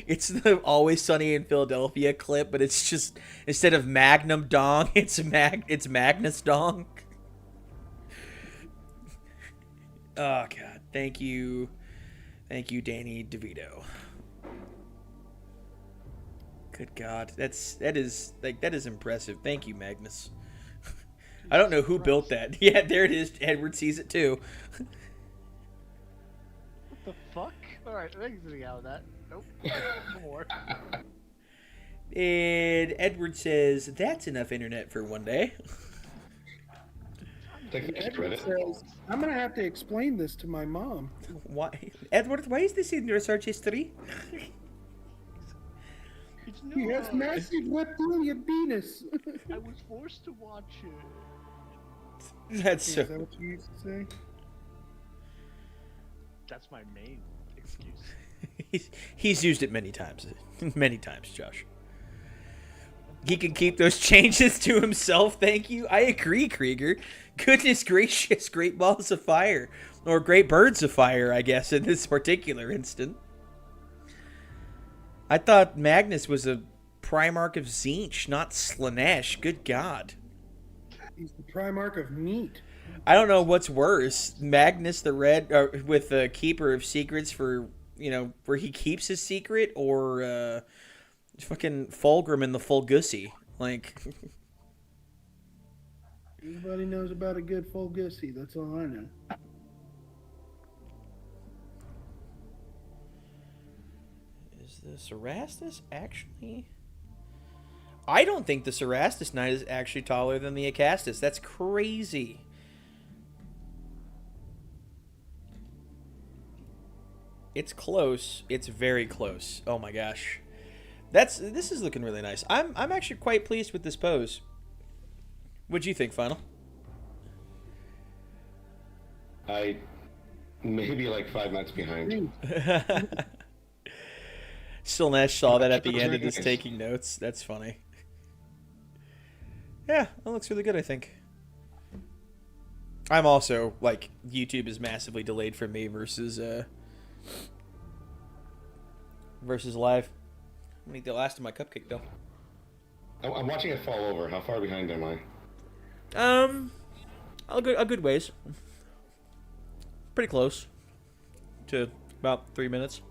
It's the Always Sunny in Philadelphia clip, but it's just instead of Magnum Dong, it's Magnus Dong. Oh God, thank you, Danny DeVito. Good God, that is impressive. Thank you, Magnus. I don't know who built that. Yeah, there it is. Edward sees it too. What the fuck? Alright, I'm exiting out of that. Nope. No more. And Edward says, that's enough internet for one day. Edward says, I'm gonna have to explain this to my mom. Why, Edward, why is this in your search history? He has massive reptilian penis. I was forced to watch it. That's Is so... that what you used to say? That's my main excuse. He's used it many times. Many times, Josh. He can keep those changes to himself, thank you. I agree, Krieger. Goodness gracious, great balls of fire. Or great birds of fire, I guess, in this particular instant. I thought Magnus was a Primarch of Tzeentch, not Slaanesh. Good God. He's the Primarch of meat. I don't know what's worse, Magnus the Red, with the Keeper of Secrets for, where he keeps his secret, or fucking Fulgrim and the Fulgussy. Like, everybody knows about a good full gussy. That's all I know. is the Cerastus actually... I don't think the Cerastus Knight is actually taller than the Acastus. That's crazy. It's close. It's very close. Oh my gosh. This is looking really nice. I'm actually quite pleased with this pose. What'd you think, Final? I maybe like 5 minutes behind. Slaanesh saw that at the end and is taking notes. That's funny. Yeah, that looks really good, I think. I'm also, like, YouTube is massively delayed for me versus live. I'm gonna eat the last of my cupcake, though. I'm watching it fall over. How far behind am I? A good ways. Pretty close to about 3 minutes.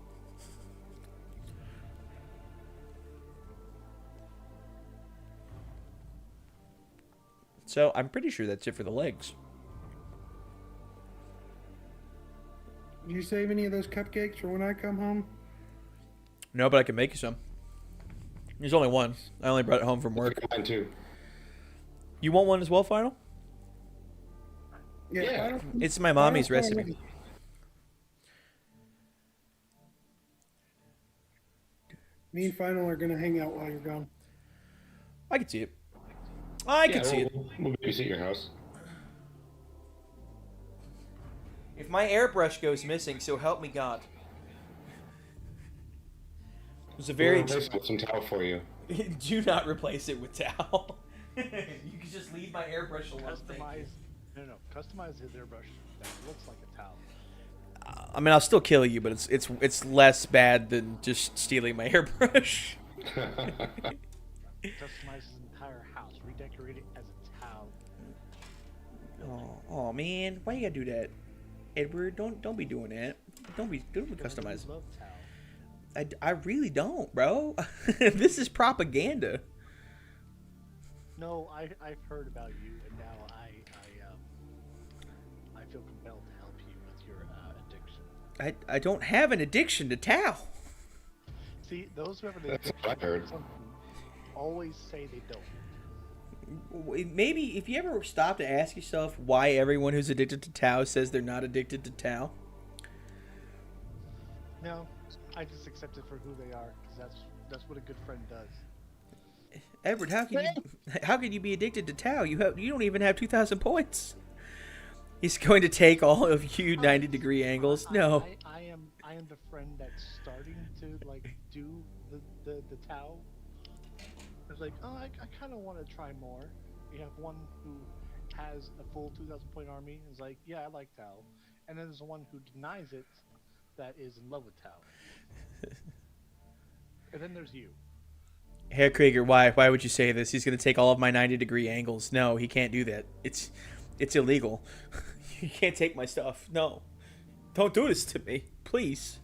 So I'm pretty sure that's it for the legs. Did you save any of those cupcakes for when I come home? No, but I can make you some. There's only one. I only brought it home from work. Mine too. You want one as well, Final? Yeah. It's my mommy's recipe. Me and Final are gonna hang out while you're gone. I can see it. I can see it. We'll babysit your house. If my airbrush goes missing, so help me God. It was a very... We'll replace it with some towel for you. Do not replace it with towel. You can just leave my airbrush alone. Customize his airbrush. That looks like a towel. I mean, I'll still kill you, but it's less bad than just stealing my airbrush. Customize his entire house. Redecorate it as a towel. Oh man, why you gotta do that, Edward? Don't be doing that. Don't be customizing. Love towel. I really don't, bro. This is propaganda. No, I've heard about you, and now I feel compelled to help you with your addiction. I don't have an addiction to towel. See, those who have an That's addiction what I heard. to something always say they don't. Maybe if you ever stop to ask yourself why everyone who's addicted to Tau says they're not addicted to Tau. No, I just accept it for who they are, because that's what a good friend does. Edward, how can you be addicted to Tau? You don't even have 2,000 points. He's going to take all of you 90-degree angles. No. I am the friend that's starting to like do the Tau. It's like, oh, I kind of want to try more. You have one who has a full 2,000 point army. Is like, yeah, I like Tau, and then there's one who denies it, that is in love with Tau. And then there's you. Herr Krieger, why would you say this? He's going to take all of my 90-degree angles. No, he can't do that. It's illegal. You can't take my stuff. No. Don't do this to me. Please.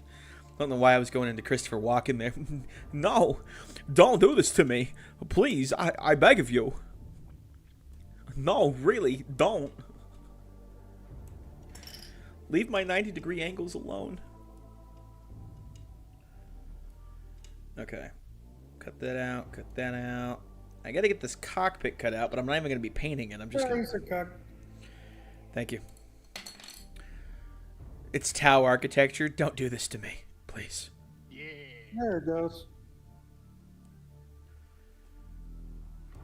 I don't know why I was going into Christopher Walken there. No. Don't do this to me. Please. I beg of you. No, really. Don't. Leave my 90-degree angles alone. Okay. Cut that out. Cut that out. I got to get this cockpit cut out, but I'm not even going to be painting it. I'm just going to... Thank you. It's Tau architecture. Don't do this to me, please. Yeah. There it goes.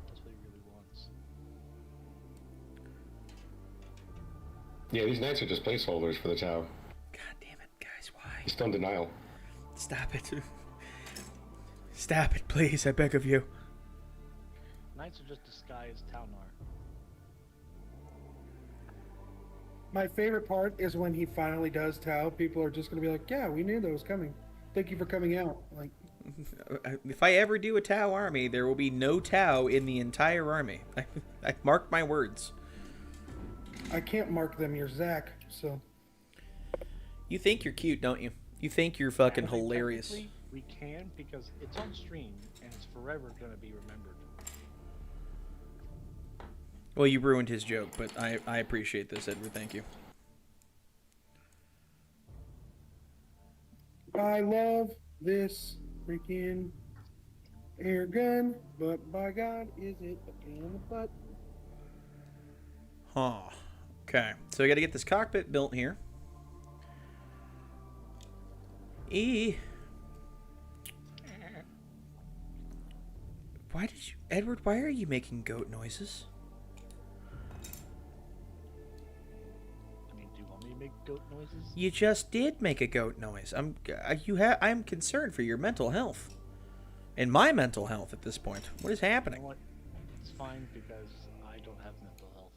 That's what he really wants. Yeah, these knights are just placeholders for the Tau. God damn it, guys, why? He's still in denial. Stop it. Stop it, please. I beg of you. Knights are just disguised Taunar. My favorite part is when he finally does Tau. People are just going to be like, yeah, we knew that was coming. Thank you for coming out. Like, if I ever do a Tau army, there will be no Tau in the entire army. I mark my words. I can't mark them. You're Zach, so. You think you're cute, don't you? You think you're fucking Actually, hilarious. technically, we can, because it's on stream and it's forever going to be remembered. Well, you ruined his joke, but I appreciate this, Edward. Thank you. I love this freaking air gun, but by God, is it a pain in the butt? Huh. Okay, so we got to get this cockpit built here. Why did you... Edward, why are you making goat noises? I mean, do you want me to make goat noises? You just did make a goat noise. I'm concerned for your mental health. And my mental health at this point. What is You happening? know what? It's fine, because I don't have mental health.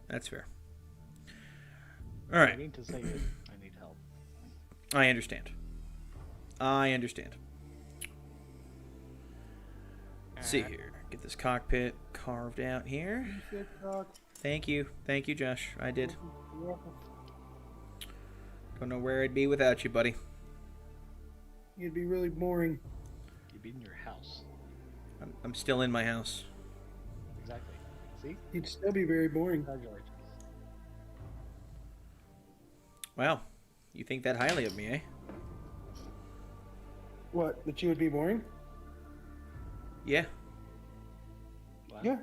That's fair. All right. I mean to say it, I need help. I understand. I understand. Let's see here. Get this cockpit carved out here. Thank you. Thank you, Josh. I did. Don't know where I'd be without you, buddy. You'd be really boring. You'd be in your house. I'm still in my house. Exactly. See? You'd still be very boring. Congratulations. Wow. You think that highly of me, eh? What? That you would be boring? Yeah. Wow. Yeah.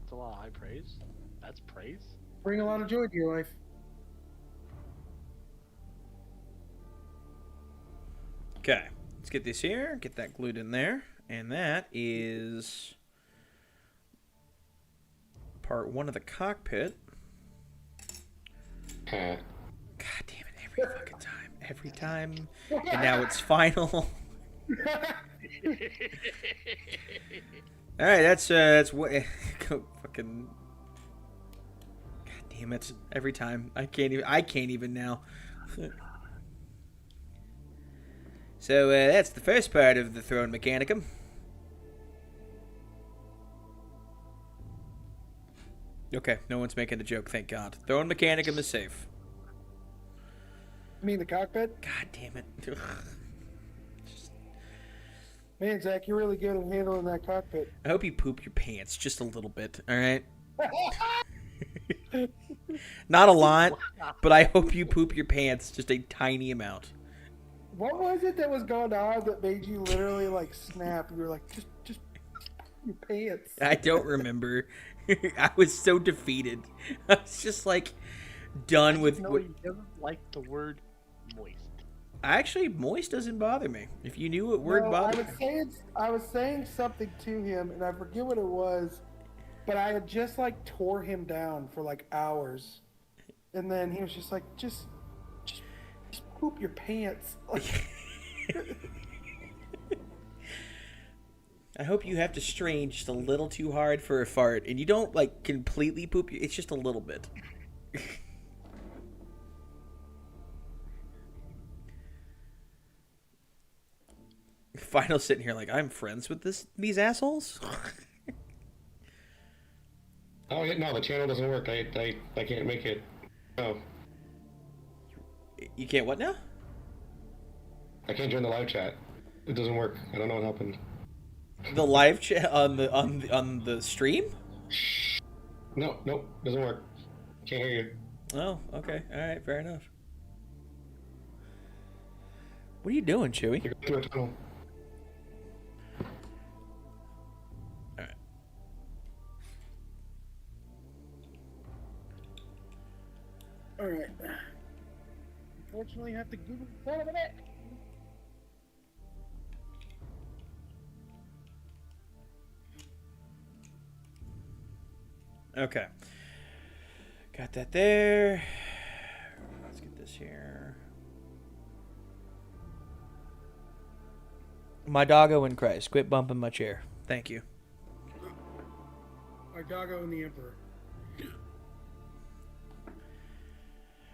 That's a lot of high praise. That's praise? Bring a lot of joy to your life. Okay. Let's get this here. Get that glued in there. And that is part one of the cockpit. Huh. God damn it, every fucking time. Every time. And now it's final. Alright, that's what fucking God damn it. Every time. I can't even now. So that's the first part of the Throne Mechanicum. Okay, no one's making a joke, thank God. Throne Mechanicum is safe. You mean the cockpit? God damn it. Man, Zach, you're really good at handling that cockpit. I hope you poop your pants just a little bit, alright? Not a lot, but I hope you poop your pants just a tiny amount. What was it that was going on that made you literally like snap? You were like, just your pants. I don't remember. I was so defeated. I was just like done with. No, he doesn't like the word moist. Actually, moist doesn't bother me. If you knew what word bothered me. I was saying something to him, and I forget what it was, but I had just like tore him down for like hours, and then he was just like, just poop your pants. I hope you have to strain just a little too hard for a fart, and you don't like completely poop. It's just a little bit. Final sitting here like I'm friends with these assholes. Oh yeah, no, the channel doesn't work. I can't make it. No, You can't what now? I can't join the live chat. It doesn't work. I don't know what happened. The live chat on the stream? No, nope, doesn't work. Can't hear you. Oh, okay. All right, fair enough. What are you doing, Chewy? You're going through a tunnel. All right. All right. Unfortunately, you have to Google the of it. Okay. Got that there. Let's get this here. My doggo in Christ. Quit bumping my chair. Thank you. Our doggo and the Emperor.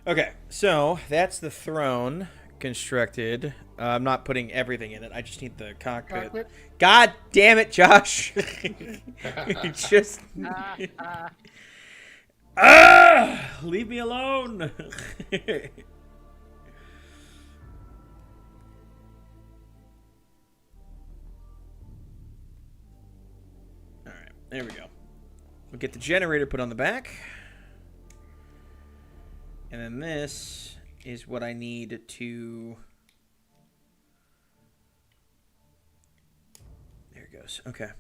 Okay, so that's the throne constructed. I'm not putting everything in it. I just need the cockpit. God damn it, Josh! It's just leave me alone. All right, there we go. We'll get the generator put on the back. And then this is what I need to... There it goes. Okay.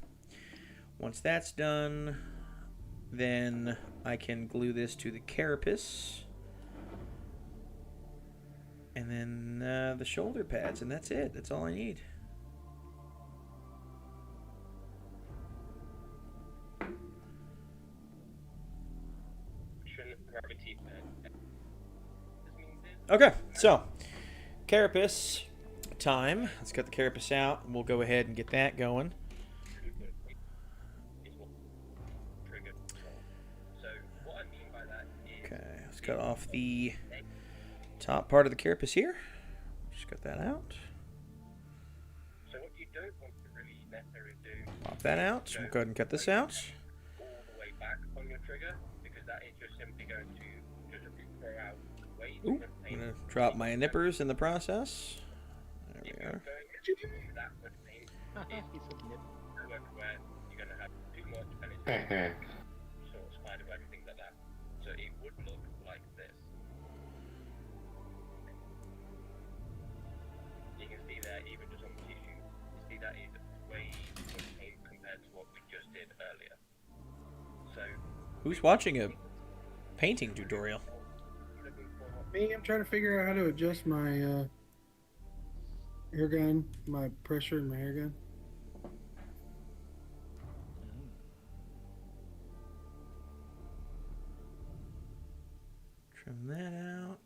Once that's done, then I can glue this to the carapace. And then the shoulder pads, and that's it. That's all I need. Okay, so carapace time. Let's get the carapace out, and we'll go ahead and get that going. Okay, let's cut off the top part of the carapace here. Just cut that out. Pop that out. We'll go ahead and cut this out. Ooh, I'm going to drop my nippers in the process. There we are. Who's watching a painting tutorial? Me, I'm trying to figure out how to adjust my air gun, my pressure in my air gun. Trim that out.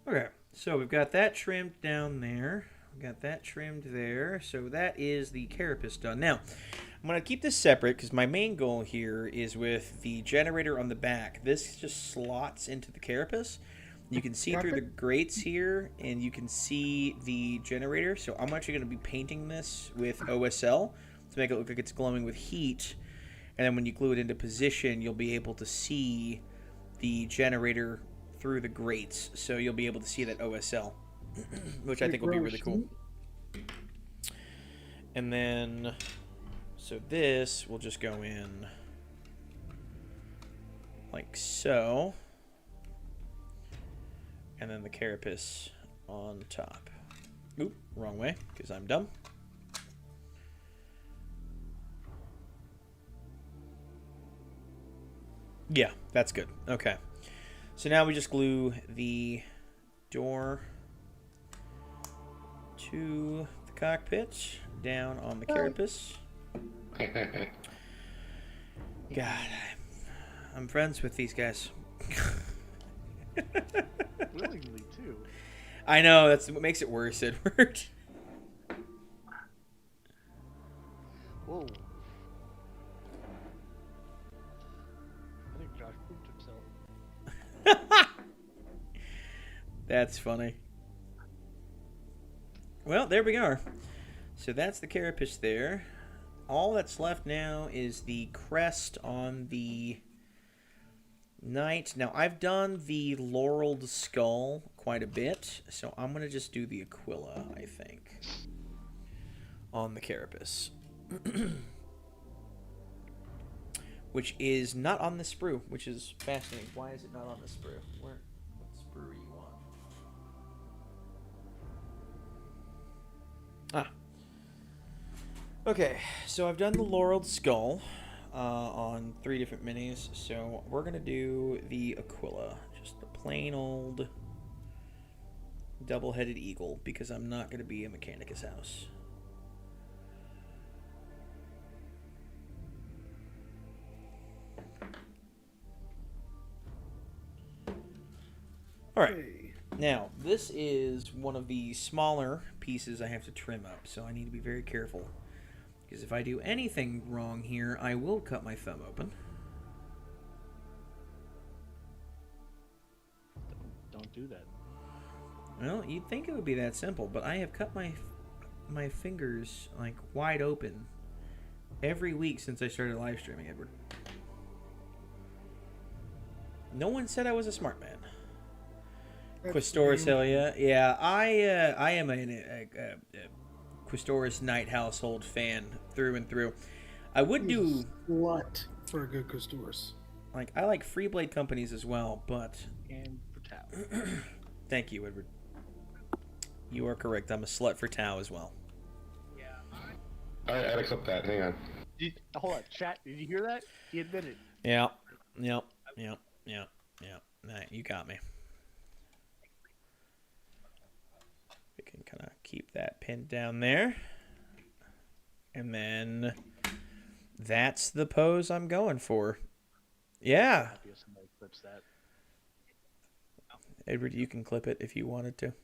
Okay, so we've got that trimmed down there. We've got that trimmed there. So that is the carapace done. Now, I'm going to keep this separate because my main goal here is with the generator on the back. This just slots into the carapace. You can see through the grates here, and you can see the generator. So I'm actually going to be painting this with OSL to make it look like it's glowing with heat. And then when you glue it into position, you'll be able to see the generator through the grates. So you'll be able to see that OSL, which I think will be really cool. And then... so this will just go in like so. And then the carapace on top. Oop, wrong way, because I'm dumb. Yeah, that's good. Okay. So now we just glue the door to the cockpit, down on the carapace. God, I'm friends with these guys. Willingly, too. I know, that's what makes it worse, Edward. Whoa. I think Josh proved himself. That's funny. Well, there we are. So that's the carapace there. All that's left now is the crest on the knight. Now, I've done the laureled skull quite a bit, so I'm going to just do the Aquila, I think, on the carapace. Which is not on the sprue, which is fascinating. Why is it not on the sprue? What sprue are you on? Ah. Okay, so I've done the laureled skull on 3 different minis, so we're going to do the Aquila, just the plain old double-headed eagle, because I'm not going to be in Mechanicus house. Alright, now this is one of the smaller pieces I have to trim up, so I need to be very careful. Because if I do anything wrong here, I will cut my thumb open. Don't do that. Well, you'd think it would be that simple, but I have cut my fingers like wide open every week since I started live streaming, Edward. No one said I was a smart man. Questoris, hell yeah. Yeah, I am a Questoris Knight household fan through and through. I would do what for a good Questoris. Like, I like Freeblade companies as well, but And for Tau. thank you, Edward. You are correct. I'm a slut for Tau as well. Yeah. I'd accept that. Hang on. Hold on, chat. Did you hear that? He admitted. Yeah. Yep. Nah, you got me. We can kind of keep that pinned down there. And then that's the pose I'm going for. Yeah. Happy if somebody clips that. Edward, you can clip it if you wanted to.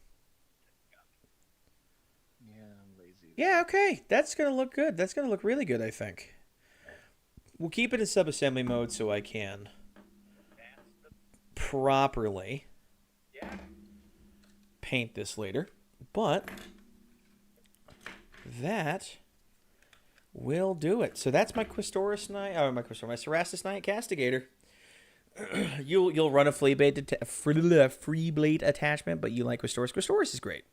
Yeah, I'm lazy. Yeah, okay. That's going to look good. That's going to look really good, I think. We'll keep it in sub-assembly mode so I can properly paint this later. But that will do it. So that's my Questoris Knight, my Cerastus Knight Castigator. You'll run a Freeblade attachment, but you like Questoris. Questoris is great.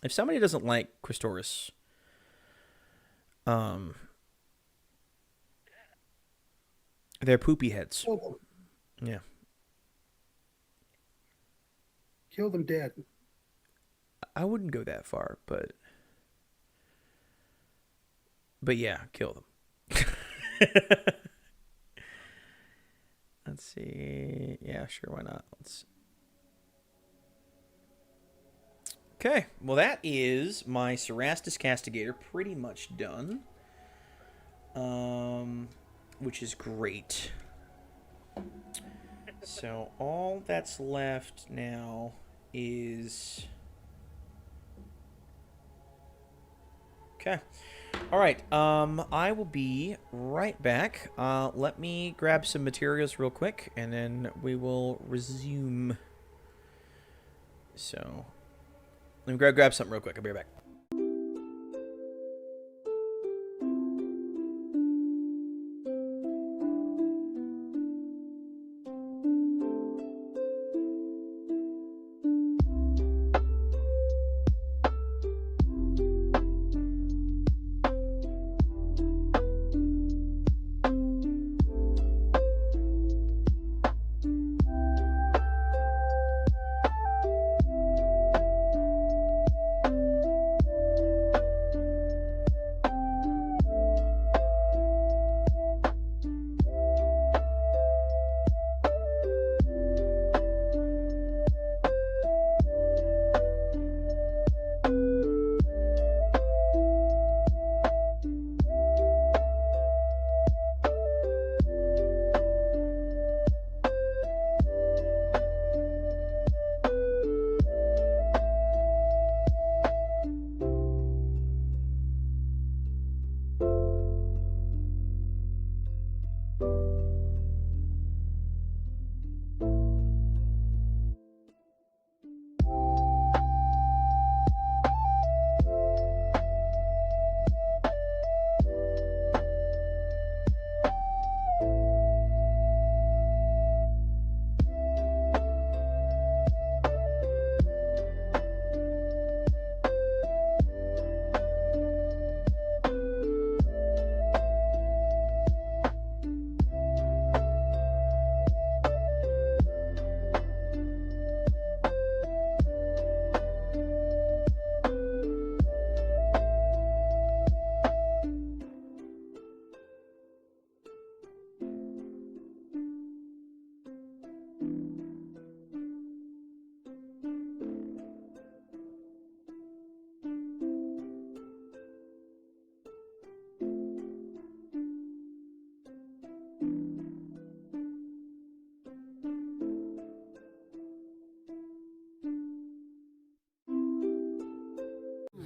If somebody doesn't like Questoris, they're poopy heads. Yeah. Kill them dead. I wouldn't go that far, but yeah, kill them. Let's see. Yeah, sure, why not? Okay, well that is my Cerastus Castigator pretty much done. Which is great. So all that's left now is... Okay. All right. I will be right back. Let me grab some materials real quick, and then we will resume. So, let me grab something real quick. I'll be right back.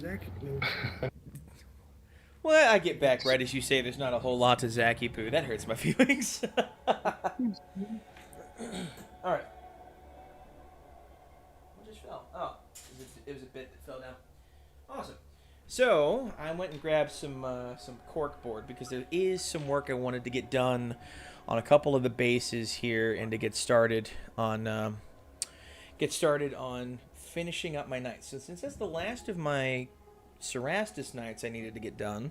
Zacky Poo. Well, I get back right as you say there's not a whole lot to Zacky Poo. That hurts my feelings. Alright. What just fell? Oh, it was a bit that fell down. Awesome. So, I went and grabbed some cork board because there is some work I wanted to get done on a couple of the bases here and to get started on finishing up my knights. So since that's the last of my Cerastus knights I needed to get done,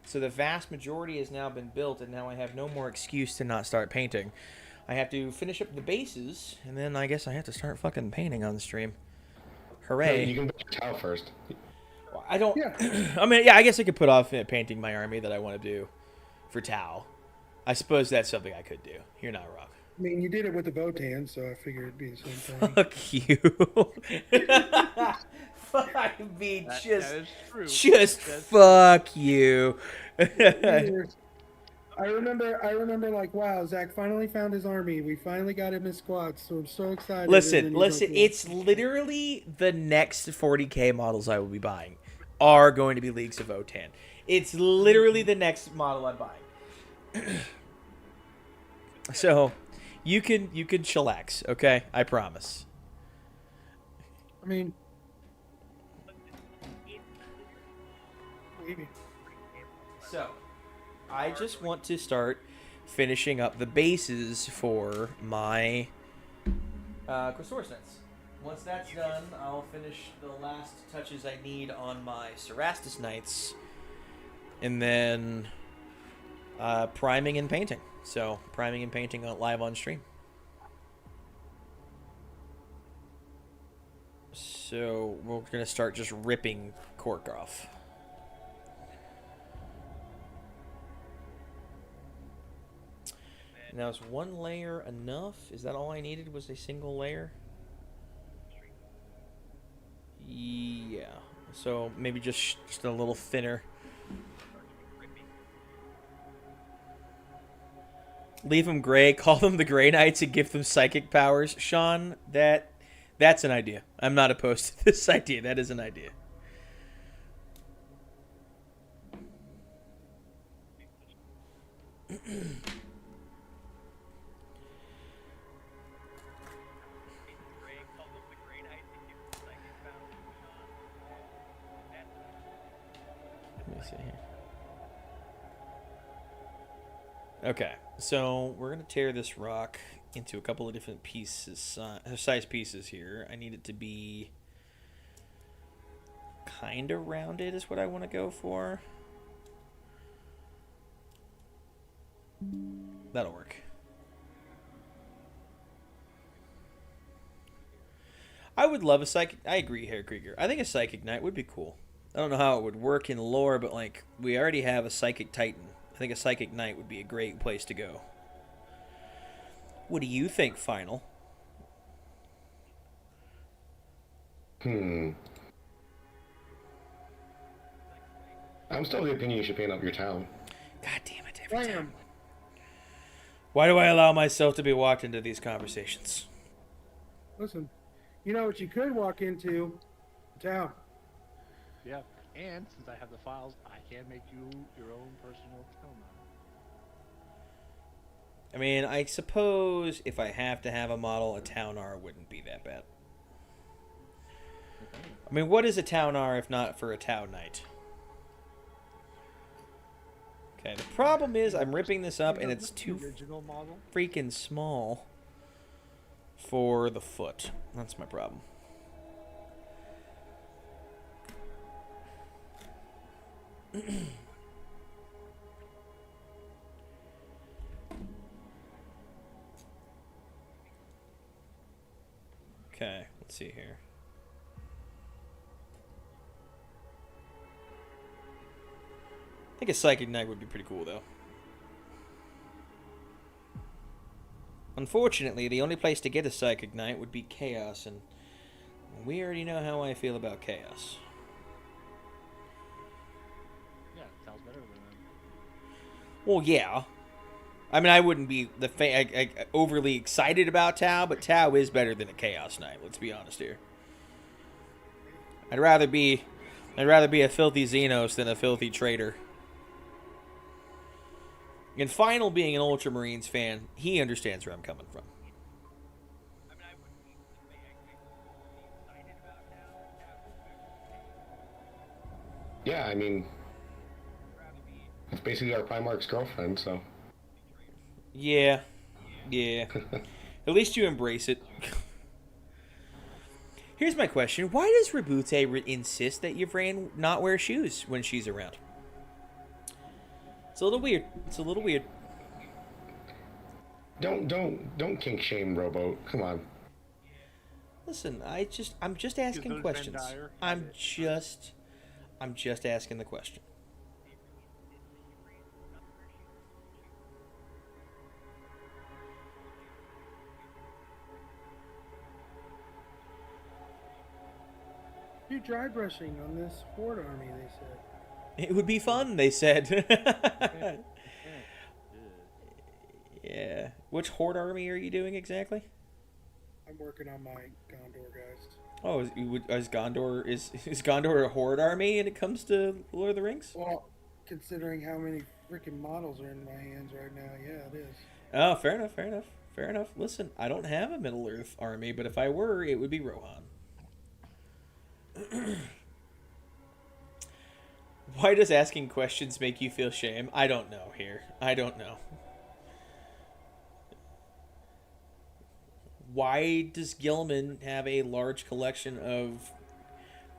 so the vast majority has now been built and now I have no more excuse to not start painting. I have to finish up the bases and then I guess I have to start fucking painting on the stream. Hooray. No, you can build your tile first. I don't... Yeah. I mean, yeah, I guess I could put off painting my army that I want to do for Tau. I suppose that's something I could do. You're not wrong. I mean, you did it with the Votan, so I figured it'd be the same thing. Fuck you. Fuck me. That is true. Just That's fuck you. I remember like, wow, Zach finally found his army. We finally got him his squads, so I'm so excited. Listen, And then he's like, it's literally the next 40k models I will be buying are going to be Leagues of Votan. It's literally the next model I'm buying. So, you can chillax, okay? I promise. I mean, maybe. So, I just want to start finishing up the bases for my Chrysaorus Knights. Once that's done, I'll finish the last touches I need on my Cerastus Knights, and then priming and painting. So, priming and painting live on stream. So, we're going to start just ripping cork off. Now, is one layer enough? Is that all I needed was a single layer? Yeah. So, maybe just a little thinner. Leave them gray, call them the Grey Knights, and give them psychic powers. Sean, that's an idea. I'm not opposed to this idea. That is an idea. Let me see here. Okay, so we're going to tear this rock into a couple of different pieces, size pieces here. I need it to be kind of rounded is what I want to go for. That'll work. I would love a psychic... I agree, Herr Krieger. I think a psychic knight would be cool. I don't know how it would work in lore, but like we already have a psychic titan. I think a psychic knight would be a great place to go. What do you think, Final? I'm still of the opinion you should paint up your town. God damn it, every time. Bam. Why do I allow myself to be walked into these conversations? Listen, you know what you could walk into? Town. Yeah, and since I have the files, I can make you your own personal town now. I mean, I suppose if I have to have a model, a Town R wouldn't be that bad. I mean, what is a Town R if not for a Town Knight? Okay, the problem is I'm ripping this up and it's too original model. freaking small for the foot. That's my problem. Okay, let's see here. I think a Psychic Knight would be pretty cool, though. Unfortunately, the only place to get a Psychic Knight would be Chaos, and we already know how I feel about Chaos. Yeah, it sounds better than them. Well, yeah. I mean, I wouldn't be overly excited about Tau, but Tau is better than a Chaos Knight, let's be honest here. I'd rather be I'd rather be a filthy Xenos than a filthy traitor. And Final, being an Ultramarines fan, he understands where I'm coming from. Yeah, I mean, it's basically our Primarch's girlfriend, so. Yeah. Yeah. At least you embrace it. Here's my question. Why does Rabute insist that Yvraine not wear shoes when she's around? It's a little weird. It's a little weird. Don't kink shame Robo. Come on. Listen, I'm just asking questions. I'm just asking the question. Do dry brushing on this horde army, they said. It would be fun, they said. Yeah. Which horde army are you doing exactly? I'm working on my Gondor guys. Oh, is Gondor a horde army when it comes to Lord of the Rings? Well, considering how many freaking models are in my hands right now, yeah, it is. Oh, fair enough, fair enough, fair enough. Listen, I don't have a Middle Earth army, but if I were, it would be Rohan. Why does asking questions make you feel shame? I don't know here. I don't know. Why does Gilman have a large collection of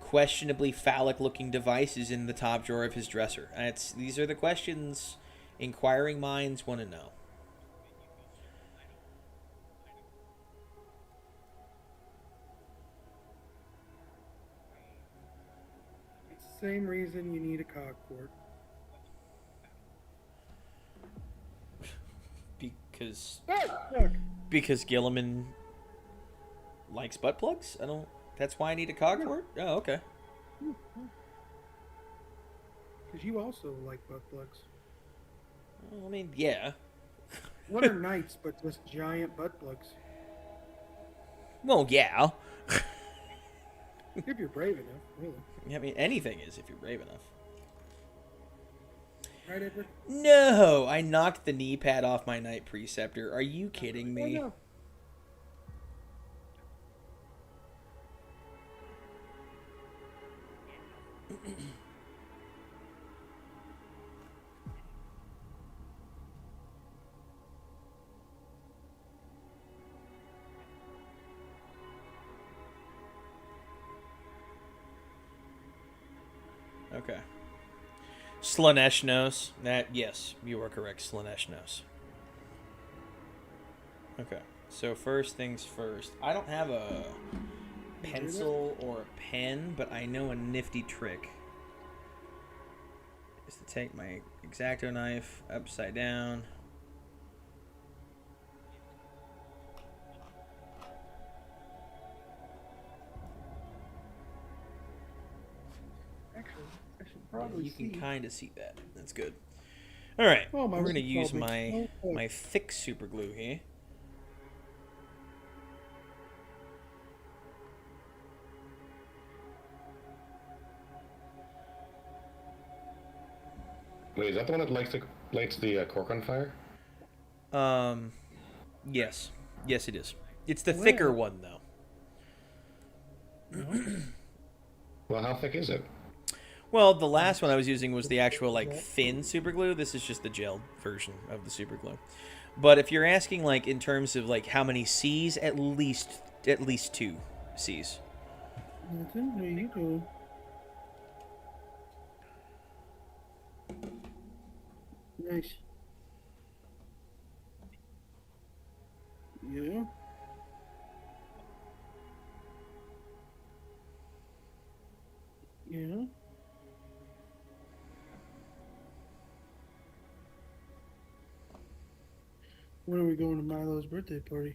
questionably phallic-looking devices in the top drawer of his dresser? These are the questions inquiring minds want to know. It's the same reason you need a cogport. Because Gilliman likes butt plugs? That's why I need a cogport? Oh, okay. Because you also like butt plugs. Well, I mean, yeah. What are knights but just giant butt plugs? Well, yeah. If you're brave enough, really. I mean, anything is if you're brave enough. Right, Edward? No! I knocked the knee pad off my Knight Preceptor. Are you kidding me? Oh, no. Okay. Slanesh knows. Yes, you are correct. Slanesh knows. Okay. So first things first. I don't have a pencil or a pen, but I know a nifty trick. Is to take my X-Acto knife upside down. Probably you can see. kind of see that. That's good. All right, Oh, my we're gonna wrist use probably- my thick super glue here. Wait, is that the one that lights the cork on fire? Yes, yes, it is. It's the Wow. thicker one though. Well, how thick is it? Well, the last one I was using was the actual like thin super glue. This is just the gel version of the super glue. But if you're asking like in terms of like how many C's, at least 2 C's. Nothing. There you go. Nice. Yeah. Yeah. When are we going to Milo's birthday party?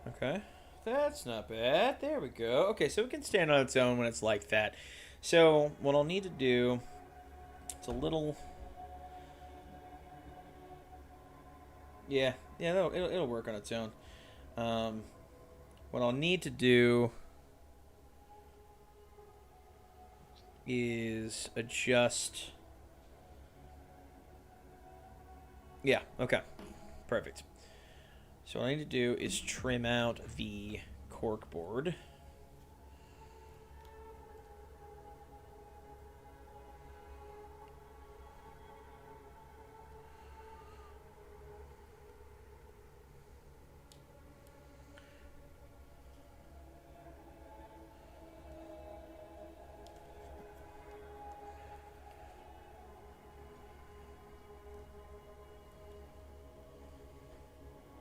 Okay. That's not bad. There we go. Okay, so it can stand on its own when it's like that. So what I'll need to do, it's a little... Yeah, yeah, it'll work on its own. What I'll need to do is adjust. Yeah, okay. Perfect. So what I need to do is trim out the cork board.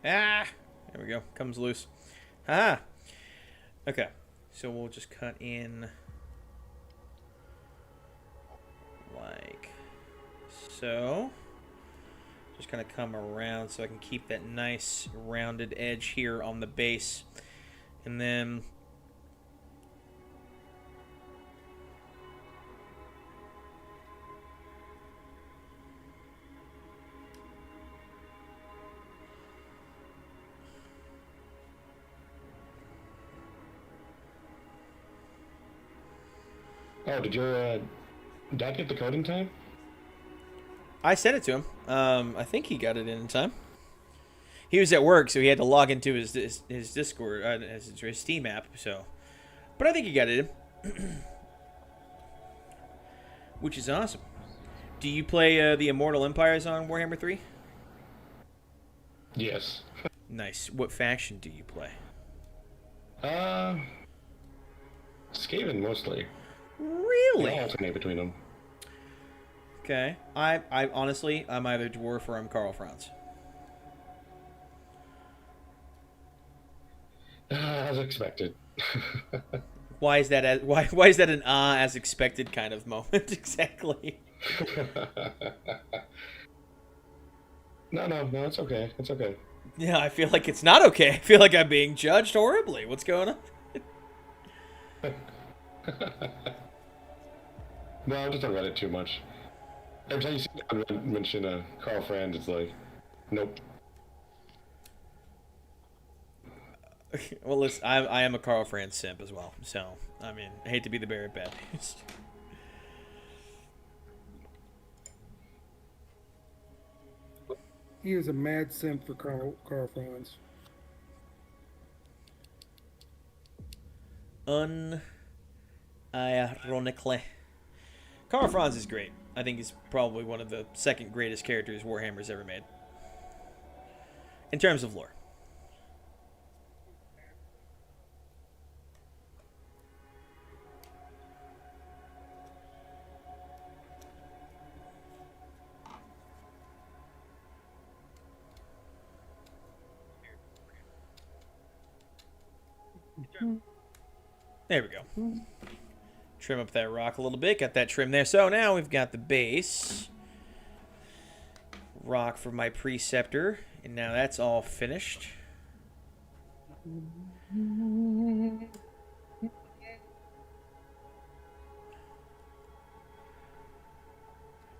Ah! There we go. Comes loose. Ah! Okay. So we'll just cut in like so. Just kind of come around so I can keep that nice rounded edge here on the base. And then Oh, did your dad get the code in time? I sent it to him. I think he got it in time. He was at work, so he had to log into his Discord, his Steam app. So, but I think he got it in, which is awesome. Do you play the Immortal Empires on Warhammer 3? Yes. Nice. What faction do you play? Skaven mostly. Really? They alternate between them. Okay. I honestly, I'm either Dwarf or I'm Karl Franz. As expected. Why is that? Why is that an as expected kind of moment exactly? No, it's okay. It's okay. Yeah, I feel like it's not okay. I feel like I'm being judged horribly. What's going on? No, I just don't read it too much. Every time you see someone mention Carl Franz, it's like, nope. Well, listen, I am a Karl Franz simp as well. So, I mean, I hate to be the bearer of bad news. He is a mad simp for Carl Franz. Unironically. Karl Franz is great. I think he's probably one of the second greatest characters Warhammer's ever made. In terms of lore. There we go. Trim up that rock a little bit. Got that trim there. So now we've got the base rock for my preceptor. And now that's all finished.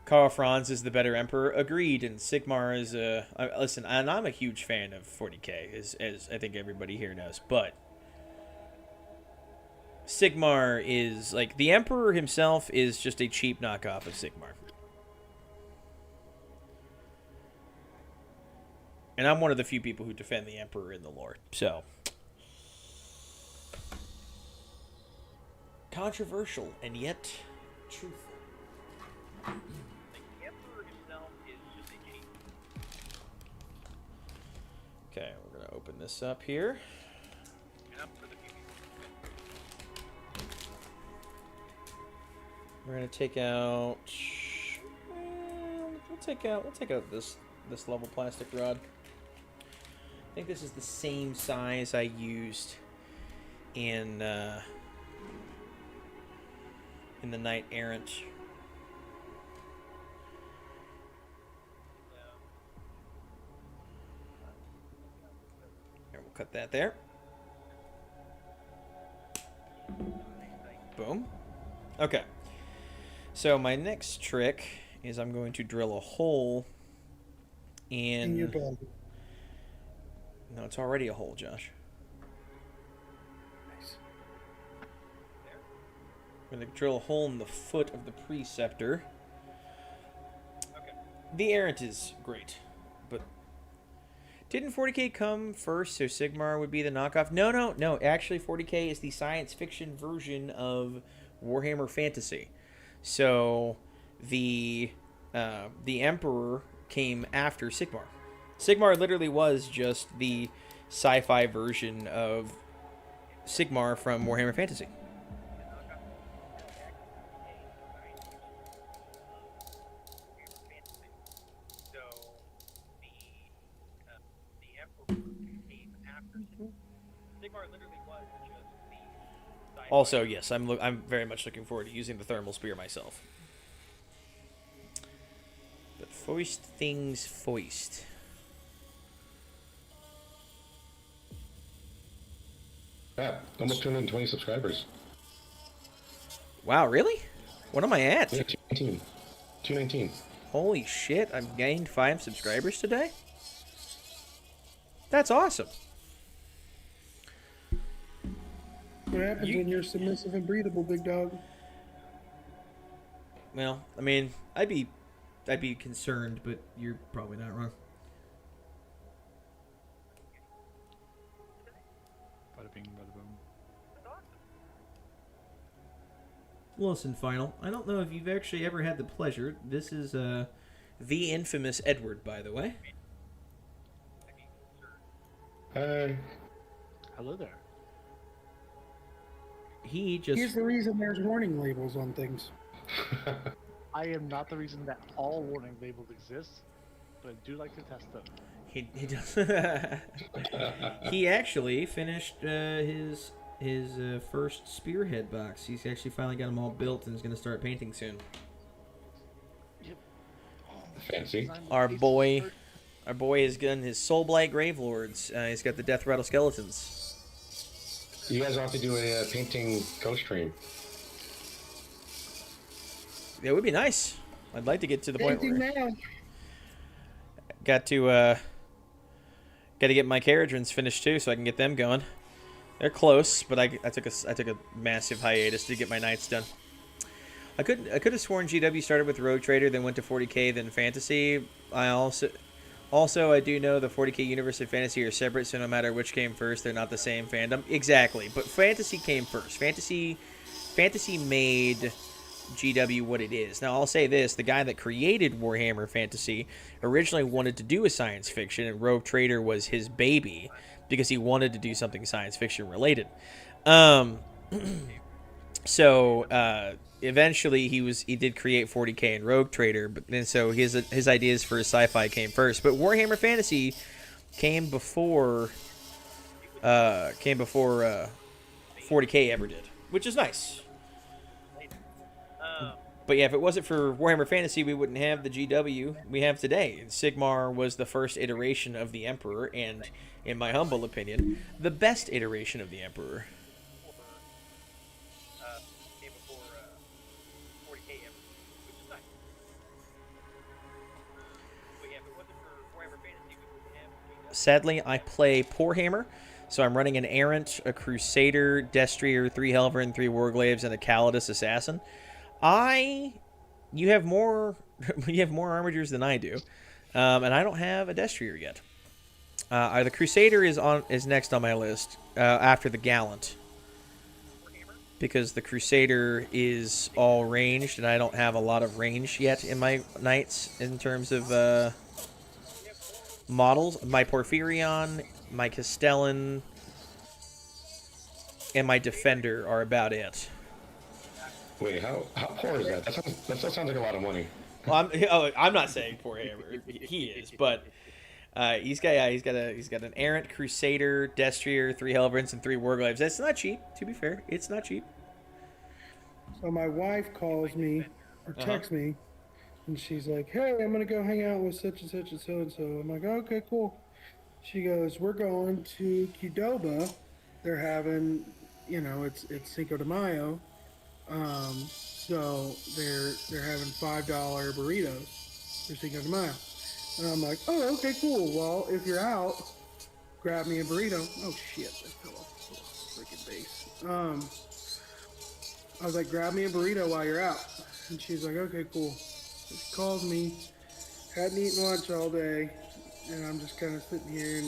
Karl Franz is the better emperor. Agreed. And Sigmar is a... listen, and I'm a huge fan of 40k, as I think everybody here knows. But Sigmar is, like, the Emperor himself is just a cheap knockoff of Sigmar. And I'm one of the few people who defend the Emperor in the lore. So, controversial and yet truthful. The Emperor himself is just a cheap. Okay, we're gonna open this up here. We're gonna take out. We'll take out this level plastic rod. I think this is the same size I used in the Knight Errant. Here, we'll cut that there. Boom. Okay. So my next trick is I'm going to drill a hole in your body. No, it's already a hole, Josh. Nice. I'm going to drill a hole in the foot of the preceptor. The errant is great, but didn't 40k come first, so Sigmar would be the knockoff? No. Actually, 40k is the science fiction version of Warhammer Fantasy. So the Emperor came after Sigmar. Sigmar literally was just the sci-fi version of Sigmar from Warhammer Fantasy. Also, yes, I'm very much looking forward to using the thermal spear myself. But foist things foist. Yeah, almost 220 subscribers. Wow, really? What am I at? Yeah, 219. 219. Holy shit, I've gained 5 subscribers today? That's awesome. What happens when you're submissive and breathable, big dog? Well, I mean, I'd be concerned, but you're probably not wrong. Bada bing, bada boom. Listen, Final, I don't know if you've actually ever had the pleasure. This is the infamous Edward, by the way. Hello there. Here's the reason there's warning labels on things. I am not the reason that all warning labels exist, but I do like to test them. He does. He actually finished his first spearhead box. He's actually finally got them all built and is going to start painting soon. Yep. Fancy. Our boy has gotten his Soulblight Gravelords. He's got the Death Rattle Skeletons. You guys will have to do a painting ghost stream. It would be nice. I'd like to get to the point Painting where now. got to get my Caradrons finished too, so I can get them going. They're close, but I took a massive hiatus to get my Knights done. I could have sworn GW started with Rogue Trader, then went to 40k, then Fantasy. I do know the 40k universe and Fantasy are separate, so no matter which came first, they're not the same fandom. Exactly, but Fantasy came first. Fantasy made GW what it is. Now, I'll say this. The guy that created Warhammer Fantasy originally wanted to do a science fiction, and Rogue Trader was his baby because he wanted to do something science fiction related. Eventually he did create 40k and Rogue Trader, but then so his ideas for his sci-fi came first. But Warhammer Fantasy came before 40k ever did, which is nice. But yeah, if it wasn't for Warhammer Fantasy, we wouldn't have the GW we have today. And Sigmar was the first iteration of the Emperor, and in my humble opinion, the best iteration of the Emperor. Sadly, I play Poorhammer, so I'm running an Errant, a Crusader, Destrier, 3 Helverin, 3 Warglaives, and a Calidus Assassin. You have more armigers than I do, and I don't have a Destrier yet. The Crusader is next on my list after the Gallant, because the Crusader is all ranged, and I don't have a lot of range yet in my Knights in terms of models. My Porphyrion, my Castellan, and my Defender are about it. Wait, how poor is that? That sounds like a lot of money. Well, I'm not saying poor Hammer. He is, but he's got an Errant, Crusader, Destrier, 3 Helverins, and 3 Warglaives. That's not cheap. To be fair, it's not cheap. So my wife calls me or texts me, and she's like, "Hey, I'm gonna go hang out with such and such and so and so." I'm like, "Okay, cool." She goes, "We're going to Qdoba. They're having, it's Cinco de Mayo. So they're having $5 burritos for Cinco de Mayo." And I'm like, "Oh, okay, cool. Well, if you're out, grab me a burrito. Oh shit, that fell off the freaking base. I was like, grab me a burrito while you're out. And she's like, okay, cool. She calls me, hadn't eaten lunch all day, and I'm just kind of sitting here,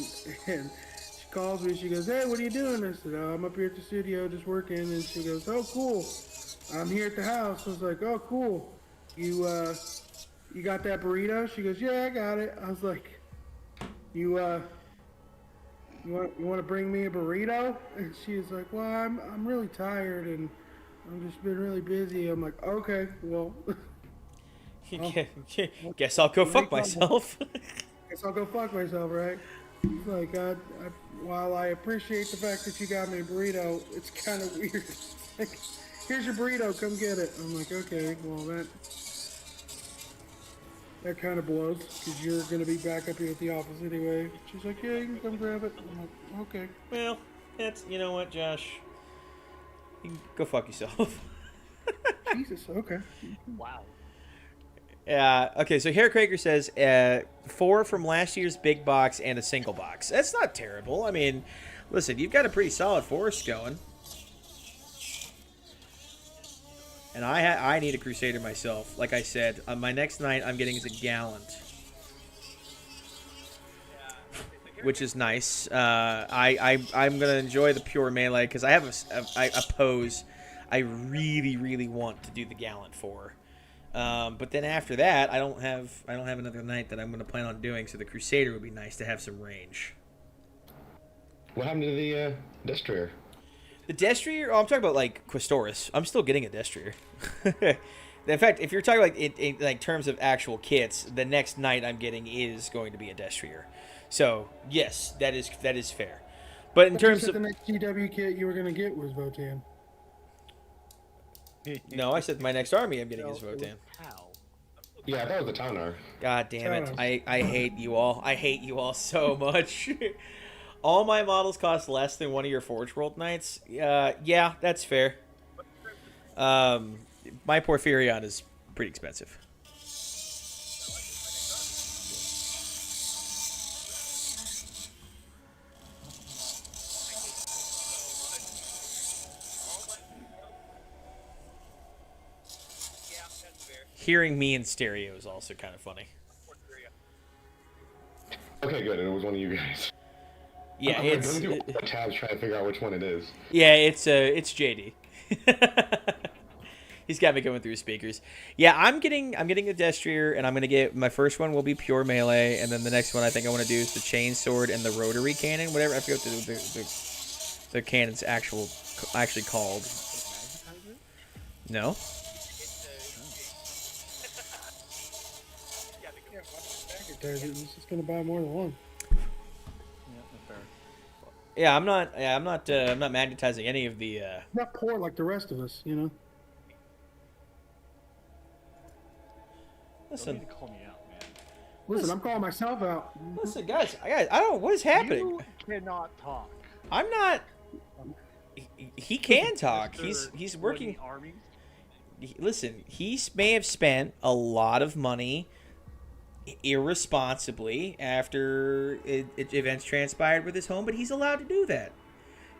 and she calls me, she goes, hey, what are you doing? I said, oh, I'm up here at the studio just working, and she goes, oh, cool. I'm here at the house. I was like, oh, cool. You got that burrito? She goes, yeah, I got it. I was like, you want to bring me a burrito? And she was like, well, I'm really tired, and I've just been really busy. I'm like, okay, well. Guess I'll go fuck myself. Guess I'll go fuck myself, right? It's like, while I appreciate the fact that you got me a burrito, it's kind of weird. Like, here's your burrito, come get it. I'm like, okay, well, that kind of blows, because you're going to be back up here at the office anyway. She's like, yeah, you can come grab it. I'm like, okay. Well, you know what, Josh? You can go fuck yourself. Jesus, okay. Wow. Okay, so Hair Cracker says 4 from last year's big box and a single box. That's not terrible. I mean, listen, you've got a pretty solid forest going. And I need a Crusader myself. Like I said, on my next night, I'm getting as a Gallant. Which is nice. I'm going to enjoy the pure melee because I have a pose I really, really want to do the Gallant for. But then after that, I don't have another night that I'm going to plan on doing, so the Crusader would be nice to have some range. What happened to the Destroyer? The Destrier? Oh, I'm talking about, like, Questoris. I'm still getting a Destrier. In fact, if you're talking, like, in like, terms of actual kits, the next knight I'm getting is going to be a Destrier. So, yes, that is fair. But in terms of... the next GW kit you were going to get was Votan. No, I said my next army I'm getting is Votan. Yeah, that was the Taunar. God damn it. I hate you all. I hate you all so much. All my models cost less than one of your Forge World Knights. Yeah, that's fair. My Porphyrion is pretty expensive. Hearing me in stereo is also kind of funny. Okay, good. And it was one of you guys. Yeah, Let me do all the tabs trying to figure out which one it is. Yeah, it's JD. He's got me going through his speakers. Yeah, I'm getting a Destrier, and I'm gonna get my first one will be pure melee, and then the next one I think I want to do is the chain sword and the rotary cannon, whatever. I forget what the cannon's actually called. No. He's just gonna buy more than one. Yeah, I'm not magnetizing any of the. Not poor like the rest of us, you know. Listen. Don't need to call me out, man. Listen, I'm calling myself out. Listen, guys, I don't. What is happening? You cannot talk. I'm not. He can talk. He's working. Army. Listen, he may have spent a lot of money irresponsibly after events transpired with his home, but he's allowed to do that.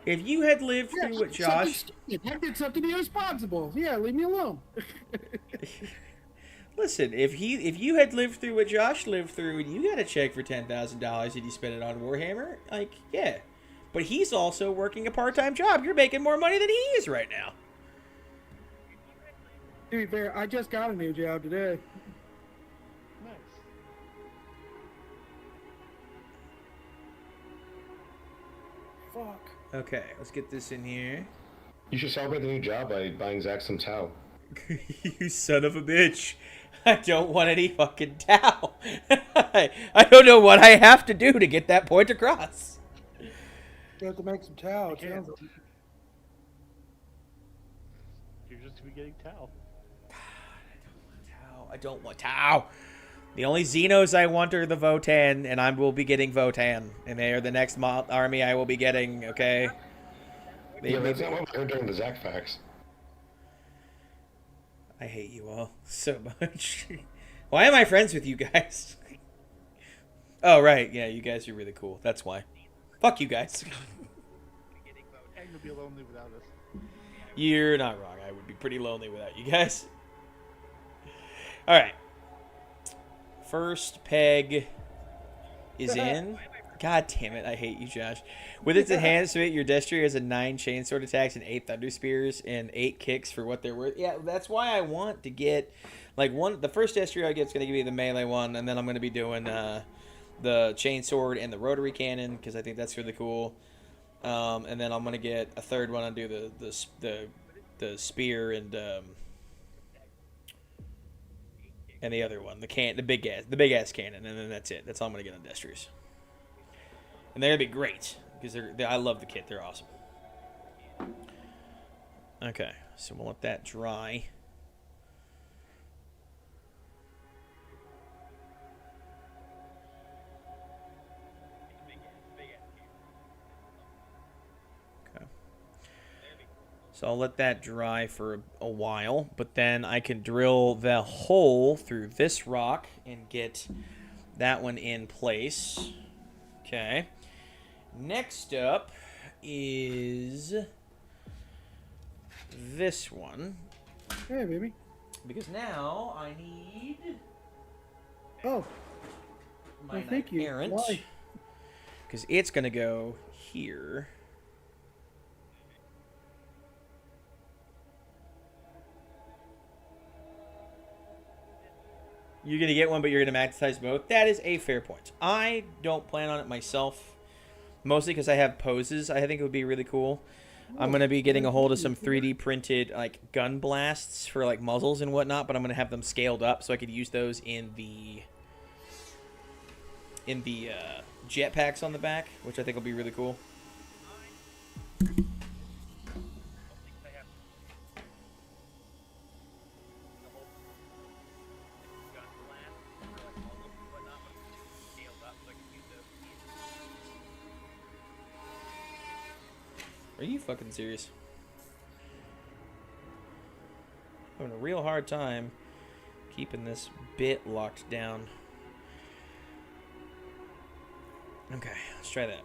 If you had lived through what Josh... I did something irresponsible. Yeah, leave me alone. Listen, if you had lived through what Josh lived through and you got a check for $10,000 and you spent it on Warhammer, like, yeah. But he's also working a part-time job. You're making more money than he is right now. To be fair, I just got a new job today. Nice. Fuck. Okay, let's get this in here. You should celebrate the new job by buying Zach some Tau. You son of a bitch. I don't want any fucking Tau. I don't know what I have to do to get that point across. You have to make some towel. It sounds like. You're just be getting Tau. I don't want Tau. The only Xenos I want are the Votan, and I will be getting Votan. And they are the next army I will be getting, okay? Yeah, that's not what I heard during the Zach facts. I hate you all so much. Why am I friends with you guys? Oh, right. Yeah, you guys are really cool. That's why. Fuck you guys. And you'll be lonely without us. You're not wrong. I would be pretty lonely without you guys. All right. First peg is in. God damn it. I hate you, Josh. With its enhancement, your Destry has a 9 chainsword attacks and 8 thunder spears and 8 kicks for what they're worth. Yeah, that's why I want to get like the first Destry I get is going to give me the melee one, and then I'm going to be doing the chainsword and the rotary cannon because I think that's really cool. And then I'm going to get a third one and do the spear and the other one, the big ass cannon, and then that's it. That's all I'm going to get on Destrys. And they're going to be great because I love the kit. They're awesome. Okay, so we'll let that dry. Okay. So I'll let that dry for a while, but then I can drill the hole through this rock and get that one in place. Okay. Next up is this one. Hey, baby. Because now I need Oh, my well, thank you. errant. Why? Because it's going to go here. You're going to get one, but you're going to magnetize both. That is a fair point. I don't plan on it myself, mostly because I have poses I think it would be really cool. I'm going to be getting a hold of some 3D printed like gun blasts for like muzzles and whatnot, but I'm going to have them scaled up so I could use those in the jetpacks on the back, which I think will be really cool. Are you fucking serious? Having a real hard time keeping this bit locked down. Okay, let's try that.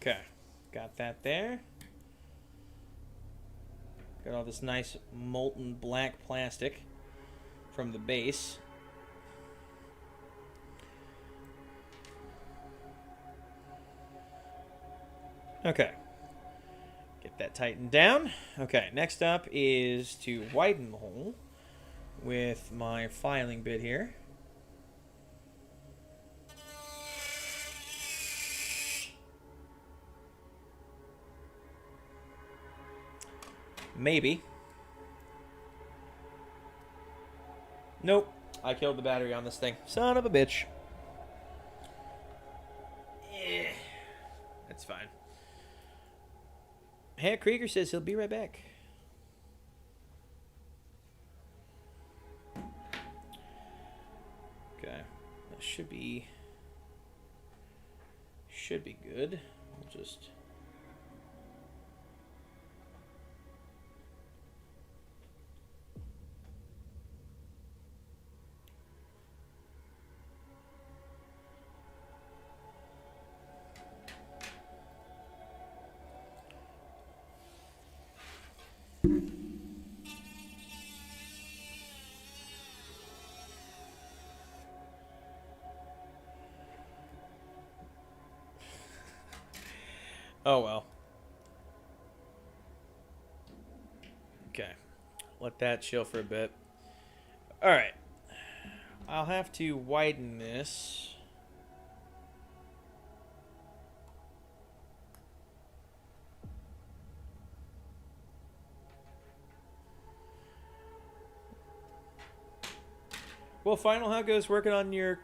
Okay, got that there. Got all this nice molten black plastic from the base. Okay. Get that tightened down. Okay, next up is to widen the hole with my filing bit here. Maybe. Nope. I killed the battery on this thing. Son of a bitch. Yeah. That's fine. Hey, Krieger says he'll be right back. Okay. That should be good. We'll just... Oh, well. Okay. Let that chill for a bit. Alright. I'll have to widen this. Well, Final, how goes working on your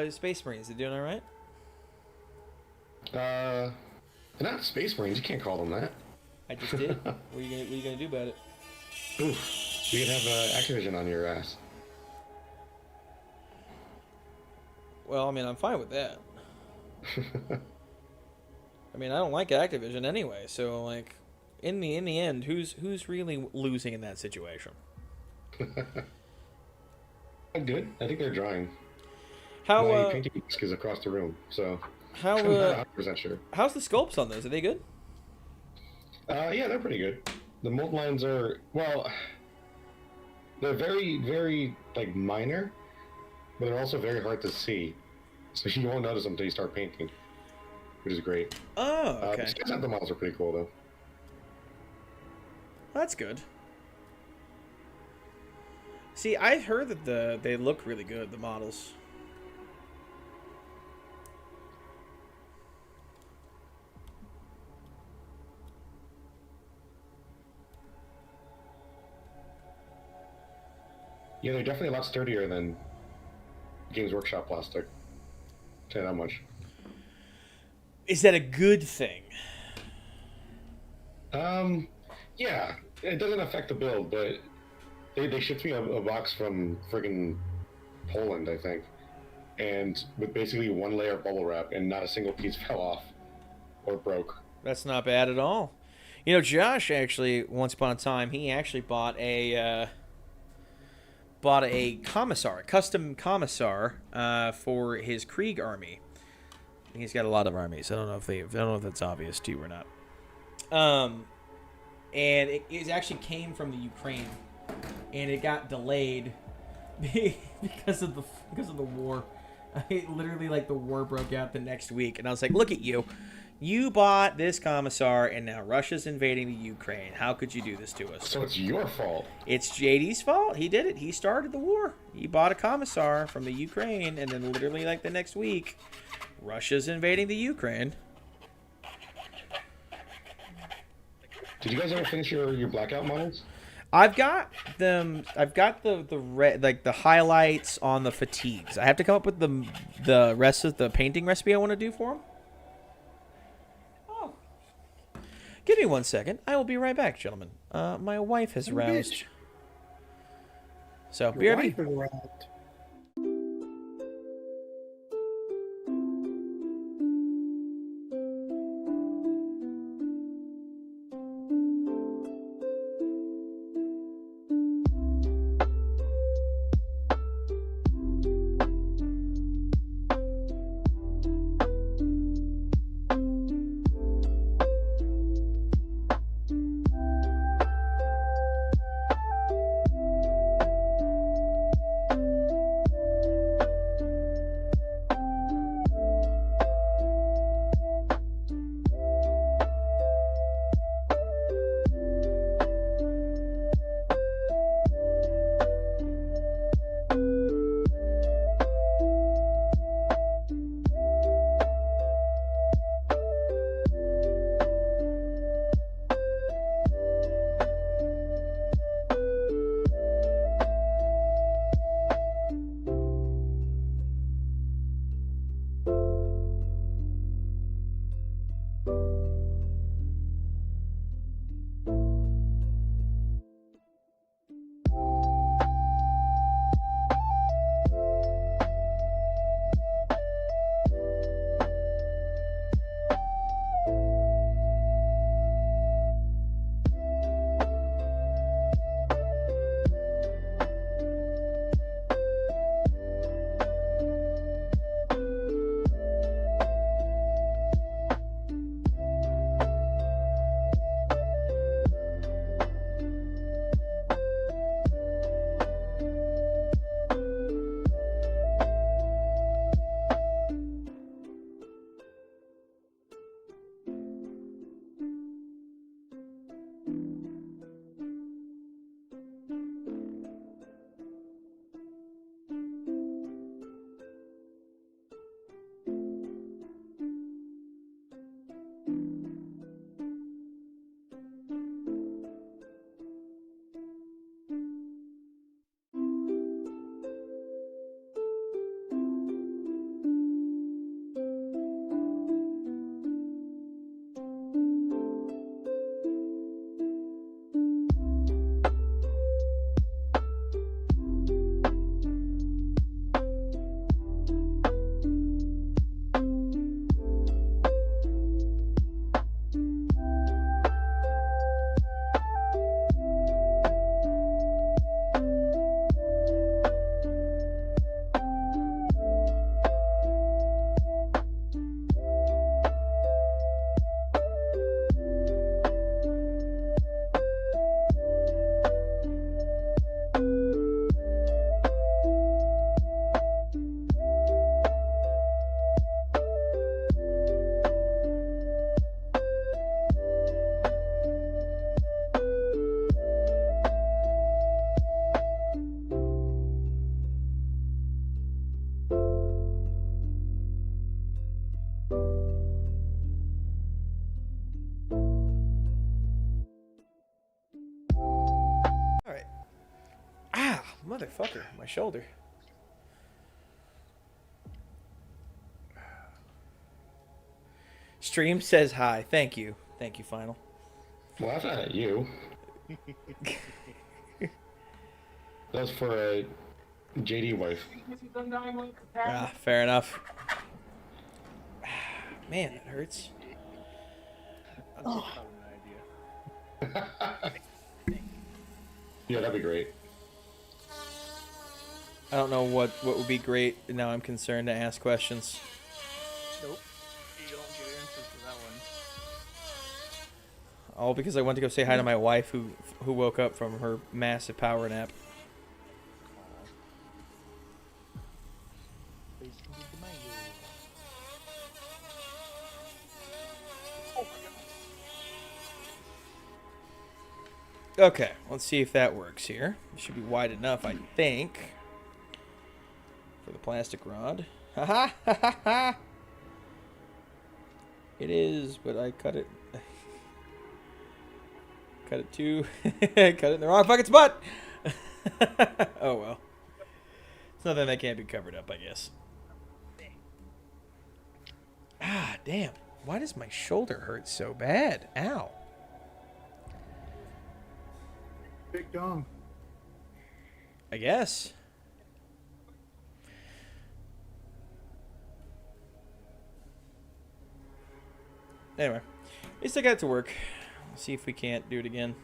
Space Marines? They doing all right? They're not Space Marines. You can't call them that. I just did. What are you gonna do about it? Oof. You could have Activision on your ass. Well, I mean, I'm fine with that. I mean, I don't like Activision anyway, so like, in the end, who's really losing in that situation? Good. I think they're drawing. How My painting desk is across the room, so how I'm not 100% sure. how's the sculpts on those? Are they good? Yeah, they're pretty good. The mold lines are, well, they're very, very, like, minor, but they're also very hard to see. So you won't notice them until you start painting, which is great. Oh, okay. The sketch the models are pretty cool, though. That's good. See, I've heard that they look really good, the models. Yeah, they're definitely a lot sturdier than Games Workshop plastic. I'll tell you that much. Is that a good thing? Yeah, it doesn't affect the build, but they shipped me a box from friggin' Poland, I think, and with basically one layer of bubble wrap, and not a single piece fell off or broke. That's not bad at all. You know, Josh actually, once upon a time, he actually bought a commissar, a custom commissar, for his Krieg army. He's got a lot of armies. I don't know if that's obvious to you or not. And it actually came from the Ukraine, and it got delayed because of the war. Literally, like, the war broke out the next week, and I was like, "Look at you! You bought this commissar, and now Russia's invading the Ukraine. How could you do this to us?" So it's your fault. It's JD's fault. He did it. He started the war. He bought a commissar from the Ukraine, and then literally, like, the next week, Russia's invading the Ukraine. Did you guys ever finish your blackout models? I've got them. I've got the red, like, the highlights on the fatigues. I have to come up with the rest of the painting recipe I want to do for them. Oh, give me 1 second. I will be right back, gentlemen. My wife has roused. So Your BRB. wife is around. Motherfucker, my shoulder. Stream says hi. Thank you. Thank you, Final. Well, that's not at you. That's for a JD wife. Ah, fair enough. Man, that hurts. That's probably an idea. Yeah, that'd be great. I don't know what would be great. Now I'm concerned to ask questions. Nope. You don't get answers for that one. All because I went to go say hi to my wife who woke up from her massive power nap. Please complete the manual. Okay, let's see if that works here. It should be wide enough, I think. For the plastic rod. Ha ha ha ha ha! It is, but I cut it. Cut it too. Cut it in the wrong fucking spot! Oh well. It's nothing that can't be covered up, I guess. Ah, damn. Why does my shoulder hurt so bad? Ow. Big dong. I guess. Anyway, at least I got it to work. Let's see if we can't do it again.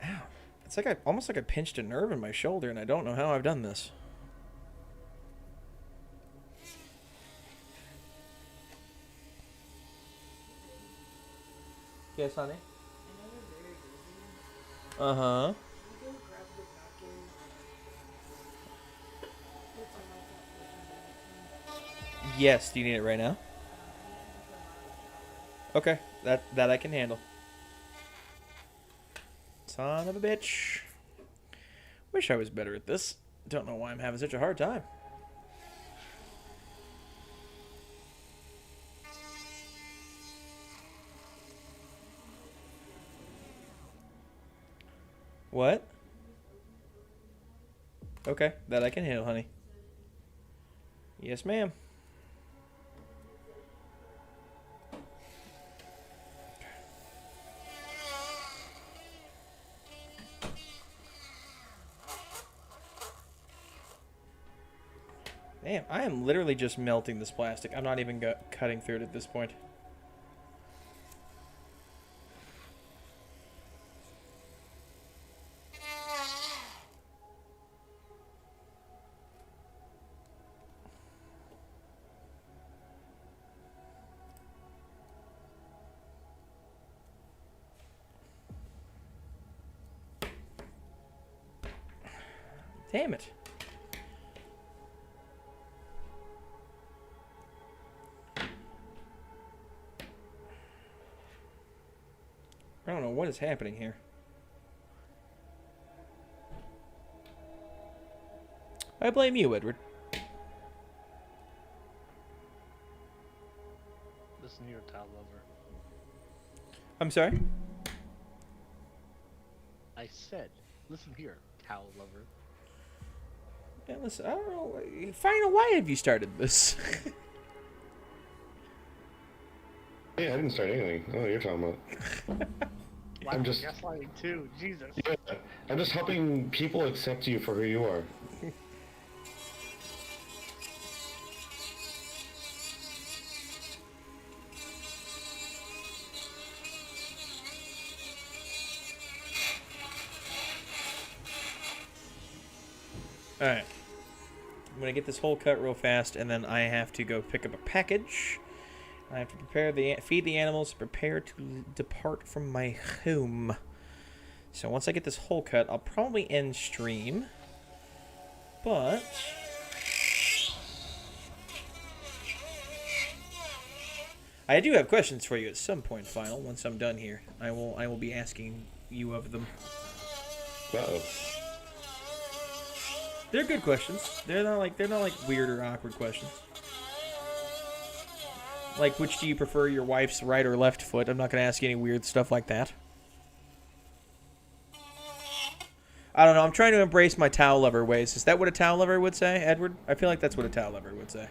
Ow. It's like almost like I pinched a nerve in my shoulder, and I don't know how I've done this. Yes, honey? Uh-huh. Yes, do you need it right now? Okay, that I can handle. Son of a bitch. Wish I was better at this. Don't know why I'm having such a hard time. What? Okay, that I can handle, honey. Yes, ma'am. Damn, I am literally just melting this plastic. I'm not even cutting through it at this point. Damn it. I don't know what is happening here. I blame you, Edward. Listen here, towel lover. I'm sorry? I said, listen here, towel lover. Yeah, listen, I don't know. Final, why have you started this? Yeah, I didn't start anything. Oh, you're talking about. I'm just gaslighting too. Jesus. Yeah, I'm just helping people accept you for who you are. Alright. I'm gonna get this hole cut real fast, and then I have to go pick up a package. I have to feed the animals, prepare to depart from my home. So once I get this hole cut, I'll probably end stream. But I do have questions for you at some point, Final. Once I'm done here, I will be asking you of them. Uh-oh. They're good questions. They're not like weird or awkward questions. Like, which do you prefer, your wife's right or left foot? I'm not going to ask you any weird stuff like that. I don't know. I'm trying to embrace my towel lover ways. Is that what a towel lover would say, Edward? I feel like that's what a towel lover would say.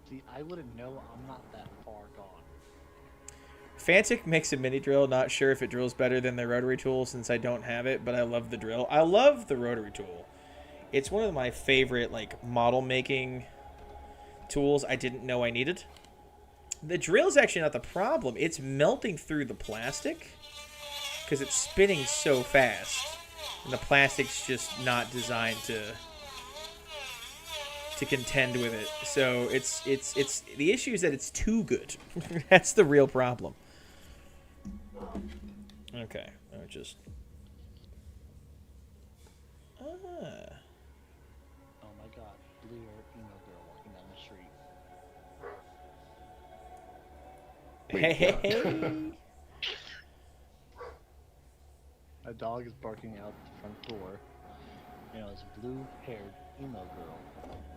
See, I wouldn't know. I'm not that far gone. Fantic makes a mini drill. Not sure if it drills better than the rotary tool since I don't have it, but I love the drill. I love the rotary tool. It's one of my favorite, like, model making tools I didn't know I needed. The drill's actually not the problem. It's melting through the plastic because it's spinning so fast, and the plastic's just not designed to contend with it. So it's the issue is that it's too good. That's the real problem. Okay, I just Oh my god, blue-haired emo girl walking down the street. hey. A dog is barking out the front door. You know, it's a blue-haired emo girl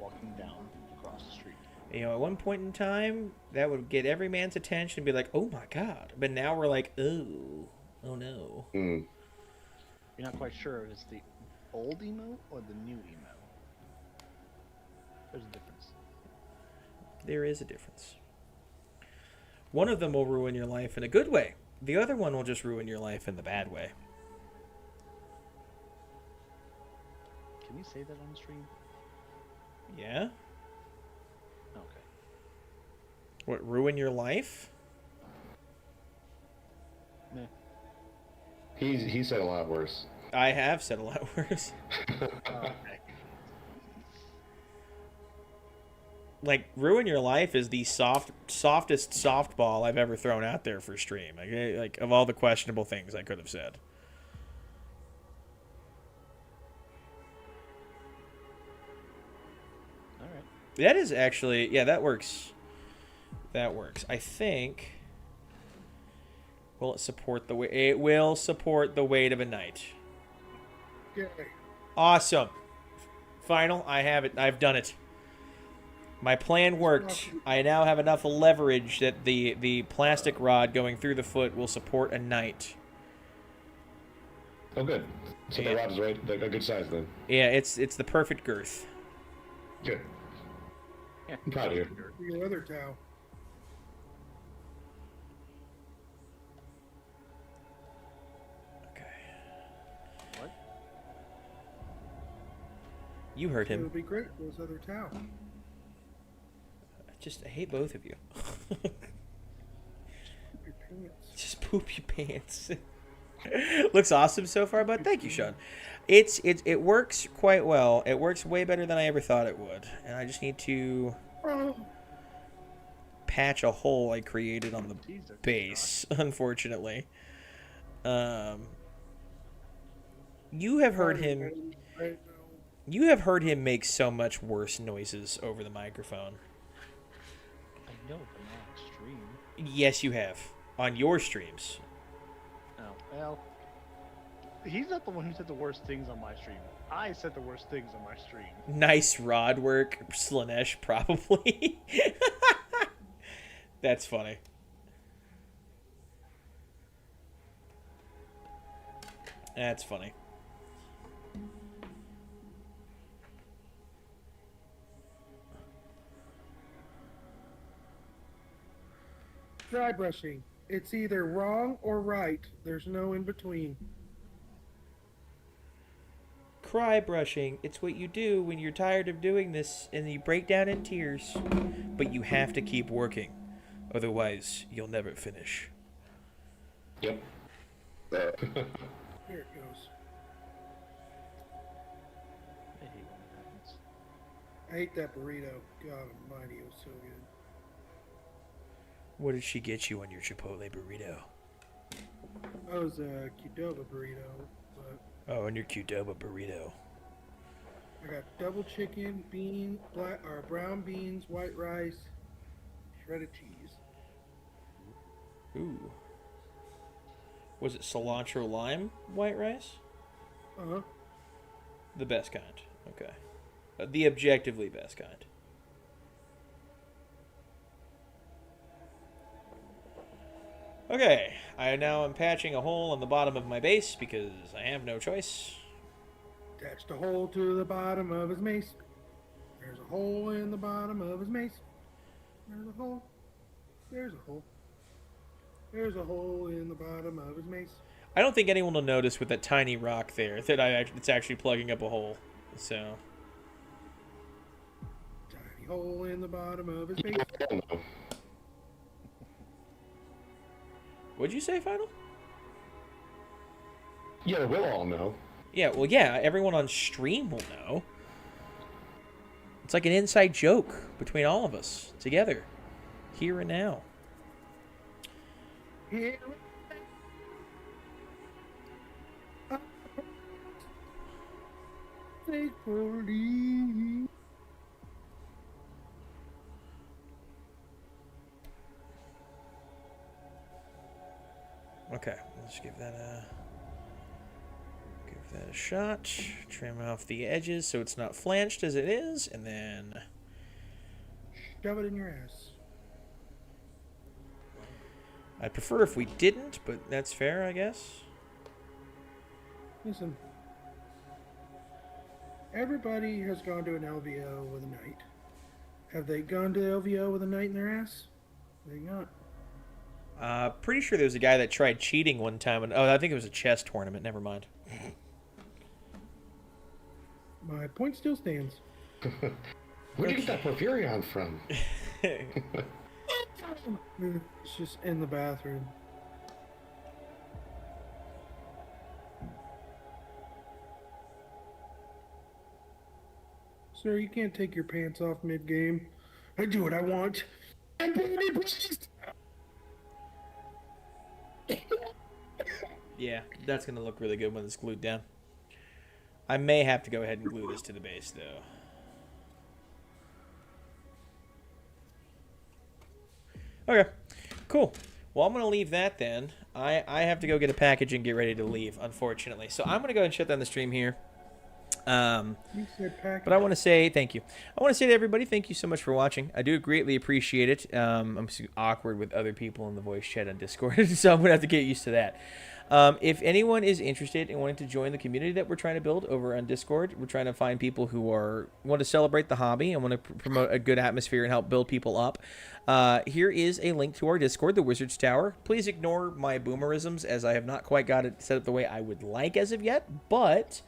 walking down across the street. You know, at one point in time, that would get every man's attention and be like, oh my god. But now we're like, oh no. Mm. You're not quite sure if it's the old emo or the new emo. There's a difference. There is a difference. One of them will ruin your life in a good way. The other one will just ruin your life in the bad way. Can you say that on the stream? Yeah? Okay. What, ruin your life? Meh. He said a lot worse. I have said a lot worse. Okay. Like, ruin your life is the softest softball I've ever thrown out there for stream. Like, of all the questionable things I could have said. Alright. That is actually, yeah, that works. That works. I think. Will it support the weight? It will support the weight of a knight. Yay. Awesome. Final. I have it. I've done it. My plan worked. I now have enough leverage that the plastic rod going through the foot will support a knight. Oh, good. So Yeah. the rod is right, a good size then. Yeah, it's the perfect girth. Good. Yeah. I'm proud of you. Your other towel. Okay. What? You heard It him. would be great for this other towel. I hate both of you. Your pants. Just poop your pants. Looks awesome so far, but thank you, Sean. It works quite well. It works way better than I ever thought it would, and I just need to Oh, patch a hole I created on the Teaser. base. Unfortunately, you have heard him. I know. You have heard him make so much worse noises over the microphone. I know, but not on stream. Yes, you have on your streams. Oh, well. He's not the one who said the worst things on my stream. I said the worst things on my stream. Nice rod work, Slanesh, probably. That's funny. That's funny. Dry brushing. It's either wrong or right. There's no in between. Cry brushing. It's what you do when you're tired of doing this and you break down in tears. But you have to keep working. Otherwise, you'll never finish. Yep. Here it goes. I hate when that happens. I hate that burrito. God almighty, it was so good. What did she get you on your Chipotle burrito? That was a Qdoba burrito, but Oh, on your Qdoba burrito. I got double chicken, brown beans, white rice, shredded cheese. Ooh. Was it cilantro lime white rice? Uh-huh. The best kind. Okay. The objectively best kind. Okay, I now am patching a hole in the bottom of my base because I have no choice. Attach the hole to the bottom of his mace. There's a hole in the bottom of his mace. There's a hole. There's a hole. There's a hole in the bottom of his mace. I don't think anyone will notice with that tiny rock there that it's actually plugging up a hole. So. Tiny hole in the bottom of his mace. Oh, no. What'd you say, Final? Yeah, we'll all know. Yeah, well, yeah, everyone on stream will know. It's like an inside joke between all of us, together, here and now. Here. Faithfully. Okay, let's give that a shot. Trim off the edges so it's not flanched as it is, and then Shove it in your ass. I'd prefer if we didn't, but that's fair, I guess. Listen. Everybody has gone to an LVO with a knight. Have they gone to LVO with a knight in their ass? They not. Pretty sure there was a guy that tried cheating one time, and I think it was a chess tournament. Never mind. My point still stands. Where did you get that Porphyrion from? It's just in the bathroom. Sir, you can't take your pants off mid-game. I do what I want. I'm being pleased. Yeah, that's going to look really good when it's glued down. I may have to go ahead and glue this to the base, though. Okay, cool. Well, I'm going to leave that then. I have to go get a package and get ready to leave, unfortunately. So I'm going to go ahead and shut down the stream here. But I want to say thank you. I want to say to everybody, thank you so much for watching. I do greatly appreciate it. I'm so awkward with other people in the voice chat on Discord, so I'm going to have to get used to that. If anyone is interested in wanting to join the community that we're trying to build over on Discord, we're trying to find people who want to celebrate the hobby and want to promote a good atmosphere and help build people up. Here is a link to our Discord, the Wizard's Tower. Please ignore my boomerisms, as I have not quite got it set up the way I would like as of yet, but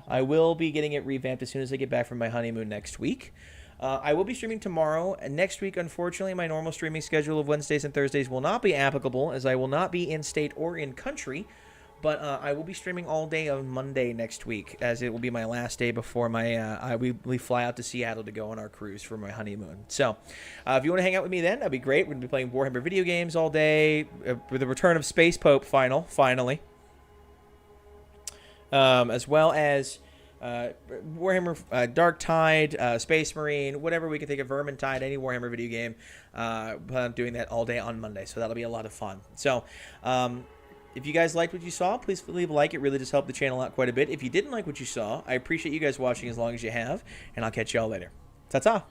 I will be getting it revamped as soon as I get back from my honeymoon next week. I will be streaming tomorrow. Next week, unfortunately, my normal streaming schedule of Wednesdays and Thursdays will not be applicable, as I will not be in state or in country. But I will be streaming all day on Monday next week, as it will be my last day before we fly out to Seattle to go on our cruise for my honeymoon. So, if you want to hang out with me then, that'd be great. We're going to be playing Warhammer video games all day, with the return of Space Pope finally. As well as Warhammer Dark Tide, Space Marine, whatever we can think of, Vermintide, any Warhammer video game. Plan on doing that all day on Monday, so that'll be a lot of fun. So, if you guys liked what you saw, please leave a like. It really does help the channel out quite a bit. If you didn't like what you saw, I appreciate you guys watching as long as you have, and I'll catch y'all later. Ta-ta!